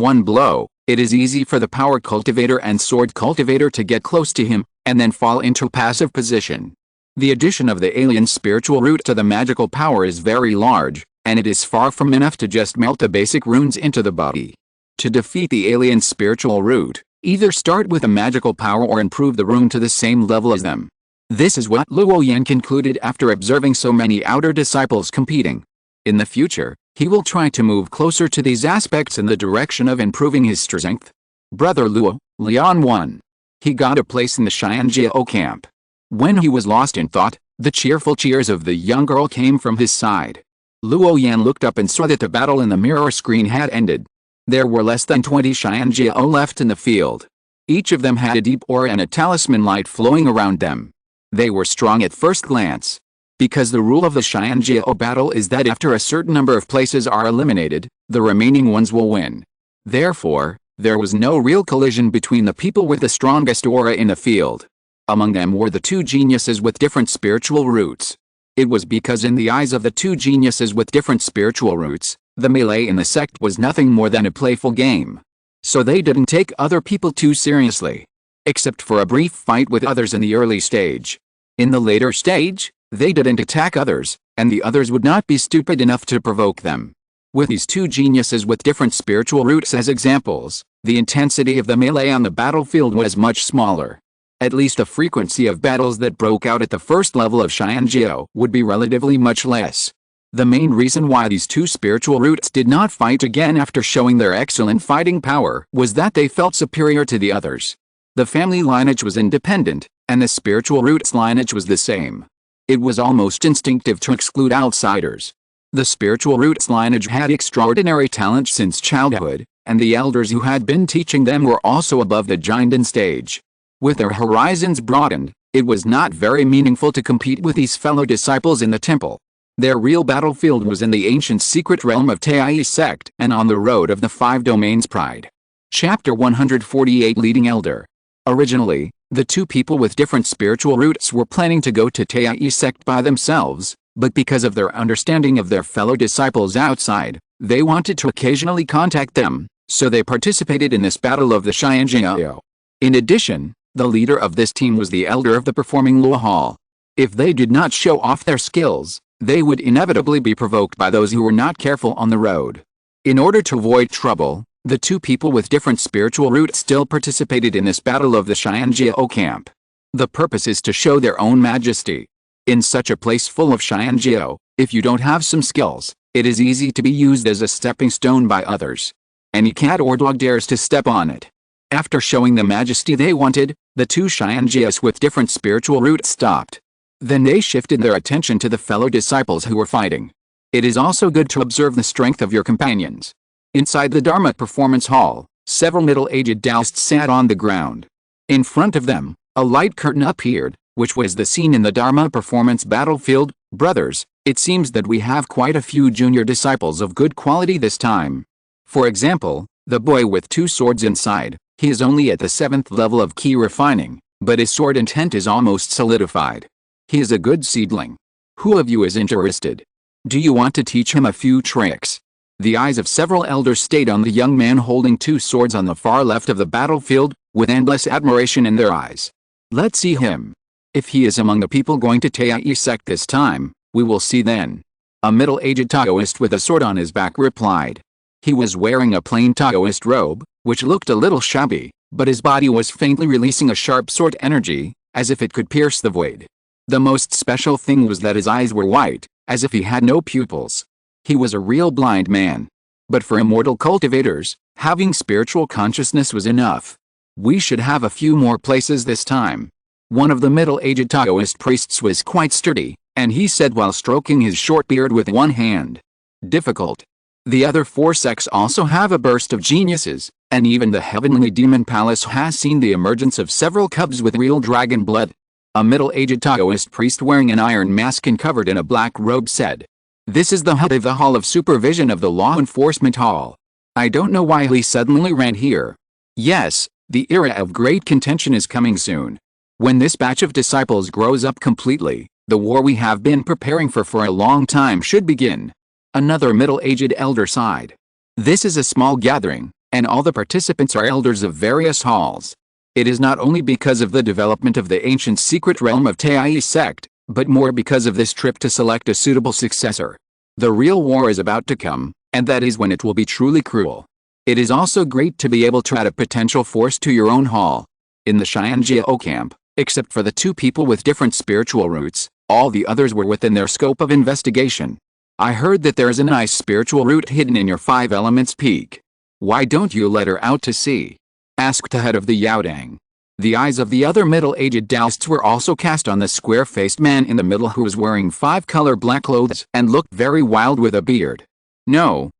one blow, it is easy for the power cultivator and sword cultivator to get close to him, and then fall into passive position. The addition of the alien spiritual root to the magical power is very large, and it is far from enough to just melt the basic runes into the body. To defeat the alien spiritual root, either start with a magical power or improve the rune to the same level as them. This is what Luo Yan concluded after observing so many outer disciples competing. In the future, he will try to move closer to these aspects in the direction of improving his strength. Brother Luo Yan won. He got a place in the Xianjiao camp. When he was lost in thought, the cheerful cheers of the young girl came from his side. Luo Yan looked up and saw that the battle in the mirror screen had ended. There were less than 20 Xianjiao left in the field. Each of them had a deep aura and a talisman light flowing around them. They were strong at first glance. Because the rule of the Xianjiao battle is that after a certain number of places are eliminated, the remaining ones will win. Therefore, there was no real collision between the people with the strongest aura in the field. Among them were the two geniuses with different spiritual roots. It was because in the eyes of the two geniuses with different spiritual roots, the melee in the sect was nothing more than a playful game. So they didn't take other people too seriously. Except for a brief fight with others in the early stage. In the later stage, they didn't attack others, and the others would not be stupid enough to provoke them. With these two geniuses with different spiritual roots as examples, the intensity of the melee on the battlefield was much smaller. At least the frequency of battles that broke out at the first level of Xianjiao would be relatively much less. The main reason why these two spiritual roots did not fight again after showing their excellent fighting power was that they felt superior to the others. The family lineage was independent, and the spiritual roots lineage was the same. It was almost instinctive to exclude outsiders. The spiritual roots lineage had extraordinary talent since childhood, and the elders who had been teaching them were also above the Jinden stage. With their horizons broadened, it was not very meaningful to compete with these fellow disciples in the temple. Their real battlefield was in the ancient secret realm of Tai sect and on the road of the five domains pride. Chapter 148 Leading Elder. Originally, the two people with different spiritual roots were planning to go to Tai sect by themselves, but because of their understanding of their fellow disciples outside, they wanted to occasionally contact them, so they participated in this battle of the Xianjiao. In addition, the leader of this team was the elder of the performing Luo Hall. If they did not show off their skills, they would inevitably be provoked by those who were not careful on the road. In order to avoid trouble, the two people with different spiritual roots still participated in this battle of the Xianjiao camp. The purpose is to show their own majesty. In such a place full of Xianjiao, if you don't have some skills, it is easy to be used as a stepping stone by others. Any cat or dog dares to step on it. After showing the majesty they wanted, the two Xianjias with different spiritual roots stopped. Then they shifted their attention to the fellow disciples who were fighting. It is also good to observe the strength of your companions. Inside the Dharma Performance Hall, several middle-aged Taoists sat on the ground. In front of them, a light curtain appeared, which was the scene in the Dharma Performance battlefield. Brothers, it seems that we have quite a few junior disciples of good quality this time. For example, the boy with two swords inside, he is only at the 7th level of key refining, but his sword intent is almost solidified. He is a good seedling. Who of you is interested? Do you want to teach him a few tricks? The eyes of several elders stayed on the young man holding two swords on the far left of the battlefield, with endless admiration in their eyes. Let's see him. If he is among the people going to Tai sect this time, we will see then. A middle-aged Taoist with a sword on his back replied. He was wearing a plain Taoist robe, which looked a little shabby, but his body was faintly releasing a sharp sword energy, as if it could pierce the void. The most special thing was that his eyes were white, as if he had no pupils. He was a real blind man. But for immortal cultivators, having spiritual consciousness was enough. We should have a few more places this time. One of the middle-aged Taoist priests was quite sturdy, and he said while stroking his short beard with one hand. Difficult. The other four sects also have a burst of geniuses, and even the heavenly demon palace has seen the emergence of several cubs with real dragon blood. A middle-aged Taoist priest wearing an iron mask and covered in a black robe said. This is the head of the Hall of Supervision of the Law Enforcement Hall. I don't know why he suddenly ran here. Yes, the era of great contention is coming soon. When this batch of disciples grows up completely, the war we have been preparing for a long time should begin. Another middle-aged elder sighed. This is a small gathering, and all the participants are elders of various halls. It is not only because of the development of the ancient secret realm of Tai sect, but more because of this trip to select a suitable successor. The real war is about to come, and that is when it will be truly cruel. It is also great to be able to add a potential force to your own hall. In the Xianjiao camp, except for the two people with different spiritual roots, all the others were within their scope of investigation. I heard that there is a nice spiritual root hidden in your 5 elements peak. Why don't you let her out to see? Asked the head of the Yaodang. The eyes of the other middle-aged Taoists were also cast on the square-faced man in the middle who was wearing 5-color black clothes and looked very wild with a beard. No,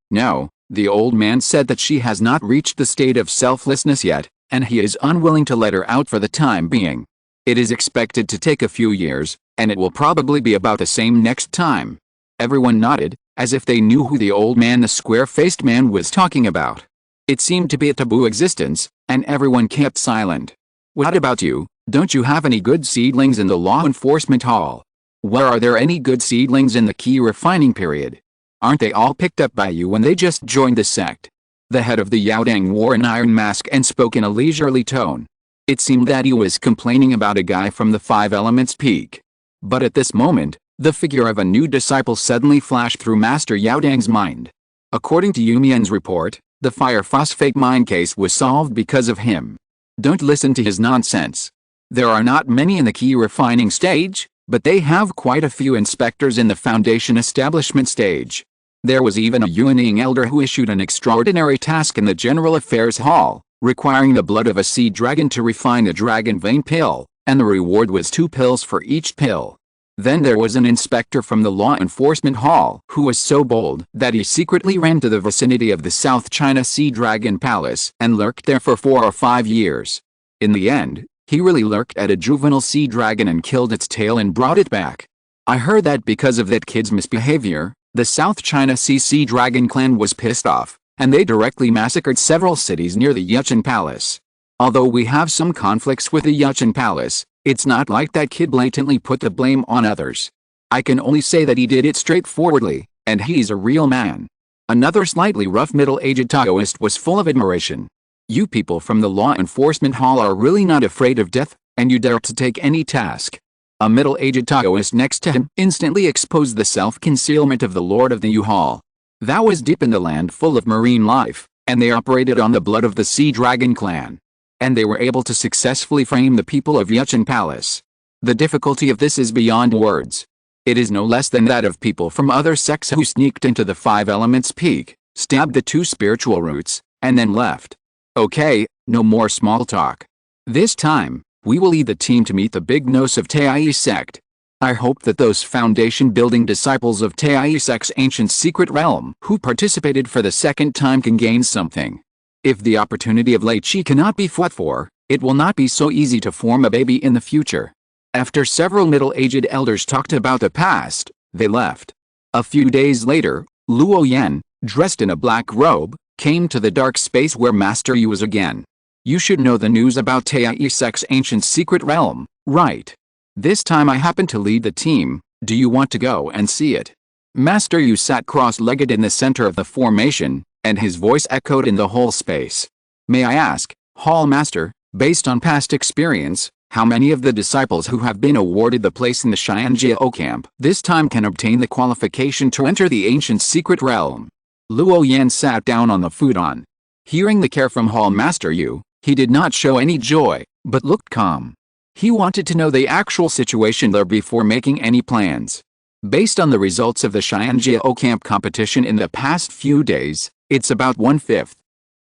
the old man said that she has not reached the state of selflessness yet, and he is unwilling to let her out for the time being. It is expected to take a few years, and it will probably be about the same next time. Everyone nodded, as if they knew who the old man the square-faced man was talking about. It seemed to be a taboo existence, and everyone kept silent. What about you? Don't you have any good seedlings in the law enforcement hall? Where are there any good seedlings in the key refining period? Aren't they all picked up by you when they just joined the sect? The head of the Yaodang wore an iron mask and spoke in a leisurely tone. It seemed that he was complaining about a guy from the 5 elements peak. But at this moment, the figure of a new disciple suddenly flashed through Master Yaodang's mind. According to Yumian's report, the fire phosphate mine case was solved because of him. Don't listen to his nonsense. There are not many in the key refining stage, but they have quite a few inspectors in the foundation establishment stage. There was even a Yuaning elder who issued an extraordinary task in the General Affairs Hall, requiring the blood of a sea dragon to refine a dragon vein pill, and the reward was 2 pills for each pill. Then there was an inspector from the Law Enforcement Hall who was so bold that he secretly ran to the vicinity of the South China Sea Dragon Palace and lurked there for 4 or 5 years. In the end, he really lurked at a juvenile sea dragon and killed its tail and brought it back. I heard that because of that kid's misbehavior, the South China Sea Dragon clan was pissed off, and they directly massacred several cities near the Yuchen Palace. Although we have some conflicts with the Yuchen Palace, it's not like that kid blatantly put the blame on others. I can only say that he did it straightforwardly, and he's a real man. Another slightly rough middle-aged Taoist was full of admiration. You people from the Law Enforcement Hall are really not afraid of death, and you dare to take any task. A middle-aged Taoist next to him instantly exposed the self-concealment of the Lord of the U-Hall. That was deep in the land full of marine life, and they operated on the blood of the Sea Dragon clan. And they were able to successfully frame the people of Yuchen Palace. The difficulty of this is beyond words. It is no less than that of people from other sects who sneaked into the 5 elements peak, stabbed the 2 spiritual roots, and then left. Okay, no more small talk. This time, we will lead the team to meet the big nose of Tai sect. I hope that those foundation-building disciples of Tai sect's ancient secret realm who participated for the 2nd time can gain something. If the opportunity of Lei Qi cannot be fought for, it will not be so easy to form a baby in the future. After several middle-aged elders talked about the past, they left. A few days later, Luo Yan, dressed in a black robe, came to the dark space where Master Yu was again. You should know the news about Tai sect's ancient secret realm, right? This time I happen to lead the team, Do you want to go and see it? Master Yu sat cross-legged in the center of the formation, and his voice echoed in the whole space. May I ask, Hall Master, based on past experience, how many of the disciples who have been awarded the place in the Xianjiao camp this time can obtain the qualification to enter the ancient secret realm? Luo Yan sat down on the futon. Hearing the care from Hall Master Yu, he did not show any joy, but looked calm. He wanted to know the actual situation there before making any plans. Based on the results of the Xianjiao camp competition in the past few days, it's about 1/5.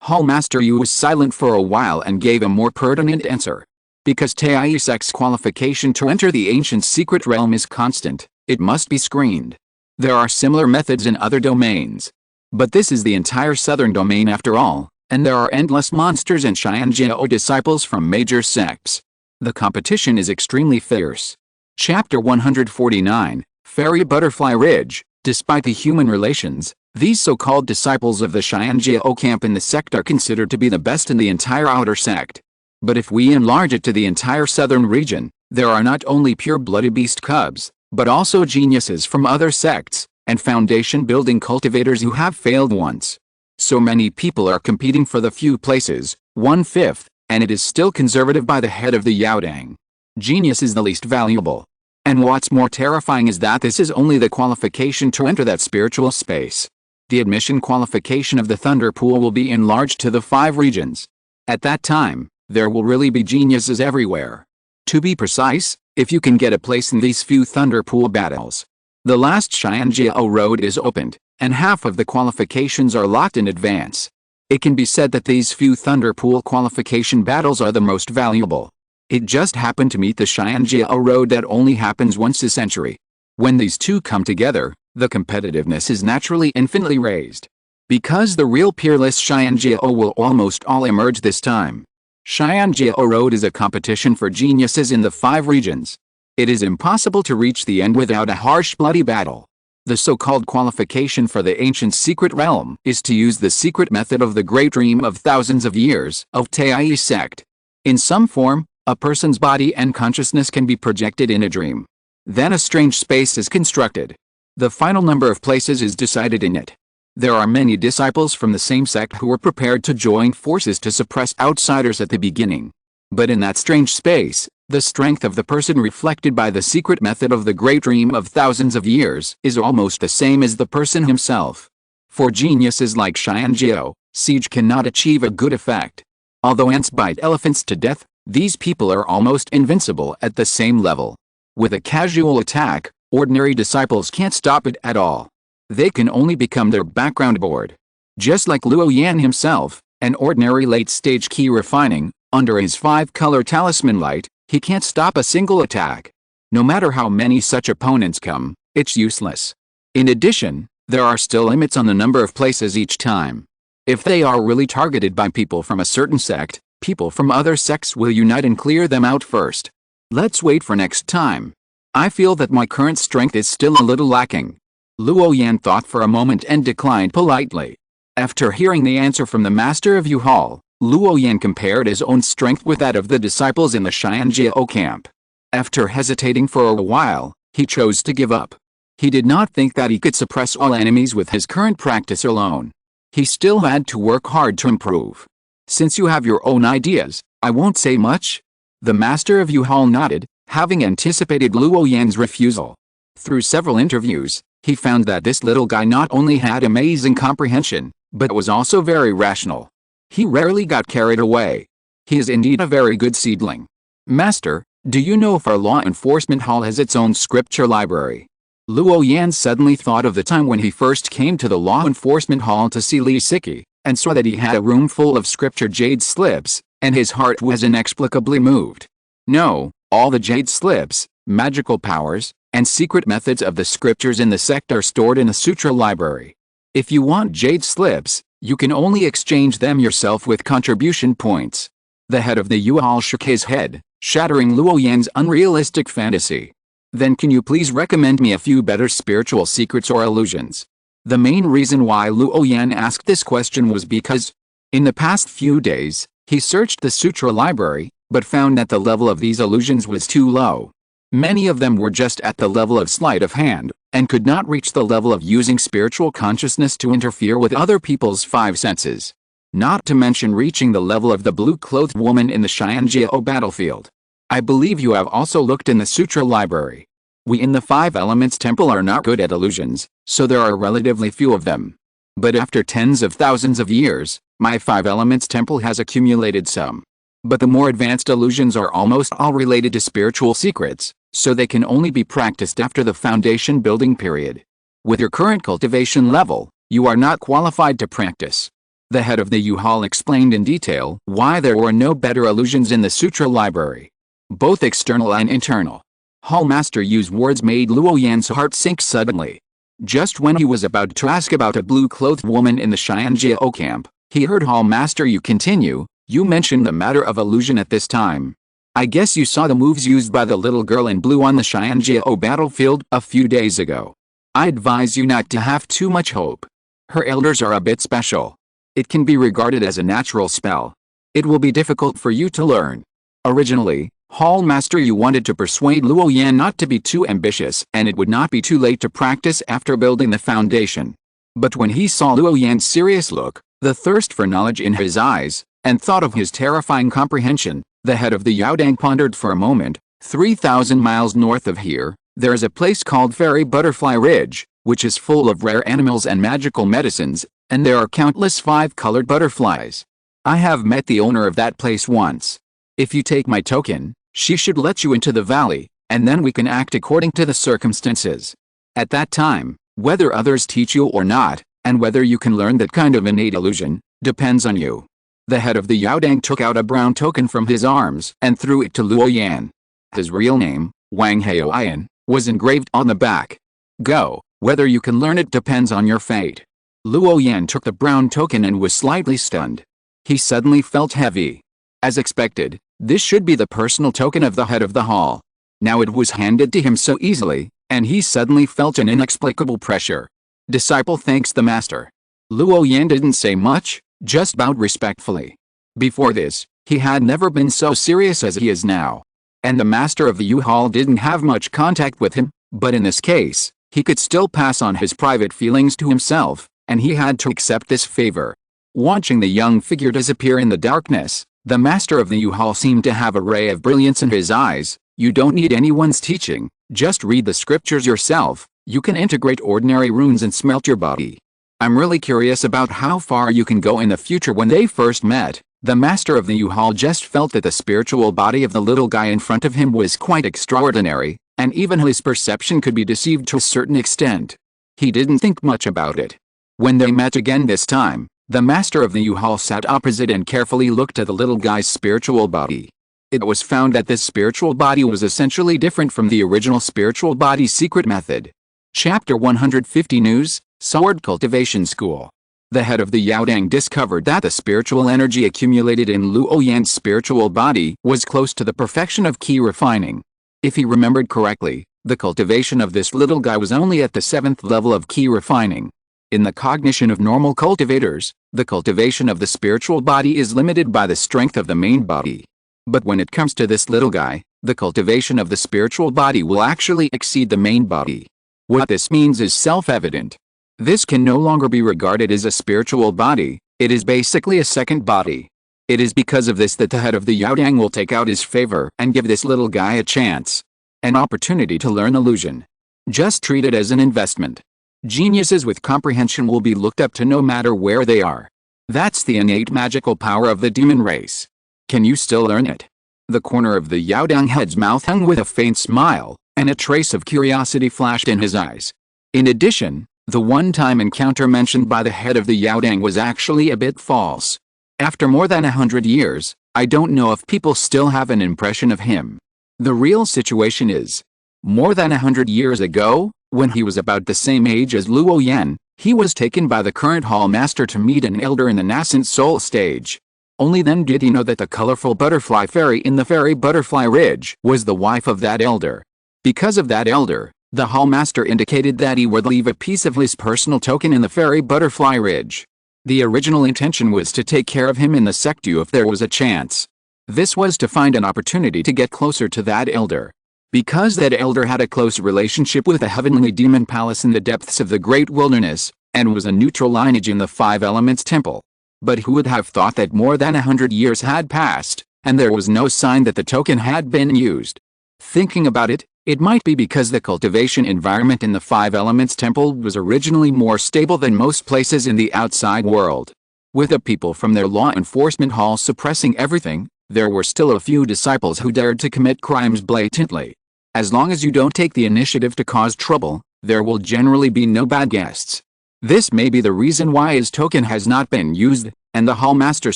Hall Master Yu was silent for a while and gave a more pertinent answer. Because Tai sect's qualification to enter the ancient secret realm is constant, it must be screened. There are similar methods in other domains. But this is the entire southern domain after all, and there are endless monsters and Xianjiao disciples from major sects. The competition is extremely fierce. Chapter 149, Fairy Butterfly Ridge. Despite the human relations, these so-called disciples of the Xianjiao camp in the sect are considered to be the best in the entire outer sect. But if we enlarge it to the entire southern region, there are not only pure-blooded beast cubs, but also geniuses from other sects, and foundation-building cultivators who have failed once. So many people are competing for the few places, 1/5, and it is still conservative by the head of the Yaodang. Genius is the least valuable. And what's more terrifying is that this is only the qualification to enter that spiritual space. The admission qualification of the Thunder Pool will be enlarged to the 5 regions. At that time, there will really be geniuses everywhere. To be precise, if you can get a place in these few Thunder Pool battles. The last Xianjiao road is opened, and half of the qualifications are locked in advance. It can be said that these few Thunder Pool qualification battles are the most valuable. It just happened to meet the Xianjiao road that only happens once a century. When these two come together, the competitiveness is naturally infinitely raised. Because the real peerless Xianjiao will almost all emerge this time. Xianjiao road is a competition for geniuses in the 5 regions. It is impossible to reach the end without a harsh bloody battle. The so-called qualification for the ancient secret realm is to use the secret method of the great dream of thousands of years of Tai sect. In some form, a person's body and consciousness can be projected in a dream. Then a strange space is constructed. The final number of places is decided in it. There are many disciples from the same sect who are prepared to join forces to suppress outsiders at the beginning. But in that strange space, the strength of the person reflected by the secret method of the great dream of thousands of years is almost the same as the person himself. For geniuses like Xianjiao, siege cannot achieve a good effect. Although ants bite elephants to death, these people are almost invincible at the same level. With a casual attack, ordinary disciples can't stop it at all. They can only become their background board. Just like Luo Yan himself, an ordinary late-stage key refining, under his 5-color talisman light, he can't stop a single attack. No matter how many such opponents come, it's useless. In addition, there are still limits on the number of places each time. If they are really targeted by people from a certain sect, people from other sects will unite and clear them out first. Let's wait for next time. I feel that my current strength is still a little lacking. Luo Yan thought for a moment and declined politely. After hearing the answer from the master of Yu Hall, Luo Yan compared his own strength with that of the disciples in the Xianjiao camp. After hesitating for a while, he chose to give up. He did not think that he could suppress all enemies with his current practice alone. He still had to work hard to improve. Since you have your own ideas, I won't say much. The master of Yu Hall nodded, having anticipated Luo Yan's refusal. Through several interviews, he found that this little guy not only had amazing comprehension, but was also very rational. He rarely got carried away. He is indeed a very good seedling. Master, do you know if our law enforcement hall has its own scripture library? Luo Yan suddenly thought of the time when he first came to the law enforcement hall to see Li Siki, and saw that he had a room full of scripture jade slips, and his heart was inexplicably moved. No, all the jade slips, magical powers, and secret methods of the scriptures in the sect are stored in a sutra library. If you want jade slips, you can only exchange them yourself with contribution points. The head of the Yu Hall shook his head, shattering Luo Yan's unrealistic fantasy. Then can you please recommend me a few better spiritual secrets or illusions? The main reason why Luo Yan asked this question was because, in the past few days, he searched the sutra library, but found that the level of these illusions was too low. Many of them were just at the level of sleight of hand, and could not reach the level of using spiritual consciousness to interfere with other people's five senses. Not to mention reaching the level of the blue-clothed woman in the Xianjiao battlefield. I believe you have also looked in the sutra library. We in the Five Elements Temple are not good at illusions, so there are relatively few of them. But after tens of thousands of years, my Five Elements Temple has accumulated some. But the more advanced illusions are almost all related to spiritual secrets, so they can only be practiced after the foundation building period. With your current cultivation level, you are not qualified to practice. The head of the Yu Hall explained in detail why there were no better illusions in the sutra library. Both external and internal. Hall Master used words made Luo Yan's heart sink suddenly. Just when he was about to ask about a blue-clothed woman in the Xianjiao camp, he heard Hall Master you continue, you mentioned the matter of illusion at this time. I guess you saw the moves used by the little girl in blue on the Xianjiao battlefield a few days ago. I advise you not to have too much hope. Her elders are a bit special. It can be regarded as a natural spell. It will be difficult for you to learn. Originally, Hall Master you wanted to persuade Luo Yan not to be too ambitious and it would not be too late to practice after building the foundation. But when he saw Luo Yan's serious look, the thirst for knowledge in his eyes, and thought of his terrifying comprehension, the head of the Yaodang pondered for a moment. 3,000 miles north of here, there is a place called Fairy Butterfly Ridge, which is full of rare animals and magical medicines, and there are countless five-colored butterflies. I have met the owner of that place once. If you take my token, she should let you into the valley, and then we can act according to the circumstances. At that time, whether others teach you or not, and whether you can learn that kind of innate illusion, depends on you. The head of the Yaodang took out a brown token from his arms and threw it to Luo Yan. His real name, Wang Haoyan, was engraved on the back. Go, whether you can learn it depends on your fate. Luo Yan took the brown token and was slightly stunned. He suddenly felt heavy. As expected, this should be the personal token of the head of the hall. Now it was handed to him so easily, and he suddenly felt an inexplicable pressure. Disciple thanks the master. Luo Yan didn't say much, just bowed respectfully. Before this, he had never been so serious as he is now. And the master of the Yu Hall didn't have much contact with him, but in this case, he could still pass on his private feelings to himself, and he had to accept this favor. Watching the young figure disappear in the darkness, the master of the Yu Hall seemed to have a ray of brilliance in his eyes. You don't need anyone's teaching, just read the scriptures yourself. You can integrate ordinary runes and smelt your body. I'm really curious about how far you can go in the future. When they first met, the master of the Yu Hall just felt that the spiritual body of the little guy in front of him was quite extraordinary, and even his perception could be deceived to a certain extent. He didn't think much about it. When they met again this time, the master of the Yu Hall sat opposite and carefully looked at the little guy's spiritual body. It was found that this spiritual body was essentially different from the original spiritual body's secret method. Chapter 150 News, Sword Cultivation School. The head of the Yaodang discovered that the spiritual energy accumulated in Luo Yan's spiritual body was close to the perfection of key refining. If he remembered correctly, the cultivation of this little guy was only at the 7th level of key refining. In the cognition of normal cultivators, the cultivation of the spiritual body is limited by the strength of the main body. But when it comes to this little guy, the cultivation of the spiritual body will actually exceed the main body. What this means is self-evident. This can no longer be regarded as a spiritual body, it is basically a second body. It is because of this that the head of the Yaodang will take out his favor and give this little guy a chance. An opportunity to learn illusion. Just treat it as an investment. Geniuses with comprehension will be looked up to no matter where they are. That's the innate magical power of the demon race. Can you still learn it? The corner of the Yaodang head's mouth hung with a faint smile, and a trace of curiosity flashed in his eyes. In addition, the one-time encounter mentioned by the head of the Yaodang was actually a bit false. After more than 100 years, I don't know if people still have an impression of him. The real situation is, more than 100 years ago, when he was about the same age as Luo Yan, he was taken by the current hall master to meet an elder in the nascent soul stage. Only then did he know that the colorful butterfly fairy in the Fairy Butterfly Ridge was the wife of that elder. Because of that elder, the hall master indicated that he would leave a piece of his personal token in the Fairy Butterfly Ridge. The original intention was to take care of him in the sect if there was a chance. This was to find an opportunity to get closer to that elder. Because that elder had a close relationship with a heavenly demon palace in the depths of the great wilderness, and was a neutral lineage in the Five Elements Temple. But who would have thought that more than 100 years had passed, and there was no sign that the token had been used? Thinking about it, it might be because the cultivation environment in the Five Elements Temple was originally more stable than most places in the outside world. With the people from their law enforcement hall suppressing everything, there were still a few disciples who dared to commit crimes blatantly. As long as you don't take the initiative to cause trouble, there will generally be no bad guests. This may be the reason why his token has not been used, and the hallmaster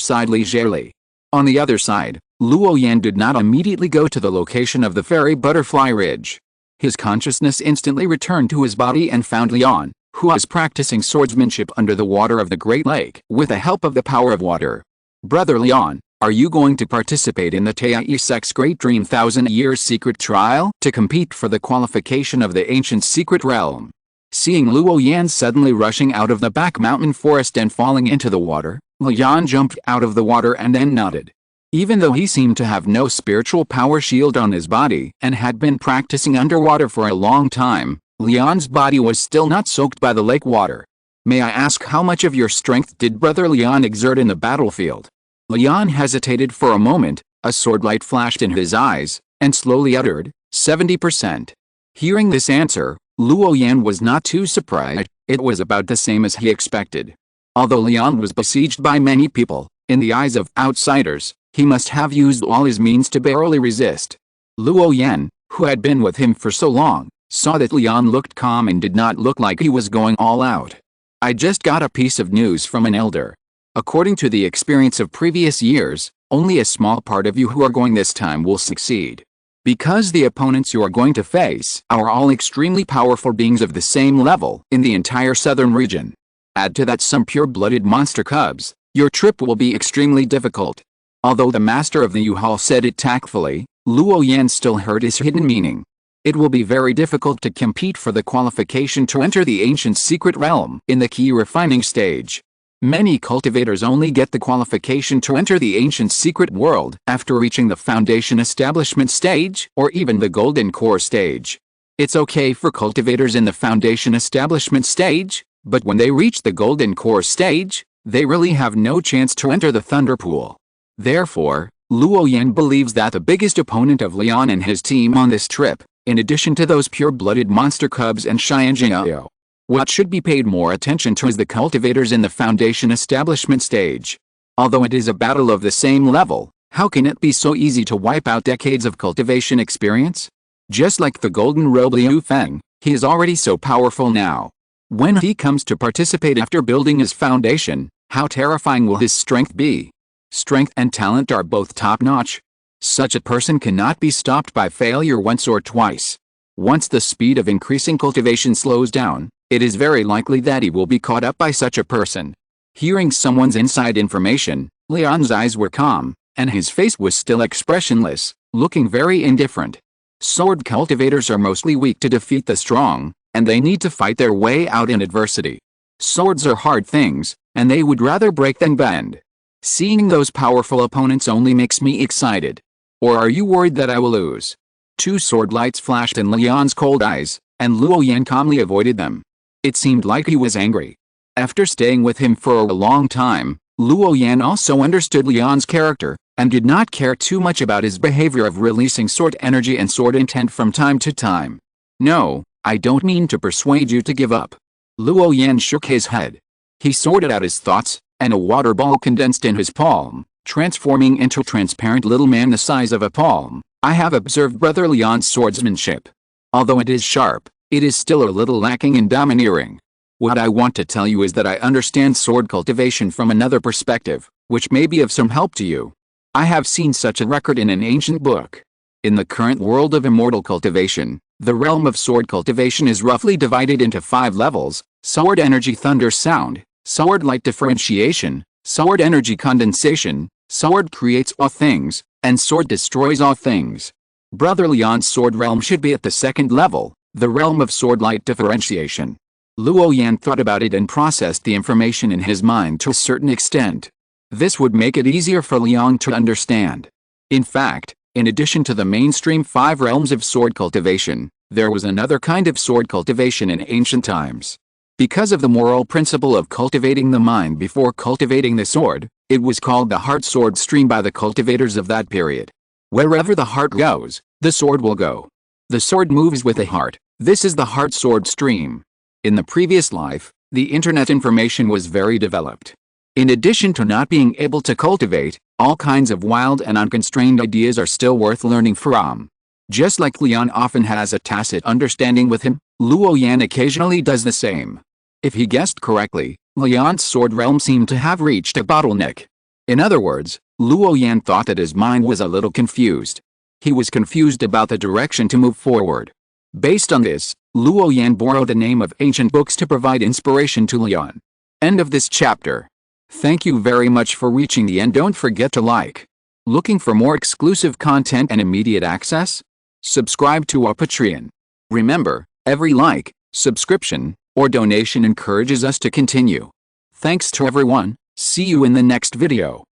sighed leisurely. On the other side, Luo Yan did not immediately go to the location of the fairy butterfly ridge. His consciousness instantly returned to his body and found Lian, who was practicing swordsmanship under the water of the Great Lake with the help of the power of water. Brother Lian, are you going to participate in the Tai sect's Great Dream 1,000 Years Secret Trial to compete for the qualification of the ancient secret realm? Seeing Luo Yan suddenly rushing out of the back mountain forest and falling into the water, Lian jumped out of the water and then nodded. Even though he seemed to have no spiritual power shield on his body and had been practicing underwater for a long time, Lian's body was still not soaked by the lake water. May I ask how much of your strength did Brother Lian exert in the battlefield? Lian hesitated for a moment, a sword light flashed in his eyes, and slowly uttered, 70%. Hearing this answer, Luo Yan was not too surprised. It was about the same as he expected. Although Lian was besieged by many people, in the eyes of outsiders, he must have used all his means to barely resist. Luo Yan, who had been with him for so long, saw that Lian looked calm and did not look like he was going all out. I just got a piece of news from an elder. According to the experience of previous years, only a small part of you who are going this time will succeed. Because the opponents you are going to face are all extremely powerful beings of the same level in the entire southern region. Add to that some pure-blooded monster cubs, your trip will be extremely difficult. Although the master of the U-Hall said it tactfully, Luo Yan still heard his hidden meaning. It will be very difficult to compete for the qualification to enter the ancient secret realm in the key refining stage. Many cultivators only get the qualification to enter the ancient secret world after reaching the foundation establishment stage or even the golden core stage. It's okay for cultivators in the foundation establishment stage, but when they reach the golden core stage, they really have no chance to enter the thunder pool. Therefore, Luo Yan believes that the biggest opponent of Lian and his team on this trip, in addition to those pure-blooded monster cubs and Xianjiao, what should be paid more attention to is the cultivators in the foundation establishment stage. Although it is a battle of the same level, how can it be so easy to wipe out decades of cultivation experience? Just like the golden robe Liu Feng, he is already so powerful now. When he comes to participate after building his foundation, how terrifying will his strength be? Strength and talent are both top-notch. Such a person cannot be stopped by failure once or twice. Once the speed of increasing cultivation slows down, it is very likely that he will be caught up by such a person. Hearing someone's inside information, Lian's eyes were calm, and his face was still expressionless, looking very indifferent. Sword cultivators are mostly weak to defeat the strong, and they need to fight their way out in adversity. Swords are hard things, and they would rather break than bend. Seeing those powerful opponents only makes me excited. Or are you worried that I will lose? Two sword lights flashed in Lian's cold eyes, and Luo Yan calmly avoided them. It seemed like he was angry. After staying with him for a long time, Luo Yan also understood Lian's character, and did not care too much about his behavior of releasing sword energy and sword intent from time to time. No, I don't mean to persuade you to give up. Luo Yan shook his head. He sorted out his thoughts, and a water ball condensed in his palm, transforming into a transparent little man the size of a palm. I have observed Brother Lian's swordsmanship. Although it is sharp, it is still a little lacking in domineering. What I want to tell you is that I understand sword cultivation from another perspective, which may be of some help to you. I have seen such a record in an ancient book. In the current world of immortal cultivation, the realm of sword cultivation is roughly divided into 5 levels: sword energy thunder sound, sword light differentiation, sword energy condensation, sword creates all things, and sword destroys all things. Brother Lian's sword realm should be at the 2nd level, the realm of sword light differentiation. Luo Yan thought about it and processed the information in his mind to a certain extent. This would make it easier for Liang to understand. In fact, In addition to the mainstream 5 realms of sword cultivation, there was another kind of sword cultivation in ancient times. Because of the moral principle of cultivating the mind before cultivating the sword, it was called the heart sword stream by the cultivators of that period. Wherever the heart goes, the sword will go. The sword moves with the heart. This is the heart sword stream. In the previous life, the internet information was very developed. In addition to not being able to cultivate, all kinds of wild and unconstrained ideas are still worth learning from. Just like Luo Yan often has a tacit understanding with him, Luo Yan occasionally does the same. If he guessed correctly, Luo Yan's sword realm seemed to have reached a bottleneck. In other words, Luo Yan thought that his mind was a little confused. He was confused about the direction to move forward. Based on this, Luo Yan borrowed the name of ancient books to provide inspiration to Luo Yan. End of this chapter. Thank you very much for reaching the end. Don't forget to like. Looking for more exclusive content and immediate access? Subscribe to our Patreon. Remember, every like, subscription, or donation encourages us to continue. Thanks to everyone. See you in the next video.